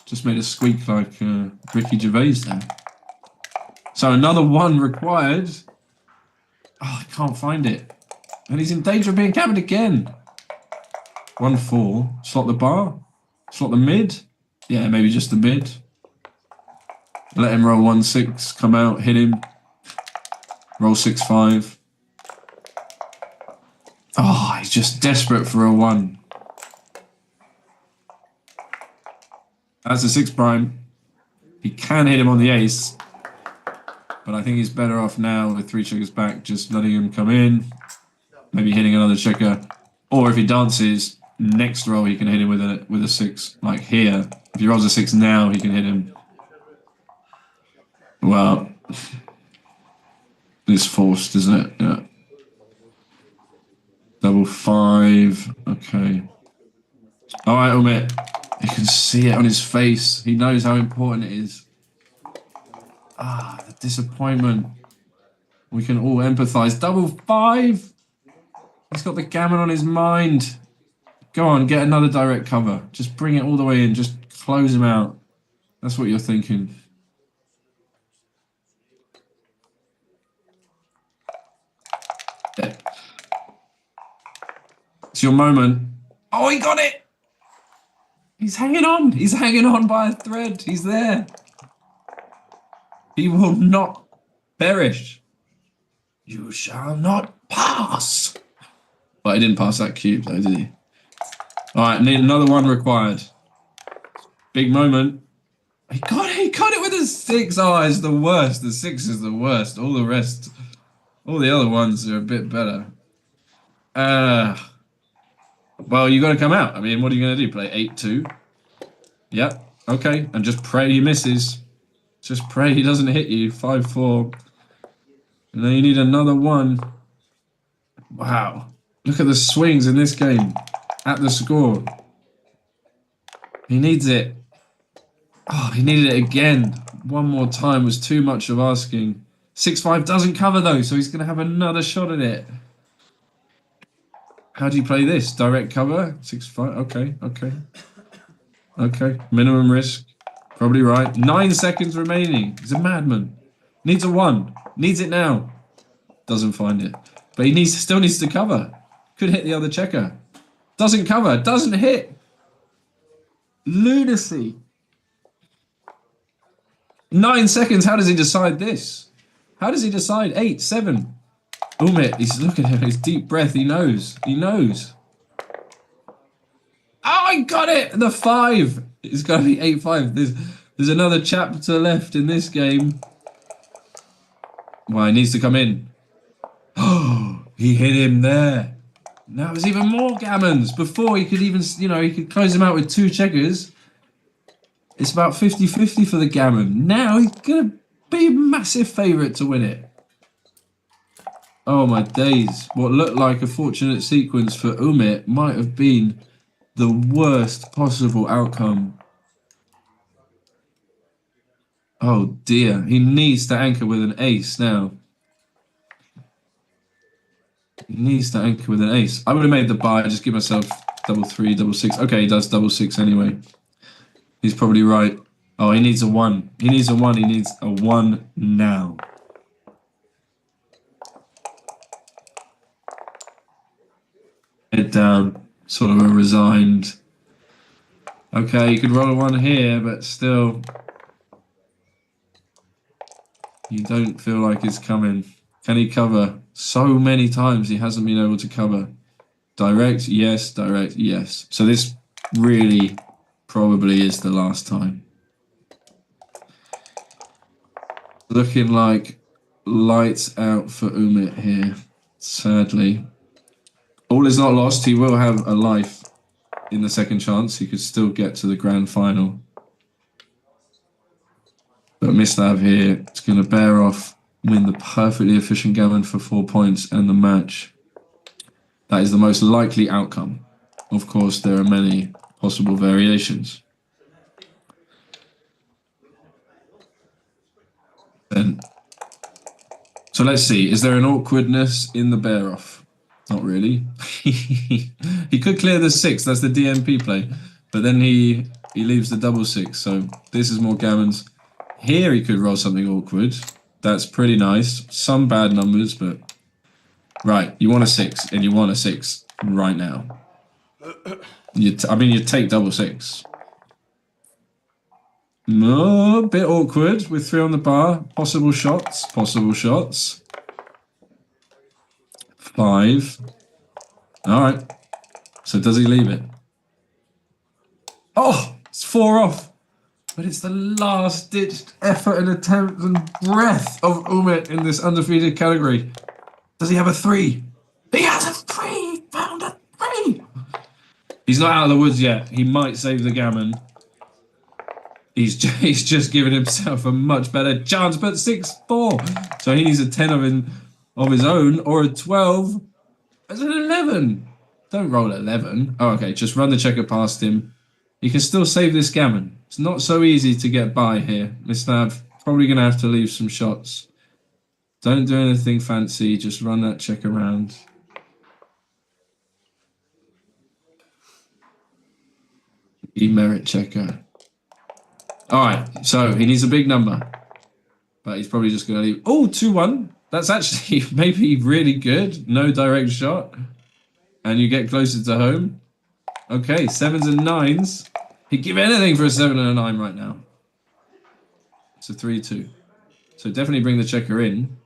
Just made a squeak like Ricky Gervais there. So another 1 required. Oh, I can't find it. And he's in danger of being gammoned again. 1-4. Slot the bar. Slot the mid. Yeah, maybe just the mid. Let him roll 1-6. Come out, hit him. Roll 6-5. Oh, he's just desperate for a 1. That's a 6 prime. He can hit him on the ace. But I think he's better off now with 3 checkers back, just letting him come in. Maybe hitting another checker. Or if he dances, next roll he can hit him with a 6, like here. If he rolls a 6 now, he can hit him. Well, it's forced, isn't it? Yeah. Double 5. Okay. All right, Umit. You can see it on his face. He knows how important it is. Ah, the disappointment. We can all empathize. Double 5. He's got the gammon on his mind. Go on, get another direct cover. Just bring it all the way in. Just close him out. That's what you're thinking. Yeah. It's your moment. Oh, he got it! He's hanging on. He's hanging on by a thread. He's there. He will not perish. You shall not pass. But he didn't pass that cube, though, did he? All right, need another 1 required. Big moment. He got it. He got it with a 6. Oh, it's the worst. The 6 is the worst. All the rest, all the other ones are a bit better. Well, you got to come out. I mean, what are you going to do? Play 8-2? Yeah. Okay. And just pray he misses. Just pray he doesn't hit you. 5-4. And then you need another 1. Wow. Look at the swings in this game. At the score. He needs it. Oh, he needed it again. 1 more time was too much of asking. 6-5 doesn't cover though, so he's going to have another shot at it. How do you play this? Direct cover? 6-5. Okay, okay. Okay. Minimum risk. Probably right. 9 seconds remaining. He's a madman. Needs a 1. Needs it now. Doesn't find it. But he still needs to cover. Could hit the other checker. Doesn't cover. Doesn't hit. Lunacy. 9 seconds. How does he decide this? How does he decide? 8, 7. Umit, he's looking at his deep breath. He knows. He knows. Oh, I got it! The 5. It's going to be 8-5. There's another chapter left in this game. Well, he needs to come in. Oh, he hit him there. Now there's even more gammons. Before he could even, he could close him out with 2 checkers. It's about 50-50 for the gammon. Now he's going to be a massive favourite to win it. Oh my days. What looked like a fortunate sequence for Umit might have been the worst possible outcome. Oh dear. He needs to anchor with an ace now. He needs to anchor with an ace. I would have made the buy, just give myself double 3, double 6. Okay, he does double 6 anyway. He's probably right. Oh, he needs a 1. He needs a 1. He needs a 1 now. Head down, sort of a resigned. Okay, you could roll a 1 here, but still, you don't feel like it's coming. Can he cover? So many times he hasn't been able to cover. Direct, yes. Direct, yes. So this really probably is the last time. Looking like lights out for Umit here, sadly. All is not lost. He will have a life in the second chance. He could still get to the grand final. But Mislav here is going to bear off, win the perfectly efficient gammon for 4 points and the match. That is the most likely outcome. Of course, there are many possible variations. Then, so let's see. Is there an awkwardness in the bear-off? Not really. He could clear the 6. That's the DMP play. But then he leaves the double 6. So this is more gammons. Here he could roll something awkward. That's pretty nice. Some bad numbers, but... Right, you want a 6, and you want a 6 right now. You take double 6. No, a bit awkward with 3 on the bar. Possible shots. 5. Alright. So does he leave it? Oh! It's 4 off. But it's the last-ditched effort and attempt and breath of Umit in this undefeated category. Does he have a 3? He has a 3! He found a 3! He's not out of the woods yet. He might save the gammon. He's just given himself a much better chance, but 6-4. So he needs a 10 of his own, or a 12. It's an 11. Don't roll 11. Oh, okay, just run the checker past him. He can still save this gammon. It's not so easy to get by here. Mislav probably going to have to leave some shots. Don't do anything fancy. Just run that check around. E-merit checker. Alright, so he needs a big number. But he's probably just going to leave. Oh, 2-1. That's actually maybe really good. No direct shot. And you get closer to home. Okay, 7s and 9s. He'd give anything for a 7 and a 9 right now. It's a 3-2. So definitely bring the checker in.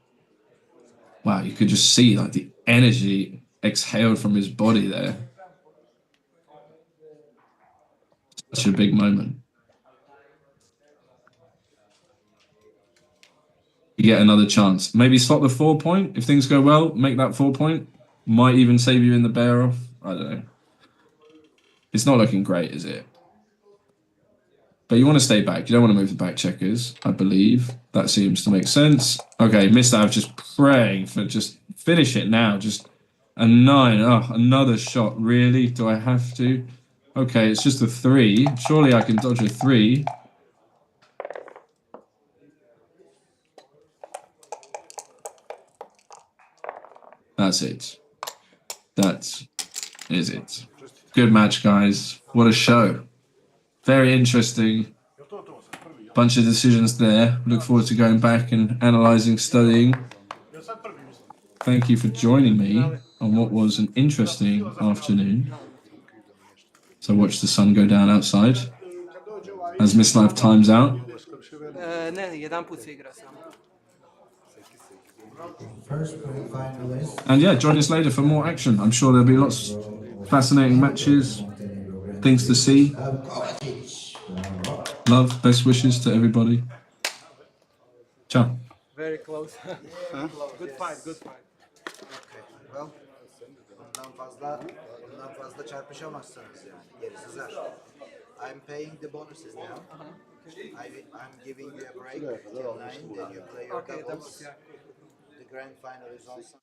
Wow, you could just see like the energy exhaled from his body there. Such a big moment. You get another chance. Maybe slot the 4 point. If things go well, make that 4 point. Might even save you in the bear off. I don't know. It's not looking great, is it? But you want to stay back. You don't want to move the back checkers, I believe. That seems to make sense. Okay, Mislav just praying for just finish it now. Just a 9. Oh, another shot. Really? Do I have to? Okay, it's just a 3. Surely I can dodge a 3. That's it. That is it. Good match, guys. What a show. Very interesting. Bunch of decisions there. Look forward to going back and analysing, studying. Thank you for joining me on what was an interesting afternoon. So watch the sun go down outside as Mislav times out. Ne, jedan put se igra samo. First grand finalist. And yeah, join us later for more action. I'm sure there'll be lots of fascinating matches, things to see. Love, best wishes to everybody. Ciao. Very close. Good fight, good fight. Okay. Well, bundan fazla çarpışamazsınız yani. Gerisi zar. I'm paying the bonuses now. I'm giving you a break till 9, then you play your Okay, doubles. yeah. The grand final is also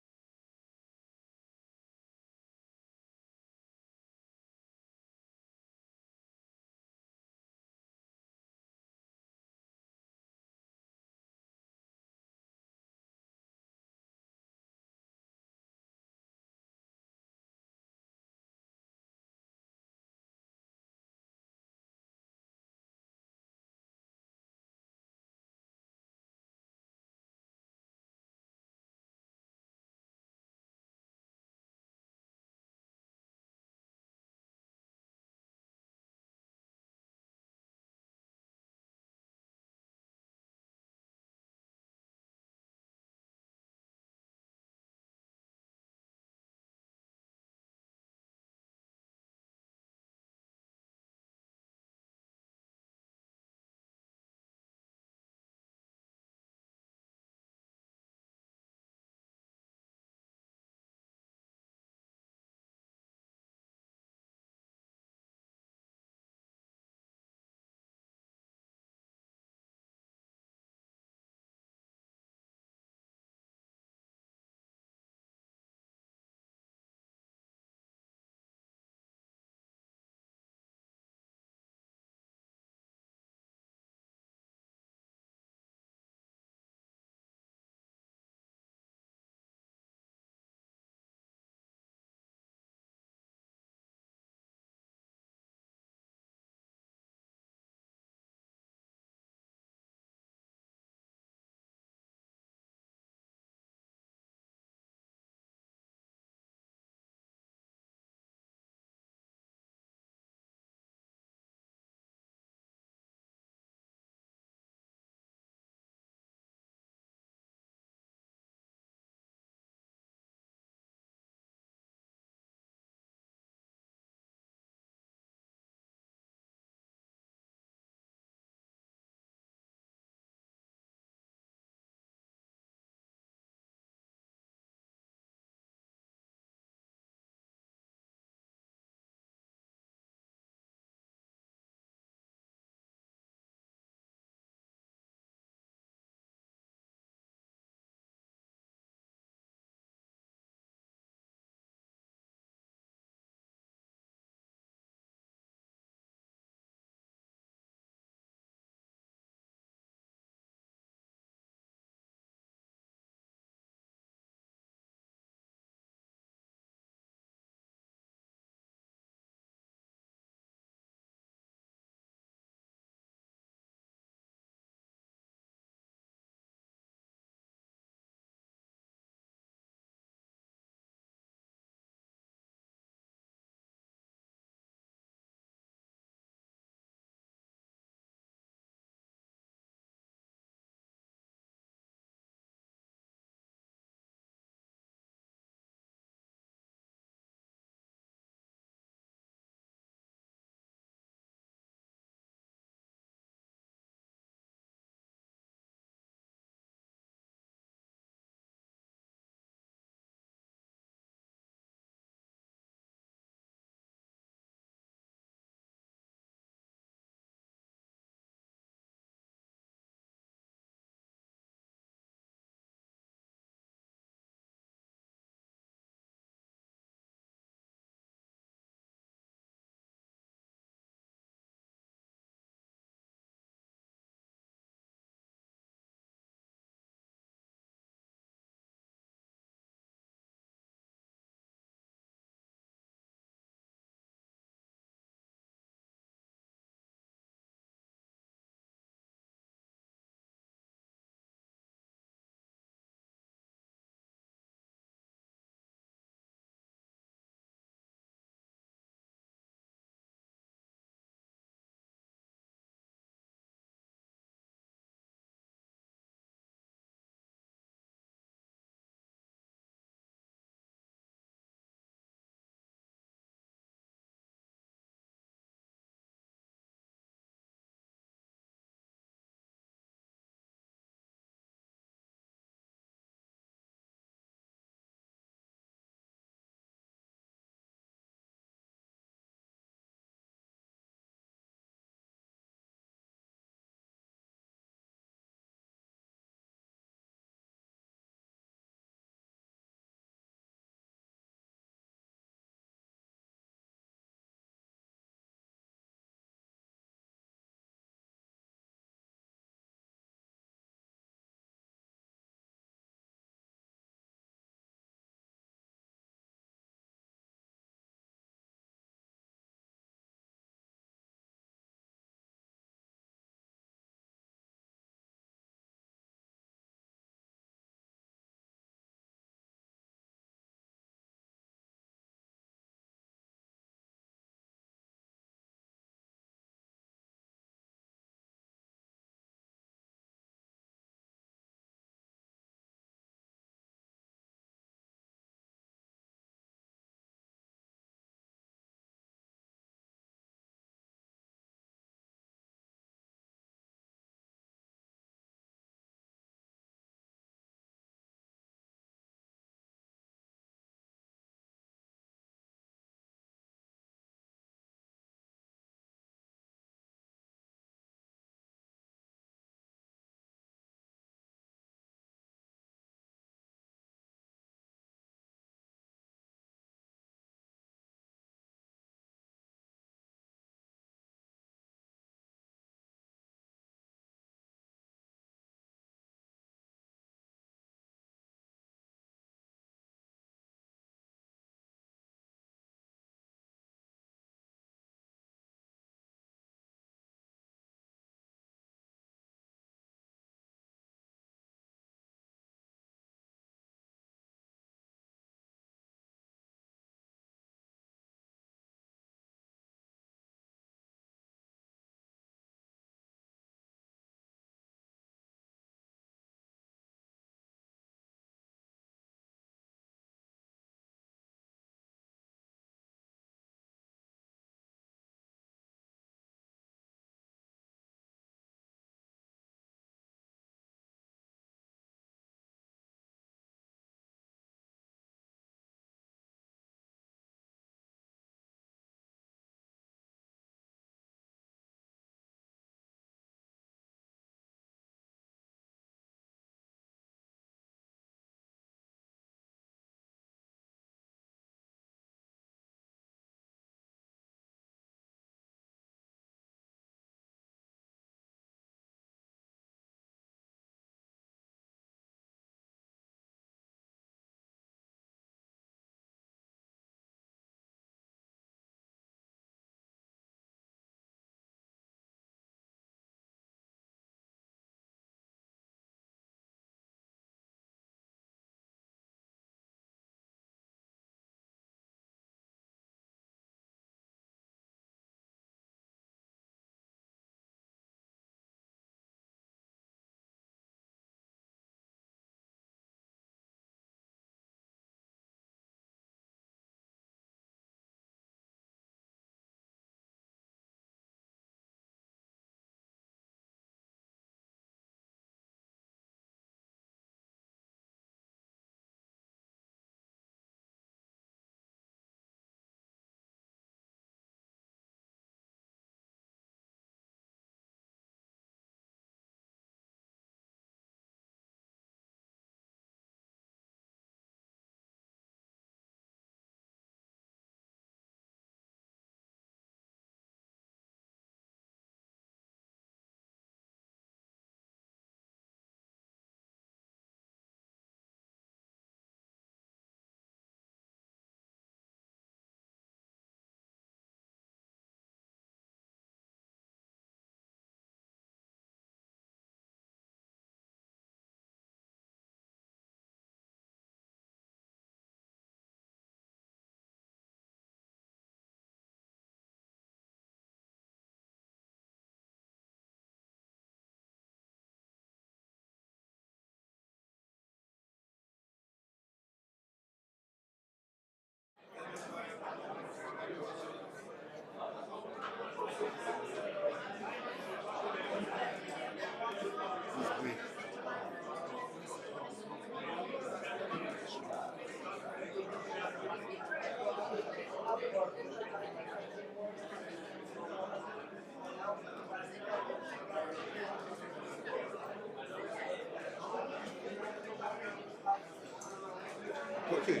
Okay.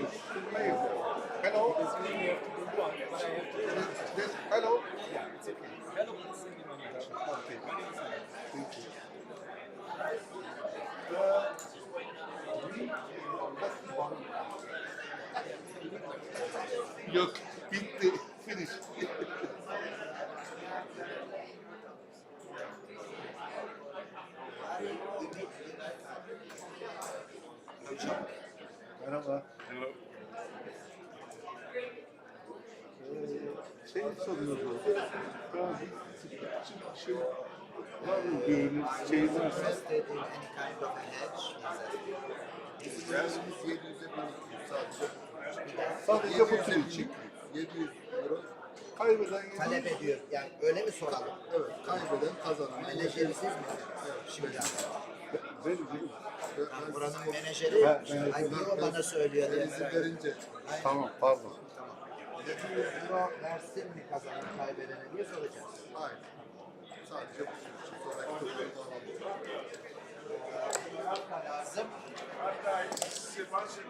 Hello. Hello. Okay. Thank you. Yok, bitti. Finish. Merhaba. Şey soruyordu. Ya bir şey var mı böyle şey varsa? Invested in any kind of a hedge? Bizim önerimiz 700'e 1200 sadece. Sadece bu tür için. 700 euro. Kaybeden 700. Talep ediyor. Yani öyle mi soralım? Evet, kaybeden kazanan. Menajeri siz misiniz? Şimdi. Benim. Ben buranın menajeri. Ay niye o bana söylüyor diye. İzin verince. Aynen. Tamam, pardon. 700 euro versin mi kazanan kaybedene diye soracağız. Aynen. Sadece bu tür için. Sonraki turda tamam. Lazım. Sebastian,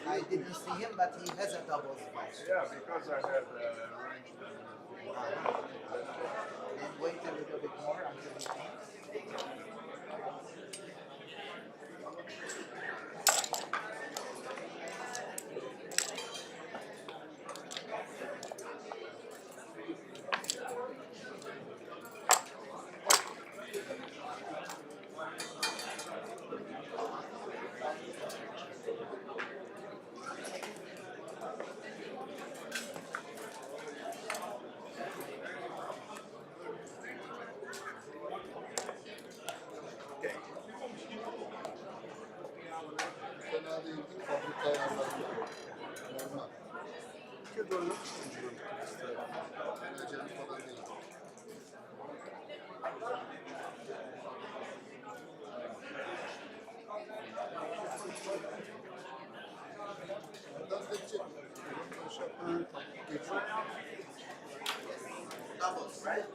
I didn't see him, but he has a double spice. Yeah, because I had arranged. And wait a little bit more until he comes. Fena değil. Fabrika ayarlarında. Normal. Menajerin falan değil. Buradan geçecek. Geçiyor. Doubles, right?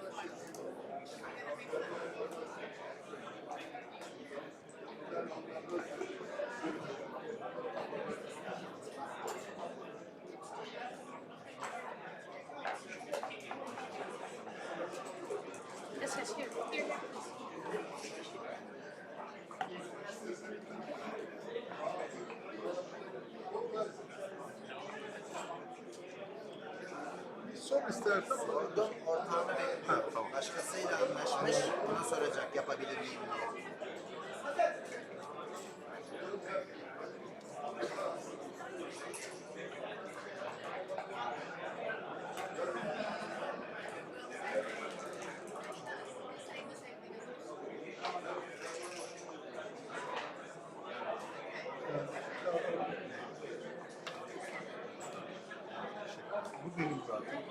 Yes, yes, here, here, here. Son istersen. Sordum, ortağını bekliyorum. Başkasıyla anlaşmış, ona soracak yapabilir miyim diye. Bu benim zaten.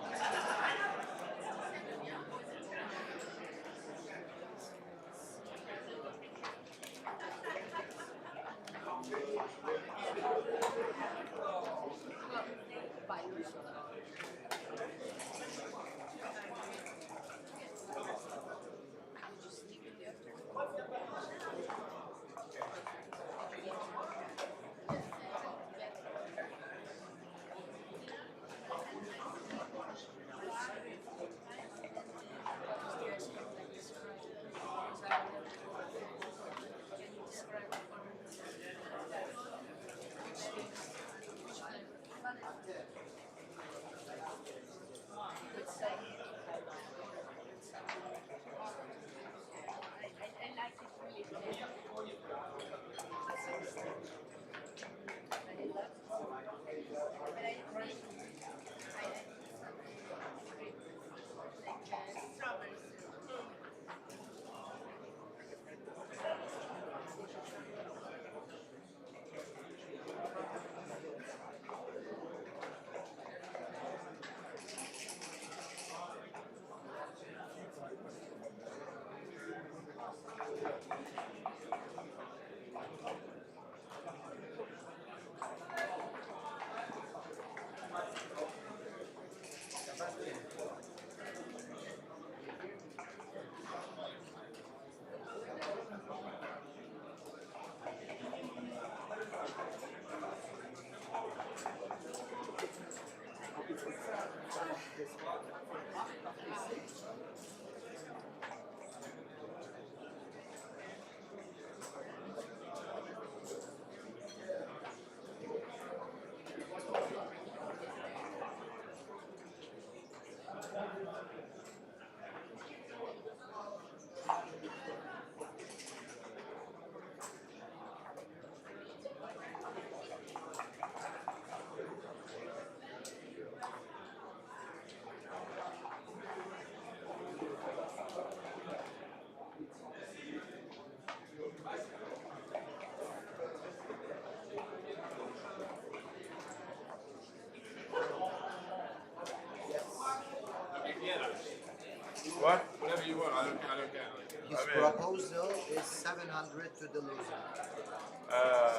What? Whatever you want. I don't care. His I mean, proposal is 700 to the loser.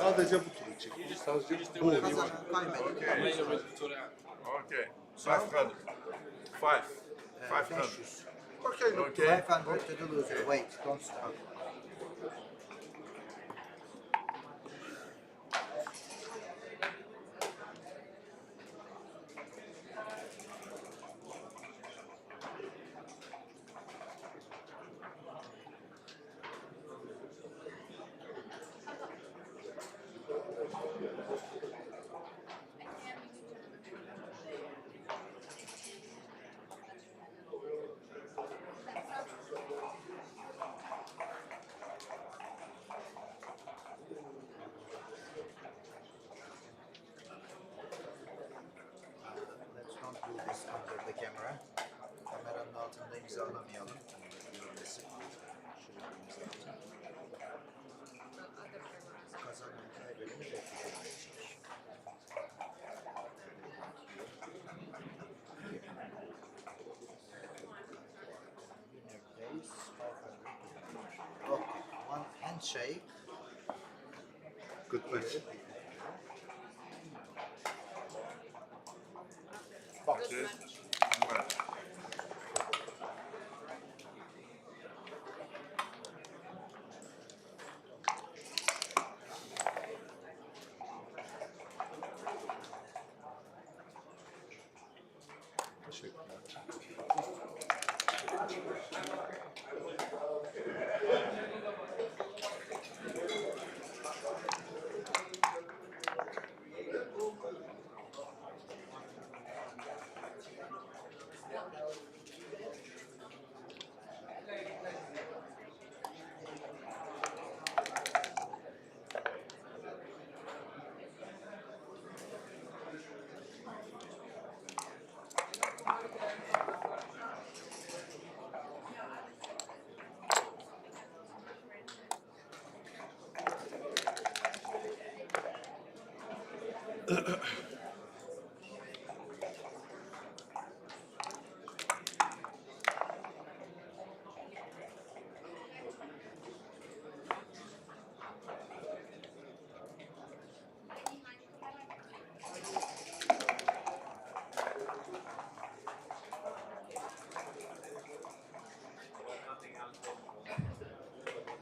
Sadece bu tur için. Sadece bu. Kazanan kaybeder. okay. Okay. 500. 500. 500. Okay, look. Okay. 500 to the loser. Wait, don't stop. Let's not do this under the camera. Kameranın altında imzalamayalım. Görmesin. Şöyle imzalayalım. Kazanan kaybedeni bekliyoruz. Winner pays 500. Okay, one handshake. Good match. Cheers. Teşekkürler.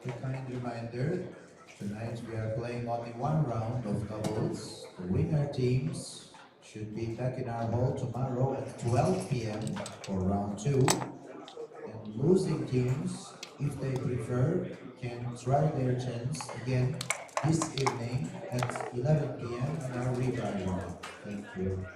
A kind reminder, tonight we are playing only one round of doubles. The winner teams should be back in our hall tomorrow at 12 p.m. for round 2. And losing teams, if they prefer, can try their chance again this evening at 11 p.m. in our rebuy round. Thank you.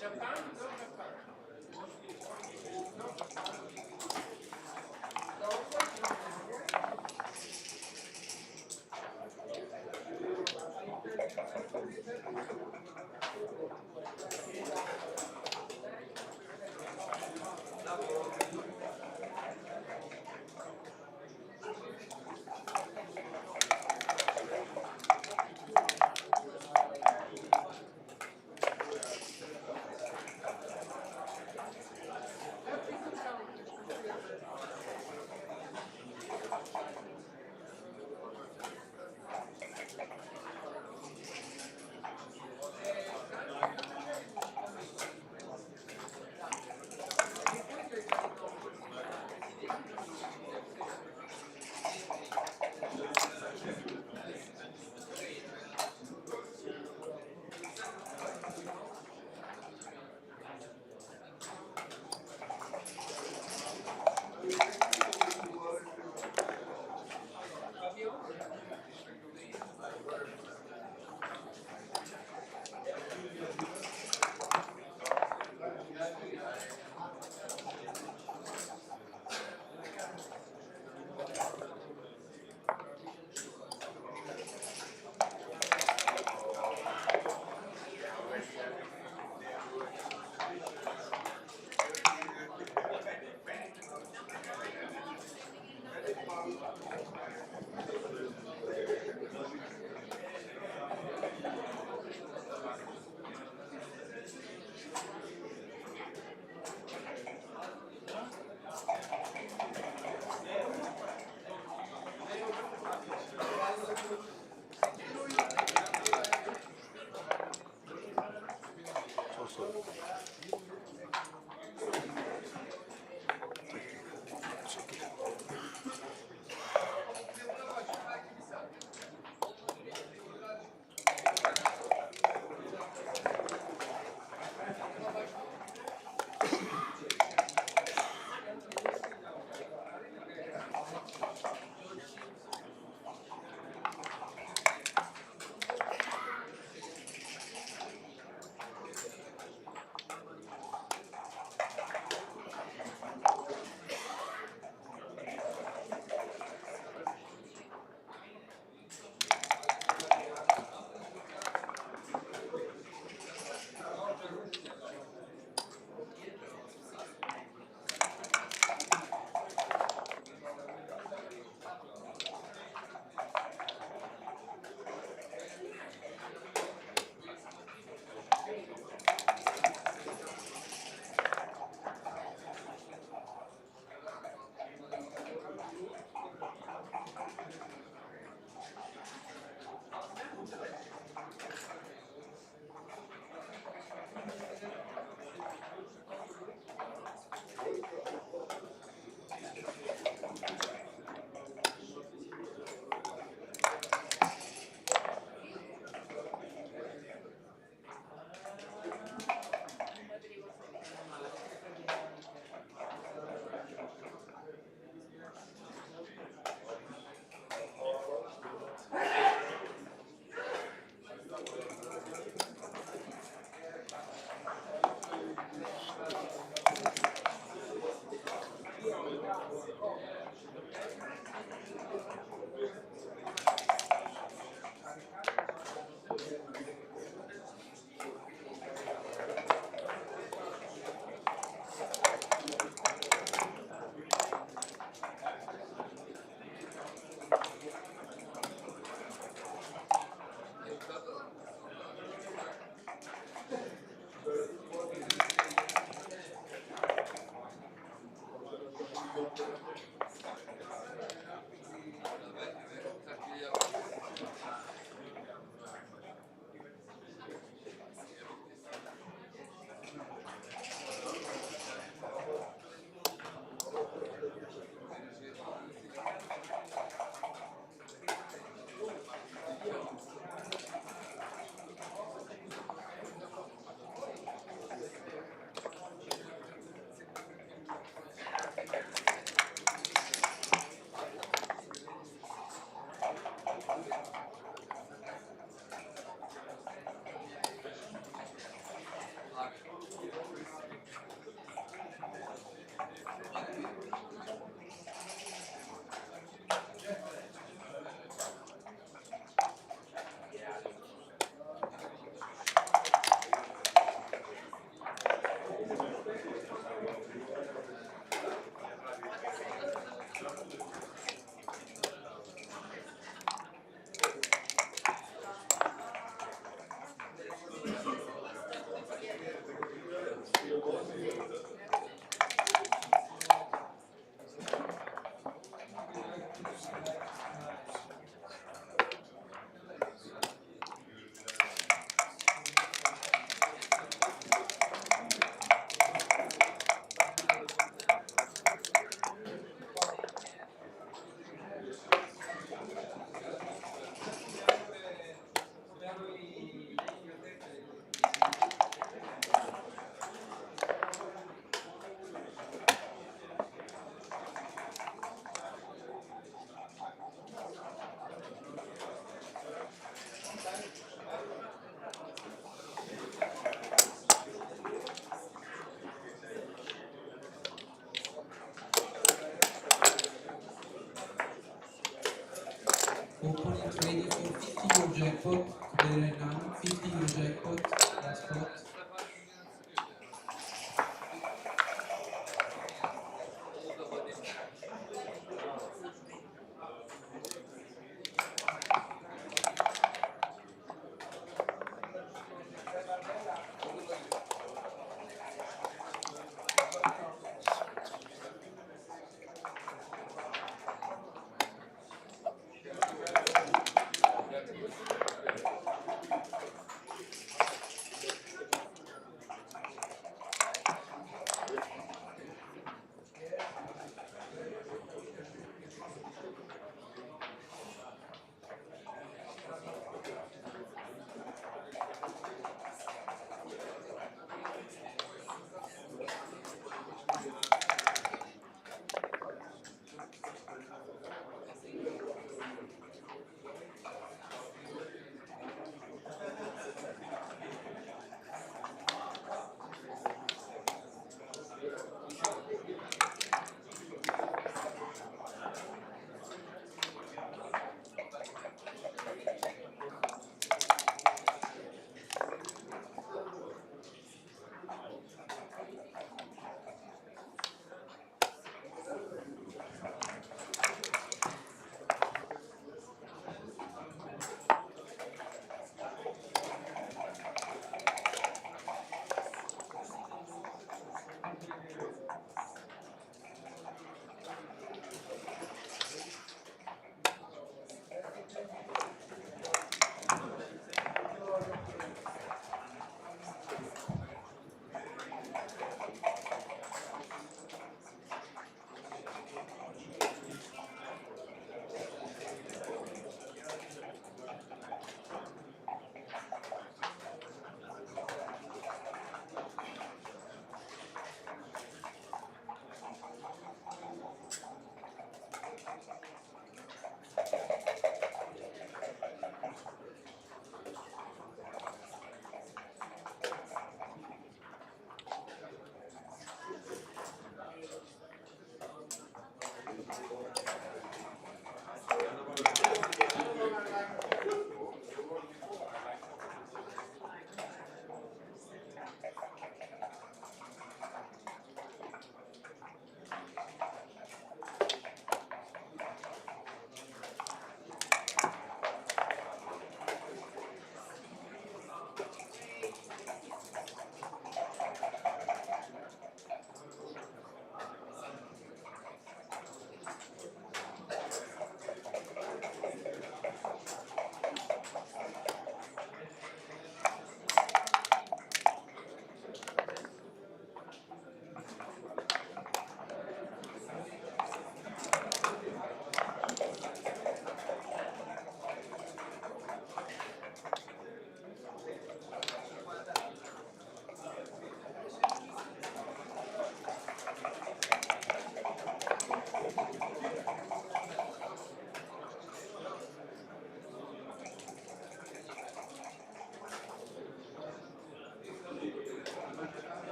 Japan, for 50 euro jackpot today right now. 50 euro jackpot, last spot.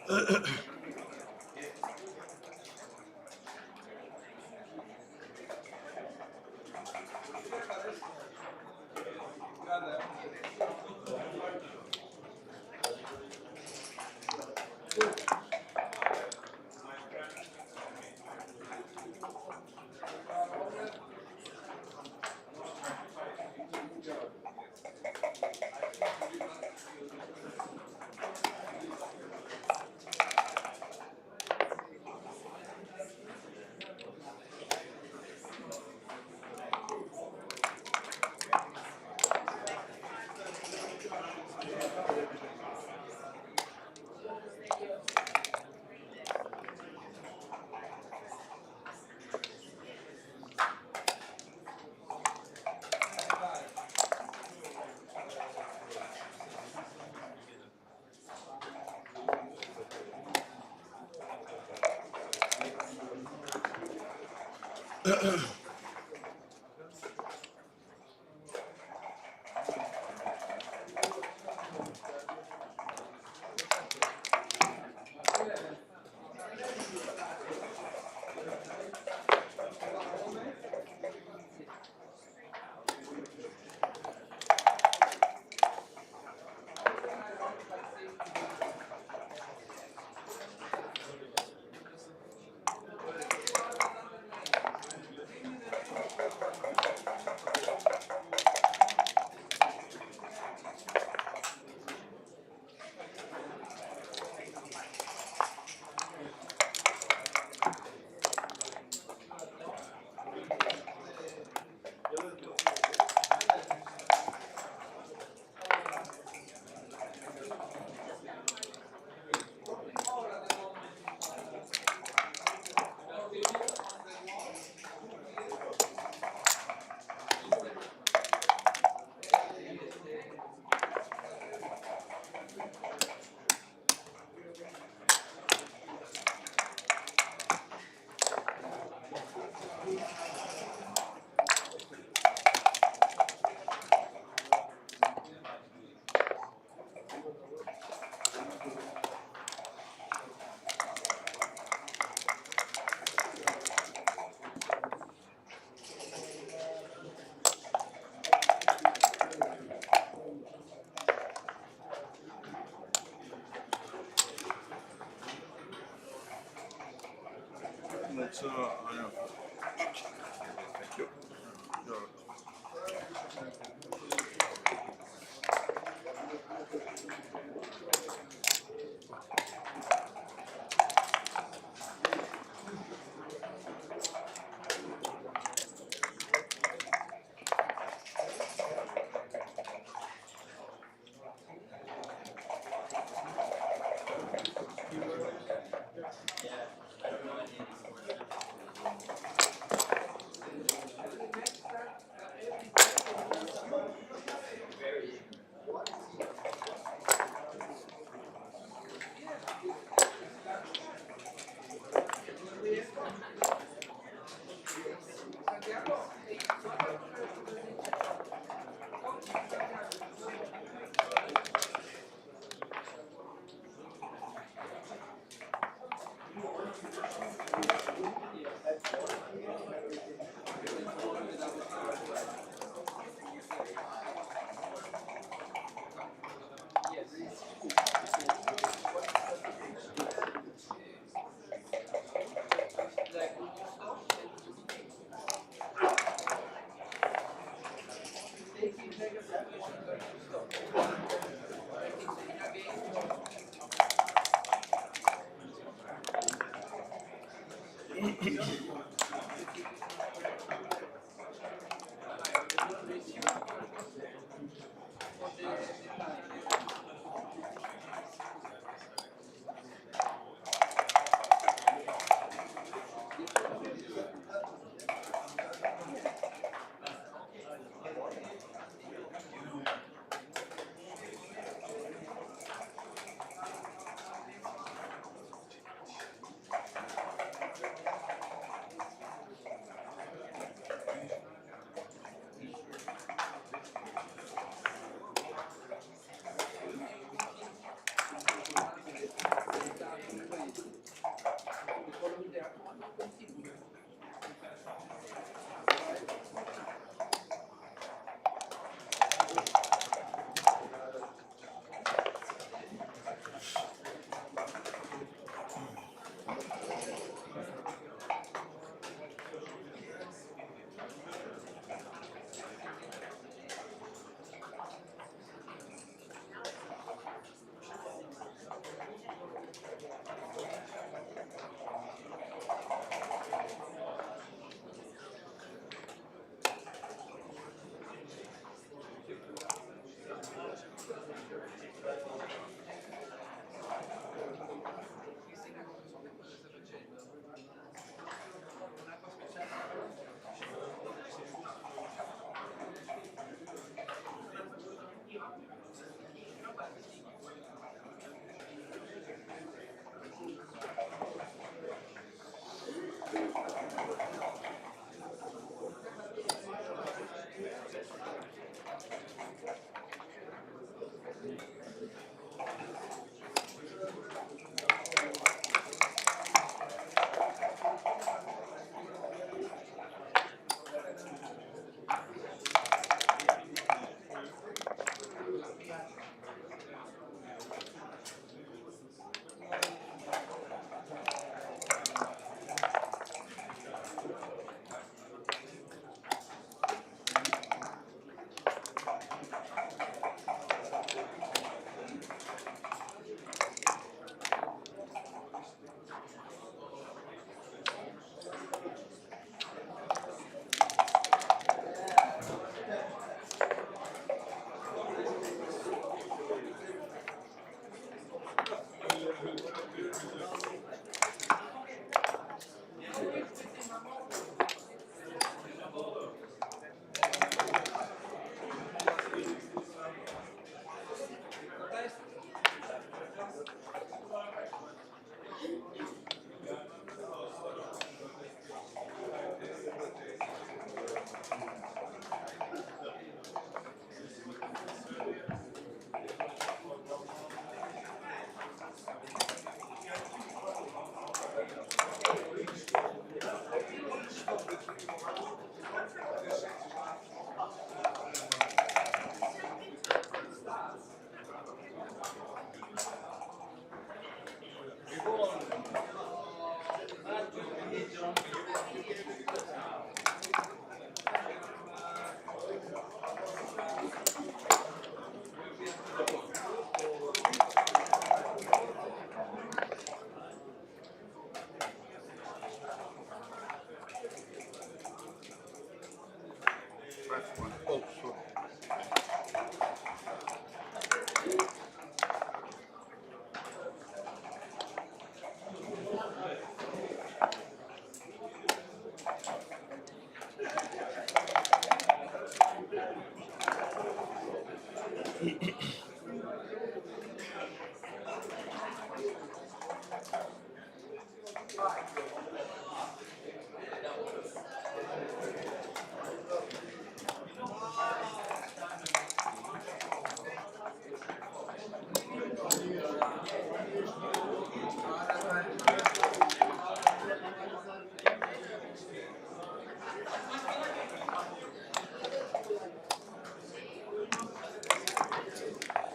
Let's, yeah. Thank you. You're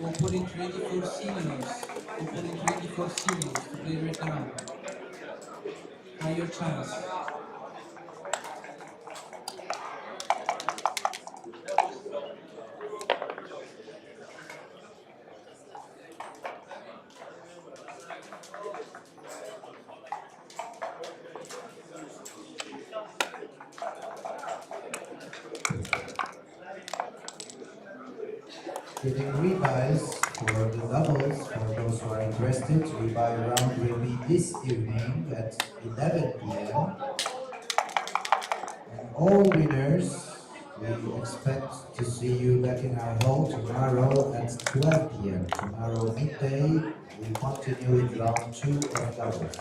Opponent ready for seniors. Opponent ready for seniors to play right now. Higher chance. Getting rebuys for the doubles for those who are interested. Rebuy round will be this evening at 11 p.m. And all winners, we expect to see you back in our hall tomorrow at 12 p.m. Tomorrow midday, we continue with round 2 of doubles.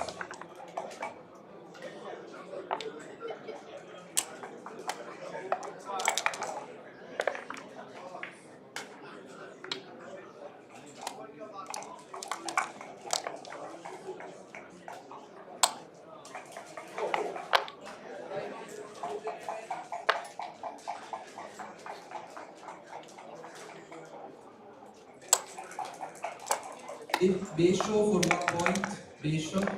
Bishop for 1 point. Bishop.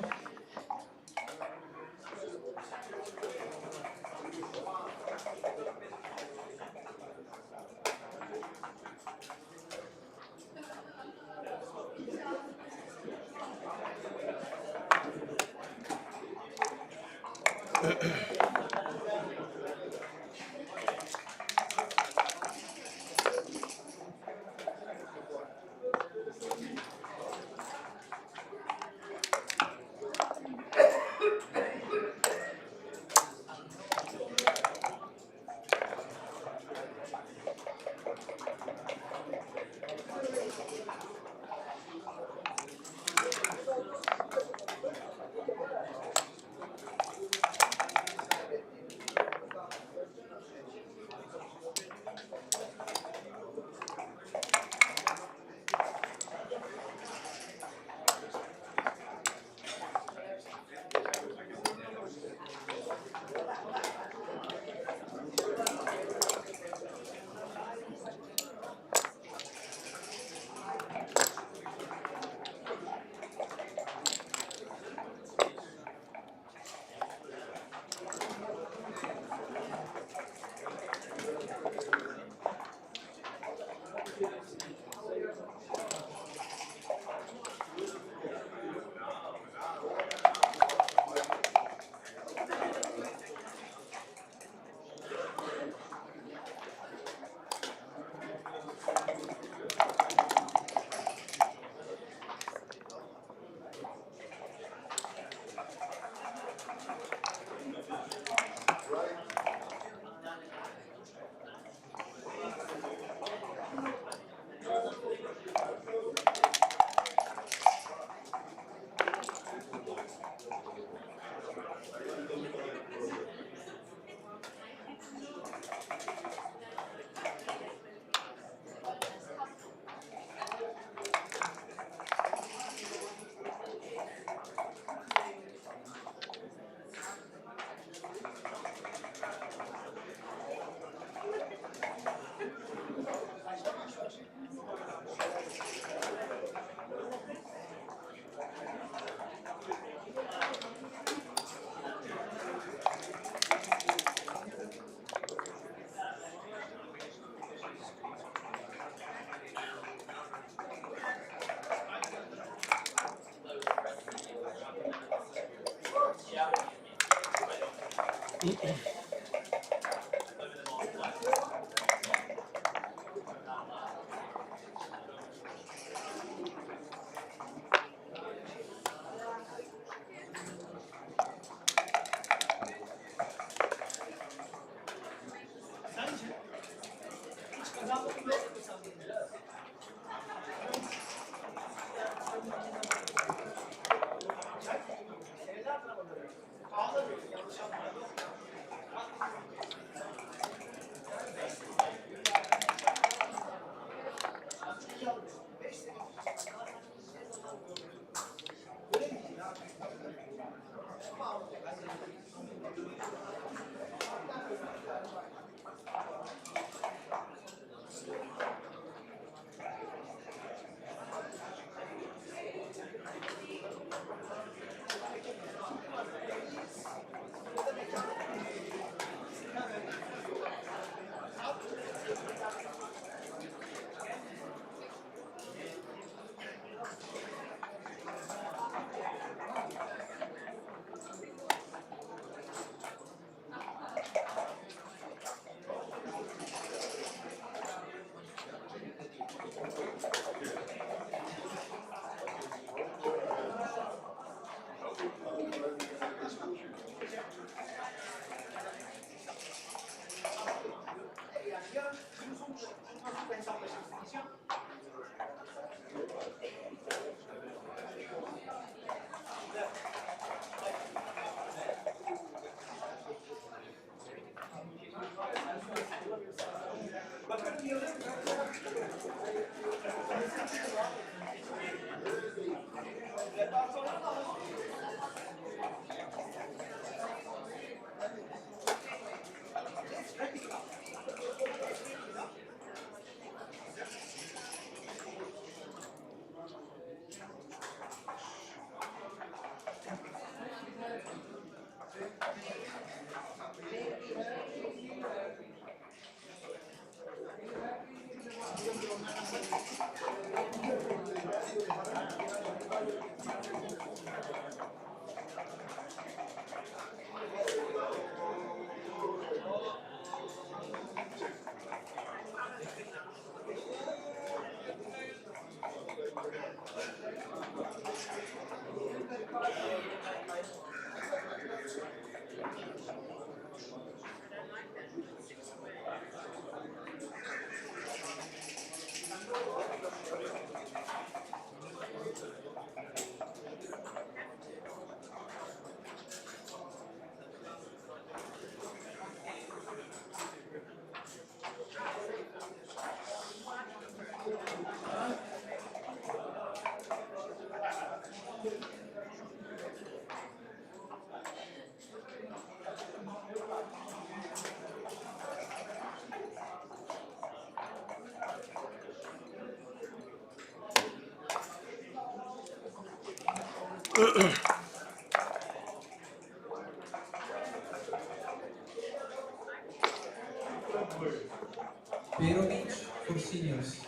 Perovic for seniors.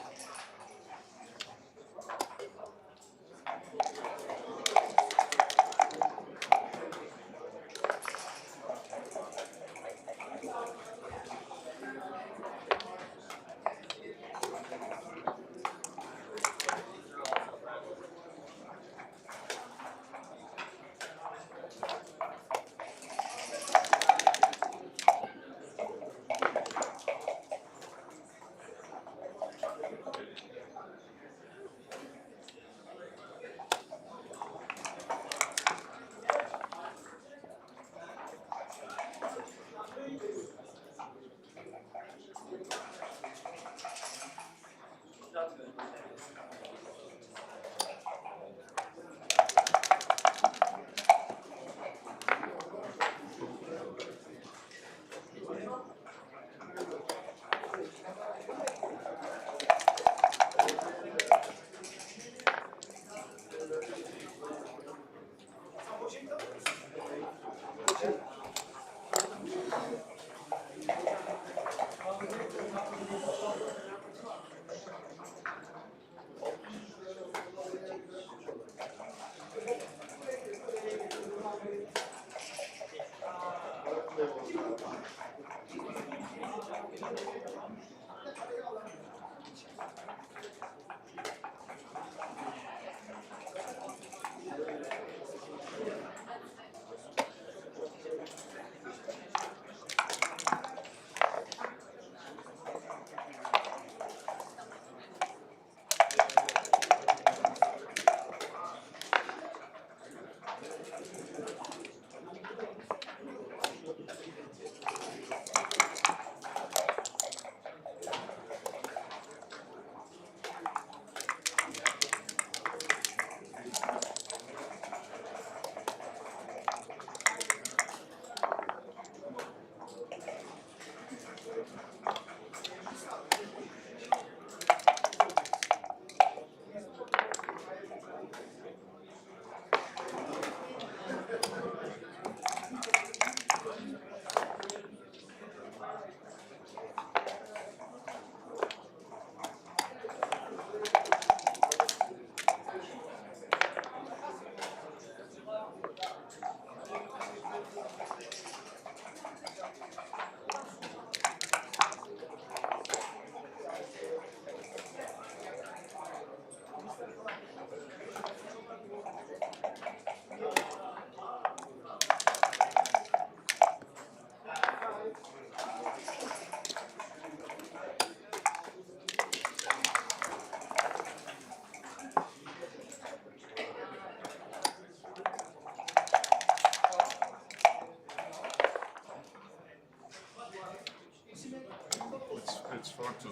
It's 4-2.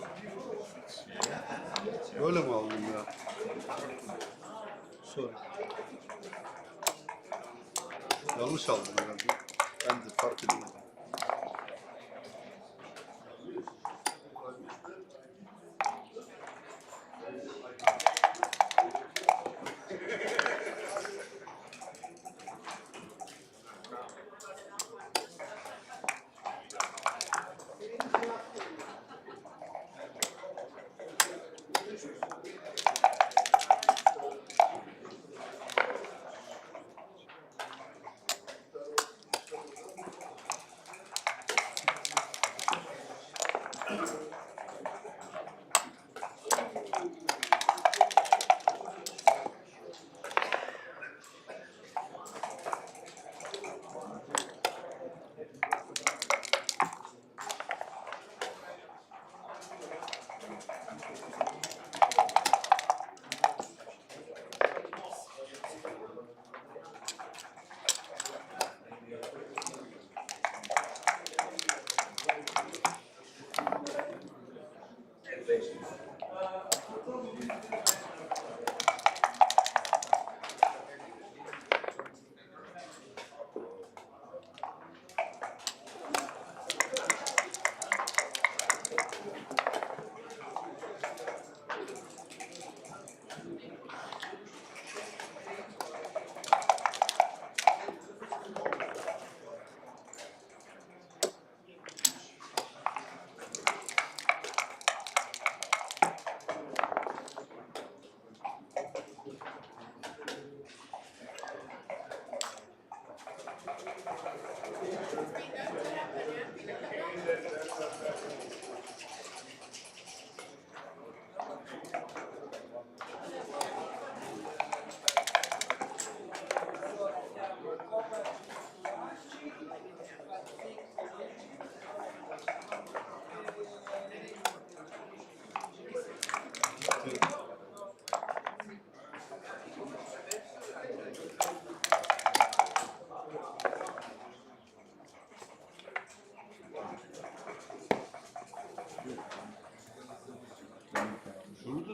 Böyle mi aldın ya? Sorry. Yanlış aldım herhalde. Ben de fark ediyorum.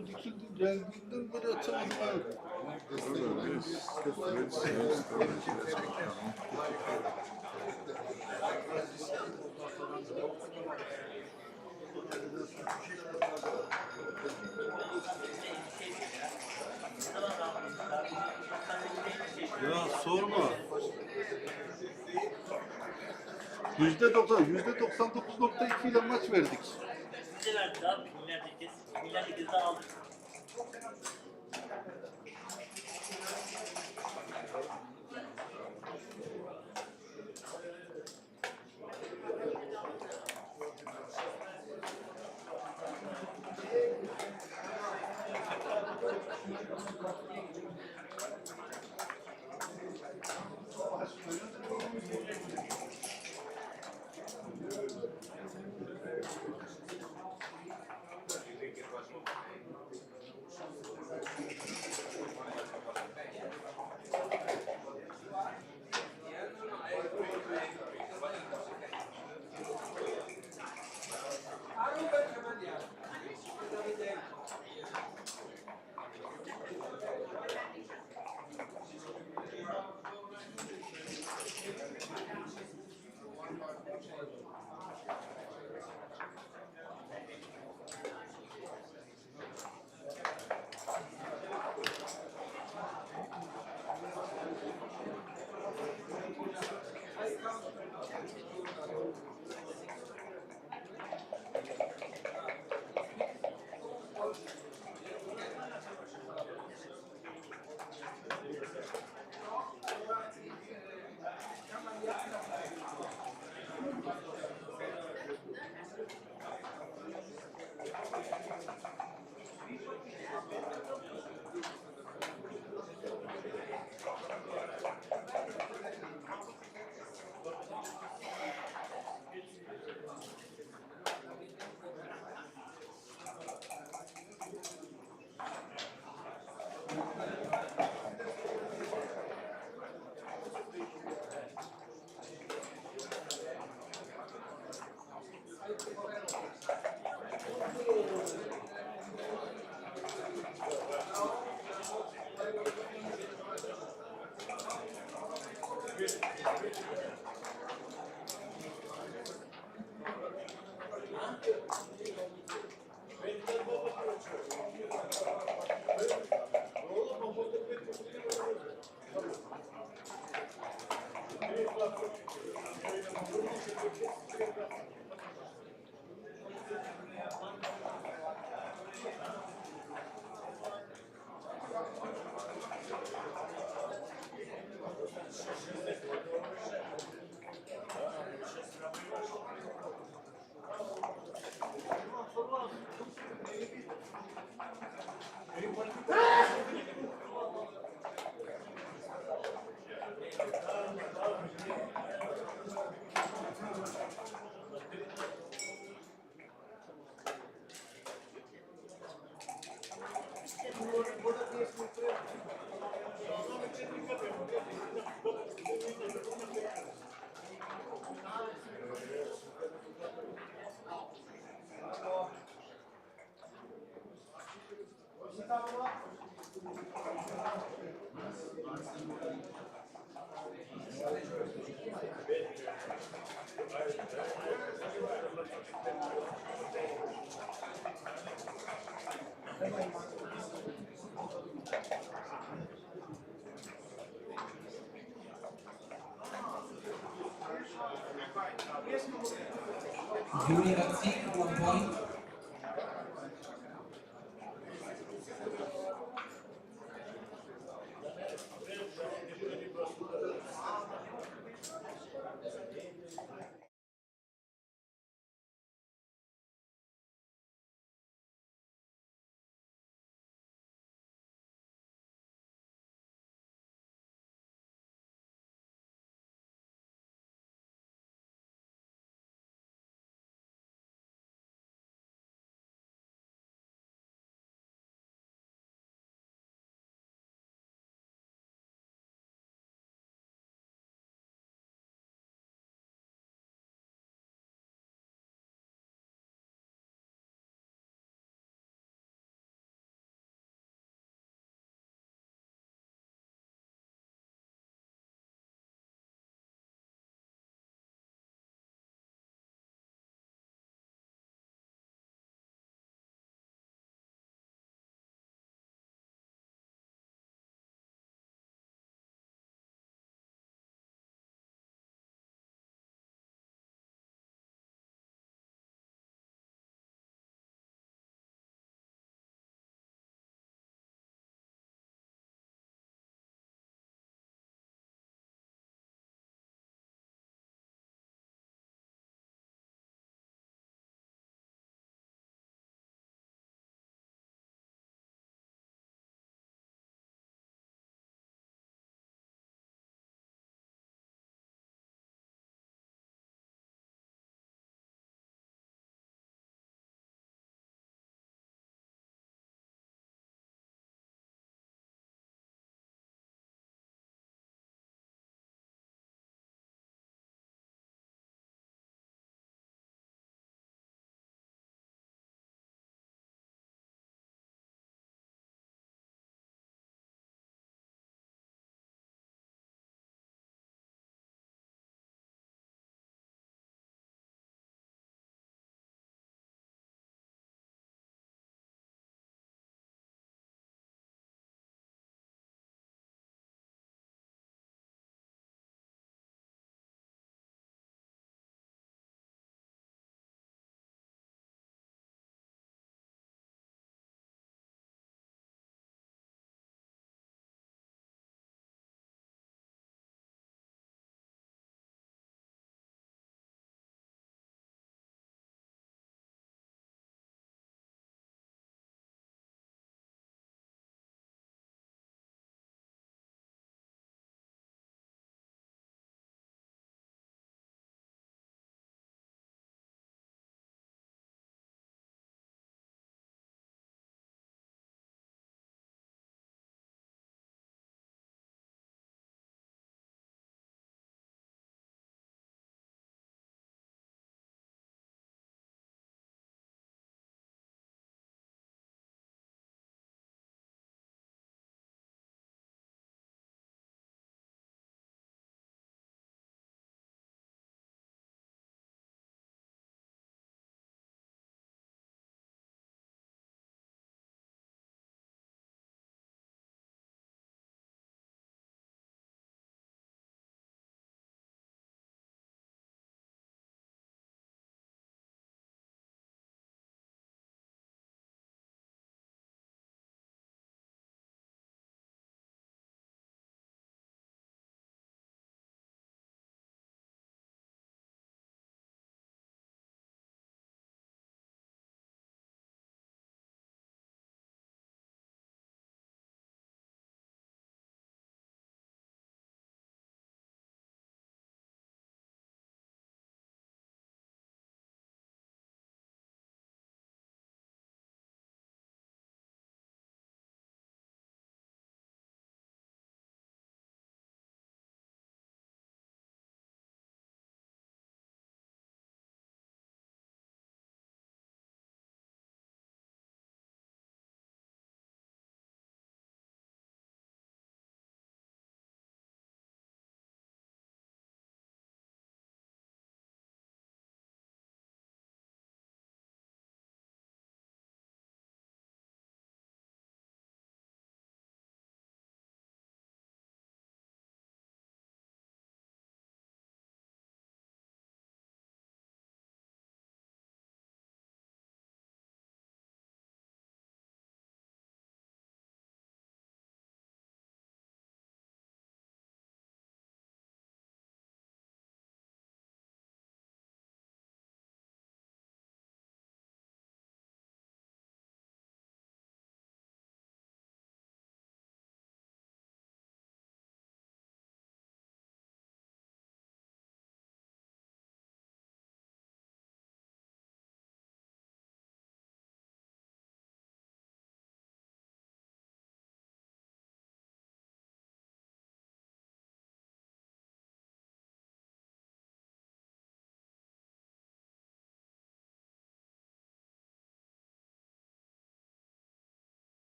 oldu dikildi geldiğinden beri atamadım abi. Ya sorma. %99.2 ile maç verdik. Bize verdi abi. Milyardaki kez daha aldık. Yuri Ratzik, 1 point.